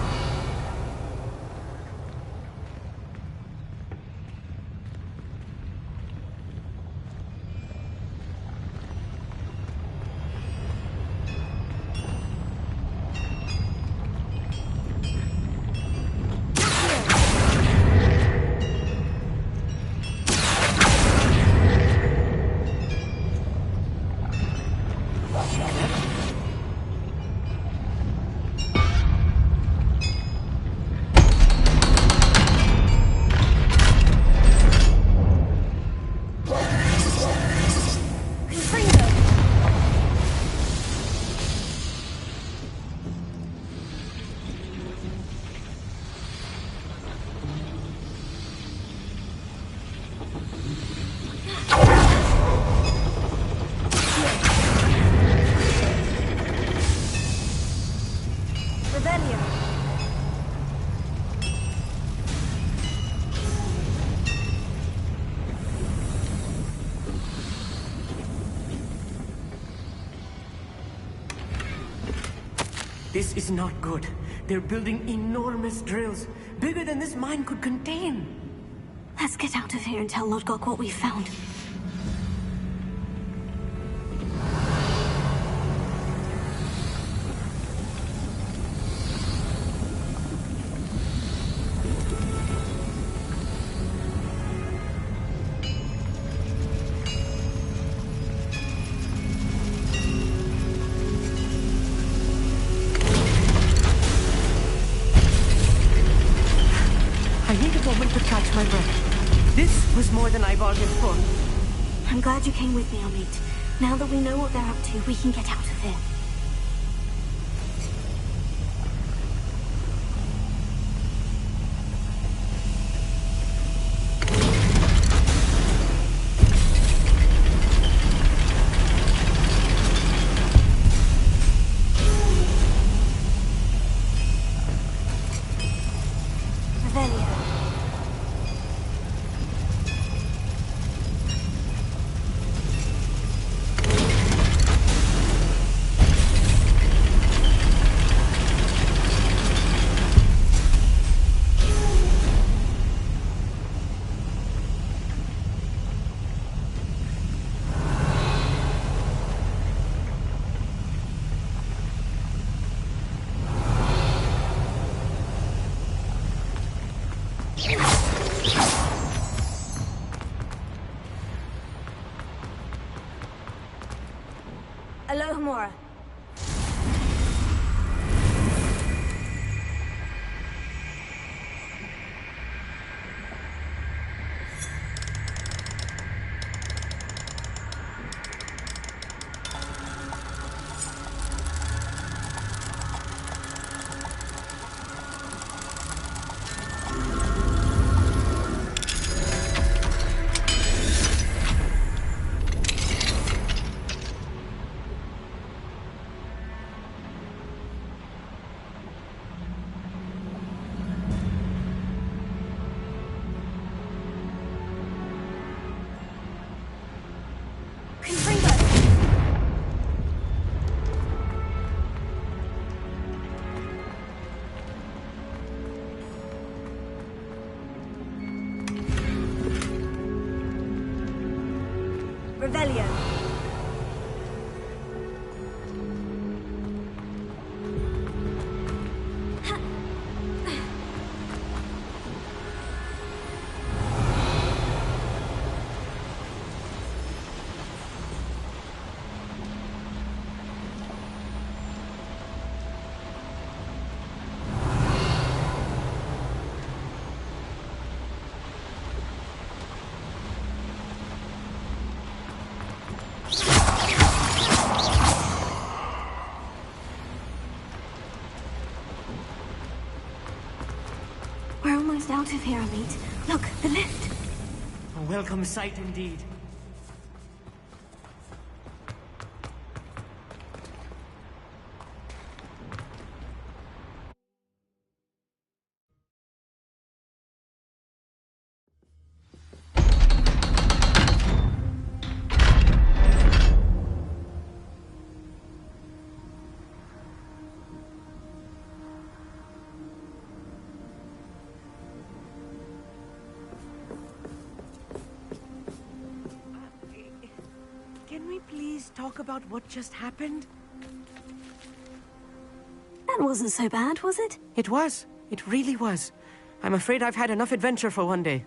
This is not good. They're building enormous drills, bigger than this mine could contain. Let's get out of here and tell Lodgok what we found. moment to catch my breath. This was more than I bargained for. I'm glad you came with me, Amit. Now that we know what they're up to, we can get out of here. Alohomora. Revelio. We're almost out of here, Amit. Look, the lift. A welcome sight indeed. Can we please talk about what just happened? That wasn't so bad, was it? It was. It really was. I'm afraid I've had enough adventure for one day.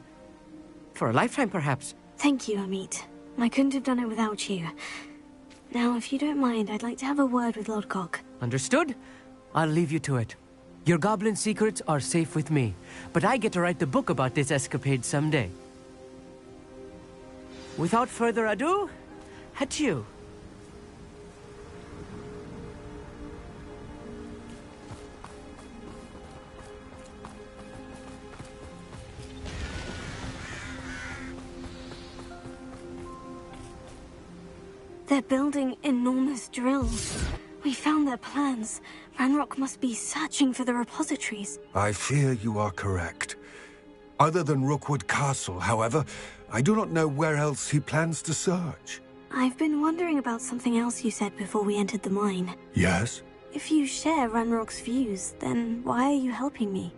For a lifetime, perhaps. Thank you, Amit. I couldn't have done it without you. Now, if you don't mind, I'd like to have a word with Lodgok. Understood? I'll leave you to it. Your goblin secrets are safe with me, but I get to write the book about this escapade someday. Without further ado, adieu. They're building enormous drills. We found their plans. Ranrock must be searching for the repositories. I fear you are correct. Other than Rookwood Castle, however, I do not know where else he plans to search. I've been wondering about something else you said before we entered the mine. Yes? If you share Ranrock's views, then why are you helping me?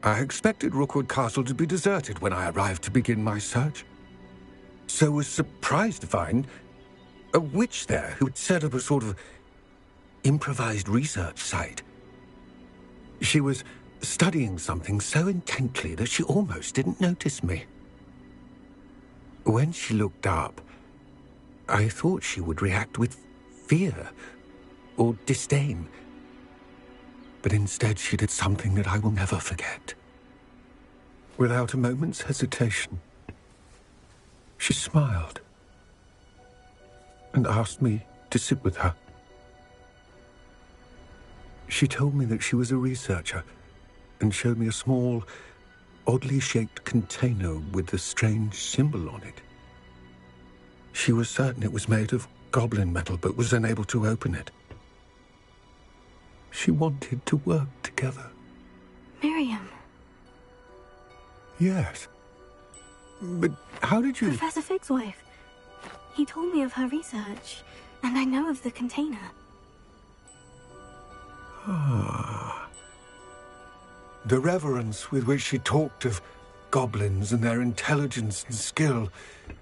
I expected Rookwood Castle to be deserted when I arrived to begin my search. So was surprised to find a witch there who had set up a sort of improvised research site. She was studying something so intently that she almost didn't notice me. When she looked up, I thought she would react with fear or disdain. But instead she did something that I will never forget. Without a moment's hesitation, she smiled and asked me to sit with her. She told me that she was a researcher and showed me a small, oddly shaped container with a strange symbol on it. She was certain it was made of goblin metal, but was unable to open it. She wanted to work together. Miriam. Yes. But how did you... Professor Fig's wife. He told me of her research, and I know of the container. Ah. The reverence with which she talked of goblins and their intelligence and skill,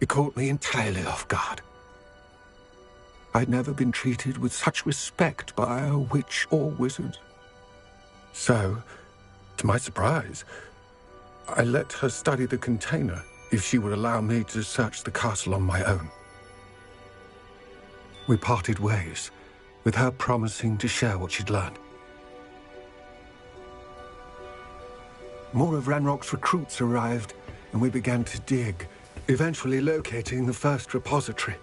it caught me entirely off guard. I'd never been treated with such respect by a witch or wizard. So, to my surprise, I let her study the container if she would allow me to search the castle on my own. We parted ways, with her promising to share what she'd learned. More of Ranrock's recruits arrived, and we began to dig, eventually locating the first repository.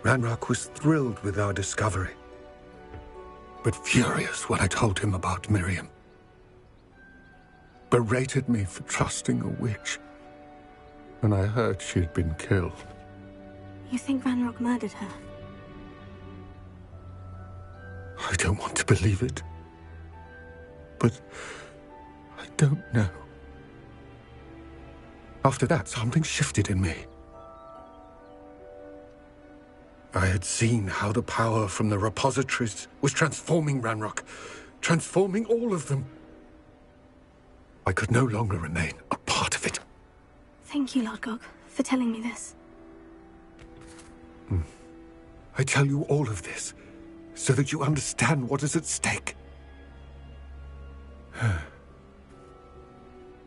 Ranrock was thrilled with our discovery, but furious when I told him about Miriam. Berated me for trusting a witch when I heard she had been killed. You think Ranrock murdered her? I don't want to believe it, but I don't know. After that, something shifted in me. I had seen how the power from the repositories was transforming Ranrock, transforming all of them. I could no longer remain a part of it. Thank you, Lord Gog, for telling me this. I tell you all of this so that you understand what is at stake.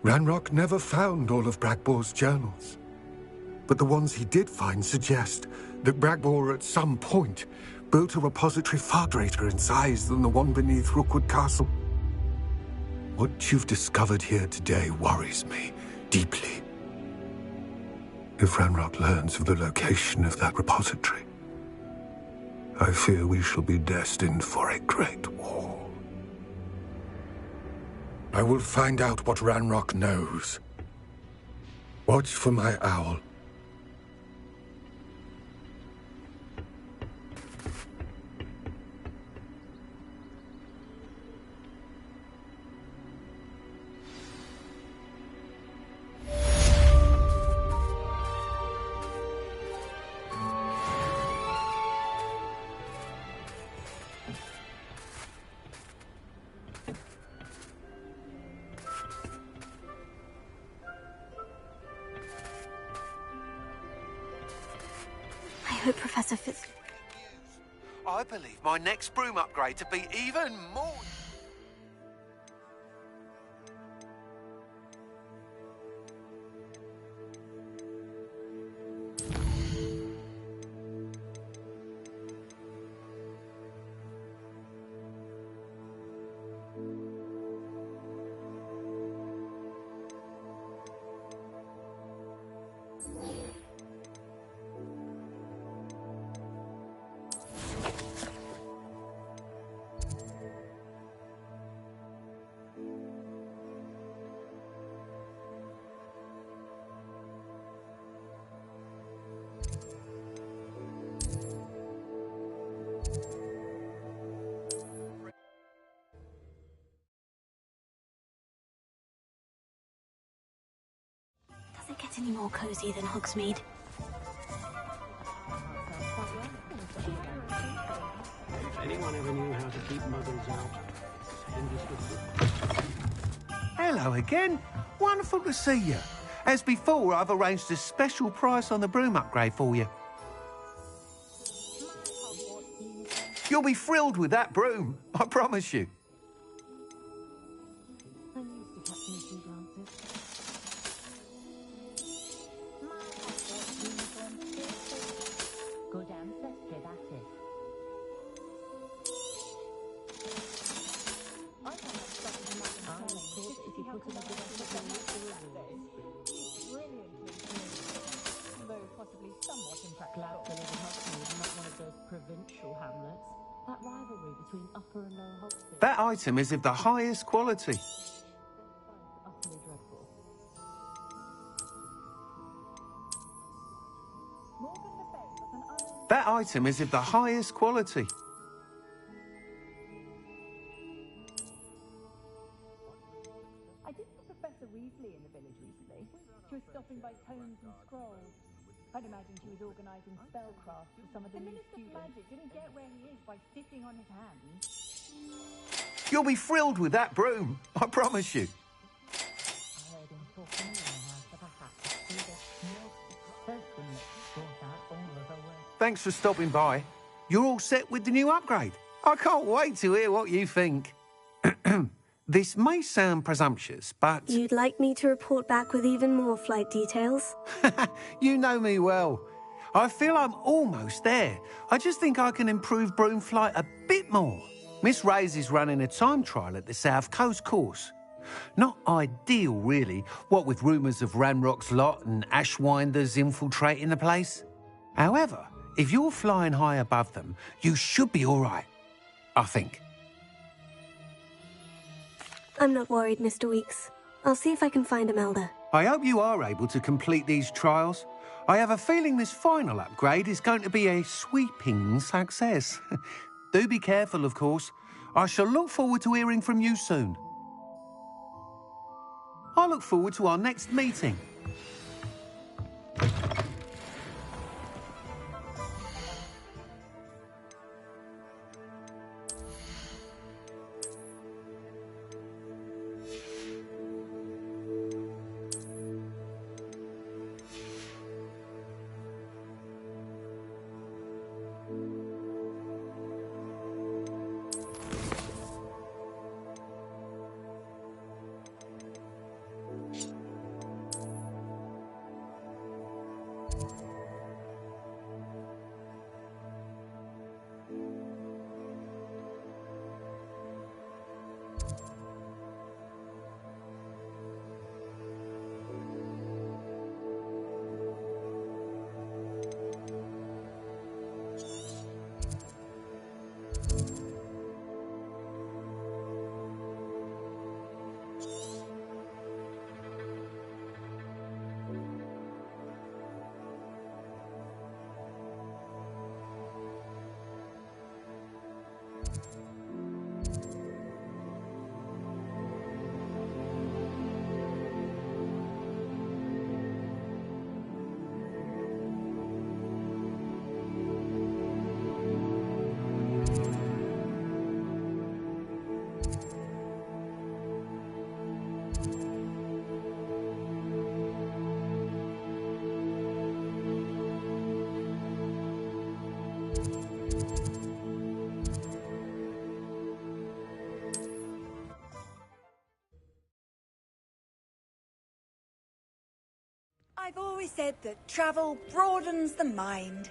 Ranrock never found all of Bragbor's journals, but the ones he did find suggest that Bragbor at some point built a repository far greater in size than the one beneath Rookwood Castle. What you've discovered here today worries me deeply. If Ranrock learns of the location of that repository, I fear we shall be destined for a great war. I will find out what Ranrock knows. Watch for my owl. I hope Professor Fitz... I believe my next broom upgrade to be even more... Does it get any more cozy than Hogsmeade? If anyone ever knew how to keep muggles out, Hello again. Wonderful to see you. As before, I've arranged a special price on the broom upgrade for you. You'll be thrilled with that broom, I promise you. Good ancestry, that is. I thought if you put in a good glad to live in Hogsmeade and not one of those provincial hamlets. That rivalry between Upper and Lower Hogsmeade. That item is of the highest quality. Utterly dreadful. That item is of the highest quality. I did see Professor Weasley in the village recently. She was stopping by tomes and scrolls. I'd imagine she was organising spellcraft for some of the new students. Magic didn't get where he is by sitting on his hands. You'll be thrilled with that broom, I promise you. I heard him talking in the house of a hat through the certainly brought out all of the work. Thanks for stopping by. You're all set with the new upgrade. I can't wait to hear what you think. This may sound presumptuous, but... You'd like me to report back with even more flight details? You know me well. I feel I'm almost there. I just think I can improve broom flight a bit more. Miss Reyes is running a time trial at the South Coast course. Not ideal, really, what with rumours of Ranrock's lot and Ashwinders infiltrating the place. However, if you're flying high above them, you should be all right, I think. I'm not worried, Mr. Weeks. I'll see if I can find Imelda. I hope you are able to complete these trials. I have a feeling this final upgrade is going to be a sweeping success. Do be careful, of course. I shall look forward to hearing from you soon. I look forward to our next meeting. I've always said that travel broadens the mind.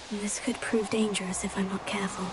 and this could prove dangerous if I'm not careful.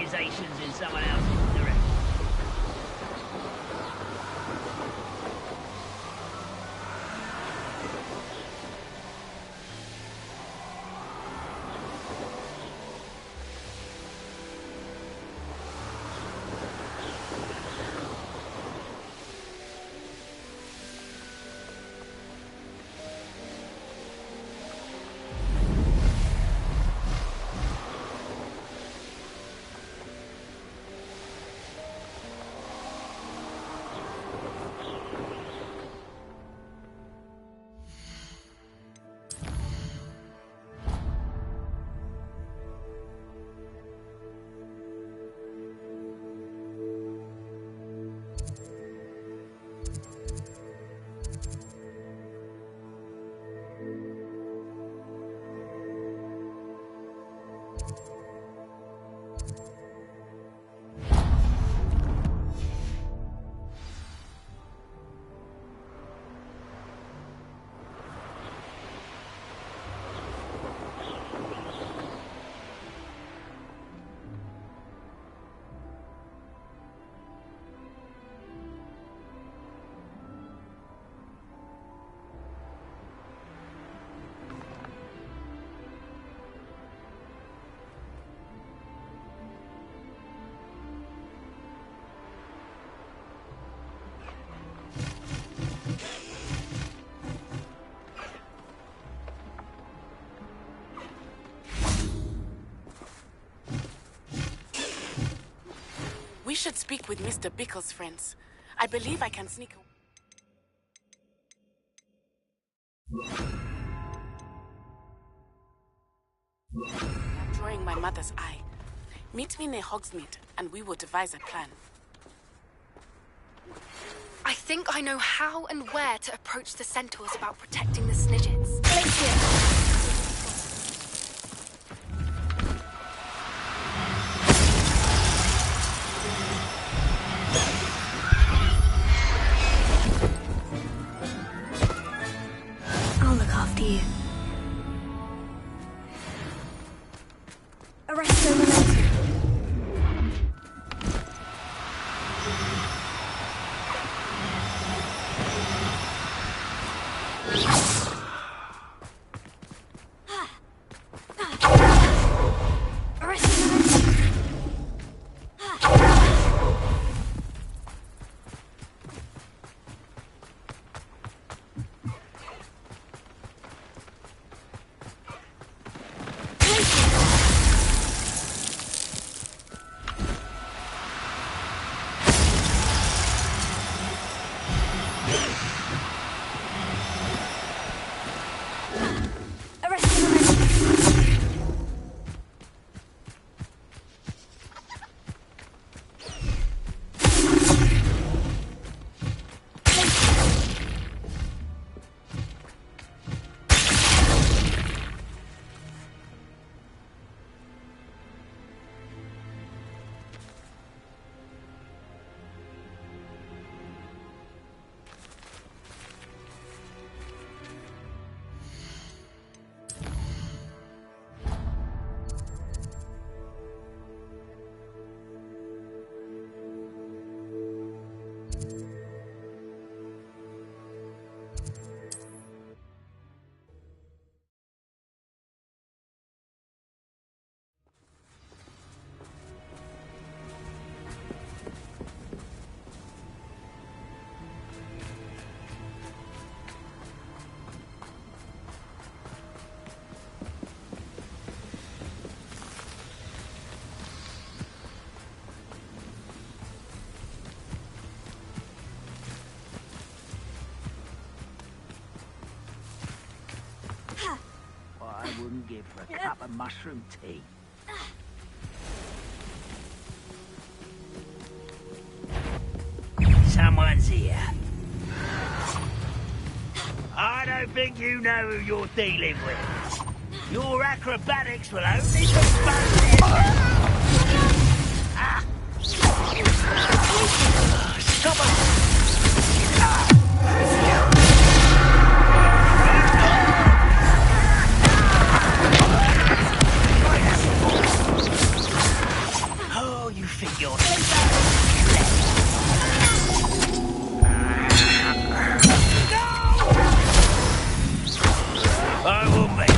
accusations in someone else's direction. should speak with Mr. Bickle's friends. I believe I can sneak away. I'm drawing my mother's eye. Meet me near Hogsmeade, and we will devise a plan. I think I know how and where to approach the centaurs about protecting the Snidgets. Glacier! I'll look after you. Arresto momentum. What I wouldn't give for a cup of mushroom tea. Someone's here. I don't think you know who you're dealing with. Your acrobatics will only expose you. Stop it! Oh, you think you're I will make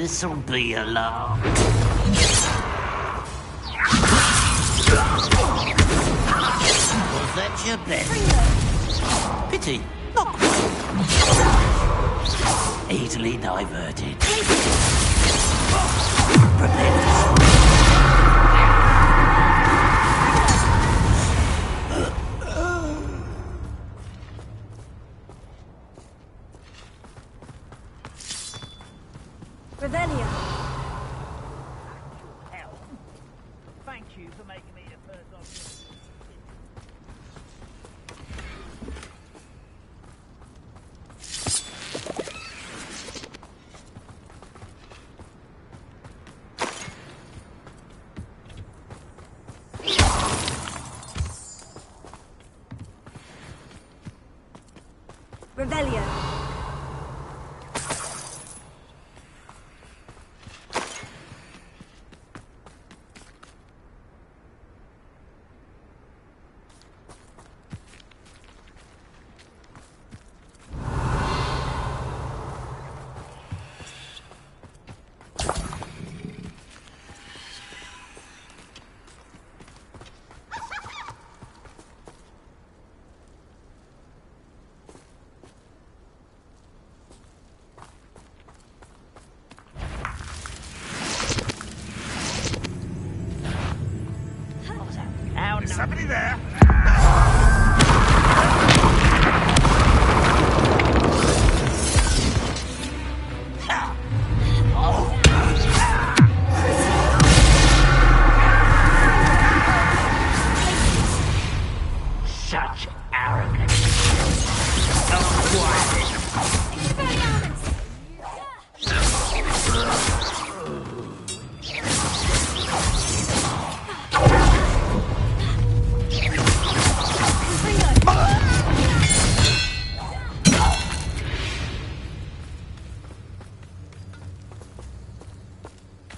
This'll be a laugh. Was that your best? Pity. Not quite. Easily diverted. Prepare to Revelia. Hell. Thank you for making me the first officer. Revelia. Is somebody there?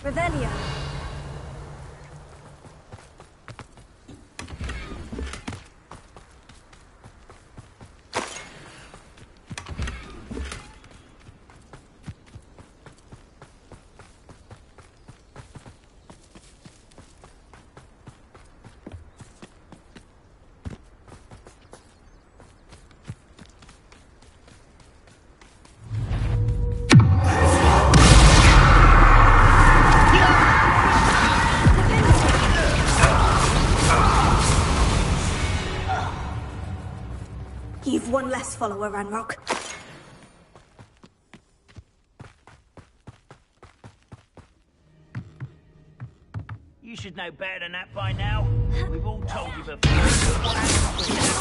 Revelio. You've one less follower, Ranrock. You should know better than that by now. We've all told you before. What happens when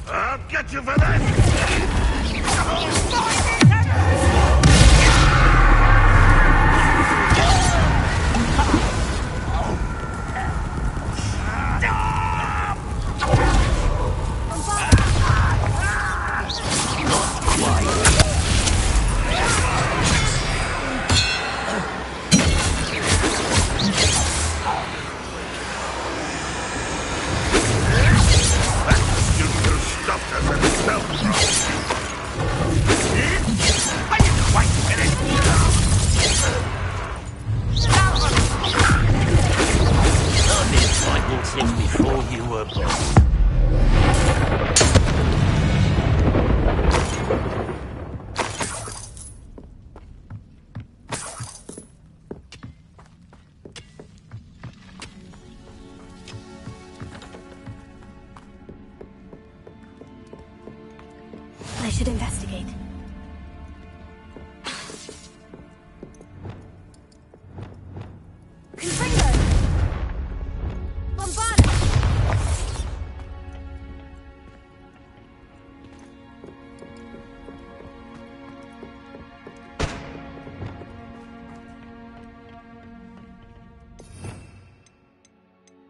I'll get you for that! Before you were born. I should investigate.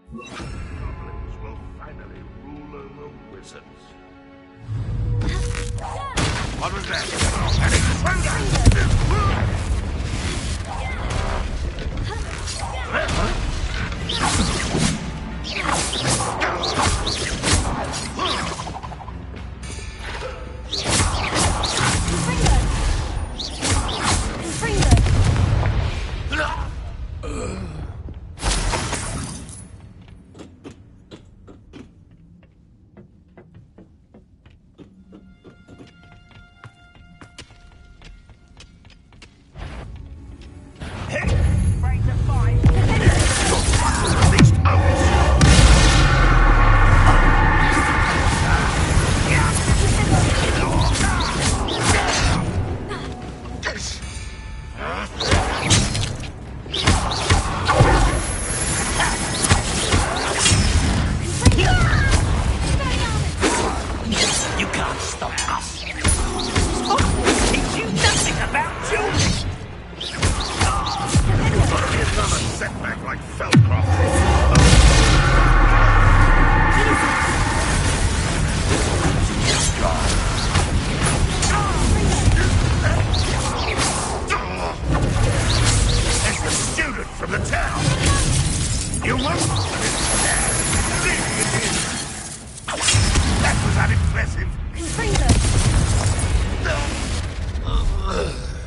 Goblins will finally rule over wizards. What was that? An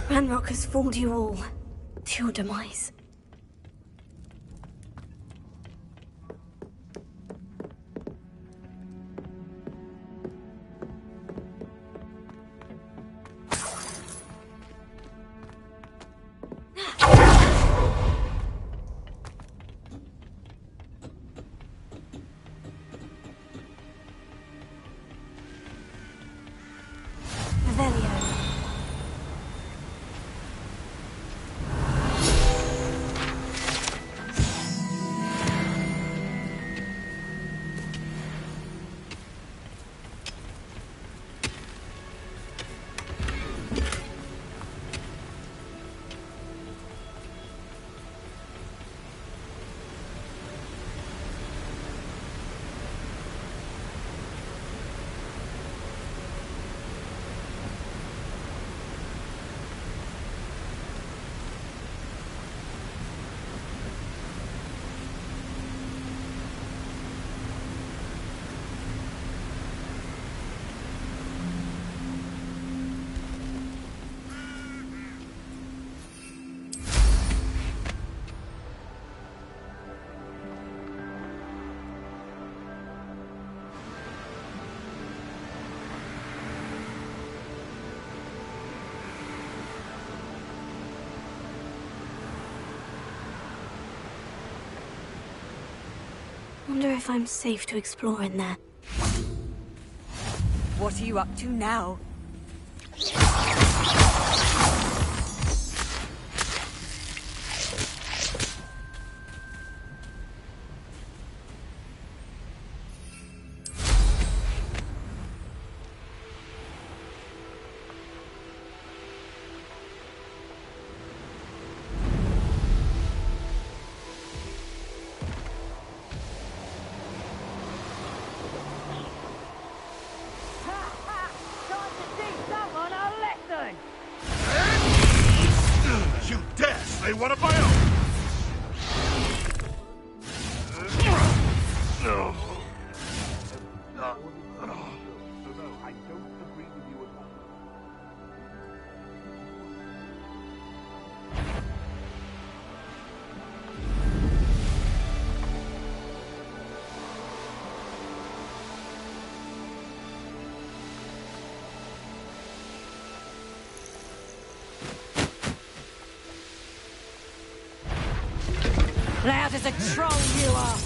Ranrock has fooled you all to your demise. Wonder if I'm safe to explore in there. What are you up to now? You dare say one of my own! Loud as a troll you are!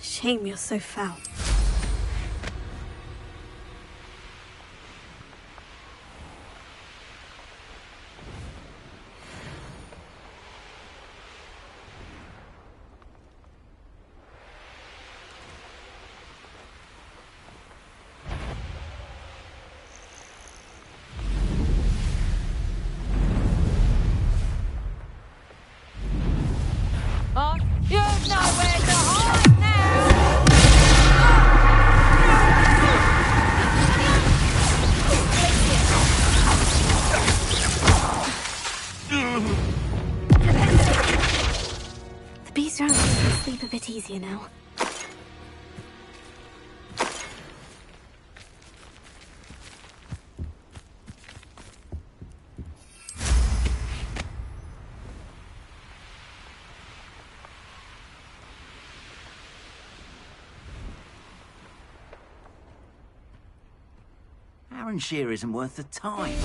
Shame you're so foul. You've nowhere to hide now! The beast around here can sleep a bit easier now. Aaron Shear isn't worth the time.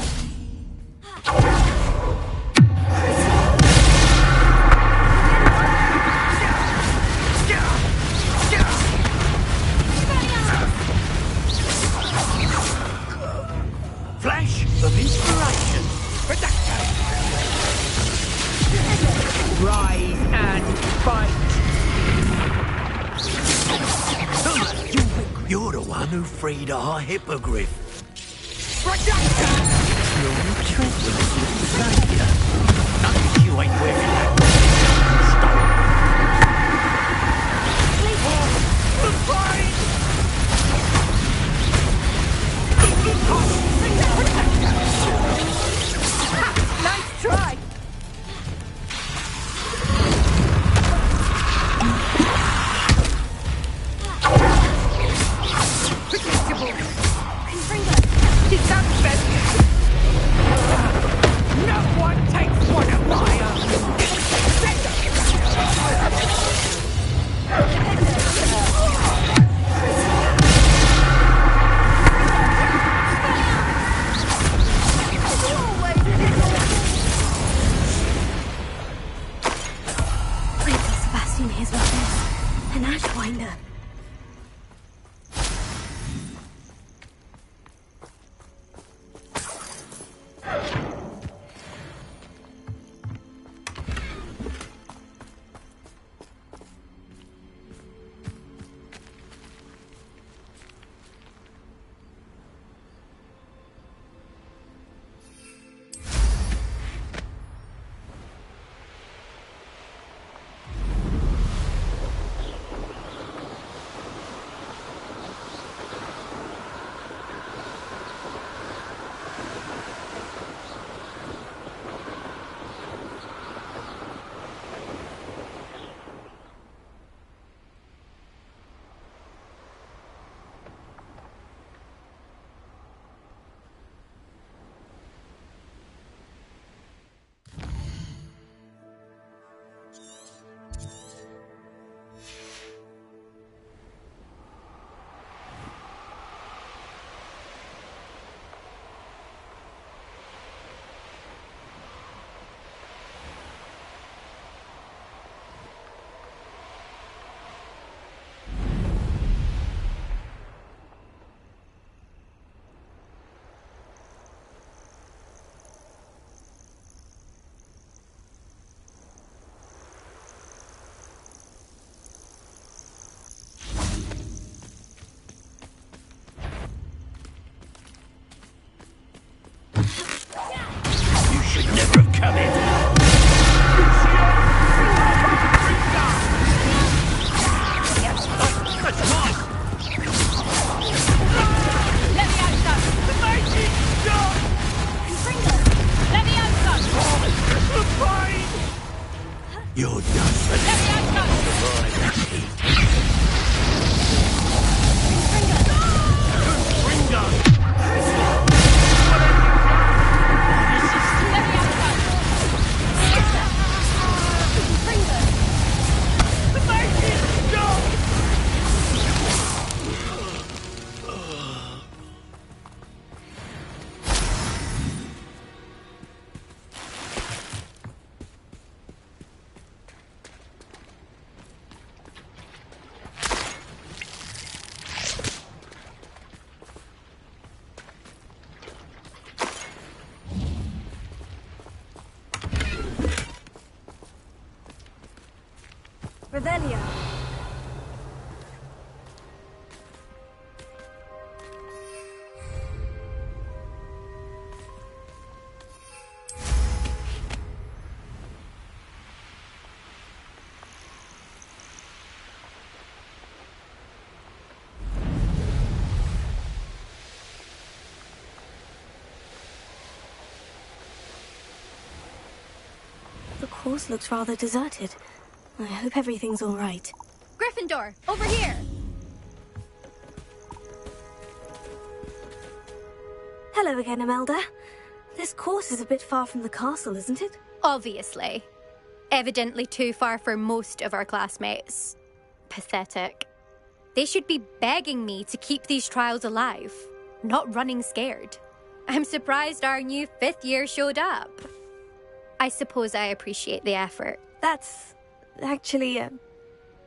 Flash of inspiration. Rise and fight! You're the one who freed our hippogriff. You're a treacherous little saviour. Notice you ain't wearing that Revelio. The course looks rather deserted. I hope everything's all right. Gryffindor, over here! Hello again, Imelda. This course is a bit far from the castle, isn't it? Obviously. Evidently too far for most of our classmates. Pathetic. They should be begging me to keep these trials alive, not running scared. I'm surprised our new 5th year showed up. I suppose I appreciate the effort. That's actually,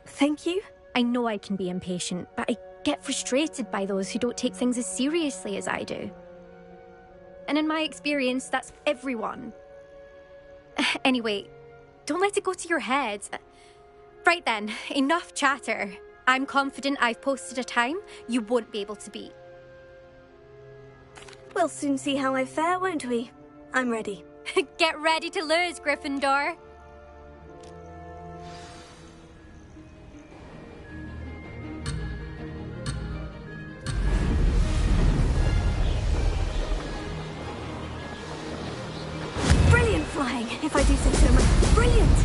thank you. I know I can be impatient, but I get frustrated by those who don't take things as seriously as I do. And in my experience, that's everyone. Anyway, don't let it go to your head. Right then, enough chatter. I'm confident I've posted a time you won't be able to beat. We'll soon see how I fare, won't we? I'm ready. Get ready to lose, Gryffindor. Brilliant flying, if I do say so myself. Brilliant!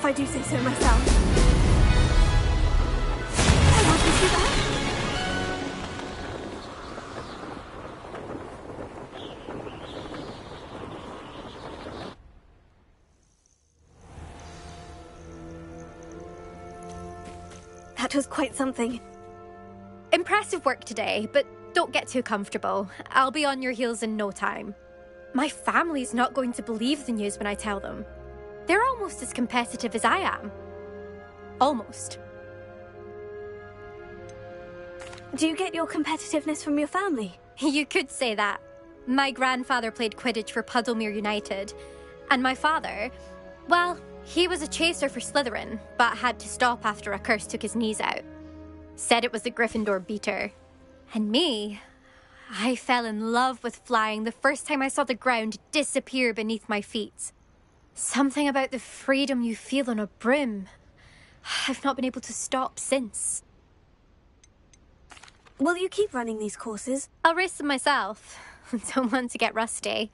I do say so myself. I want to see that. That was quite something. Impressive work today, but don't get too comfortable. I'll be on your heels in no time. My family's not going to believe the news when I tell them. They're almost as competitive as I am. Almost. Do you get your competitiveness from your family? You could say that. My grandfather played Quidditch for Puddlemere United. And my father, well, he was a chaser for Slytherin, but had to stop after a curse took his knees out. Said it was the Gryffindor beater. And me, I fell in love with flying the first time I saw the ground disappear beneath my feet. Something about the freedom you feel on a broom. I've not been able to stop since. Will you keep running these courses? I'll race them myself. Don't want to get rusty.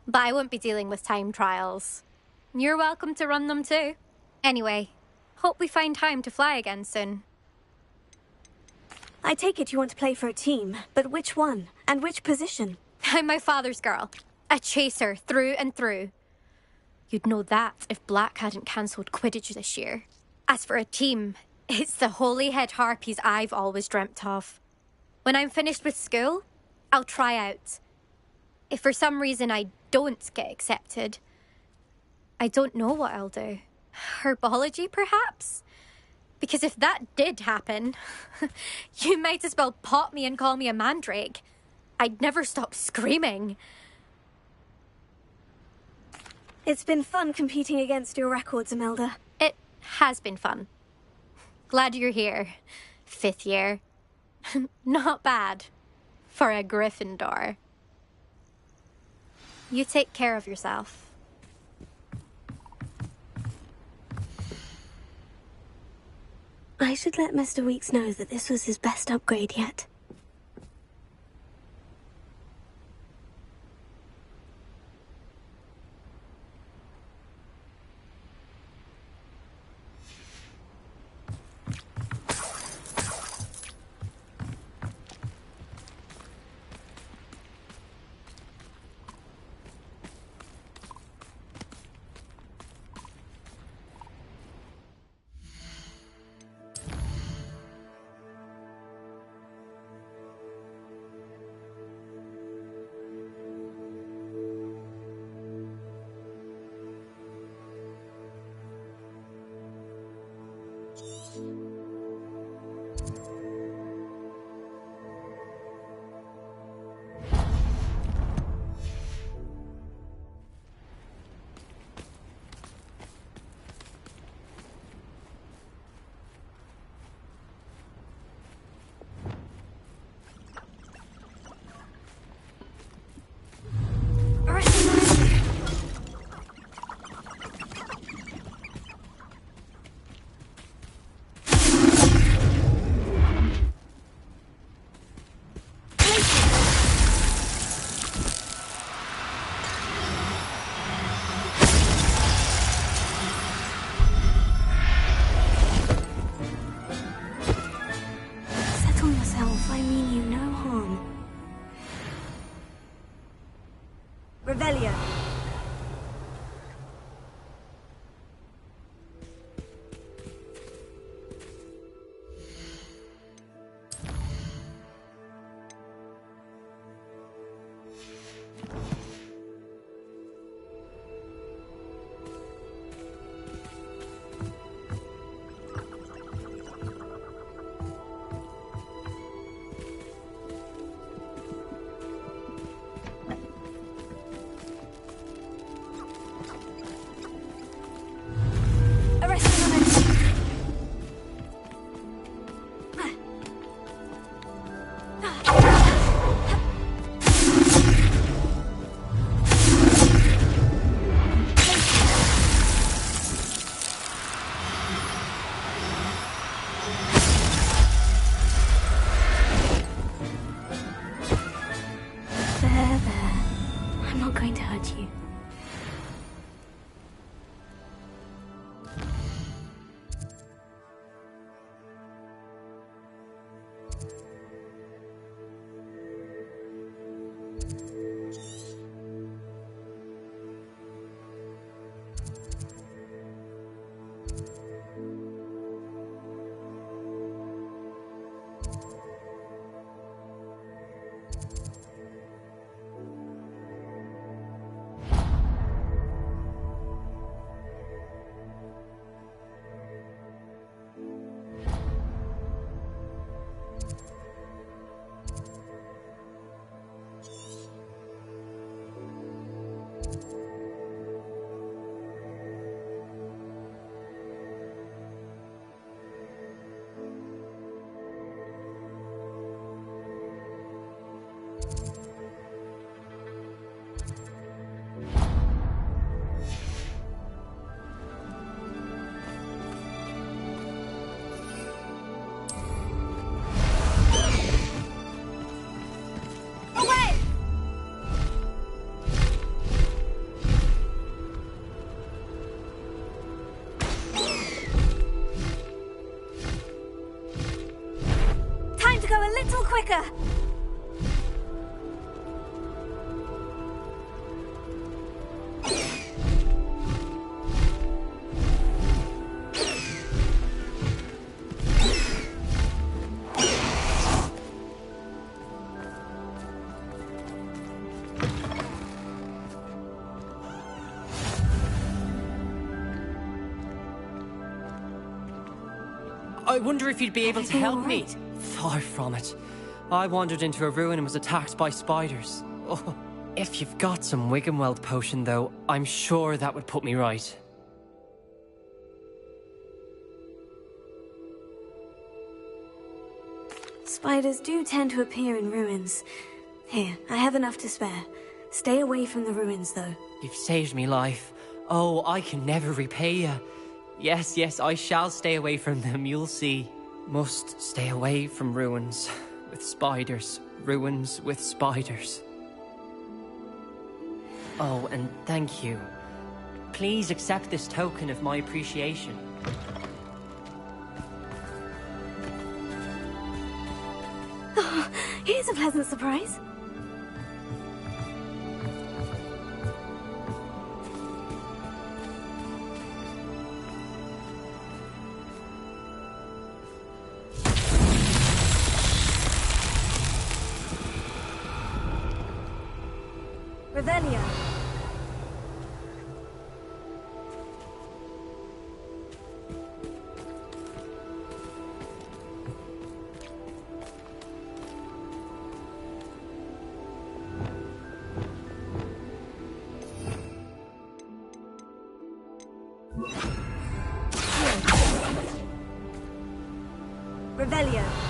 But I won't be dealing with time trials. You're welcome to run them too. Anyway, hope we find time to fly again soon. I take it you want to play for a team, but which one? And which position? I'm my father's girl. A chaser through and through. You'd know that if Black hadn't cancelled Quidditch this year. As for a team, it's the Holyhead Harpies I've always dreamt of. When I'm finished with school, I'll try out. If for some reason I don't get accepted, I don't know what I'll do. Herbology, perhaps? Because if that did happen, you might as well pop me and call me a mandrake. I'd never stop screaming. It's been fun competing against your records, Imelda. It has been fun. Glad you're here. 5th year. Not bad. For a Gryffindor. You take care of yourself. I should let Mr. Weeks know that this was his best upgrade yet. quicker! I wonder if you'd be able to help me. Far from it. I wandered into a ruin and was attacked by spiders. Oh, if you've got some Wiggenweld potion, though, I'm sure that would put me right. Spiders do tend to appear in ruins. Here, I have enough to spare. Stay away from the ruins, though. You've saved me life. Oh, I can never repay you. Yes, yes, I shall stay away from them, you'll see. Must stay away from ruins with spiders. Ruins with spiders. Oh, and thank you. Please accept this token of my appreciation. Oh, here's a pleasant surprise. Revelio. Revelio.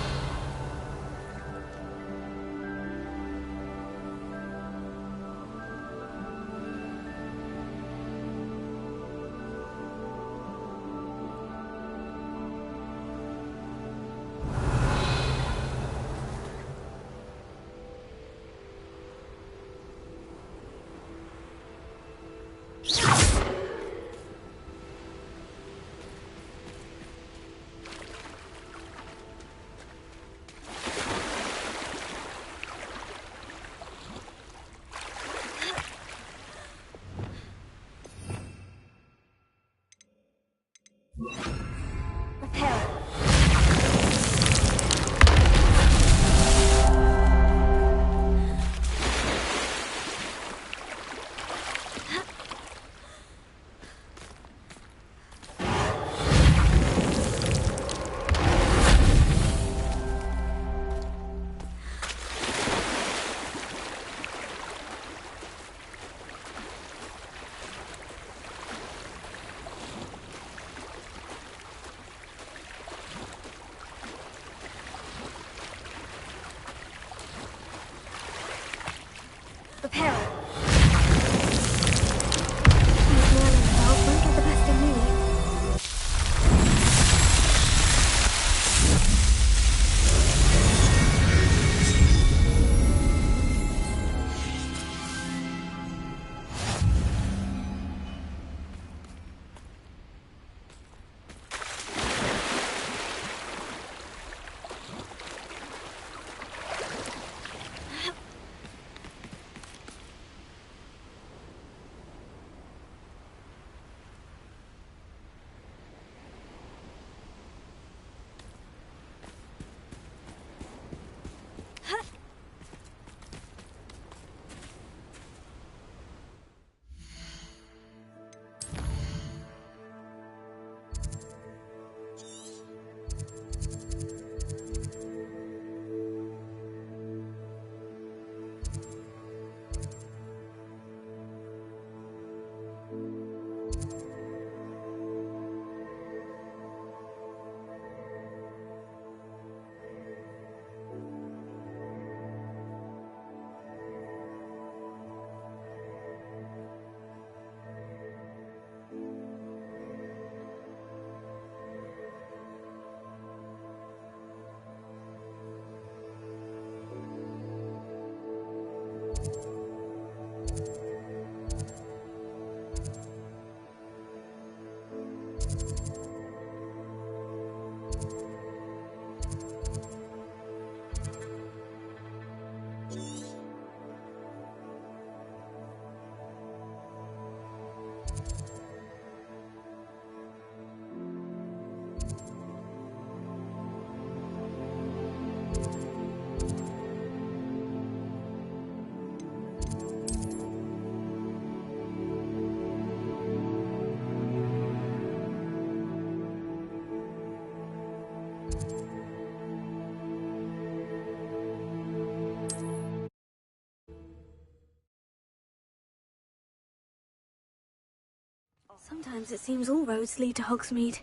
Sometimes it seems all roads lead to Hogsmeade.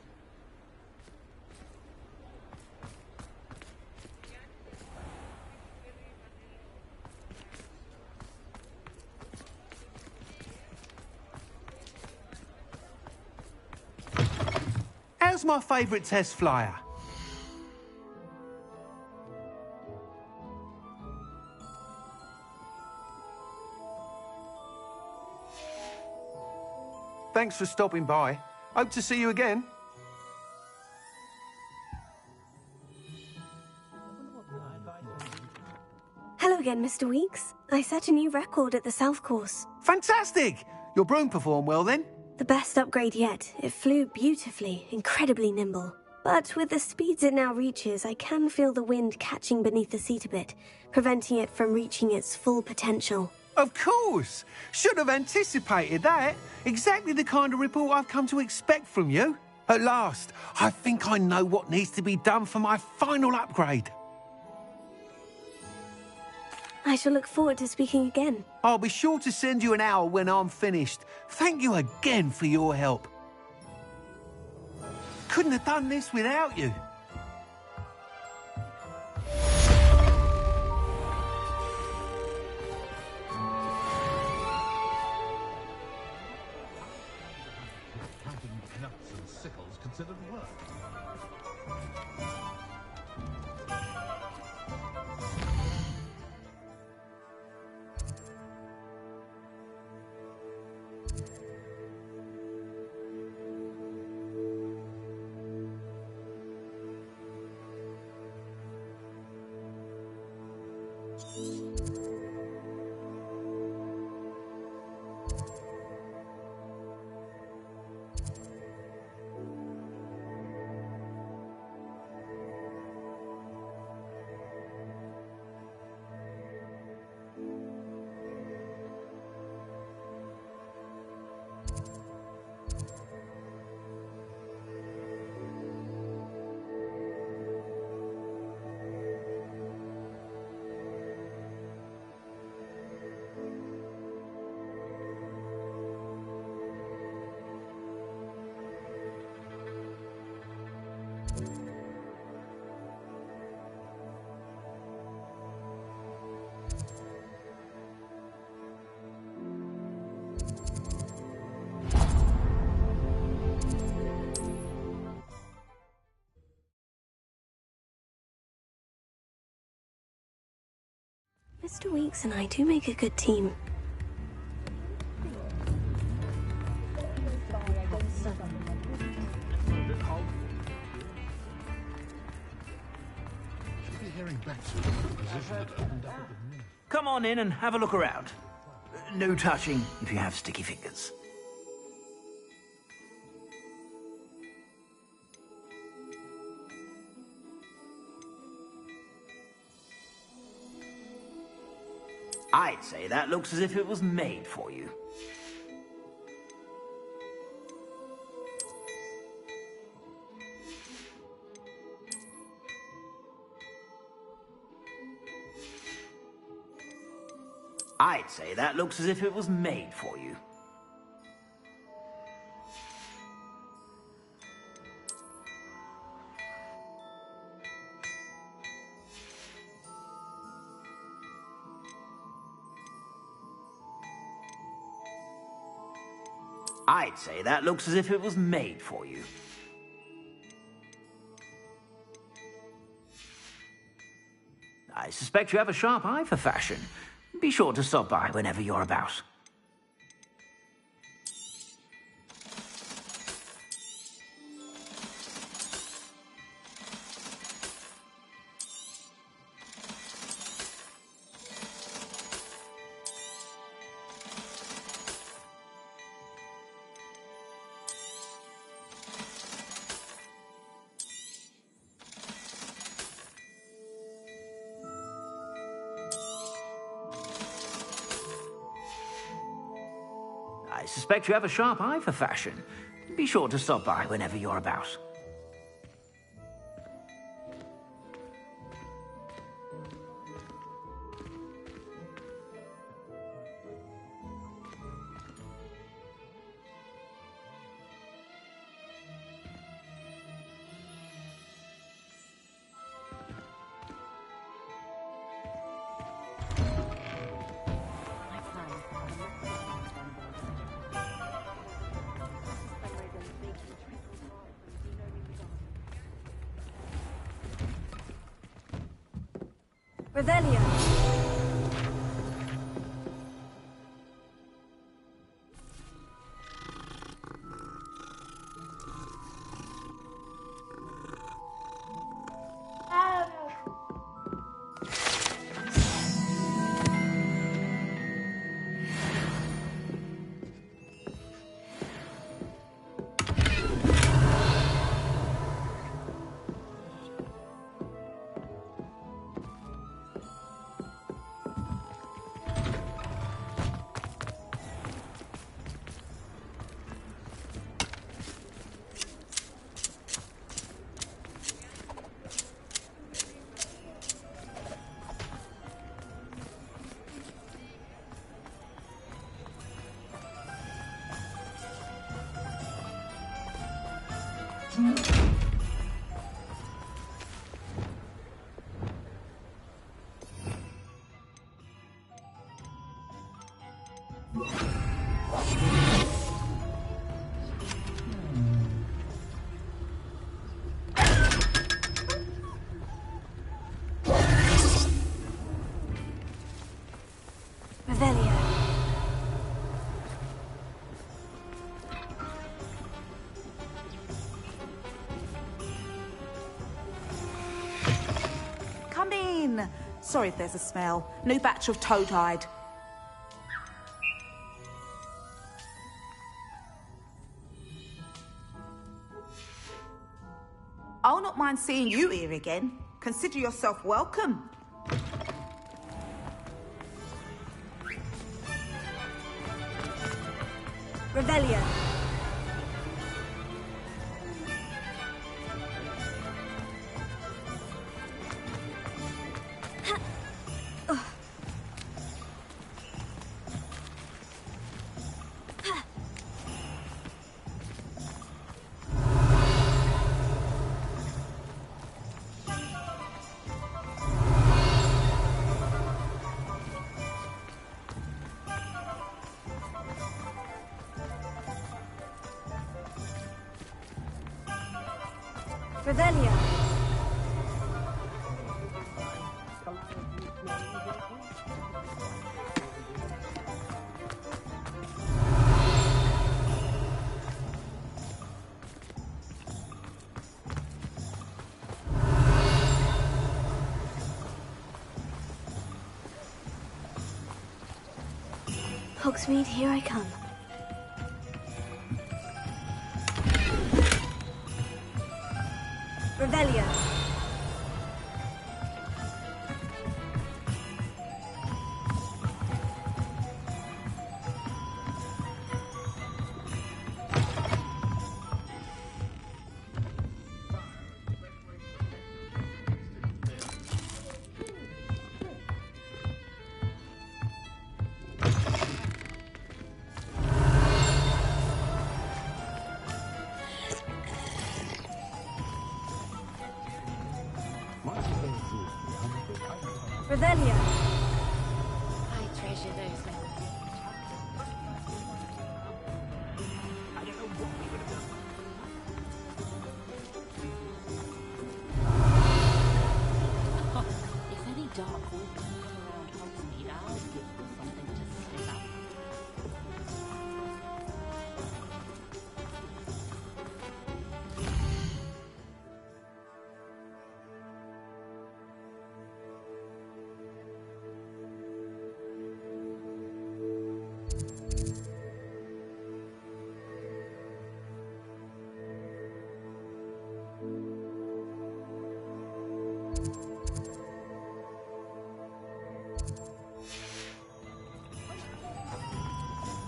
How's my favourite test flyer? Thanks for stopping by. Hope to see you again. Hello again, Mr. Weeks. I set a new record at the South Course. Fantastic! Your broom performed well then? The best upgrade yet. It flew beautifully, incredibly nimble. But with the speeds it now reaches, I can feel the wind catching beneath the seat a bit, preventing it from reaching its full potential. Of course! Should have anticipated that. Exactly the kind of report I've come to expect from you. At last, I think I know what needs to be done for my final upgrade. I shall look forward to speaking again. I'll be sure to send you an hour when I'm finished. Thank you again for your help. Couldn't have done this without you. Counting nuts and sickles considered work. Mr. Weeks and I do make a good team. Come on in and have a look around. No touching if you have sticky fingers. I'd say that looks as if it was made for you. I'd say that looks as if it was made for you. I'd say that looks as if it was made for you. I suspect you have a sharp eye for fashion. Be sure to stop by whenever you're about. I suspect you have a sharp eye for fashion. Be sure to stop by whenever you're about. Revelio. Revelio. Come in. Sorry if there's a smell. New batch of toad-hide. I'll not mind seeing you here again. Consider yourself welcome. Revelio. Revelio. Hogsmeade, here I come. Revelio. Revelio. I treasure those memories. If any dark wolves come around Hogsmeade, I'll give them something to sniff out.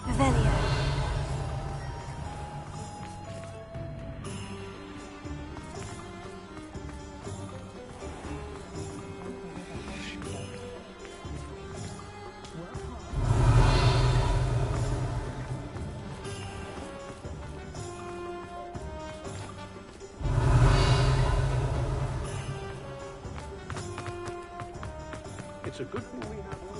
Revelio. It's a good thing we have all.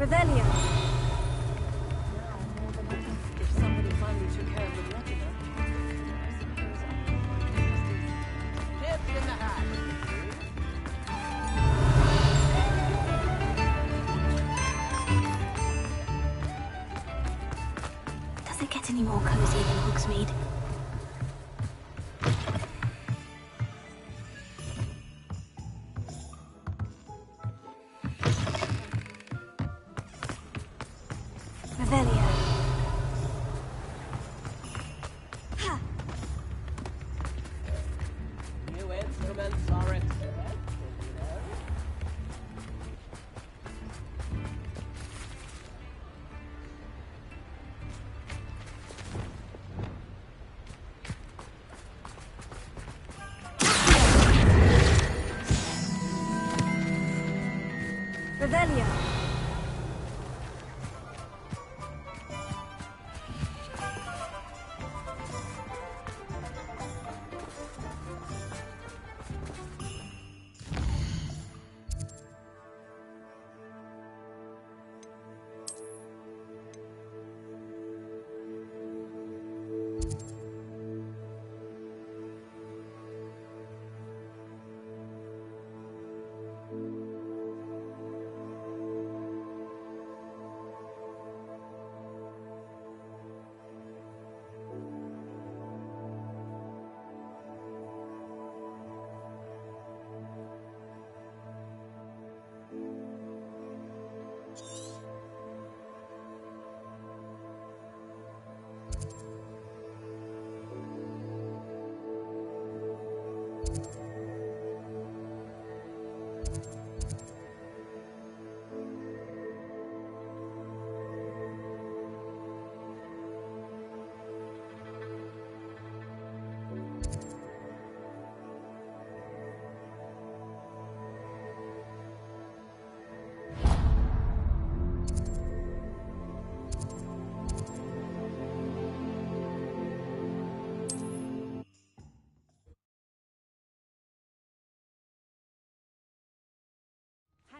Revelio. If somebody finally took care of the retina, tip in the hat. Does it get any more cozy than Hogsmeade? Revelio. New instruments are expensive, you know. Revelio.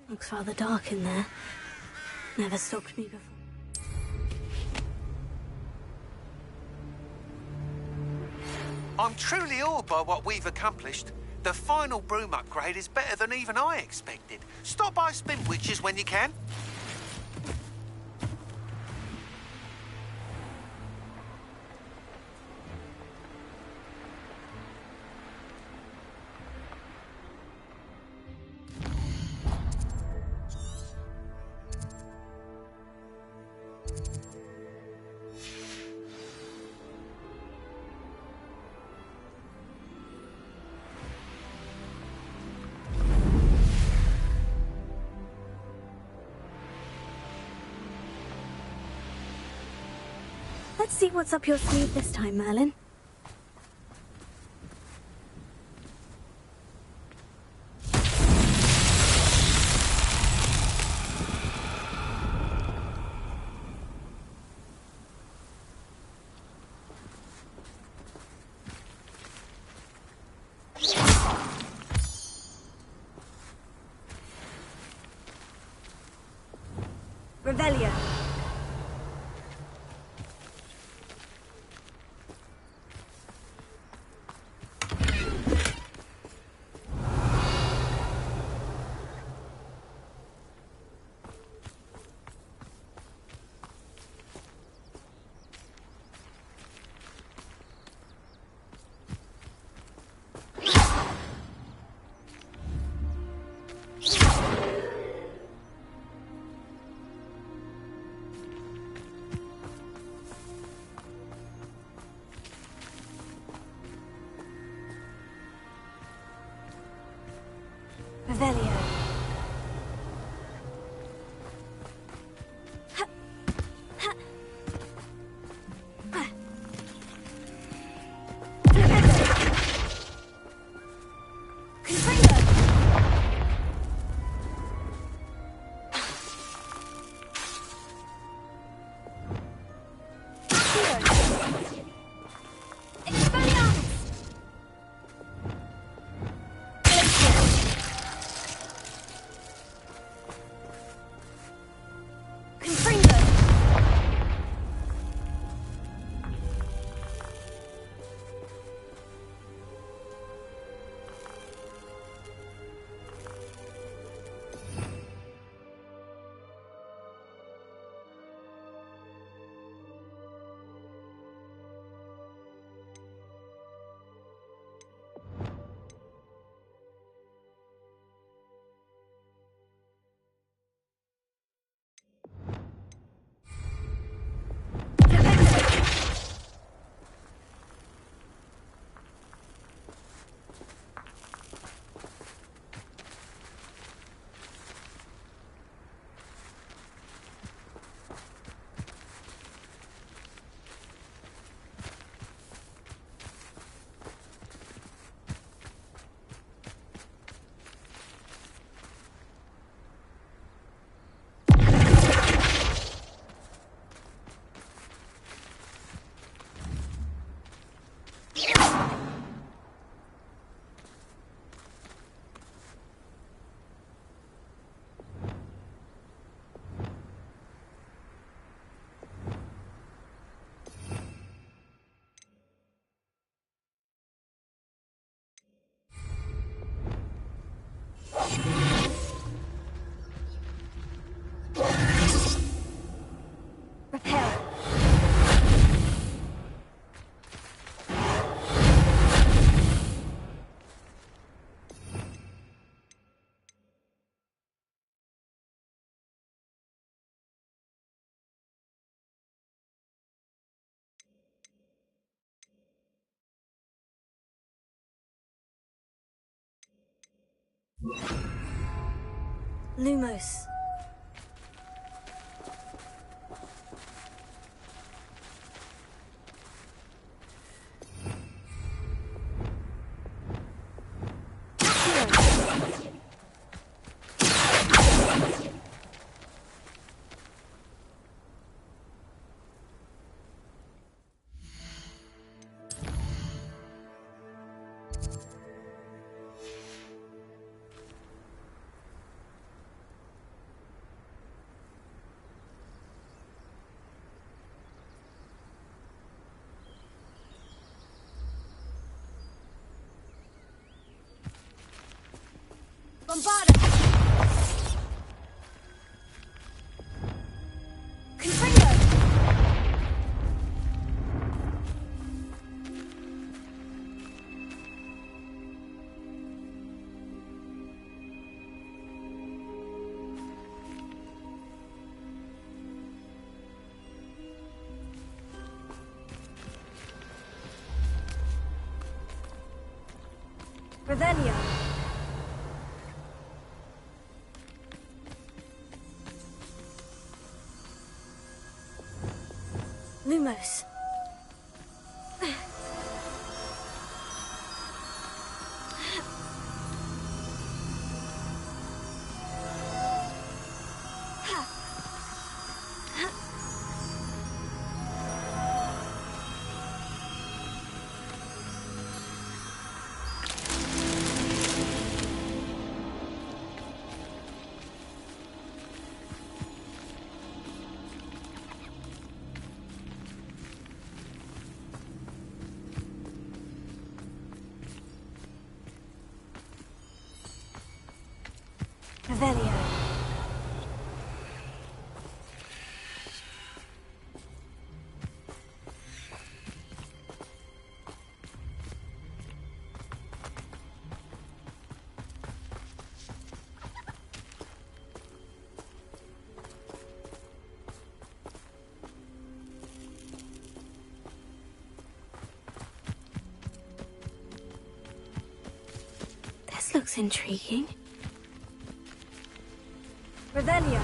Looks rather dark in there. Never stopped me before. I'm truly awed by what we've accomplished. The final broom upgrade is better than even I expected. Stop by Spinwitches when you can. Let's see what's up your sleeve this time, Merlin. Revelio. Revelio. Lumos. Bombarda! Confringo! Revelio. Lumos. Revelio. This looks intriguing. Revelio.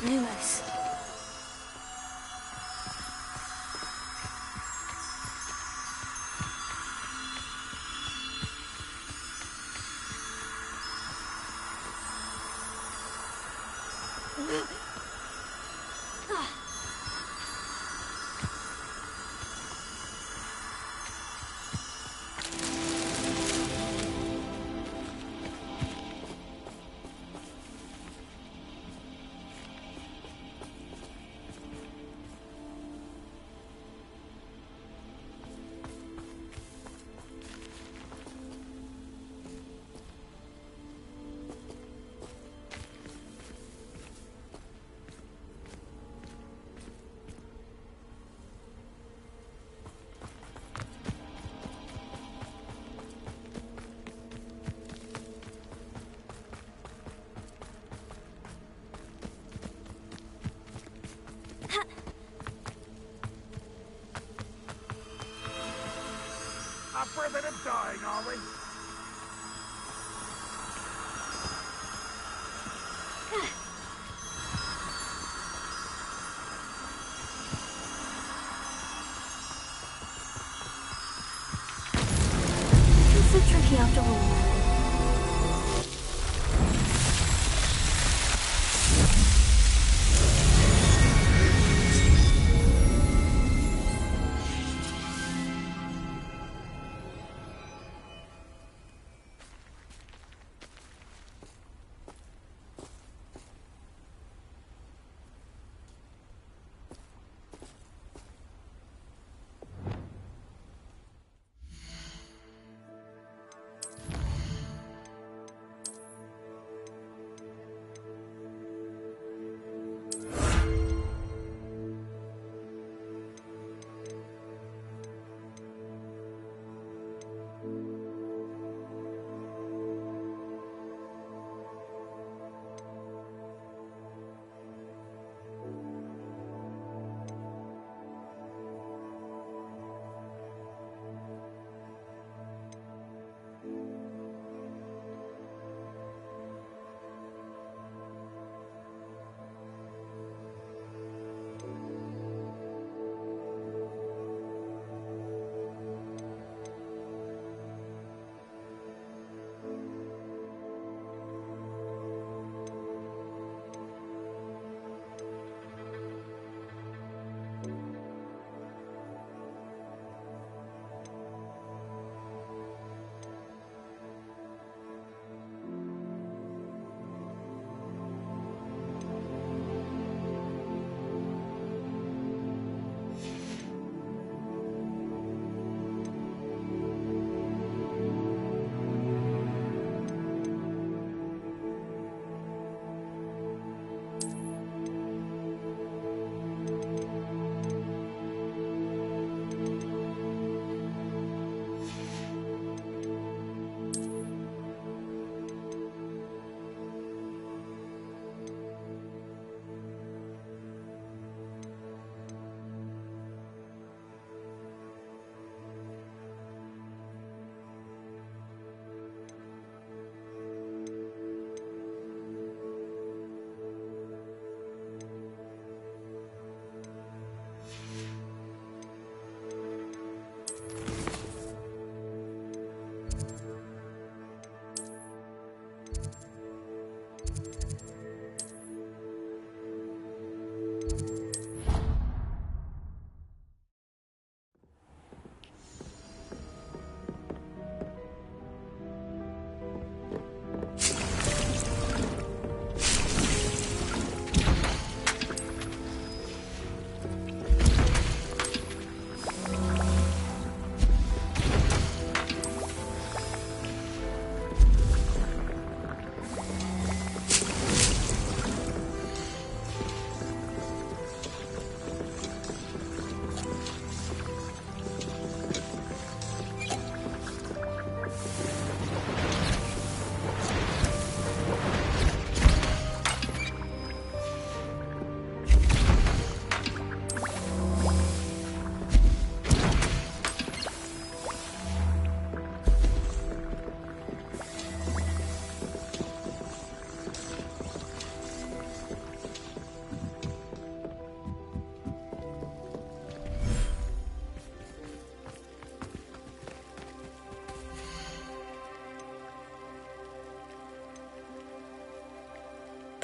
Lumos. Our president dying, are we? It's so tricky after all.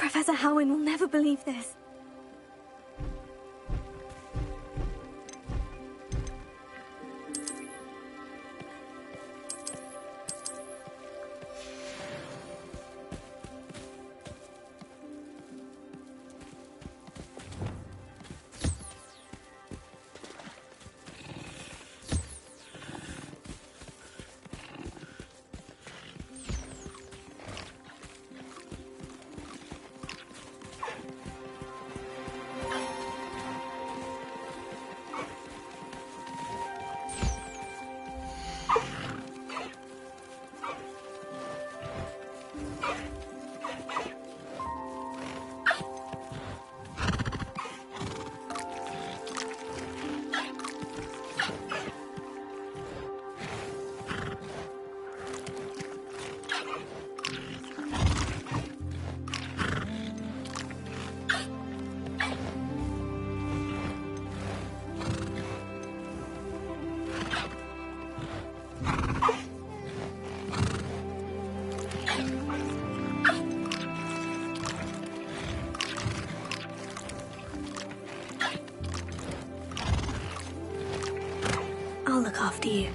Professor Howin will never believe this. I'll look after you.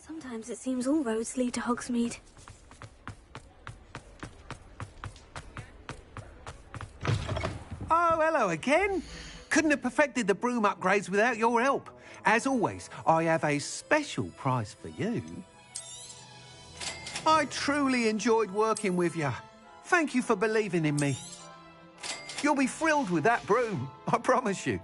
Sometimes it seems all roads lead to Hogsmeade. Oh, hello again. Couldn't have perfected the broom upgrades without your help. As always, I have a special prize for you. I truly enjoyed working with you. Thank you for believing in me. You'll be thrilled with that broom, I promise you.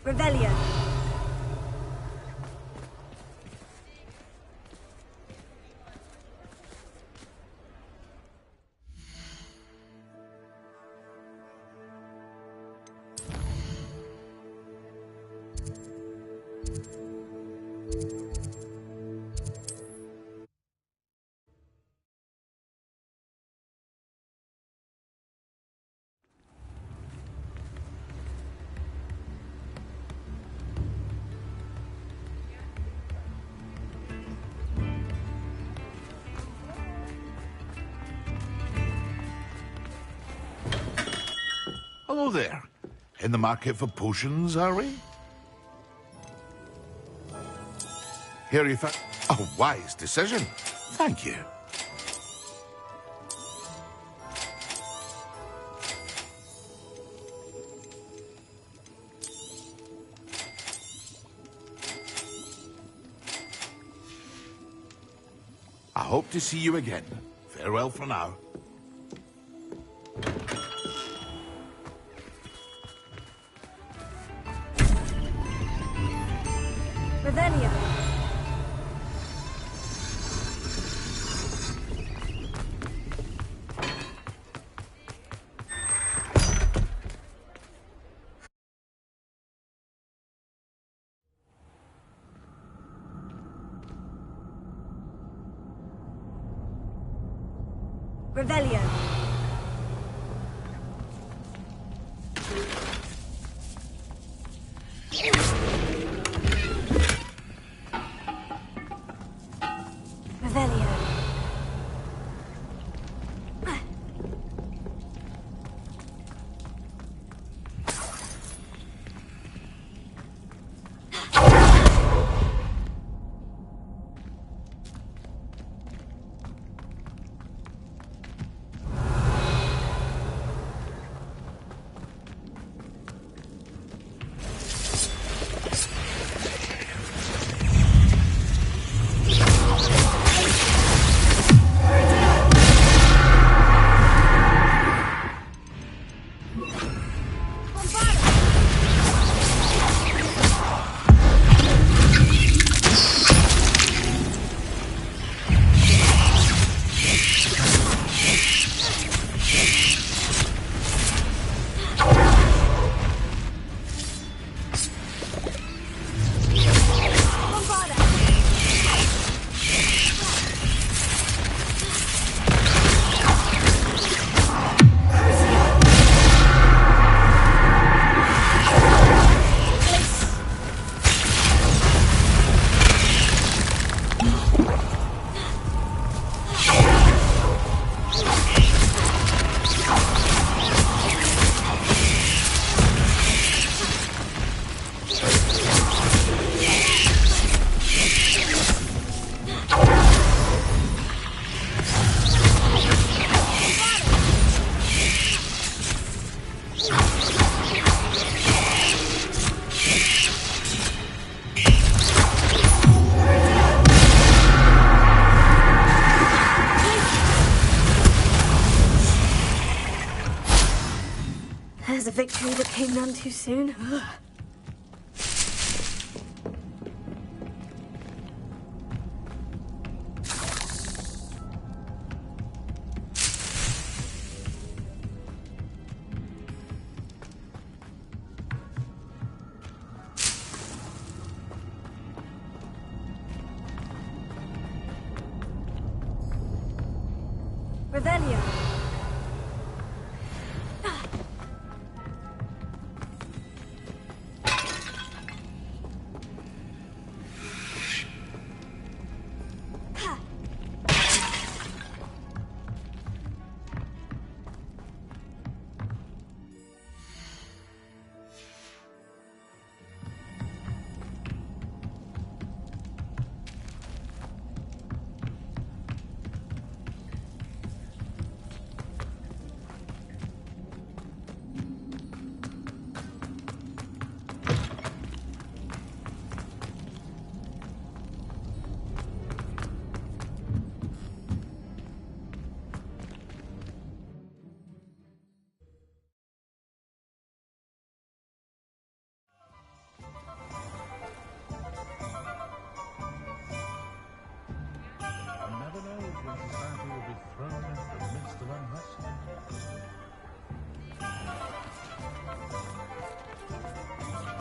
Revelio. Hello there. In the market for potions, are we? Here you found... A wise decision. Thank you. I hope to see you again. Farewell for now. Revelio. Revelio. Revelio. There's a victory that came none too soon. Revelio.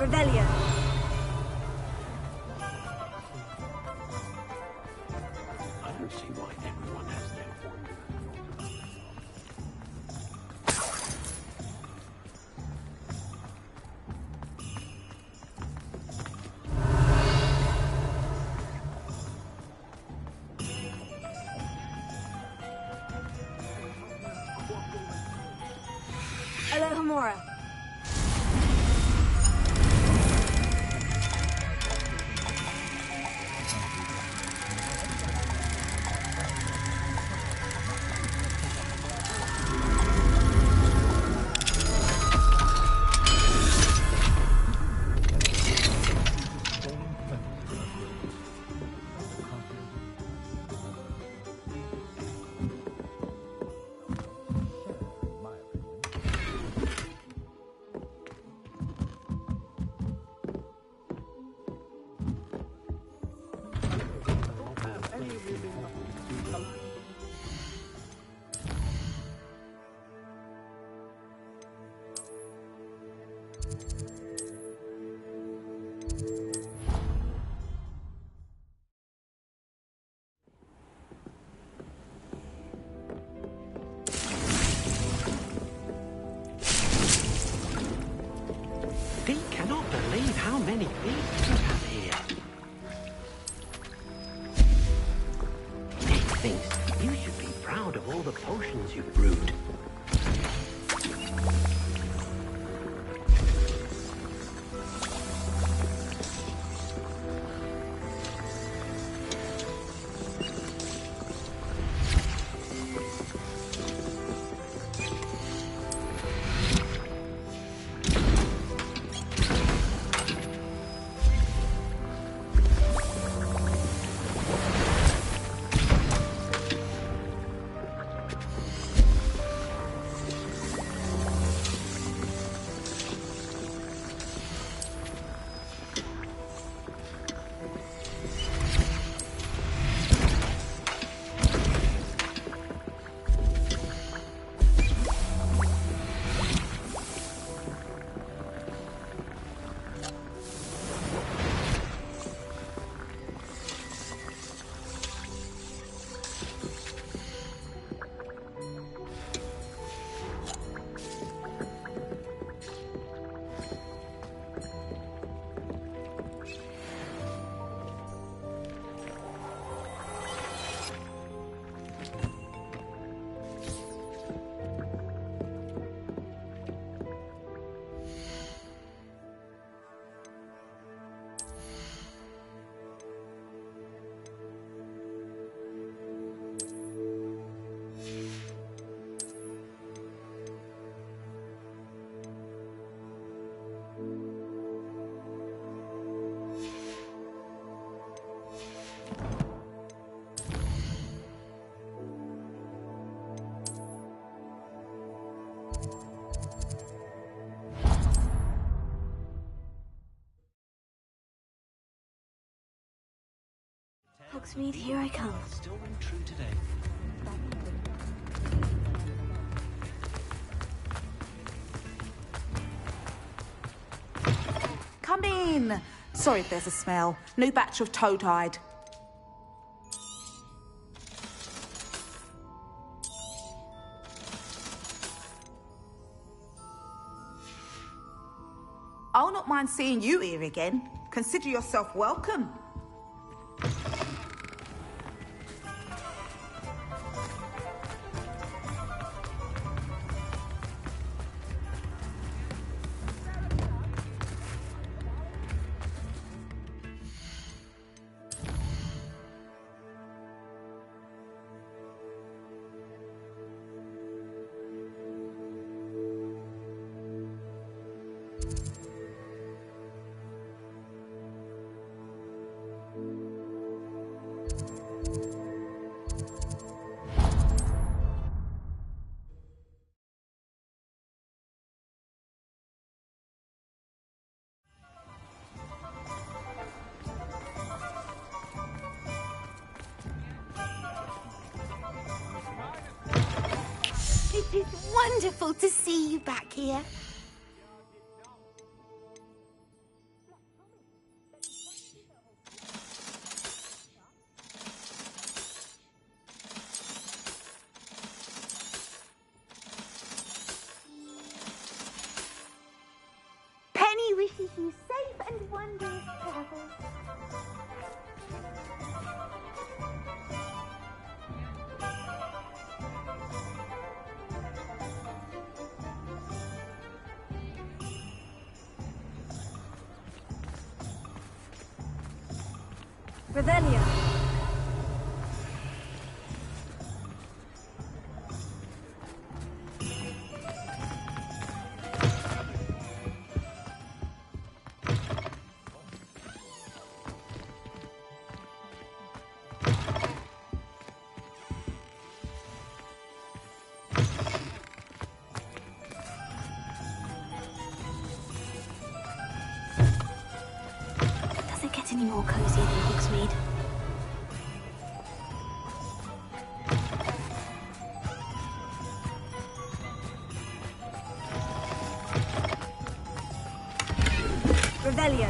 Revelio. I don't see why everyone has their wonder. Alohomora. He cannot believe how many beasts you have here. He thinks you should be proud of all the potions you've brewed. Hogsmeade, here I come. Still ring true today. Come in. Sorry if there's a smell. New batch of toad-hide. I'll not mind seeing you here again. Consider yourself welcome. It is wonderful to see you back here. wishes you safe and wondrous travels. Revelia. Does it get any more cozier than Hogsmeade? Revelio.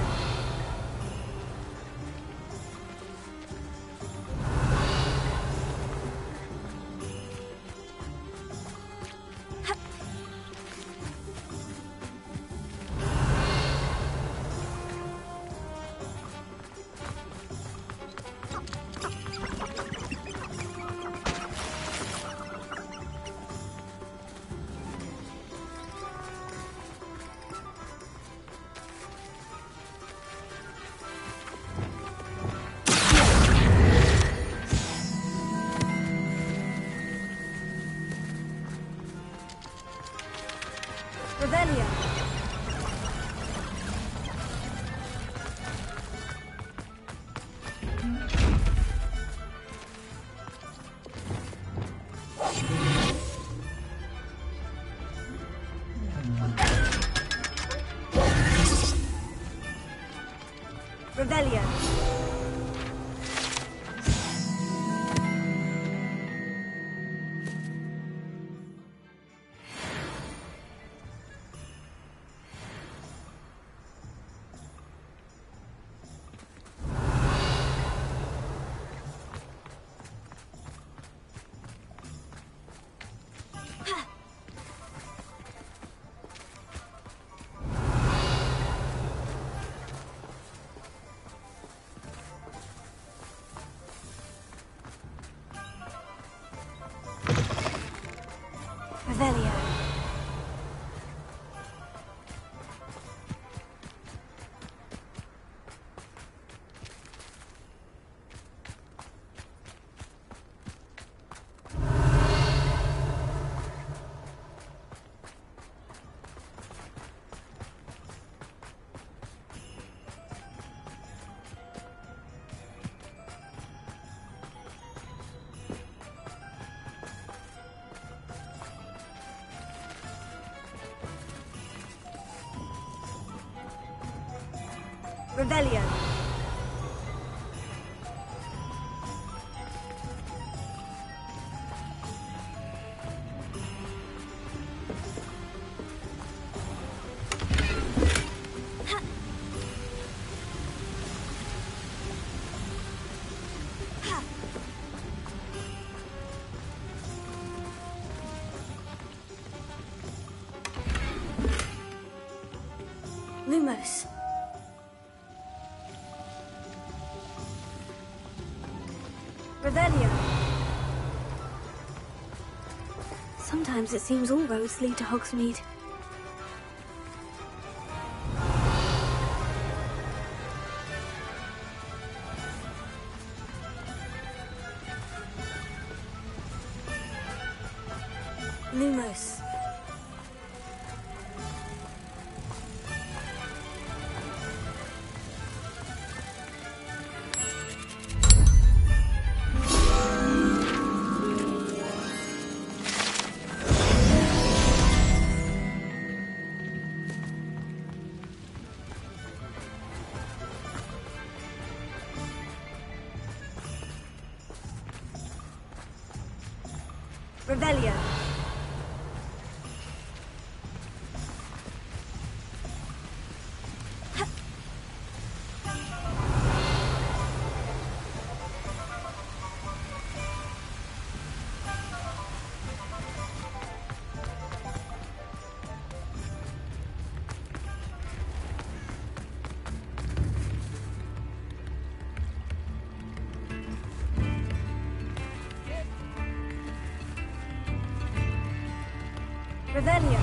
Revelio. Revelio. Revelio. Revelio. Lumos. Revelio. Sometimes it seems all roads lead to Hogsmeade. Lumos. Revelio. Revelio.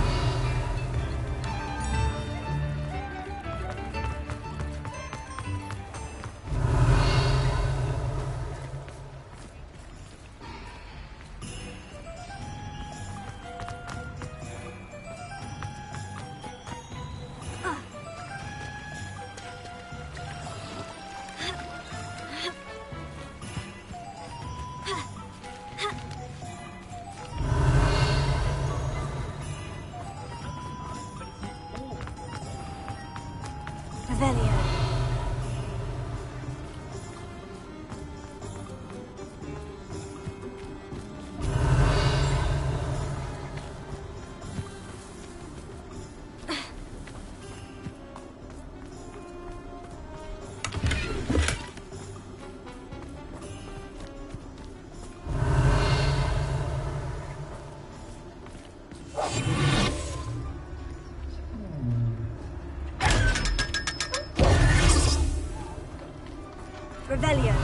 Revelio. Revelio.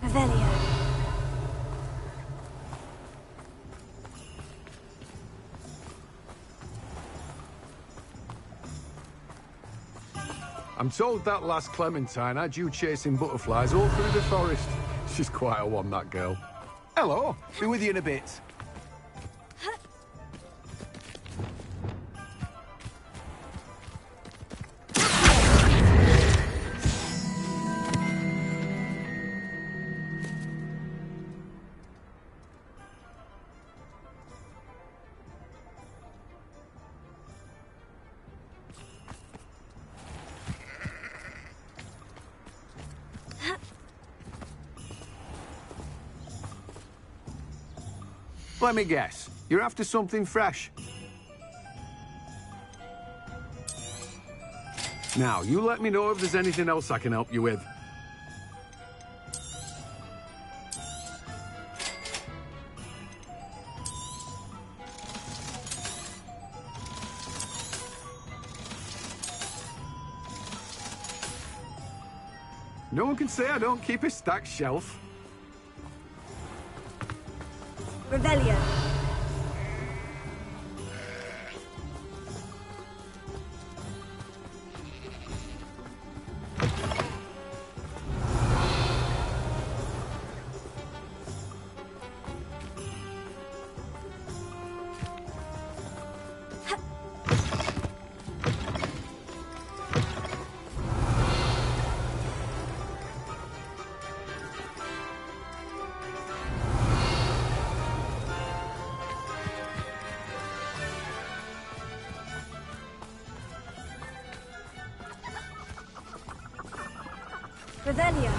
Revelio. I'm told that last Clementine had you chasing butterflies all through the forest. She's quite a one, that girl. Hello. Be with you in a bit. Let me guess. You're after something fresh. Now, you let me know if there's anything else I can help you with. No one can say I don't keep a stacked shelf. Revelio. Revelio.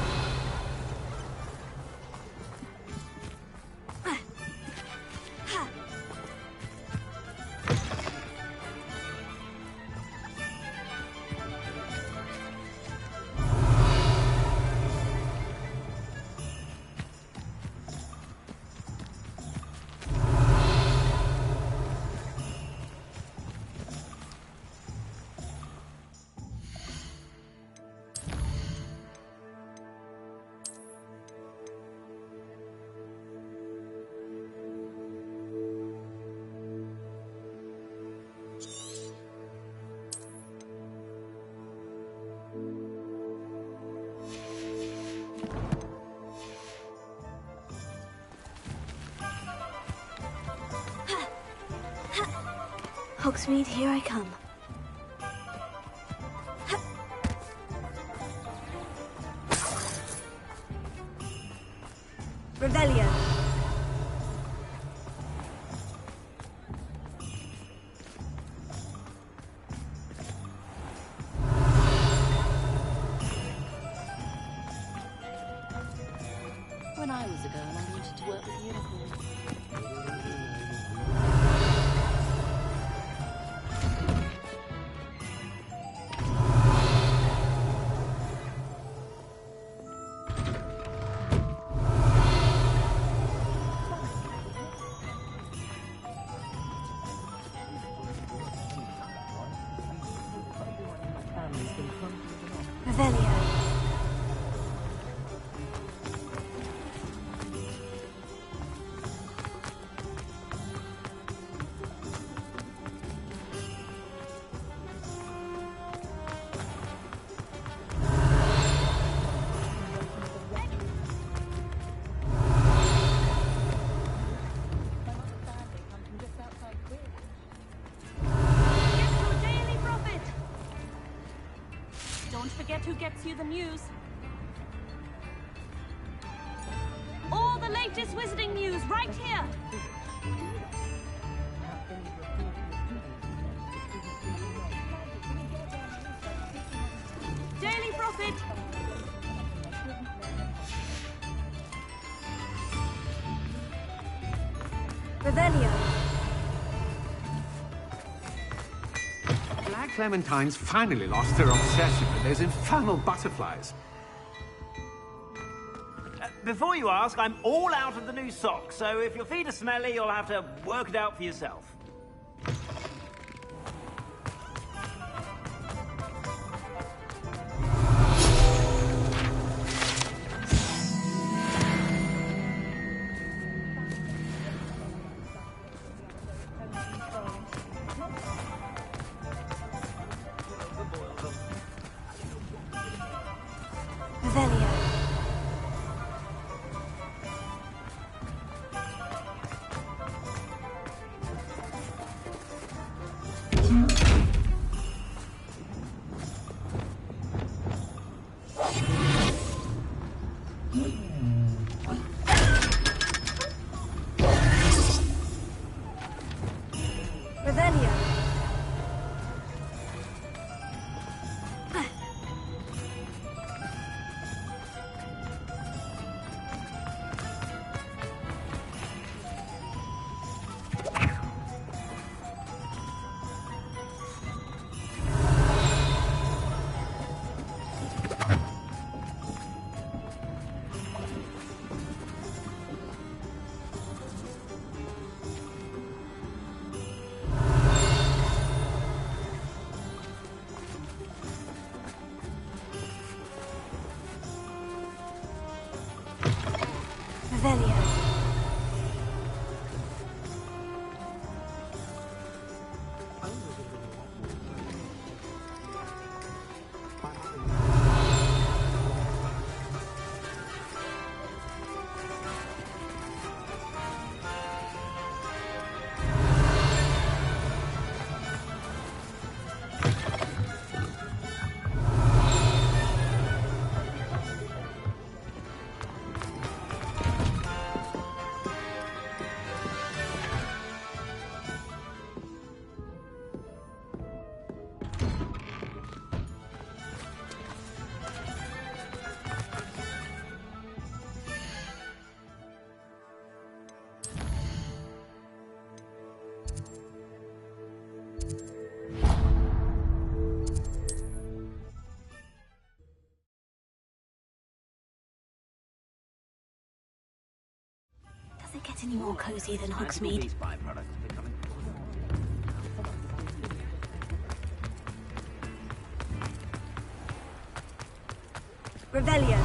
Hogsmeade, here I come. Revelio. When I was a girl, I wanted to work with unicorns. Revelio. Don't forget who gets you the news. All the latest wizarding news right here. Daily Prophet. Revelio. Black Clementine's finally lost her obsession with those infernal butterflies. Before you ask, I'm all out of the new socks, so if your feet are smelly, you'll have to work it out for yourself. Revelio. Revelio. Revelio. Does it get any more cozy than Hogsmeade? Revelio.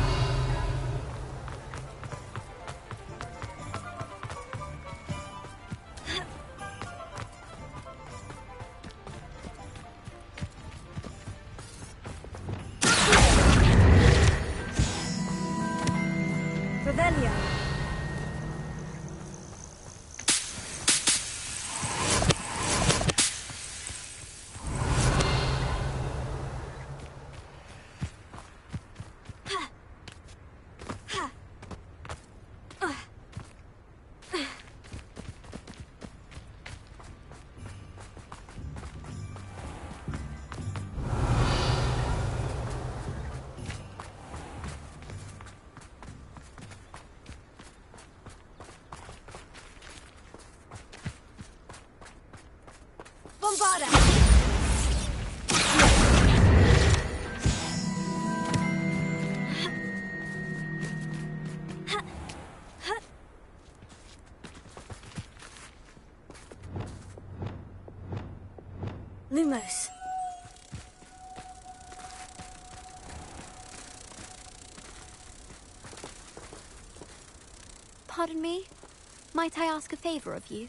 Revelio. Bombarda! Lumos. Pardon me? Might I ask a favor of you?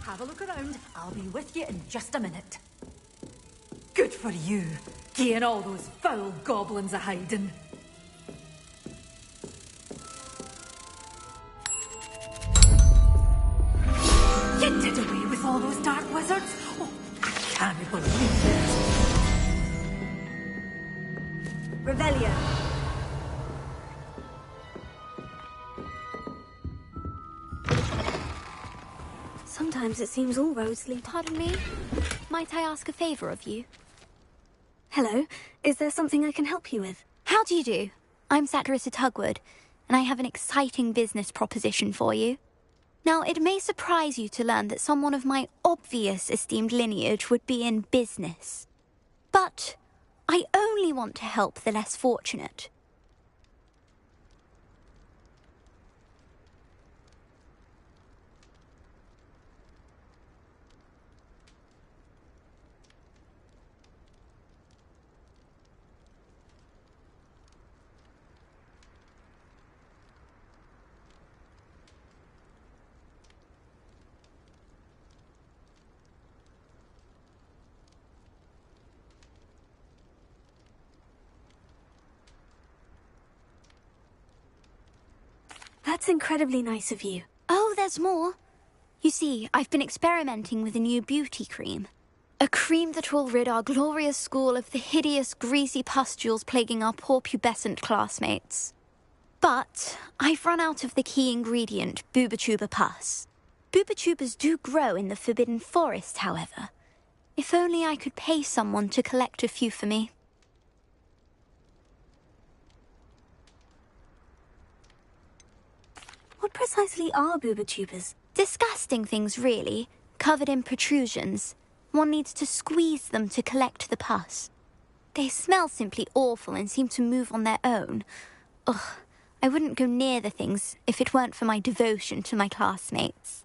Have a look around. I'll be with you in just a minute. Good for you, getting all those foul goblins a hiding. You did away with all those dark wizards? Oh, I can't believe it. Revelio. Sometimes it seems all roads lead. Pardon me? Might I ask a favor of you? Hello, is there something I can help you with? How do you do? I'm Satirissa Tugwood, and I have an exciting business proposition for you. Now, it may surprise you to learn that someone of my obvious esteemed lineage would be in business. But I only want to help the less fortunate. That's incredibly nice of you. Oh, there's more. You see, I've been experimenting with a new beauty cream. A cream that will rid our glorious school of the hideous, greasy pustules plaguing our poor pubescent classmates. But I've run out of the key ingredient, Booba-Tuba pus. Booba-Tubas do grow in the Forbidden Forest, however. If only I could pay someone to collect a few for me. What precisely are Booba-Tubas? Disgusting things, really, covered in protrusions. One needs to squeeze them to collect the pus. They smell simply awful and seem to move on their own. Ugh, I wouldn't go near the things if it weren't for my devotion to my classmates.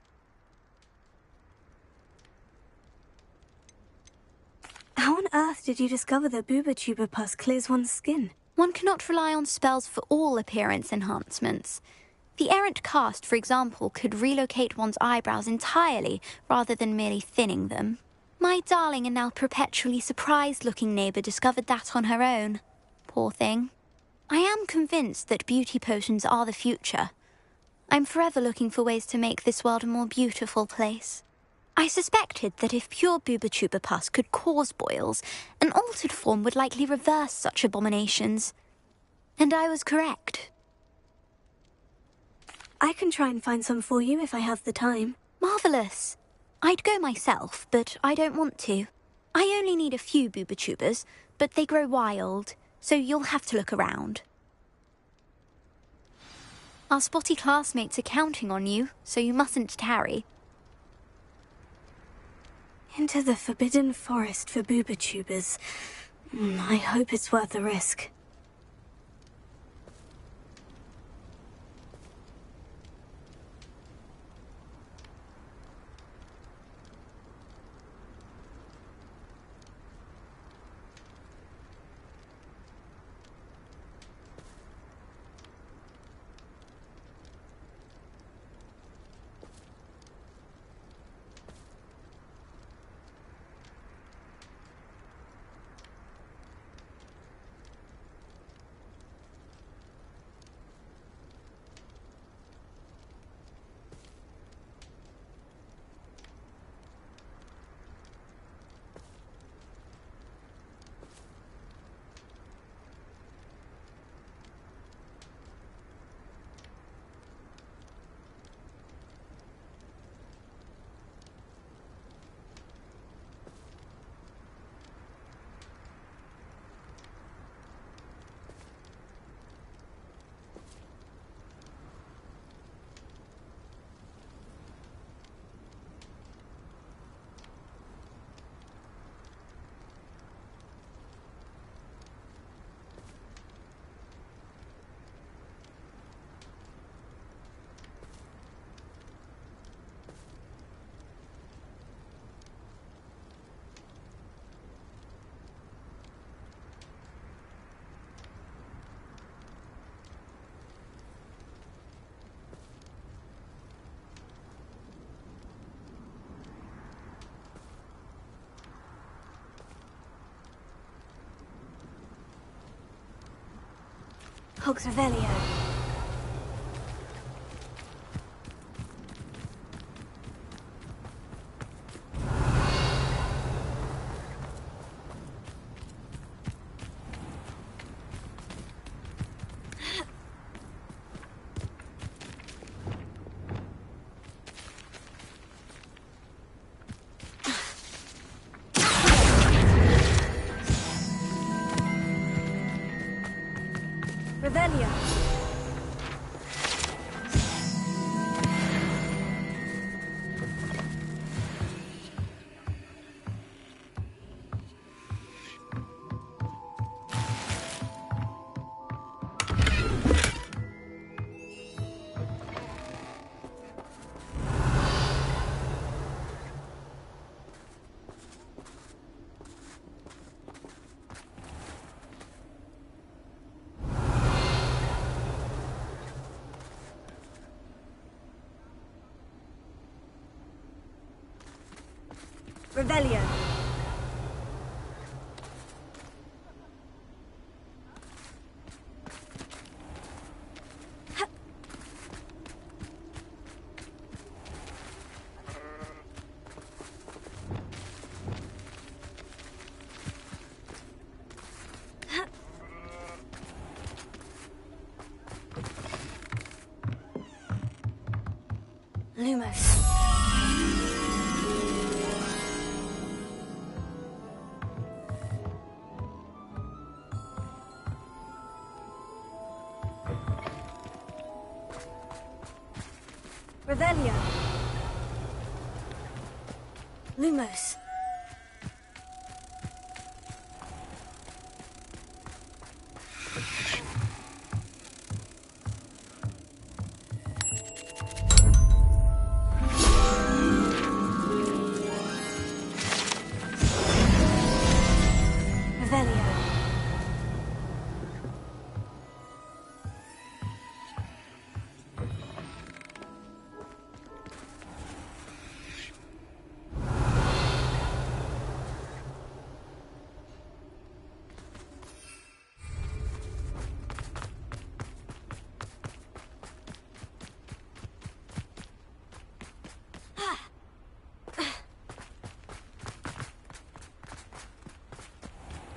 How on earth did you discover that Booba-Tuba pus clears one's skin? One cannot rely on spells for all appearance enhancements. The errant cast, for example, could relocate one's eyebrows entirely rather than merely thinning them. My darling and now perpetually surprised-looking neighbour discovered that on her own. Poor thing. I am convinced that beauty potions are the future. I'm forever looking for ways to make this world a more beautiful place. I suspected that if pure Booba-Tuba pus could cause boils, an altered form would likely reverse such abominations. And I was correct. I can try and find some for you if I have the time. Marvellous. I'd go myself, but I don't want to. I only need a few Booba-Tubas, but they grow wild, so you'll have to look around. Our spotty classmates are counting on you, so you mustn't tarry. Into the Forbidden Forest for Booba-Tubas. I hope it's worth the risk. Hogs Revelio. Revelio. Revelio. Lumos. Revelio. Lumos. Revelio.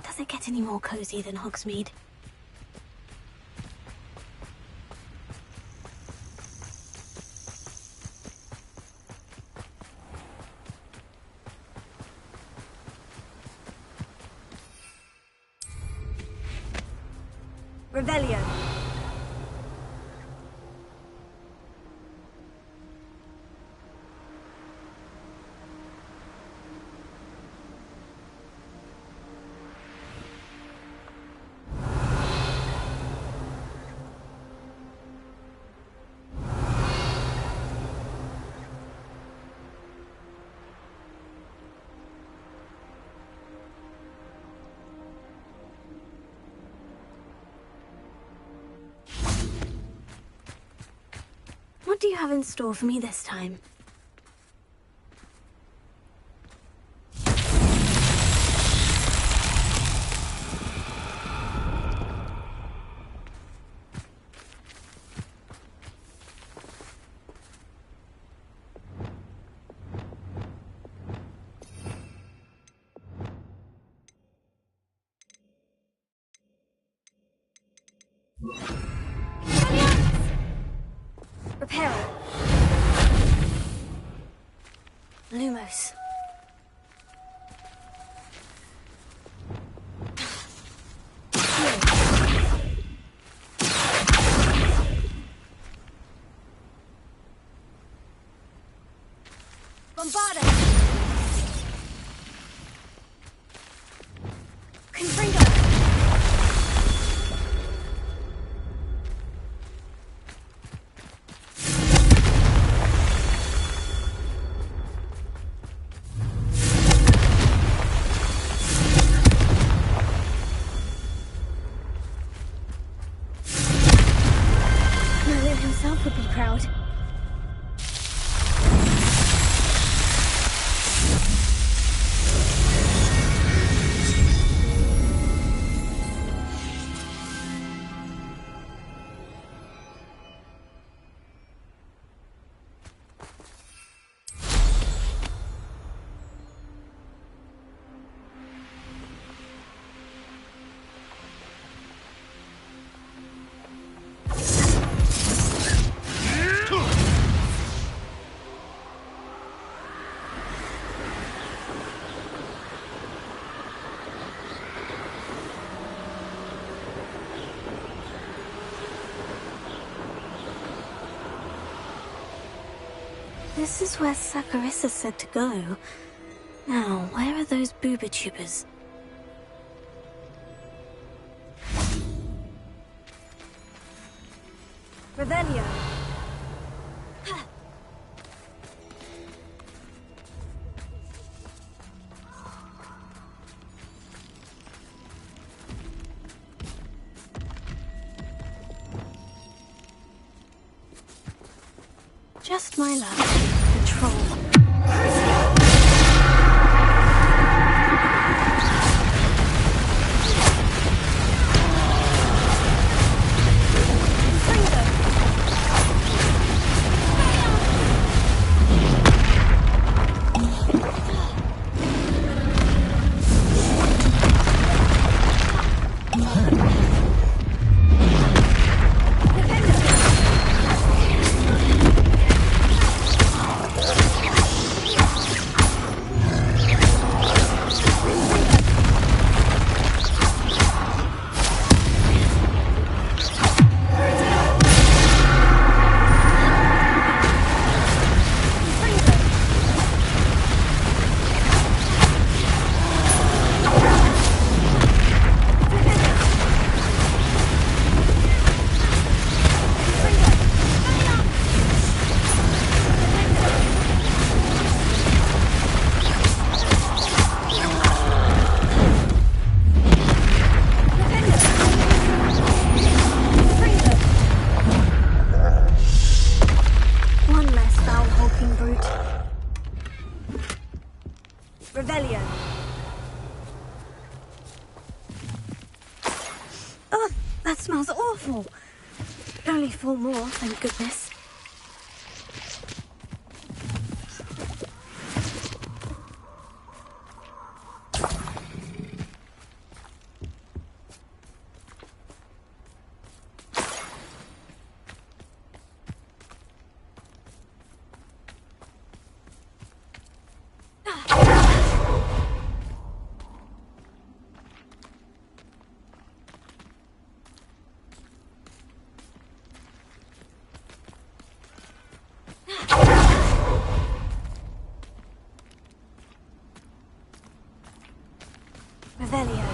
Does it get any more cozy than Hogsmeade? Revelio. What do you have in store for me this time? Reparo. Lumos. Bombarda. Confringo. this is where Saccharissa said to go. Now, where are those booba tubers? Revelio. Just my luck. The troll. Revelio. Oh, that smells awful. Only 4 more, thank goodness. Revelio.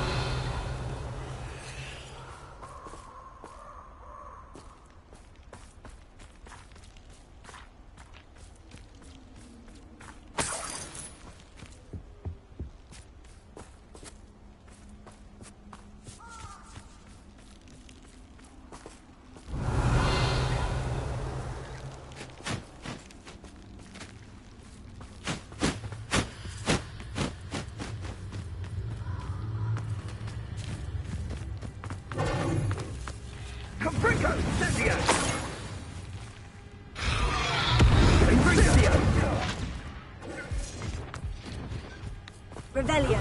Revelio.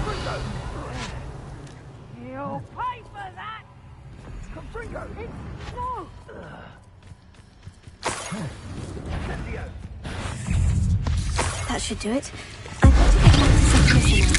You'll pay for that! No! That should do it. I've got to get back to Saccharissa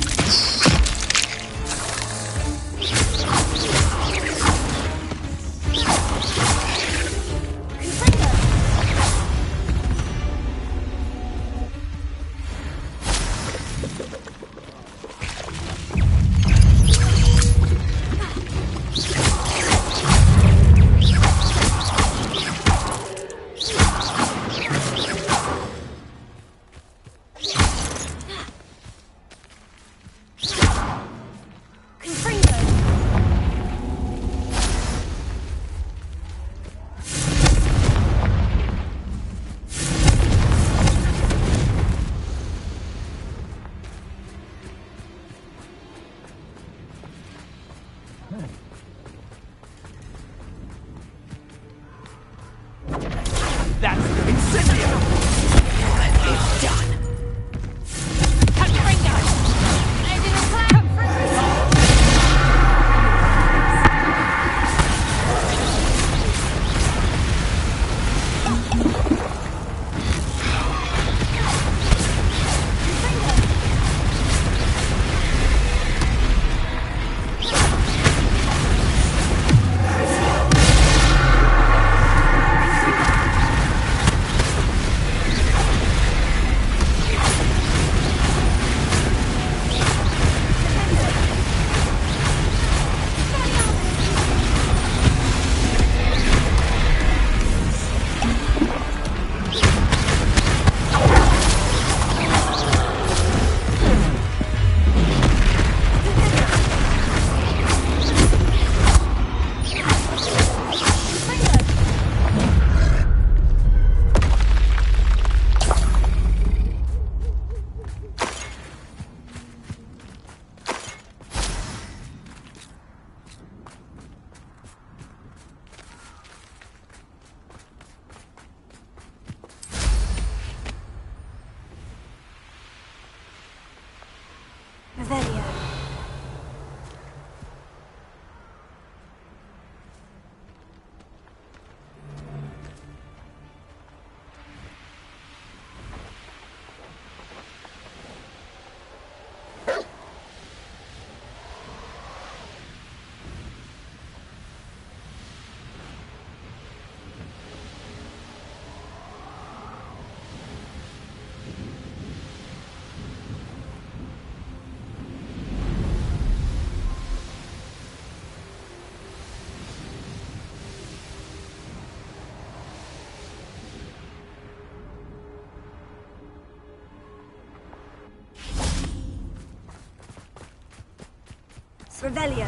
Revelio.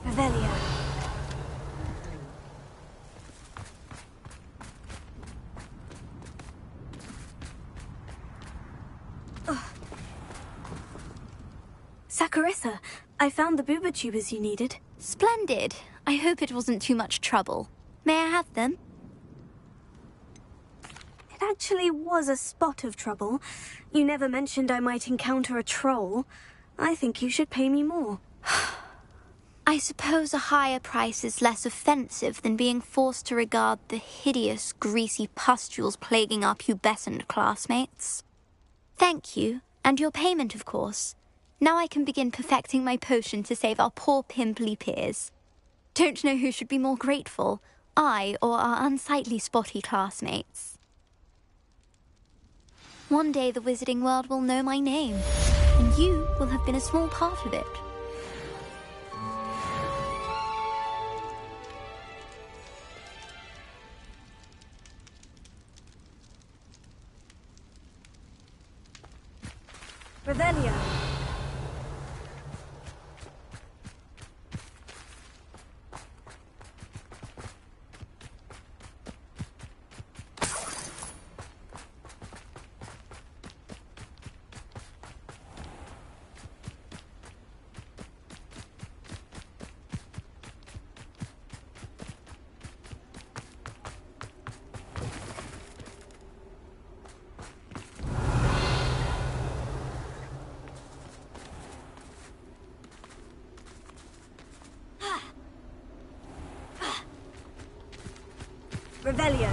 Revelio. Saccharissa, I found the booba tubers you needed. Splendid. I hope it wasn't too much trouble. May I have them? It actually was a spot of trouble. You never mentioned I might encounter a troll. I think you should pay me more. I suppose a higher price is less offensive than being forced to regard the hideous, greasy pustules plaguing our pubescent classmates. Thank you, and your payment, of course. Now I can begin perfecting my potion to save our poor pimply peers. Don't know who should be more grateful, I or our unsightly spotty classmates. One day the wizarding world will know my name, and you will have been a small part of it. Revelio. Revelio.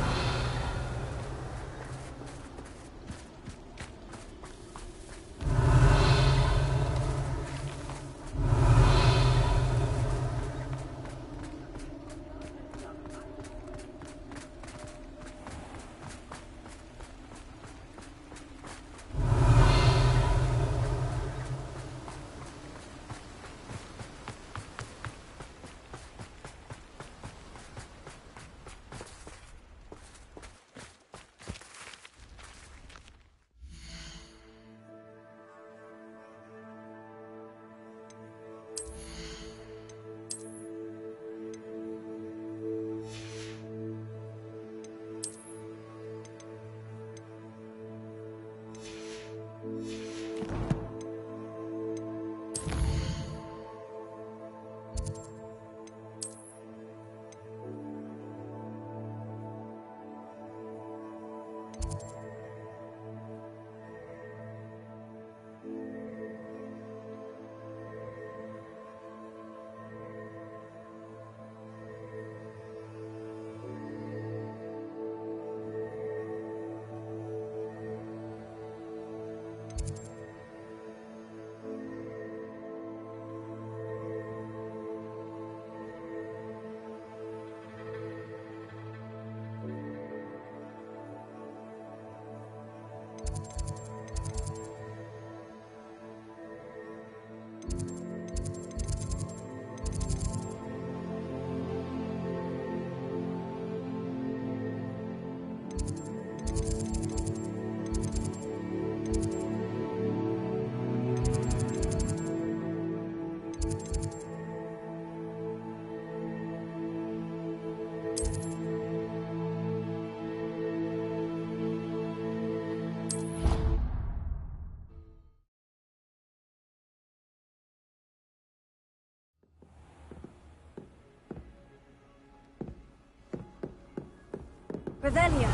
Revelio.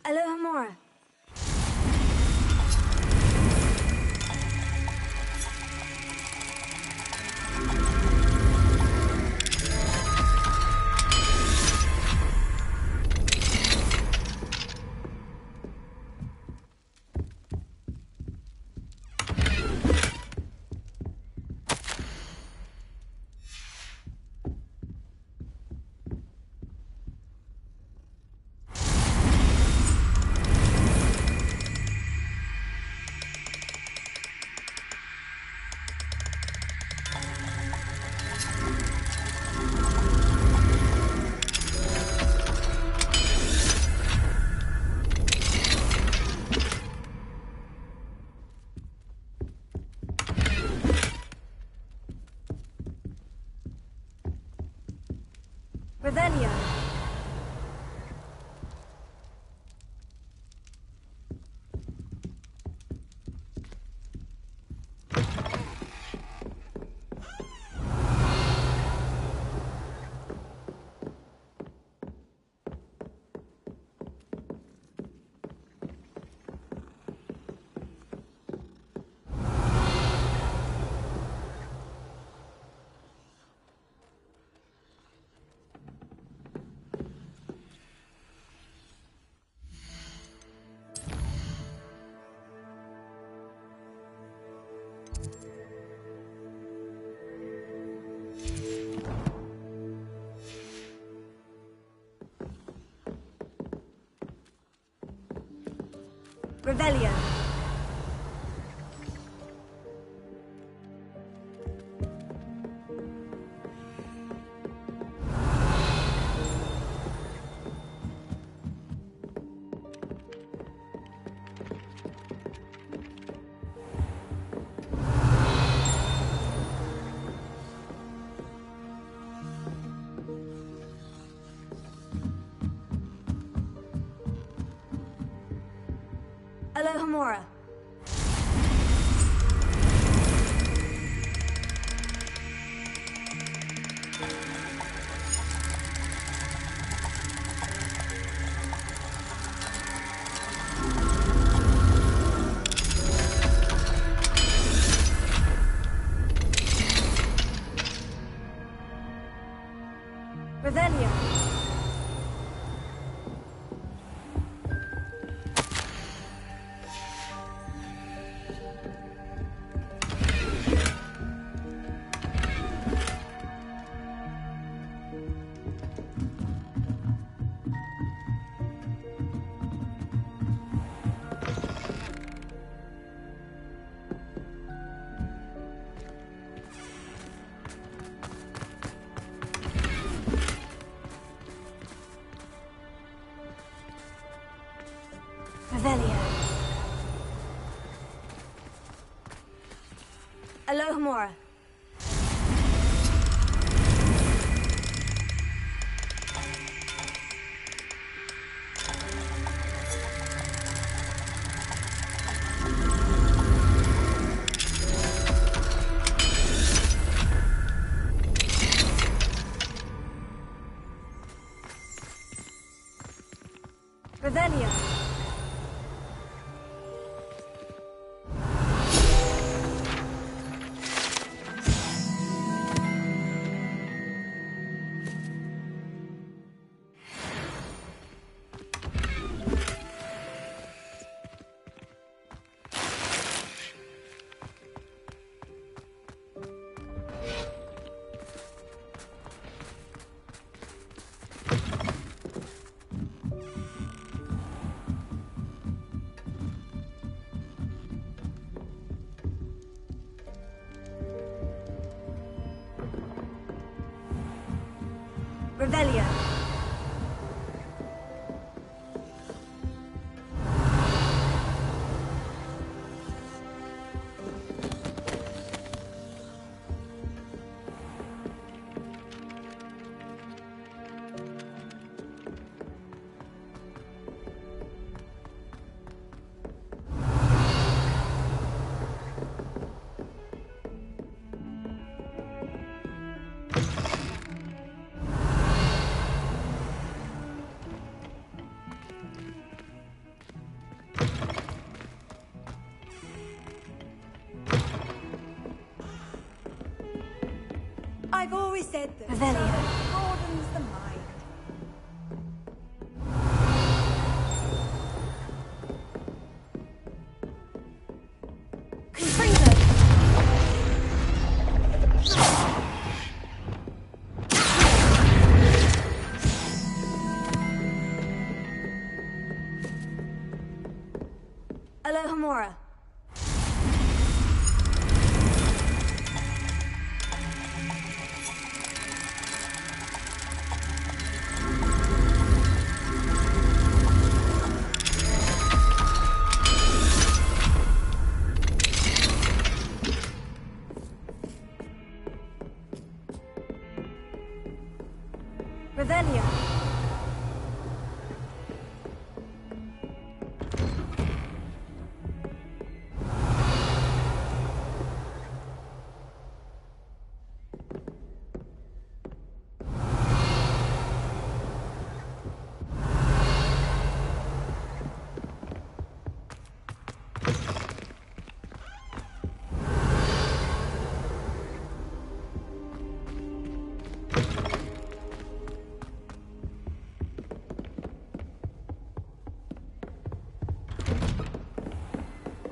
Alohomora. Revelio. Revelio. Alohomora. Revelio. Revelio. Alohomora. Revelio. Revelio. always said that Revelio. broadens the mind. Alohomora. Revelio.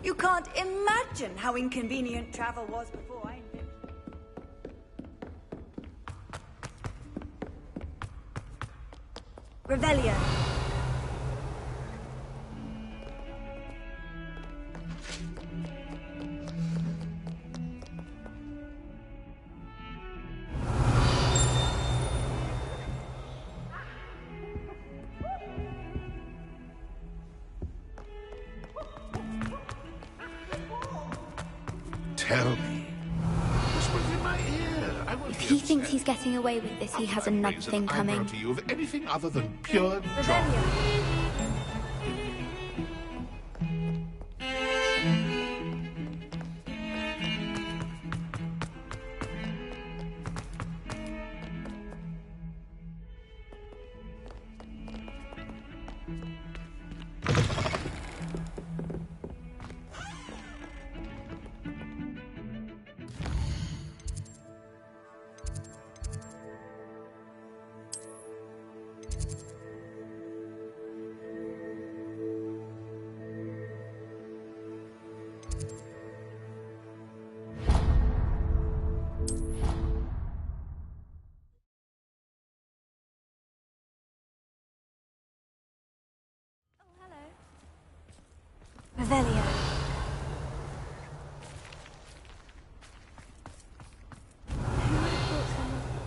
You can't imagine how inconvenient travel was before I invented Revelio. Tell me. Whisper in my ear. I won't If be he upset. thinks he's getting away with this, he has another Raise an thing eyebrow coming. to you of anything other than pure drama. Revelio.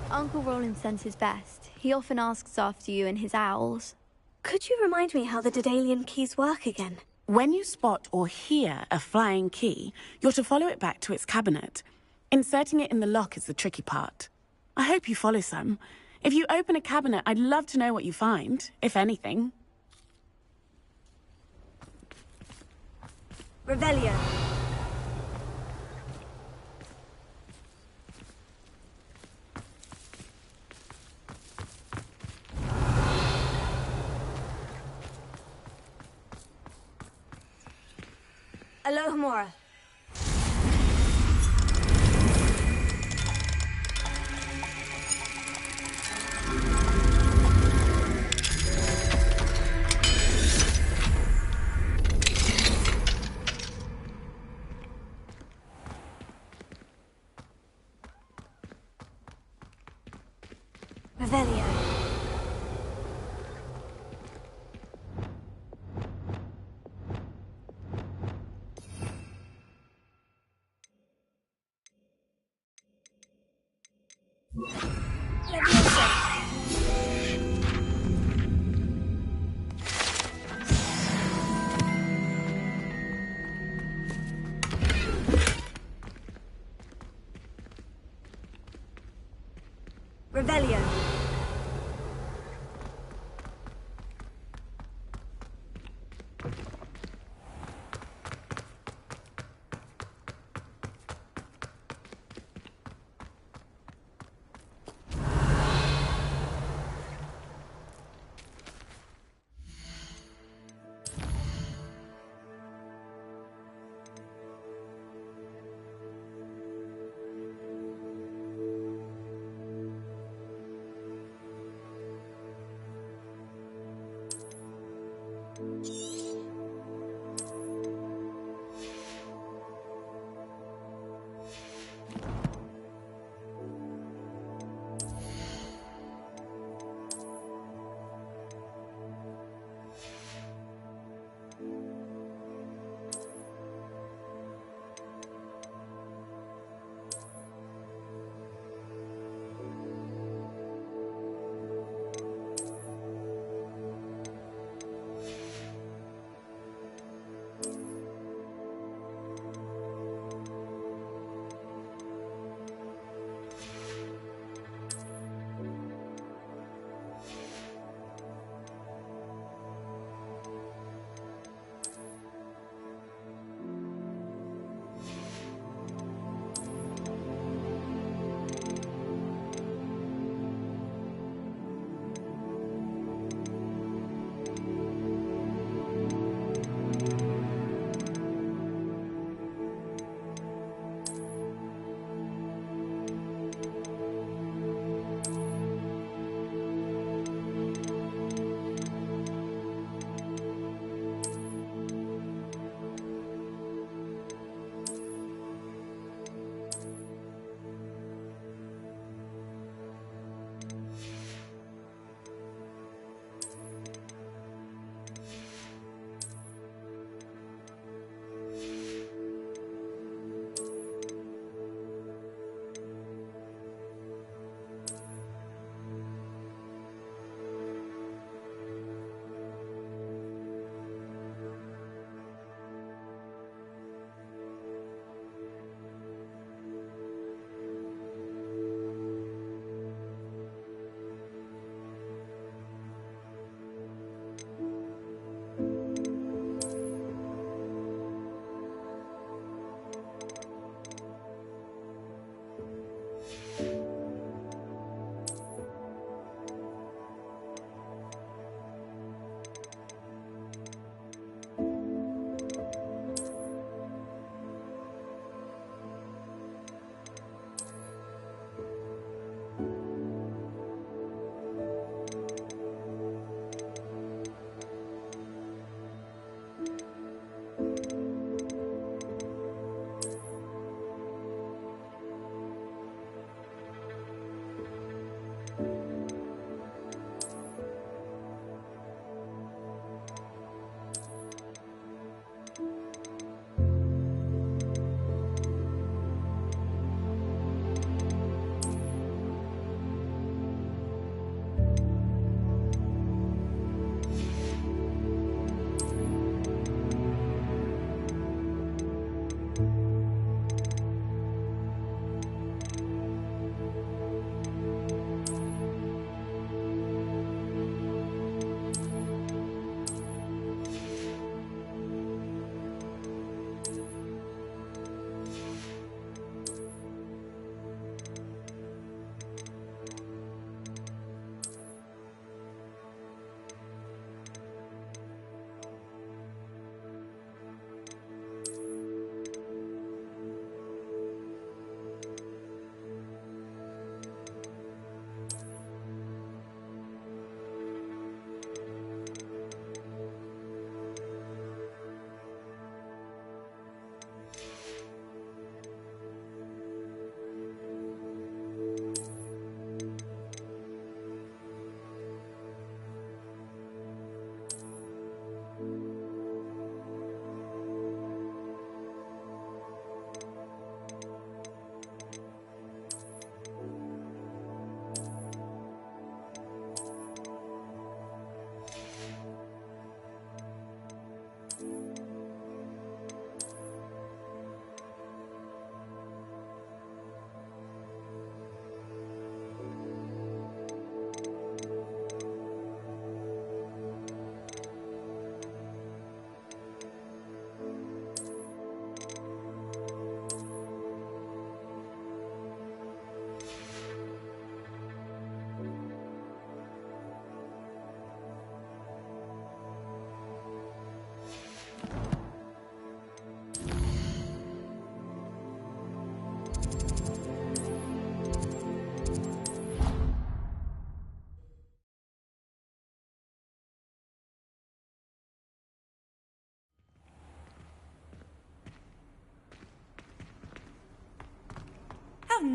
Uncle Roland sends his best. He often asks after you and his owls. Could you remind me how the Daedalian keys work again? When you spot or hear a flying key, you're to follow it back to its cabinet. Inserting it in the lock is the tricky part. I hope you follow some. If you open a cabinet, I'd love to know what you find, if anything. Revelio. Alohomora. Revelio.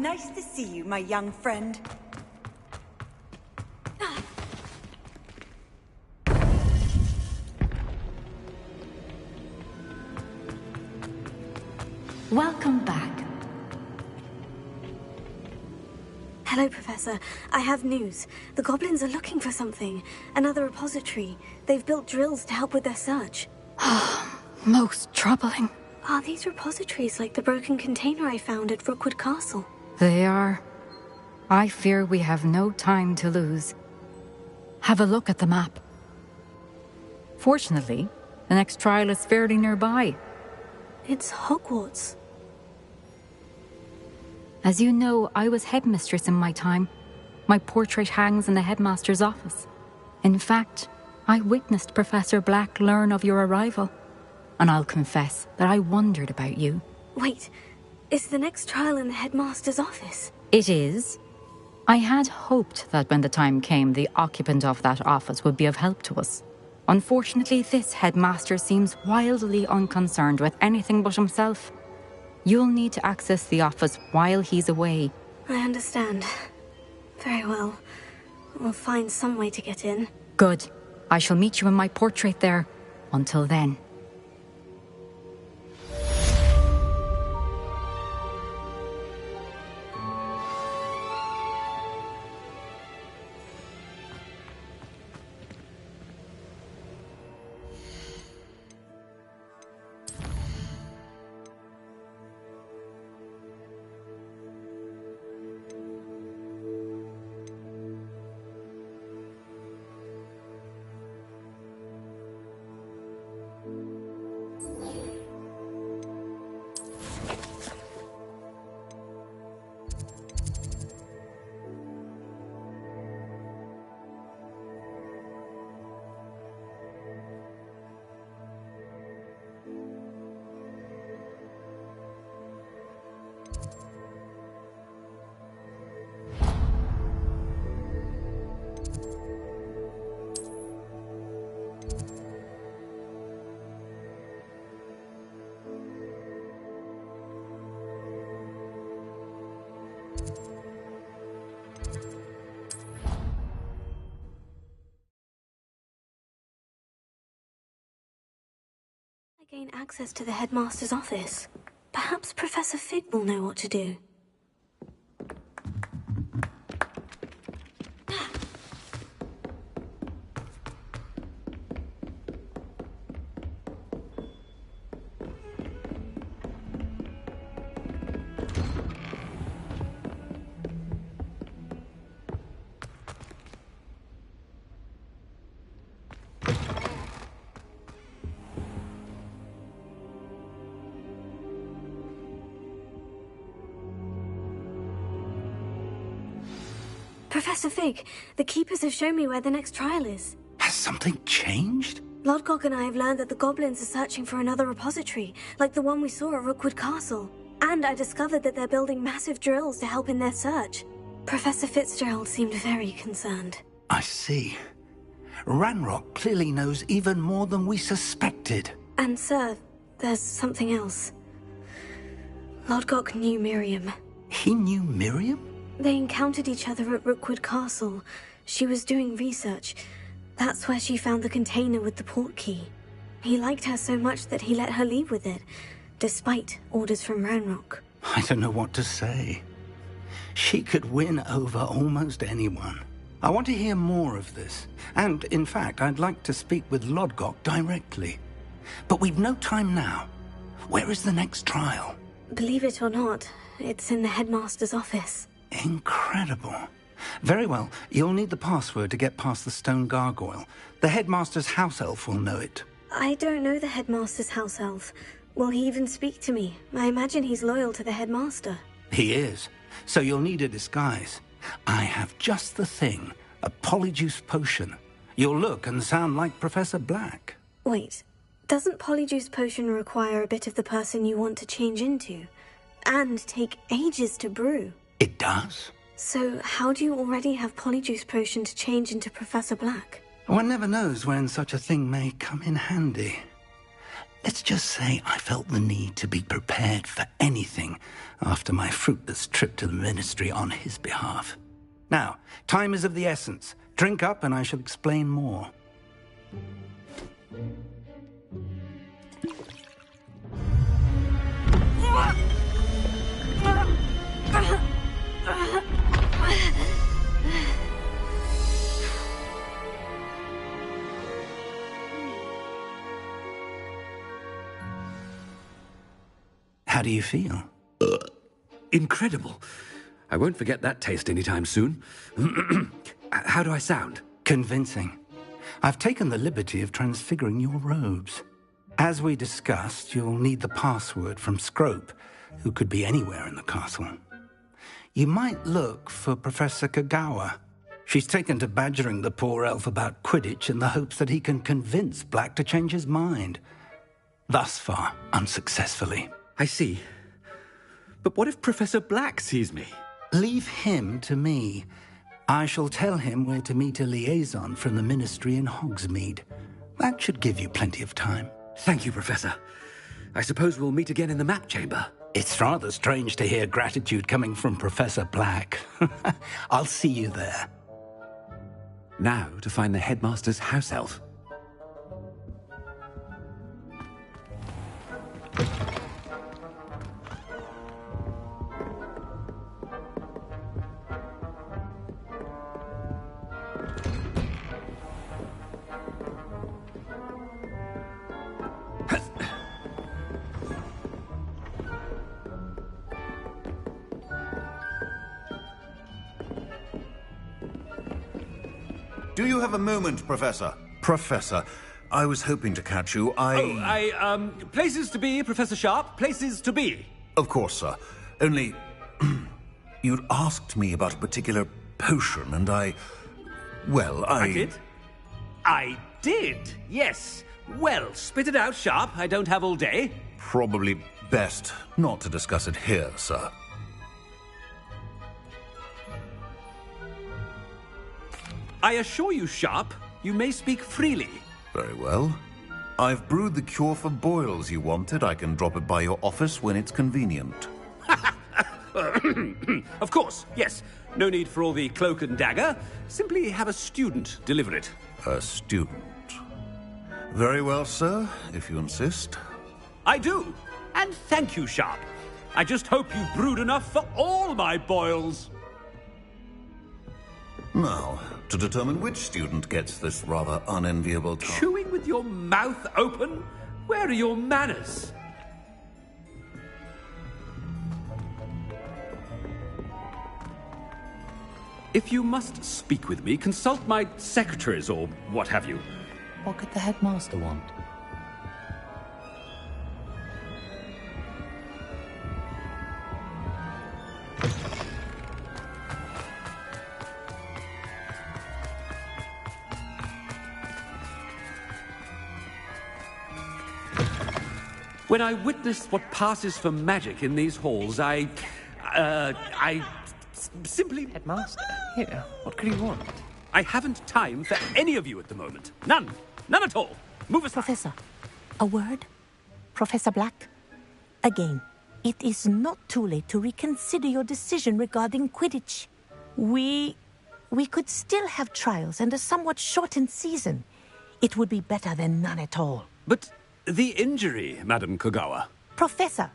nice to see you, my young friend. Welcome back. Hello, Professor. I have news. The goblins are looking for something. Another repository. They've built drills to help with their search. Most troubling. Are these repositories like the broken container I found at Rookwood Castle? They are. I fear we have no time to lose. Have a look at the map. Fortunately, the next trial is fairly nearby. It's Hogwarts. As you know, I was headmistress in my time. My portrait hangs in the headmaster's office. In fact, I witnessed Professor Black learn of your arrival. And I'll confess that I wondered about you. Wait, is the next trial in the headmaster's office? It is. I had hoped that when the time came, the occupant of that office would be of help to us. Unfortunately, this headmaster seems wildly unconcerned with anything but himself. You'll need to access the office while he's away. I understand. Very well. We'll find some way to get in. Good. I shall meet you in my portrait there. Until then. Gain access to the headmaster's office. Perhaps Professor Fig will know what to do. Professor Fig, the Keepers have shown me where the next trial is. Has something changed? Lodgok and I have learned that the goblins are searching for another repository, like the one we saw at Rookwood Castle. And I discovered that they're building massive drills to help in their search. Professor Fitzgerald seemed very concerned. I see. Ranrock clearly knows even more than we suspected. And sir, there's something else. Lodgok knew Miriam. He knew Miriam? They encountered each other at Rookwood Castle. She was doing research. That's where she found the container with the port key. He liked her so much that he let her leave with it, despite orders from Ranrock. I don't know what to say. She could win over almost anyone. I want to hear more of this. And, in fact, I'd like to speak with Lodgok directly. But we've no time now. Where is the next trial? Believe it or not, it's in the headmaster's office. Incredible. Very well, you'll need the password to get past the stone gargoyle. The headmaster's house elf will know it. I don't know the headmaster's house elf. Will he even speak to me? I imagine he's loyal to the headmaster. He is. So you'll need a disguise. I have just the thing. A polyjuice potion. You'll look and sound like Professor Black. Wait, doesn't polyjuice potion require a bit of the person you want to change into? And take ages to brew? It does. So how do you already have polyjuice potion to change into Professor Black? One never knows when such a thing may come in handy. Let's just say I felt the need to be prepared for anything after my fruitless trip to the Ministry on his behalf. Now, time is of the essence. Drink up and I shall explain more. How do you feel? Incredible. I won't forget that taste anytime soon. How do I sound? Convincing. I've taken the liberty of transfiguring your robes. As we discussed, you'll need the password from Scrope, who could be anywhere in the castle. You might look for Professor Kagawa. She's taken to badgering the poor elf about Quidditch in the hopes that he can convince Black to change his mind. Thus far, unsuccessfully. I see. But what if Professor Black sees me? Leave him to me. I shall tell him where to meet a liaison from the Ministry in Hogsmeade. That should give you plenty of time. Thank you, Professor. I suppose we'll meet again in the map chamber. It's rather strange to hear gratitude coming from Professor Black. I'll see you there. Now to find the headmaster's house elf. Do you have a moment, Professor? Professor, I was hoping to catch you. Places to be, Professor Sharp. Places to be. Of course, sir. Only, you'd asked me about a particular potion, and I did? I did, yes. Well, spit it out, Sharp. I don't have all day. Probably best not to discuss it here, sir. I assure you, Sharp, you may speak freely. Very well. I've brewed the cure for boils you wanted. I can drop it by your office when it's convenient. Of course, yes. No need for all the cloak and dagger. Simply have a student deliver it. A student? Very well, sir, if you insist. I do. And thank you, Sharp. I just hope you brewed enough for all my boils. Now, to determine which student gets this rather unenviable task. Chewing with your mouth open? Where are your manners? If you must speak with me, consult my secretaries or what have you. What could the headmaster want? When I witness what passes for magic in these halls, I simply... Headmaster, here, what could you want? I haven't time for any of you at the moment. None. None at all. Move aside. Professor, a word? Professor Black? Again, it is not too late to reconsider your decision regarding Quidditch. We could still have trials and a somewhat shortened season. It would be better than none at all. But the injury, Madam Kagawa. Professor,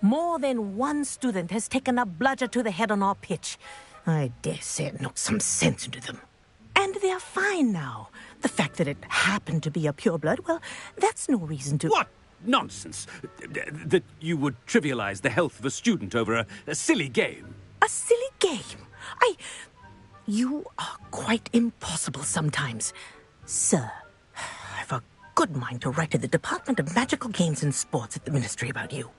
more than one student has taken a bludger to the head on our pitch. I dare say it knocked some sense into them. And they're fine now. The fact that it happened to be a pureblood, well, that's no reason to... What nonsense! That you would trivialize the health of a student over a silly game. A silly game? You are quite impossible sometimes. Sir, I've a good mind to write to the Department of Magical Games and Sports at the Ministry about you.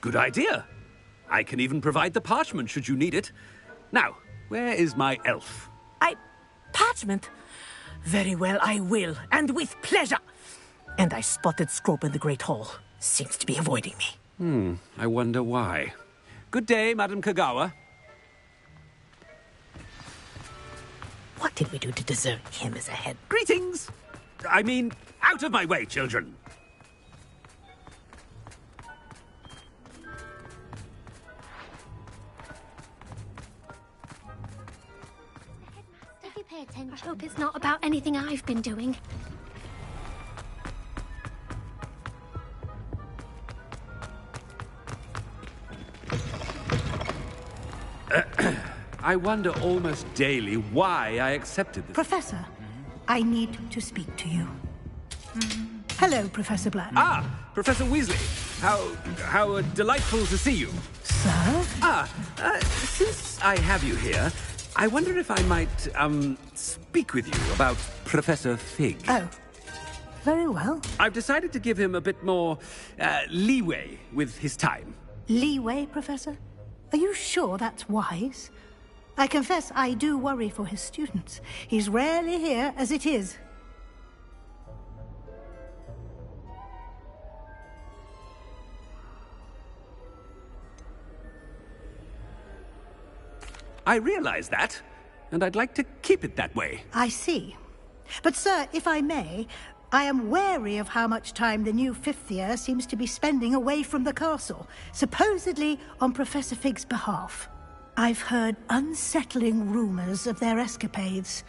Good idea. I can even provide the parchment should you need it. Now, where is my elf? Parchment? Very well, I will, and with pleasure. And I spotted Scrope in the Great Hall. Seems to be avoiding me. I wonder why. Good day, Madam Kagawa. What did we do to deserve him as a head? Greetings! I mean, out of my way, children! If you pay attention, I hope it's not about anything I've been doing. I wonder almost daily why I accepted this. Professor, I need to speak to you. Hello, Professor Black. Ah, Professor Weasley. How delightful to see you. Sir? Since I have you here, I wonder if I might, speak with you about Professor Fig. Oh, very well. I've decided to give him a bit more, leeway with his time. Leeway, Professor? Are you sure that's wise? I confess I do worry for his students. He's rarely here as it is. I realize that, and I'd like to keep it that way. I see. But, sir, if I may, I am wary of how much time the new fifth year seems to be spending away from the castle, supposedly on Professor Fig's behalf. I've heard unsettling rumors of their escapades.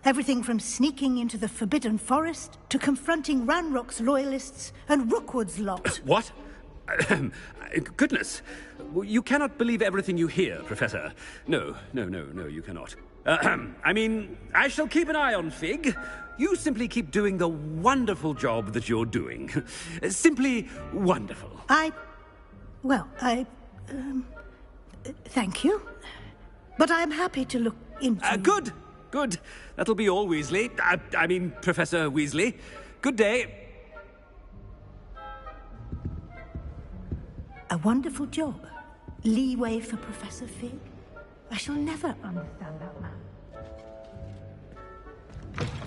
Everything from sneaking into the Forbidden Forest to confronting Ranrock's loyalists and Rookwood's lot. What? Goodness. You cannot believe everything you hear, Professor. No, you cannot. I mean, I shall keep an eye on Fig. You simply keep doing the wonderful job that you're doing. Simply wonderful. Thank you. But I'm happy to look into... Good. That'll be all, Weasley. I mean, Professor Weasley. Good day. A wonderful job. Leeway for Professor Fig. I shall never understand that man.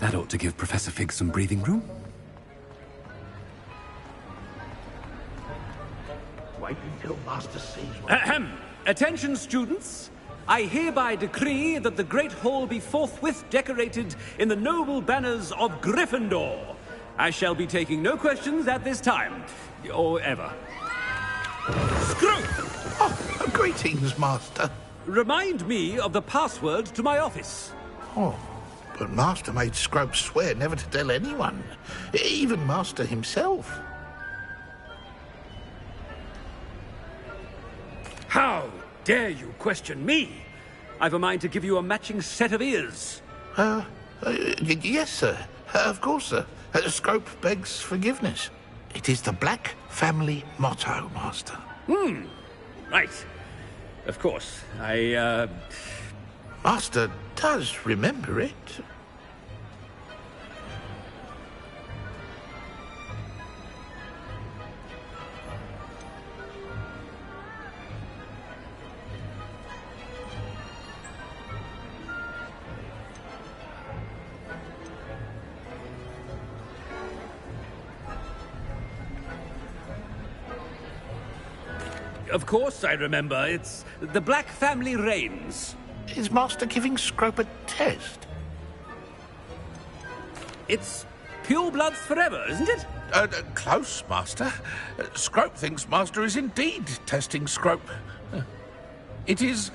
That ought to give Professor Fig some breathing room. Wait until Master sees one. Ahem. Attention, students. I hereby decree that the Great Hall be forthwith decorated in the noble banners of Gryffindor. I shall be taking no questions at this time, or ever. Screw! Oh, greetings, Master. Remind me of the password to my office. Oh, but Master made Scrope swear never to tell anyone, even Master himself. How dare you question me? I've a mind to give you a matching set of ears. Yes, sir. Of course, sir. Scrope begs forgiveness. It is the Black family motto, Master. Right. Of course. Master does remember it. Of course I remember. It's the Black family reigns. Is Master giving Scrope a test? It's pure bloods forever, isn't it? Close, Master. Scrope thinks Master is indeed testing Scrope. It is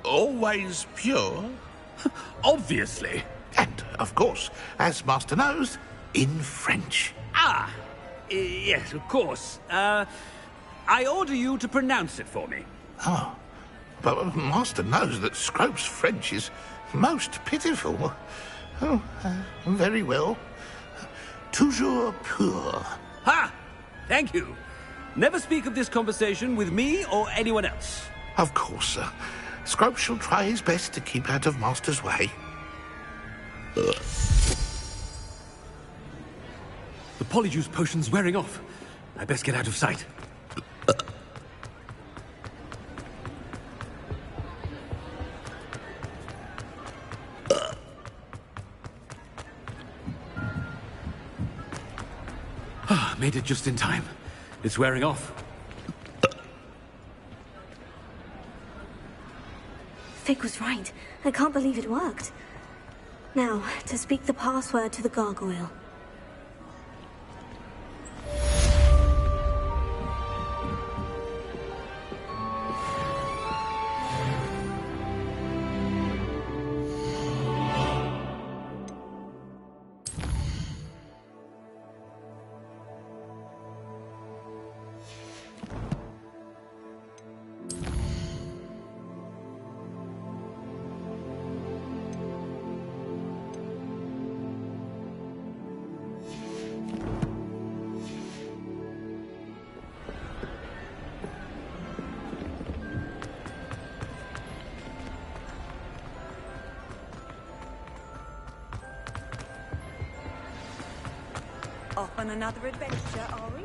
always pure. Obviously. And, of course, as Master knows, in French. Yes, of course. I order you to pronounce it for me. Oh, but Master knows that Scrope's French is most pitiful. Oh, very well. Toujours pur. Ha! Thank you. Never speak of this conversation with me or anyone else. Of course, sir. Scrope shall try his best to keep out of Master's way. The Polyjuice potion's wearing off. I best get out of sight. Made it just in time. It's wearing off. Fig was right. I can't believe it worked. Now, to speak the password to the gargoyle. Off on another adventure, are we?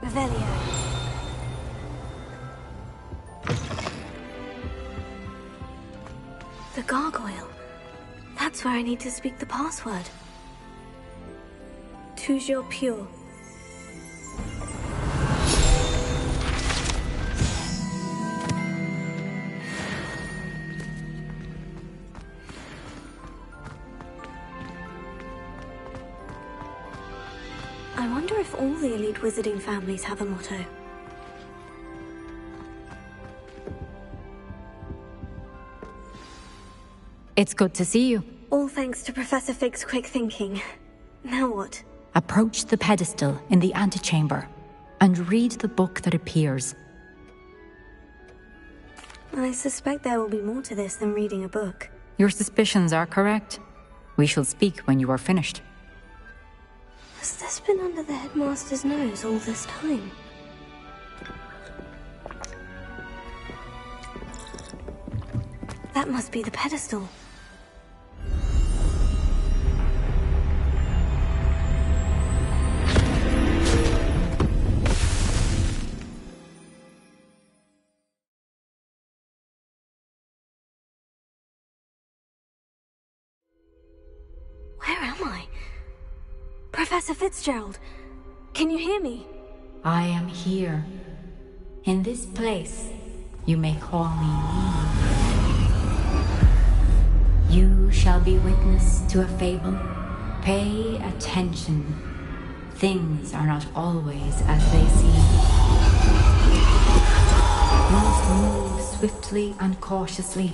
Revelio. The gargoyle. That's where I need to speak the password. Toujours pure. I wonder if all the elite wizarding families have a motto. It's good to see you. All thanks to Professor Fig's quick thinking. Now what? Approach the pedestal in the antechamber and read the book that appears. I suspect there will be more to this than reading a book. Your suspicions are correct. We shall speak when you are finished. Has this been under the headmaster's nose all this time? That must be the pedestal. Where am I? Professor Fitzgerald, can you hear me? I am here. In this place, you may call me Lee. You shall be witness to a fable. Pay attention. Things are not always as they seem. You must move swiftly and cautiously.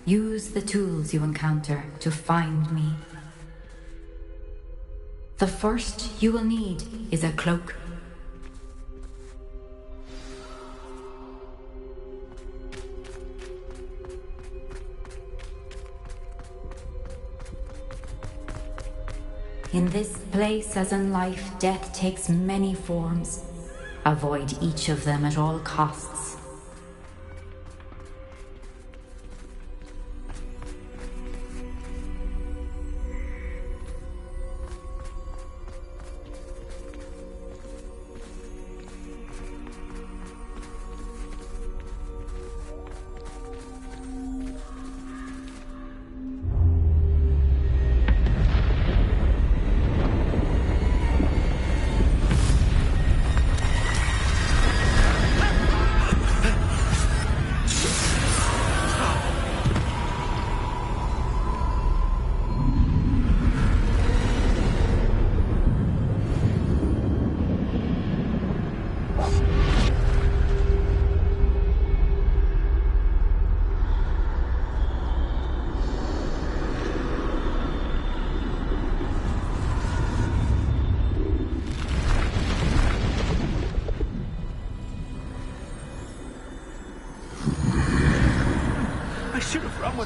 Use the tools you encounter to find me. The first you will need is a cloak. In this place, as in life, death takes many forms. Avoid each of them at all costs.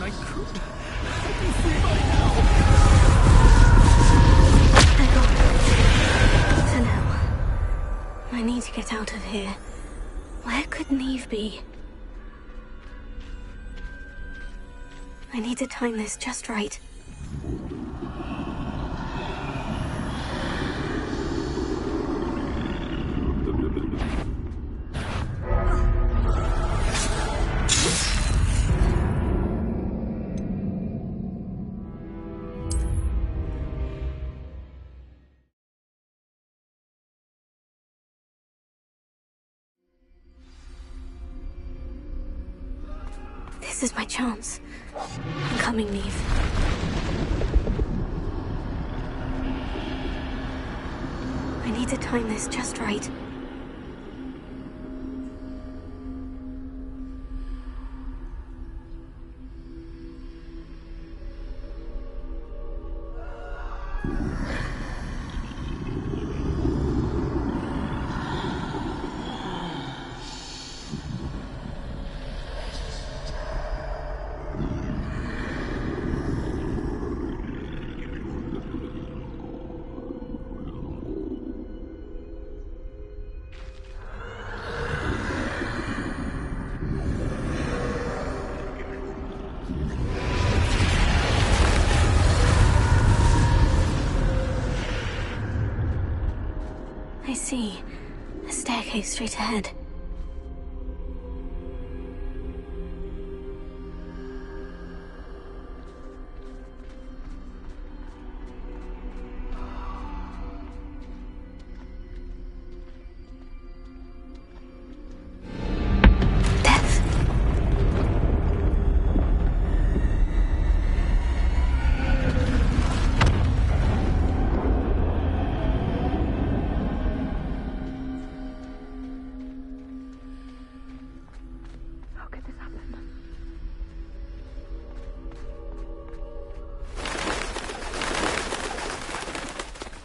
I could. I'd be free by now. For now. I need to get out of here. Where could Neve be? I need to time this just right. This is my chance. I'm coming, Neve. I need to time this just right. I see. A staircase straight ahead.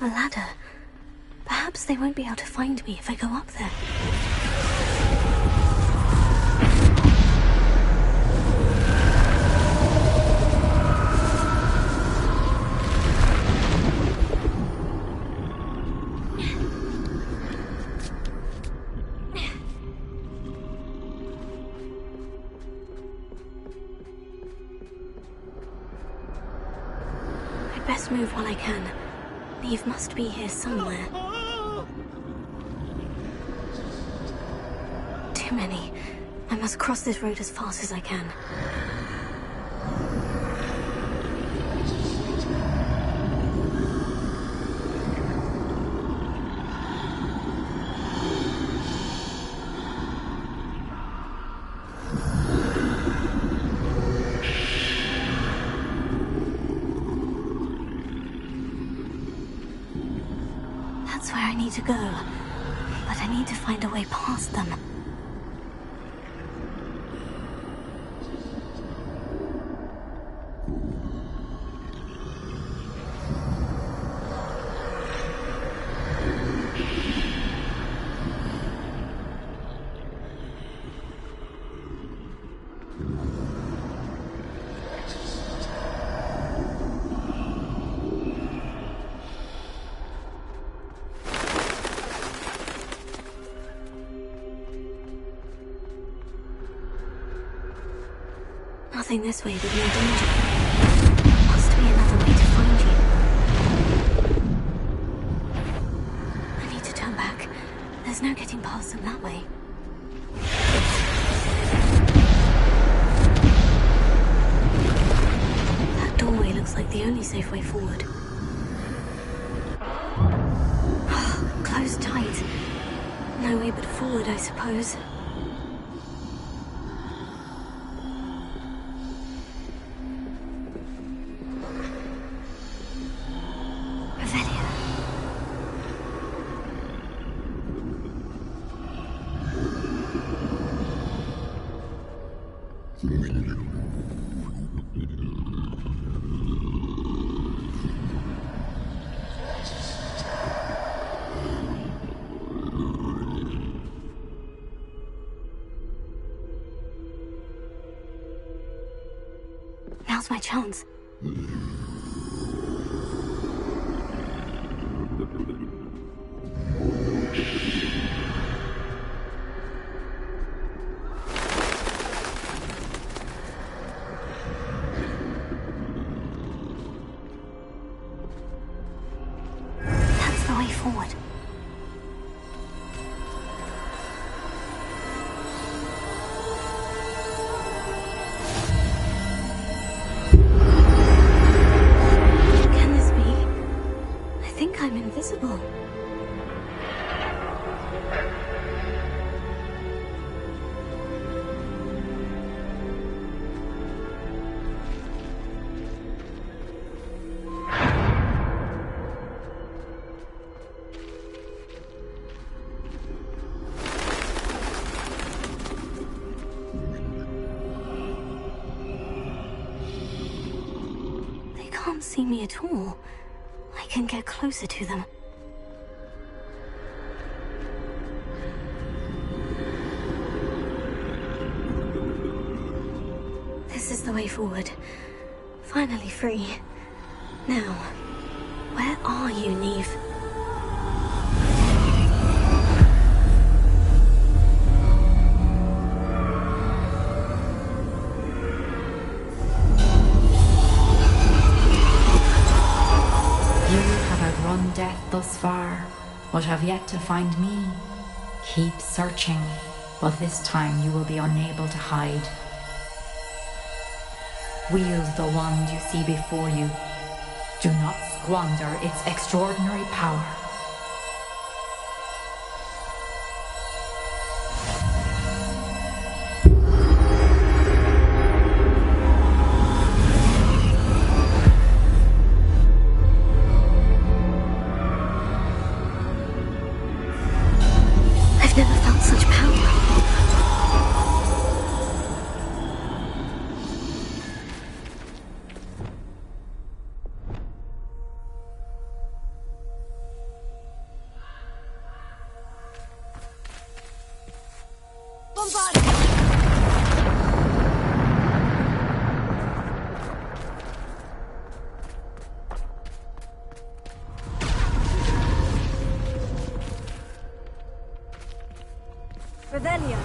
A ladder. Perhaps they won't be able to find me if I go up there. I'd best move while I can. Neve must be here somewhere. Too many. I must cross this road as fast as I can. That's where I need to go, but I need to find a way past them. Nothing this way with no danger. Must be another way to find you. I need to turn back. There's no getting past them that way. That doorway looks like the only safe way forward. Closed tight. No way but forward, I suppose. Now's my chance. That's the way forward. Can this be? I think I'm invisible. They can't see me at all. I can get closer to them. This is the way forward. Finally free. Now, where are you, Neve? You have outrun death thus far, but have yet to find me. Keep searching, but this time you will be unable to hide. Wield the wand you see before you. Do not squander its extraordinary power. I've never felt such power. Revelio.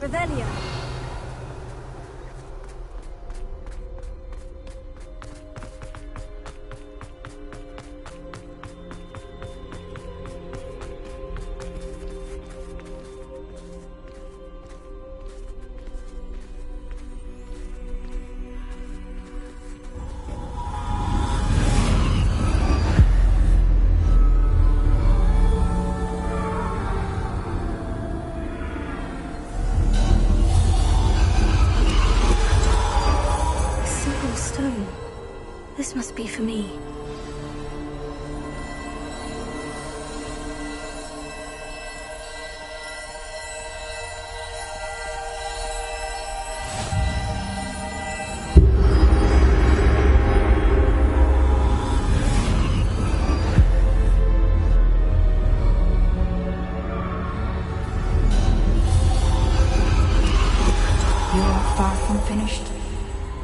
Revelio. This must be for me. You are far from finished.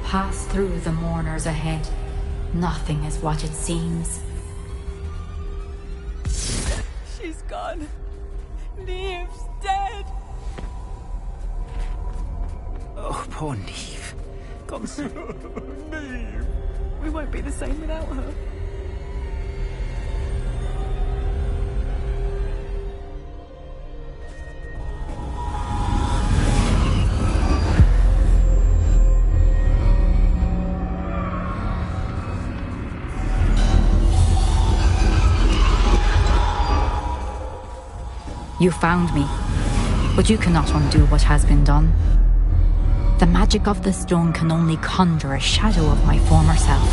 Pass through the mourners ahead. Nothing is what it seems. She's gone. Neve's dead. Oh, poor Neve. Gone so... Neve. We won't be the same without her. You found me, but you cannot undo what has been done. The magic of the stone can only conjure a shadow of my former self.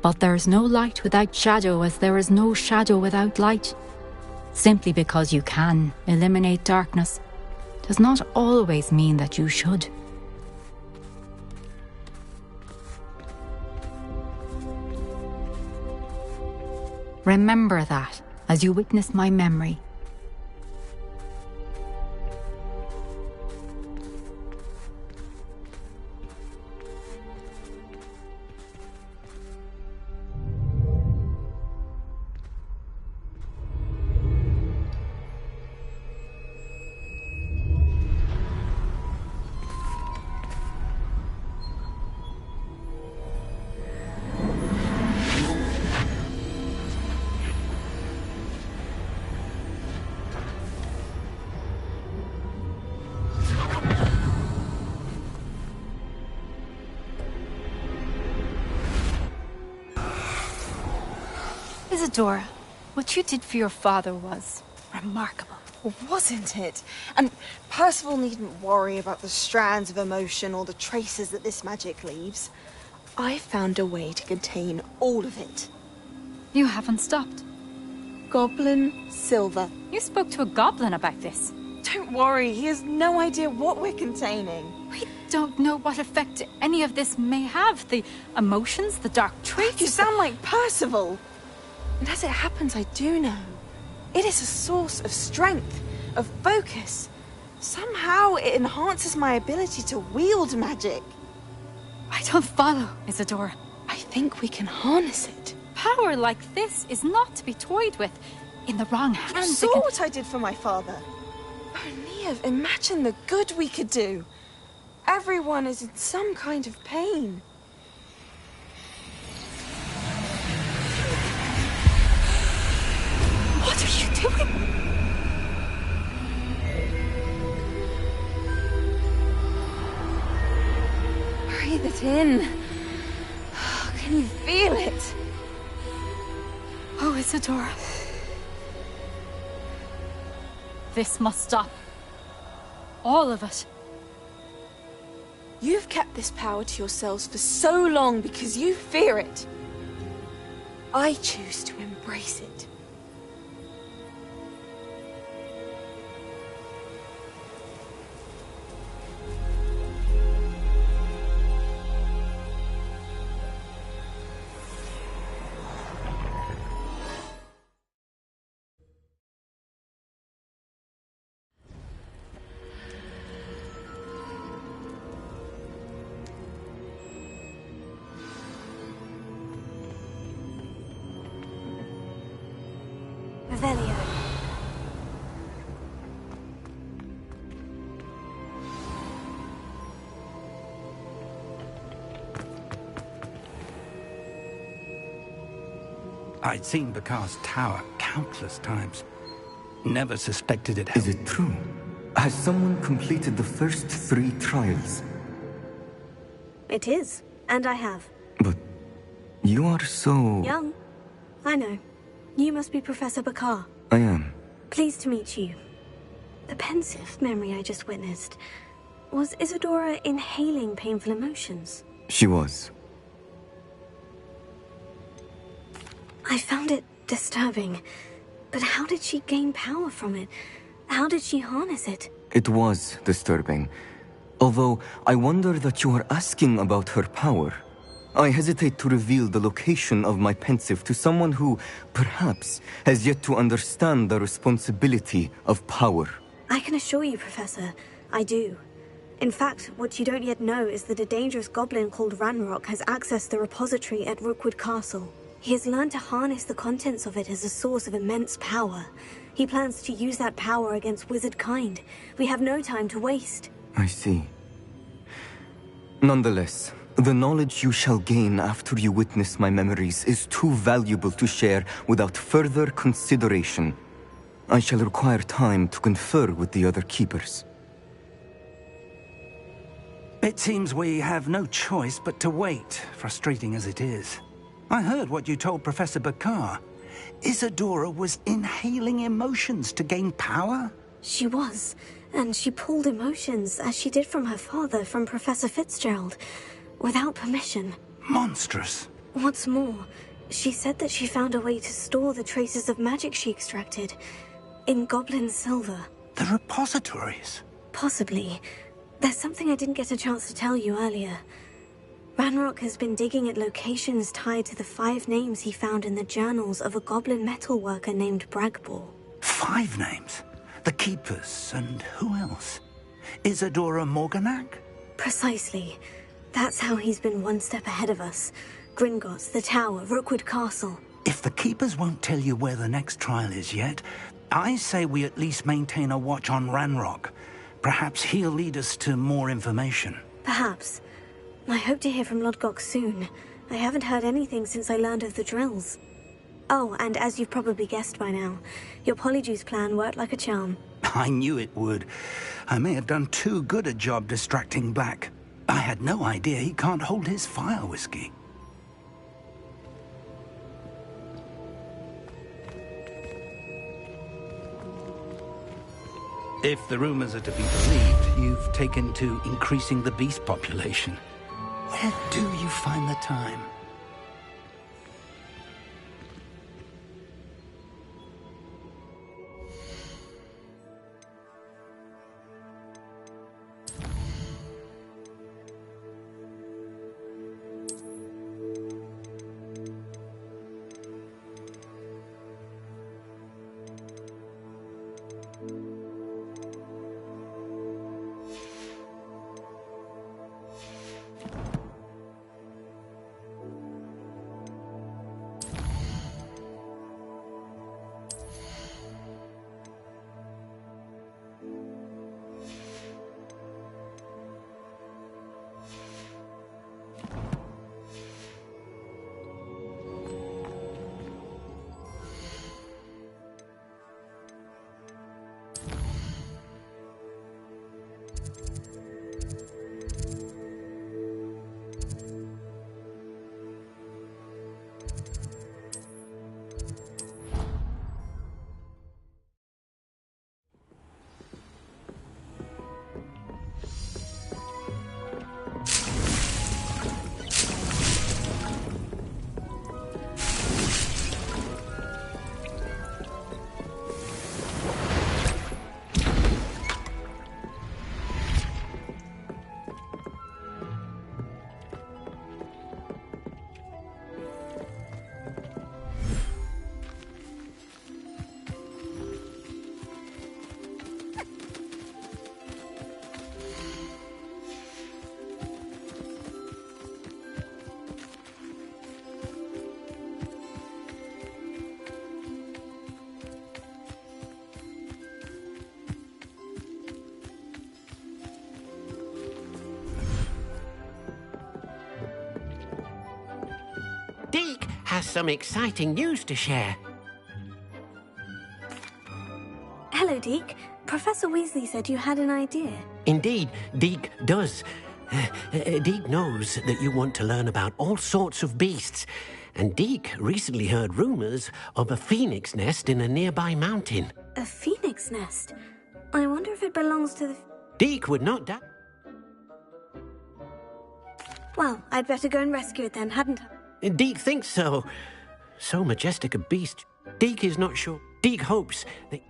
But there is no light without shadow, as there is no shadow without light. Simply because you can eliminate darkness does not always mean that you should. Remember that as you witness my memory. Isadora, what you did for your father was remarkable. Wasn't it? And Percival needn't worry about the strands of emotion or the traces that this magic leaves. I found a way to contain all of it. You haven't stopped. Goblin Silver. You spoke to a goblin about this. Don't worry, he has no idea what we're containing. We don't know what effect any of this may have. The emotions, the dark traits. You sound like Percival. And as it happens, I do know. It is a source of strength, of focus. Somehow it enhances my ability to wield magic. I don't follow, Isadora. I think we can harness it. Power like this is not to be toyed with. In the wrong hands, You saw what I did for my father. Oh, Neve, imagine the good we could do. Everyone is in some kind of pain. What are you doing? Breathe it in. Can you feel it? Oh, Isadora. This must stop. All of it. You've kept this power to yourselves for so long because you fear it. I choose to embrace it. Revelio. I'd seen Bakar's tower countless times. Never suspected it held... Is it true? Has someone completed the first 3 trials? It is, and I have. But you are so... Young. I know. You must be Professor Bakar. I am. Pleased to meet you. The pensive memory I just witnessed. Was Isadora inhaling painful emotions? She was. I found it disturbing. But how did she gain power from it? How did she harness it? It was disturbing. Although, I wonder that you are asking about her power. I hesitate to reveal the location of my pensive to someone who, perhaps, has yet to understand the responsibility of power. I can assure you, Professor, I do. In fact, what you don't yet know is that a dangerous goblin called Ranrock has accessed the repository at Rookwood Castle. He has learned to harness the contents of it as a source of immense power. He plans to use that power against wizard kind. We have no time to waste. I see. Nonetheless, the knowledge you shall gain after you witness my memories is too valuable to share without further consideration. I shall require time to confer with the other keepers. It seems we have no choice but to wait, frustrating as it is. I heard what you told Professor Bakar. Isadora was inhaling emotions to gain power? She was, and she pulled emotions, as she did from her father, from Professor Fitzgerald, without permission. Monstrous. What's more, she said that she found a way to store the traces of magic she extracted in goblin silver. The repositories? Possibly. There's something I didn't get a chance to tell you earlier. Ranrock has been digging at locations tied to the 5 names he found in the journals of a goblin metalworker named Bragball. 5 names? The Keepers, and who else? Isadora Morganac? Precisely. That's how he's been one step ahead of us. Gringotts, the Tower, Rookwood Castle. If the Keepers won't tell you where the next trial is yet, I say we at least maintain a watch on Ranrock. Perhaps he'll lead us to more information. Perhaps. I hope to hear from Lodgok soon. I haven't heard anything since I learned of the drills. Oh, and as you've probably guessed by now, your Polyjuice plan worked like a charm. I knew it would. I may have done too good a job distracting Black. I had no idea he can't hold his fire whiskey. If the rumors are to be believed, you've taken to increasing the beast population. Where do you find the time? has some exciting news to share. Hello, Deke. Professor Weasley said you had an idea. Indeed, Deke does. Deke knows that you want to learn about all sorts of beasts, and Deke recently heard rumors of a phoenix nest in a nearby mountain. A phoenix nest? I wonder if it belongs to the... Deke would not doubt... Well, I'd better go and rescue it then, hadn't I? Deke thinks so. So majestic a beast. Deke is not sure. Deke hopes that...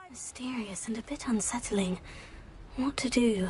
Mysterious and a bit unsettling. What to do?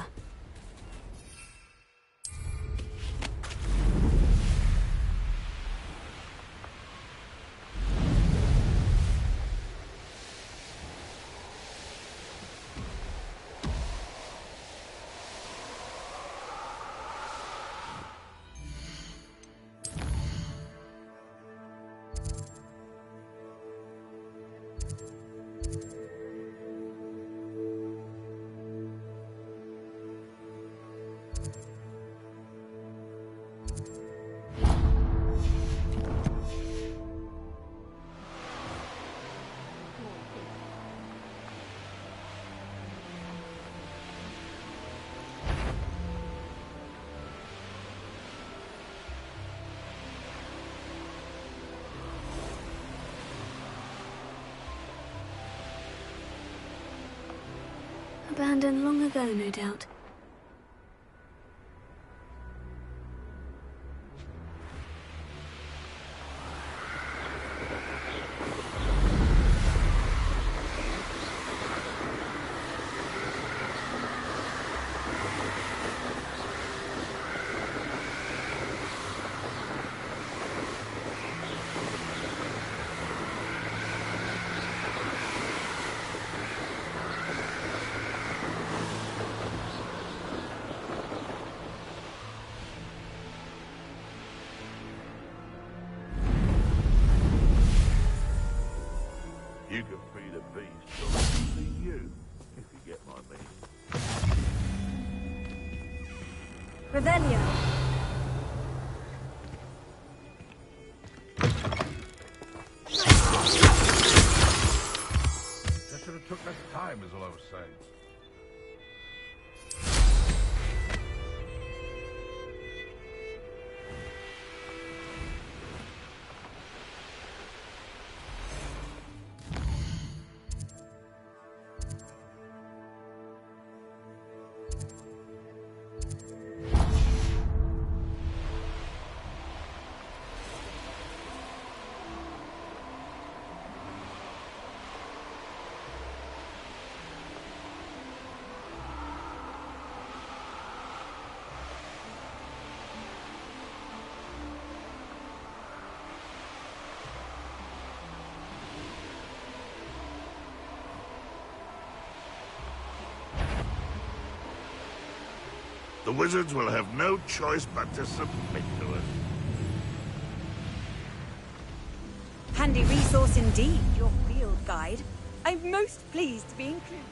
Abandoned long ago, no doubt. You can feed a beast, so I can feed you, if you get my meaning. Revelio. That should have took less time, is all I was saying. The wizards will have no choice but to submit to it. Handy resource indeed, your field guide. I'm most pleased to be included.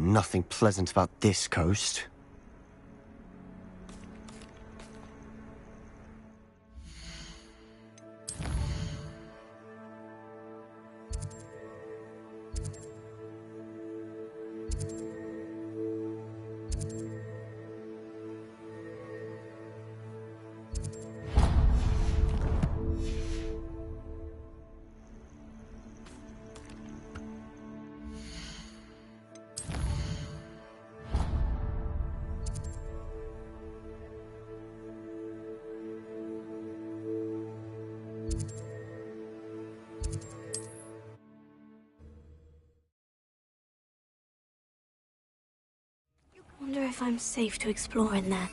nothing pleasant about this coast. Wonder if I'm safe to explore in there.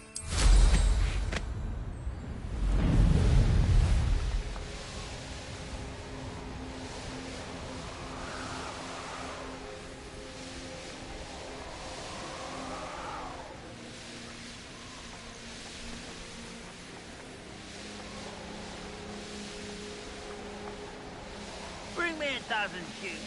Bring me 1,000 cubes.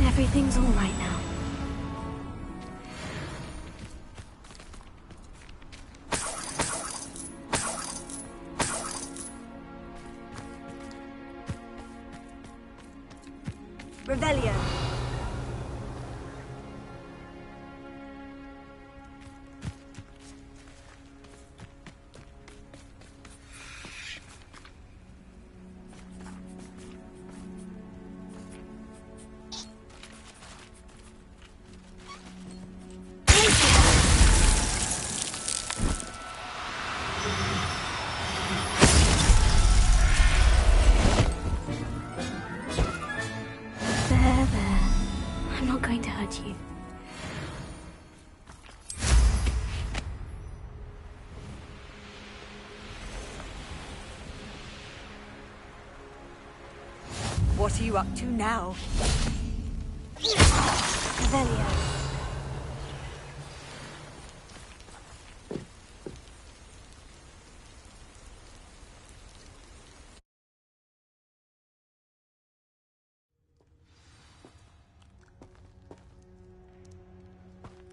Everything's all right now. Revelio. There. I'm not going to hurt you. What are you up to now? Revelio.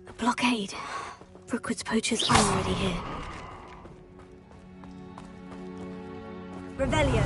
A blockade. Brookwood's poachers are already here. Revelio.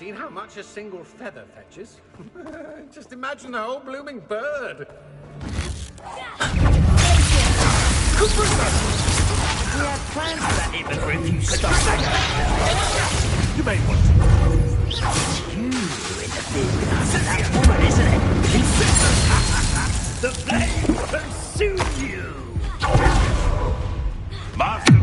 seen how much a single feather fetches? Just imagine the whole blooming bird. We had plans for that hippogriff. You stop that. You may want to. You interfered with us and that woman, isn't it? The flame pursued you. Master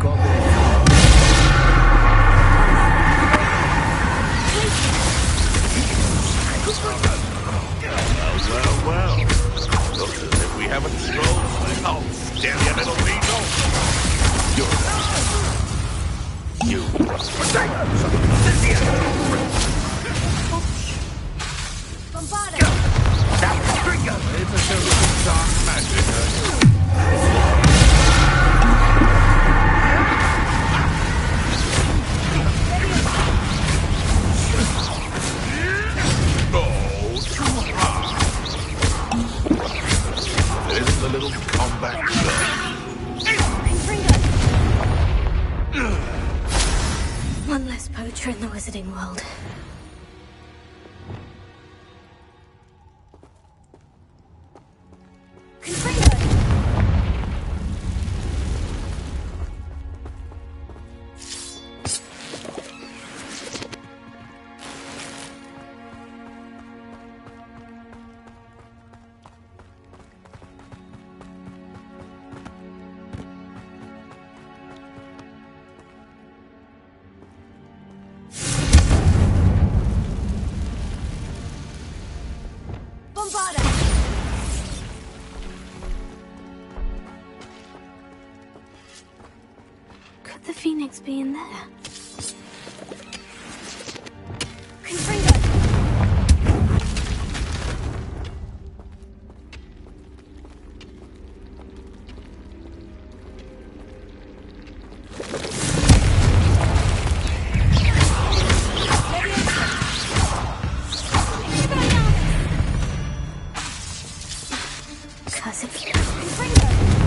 Well. Looks as if we haven't strolled. Oh, damn your little beetle. You. Bombarda! That trigger! It's a show of dark magic. Isn't the little combat One less poacher in the wizarding world. Could the Phoenix be in there? Cousin.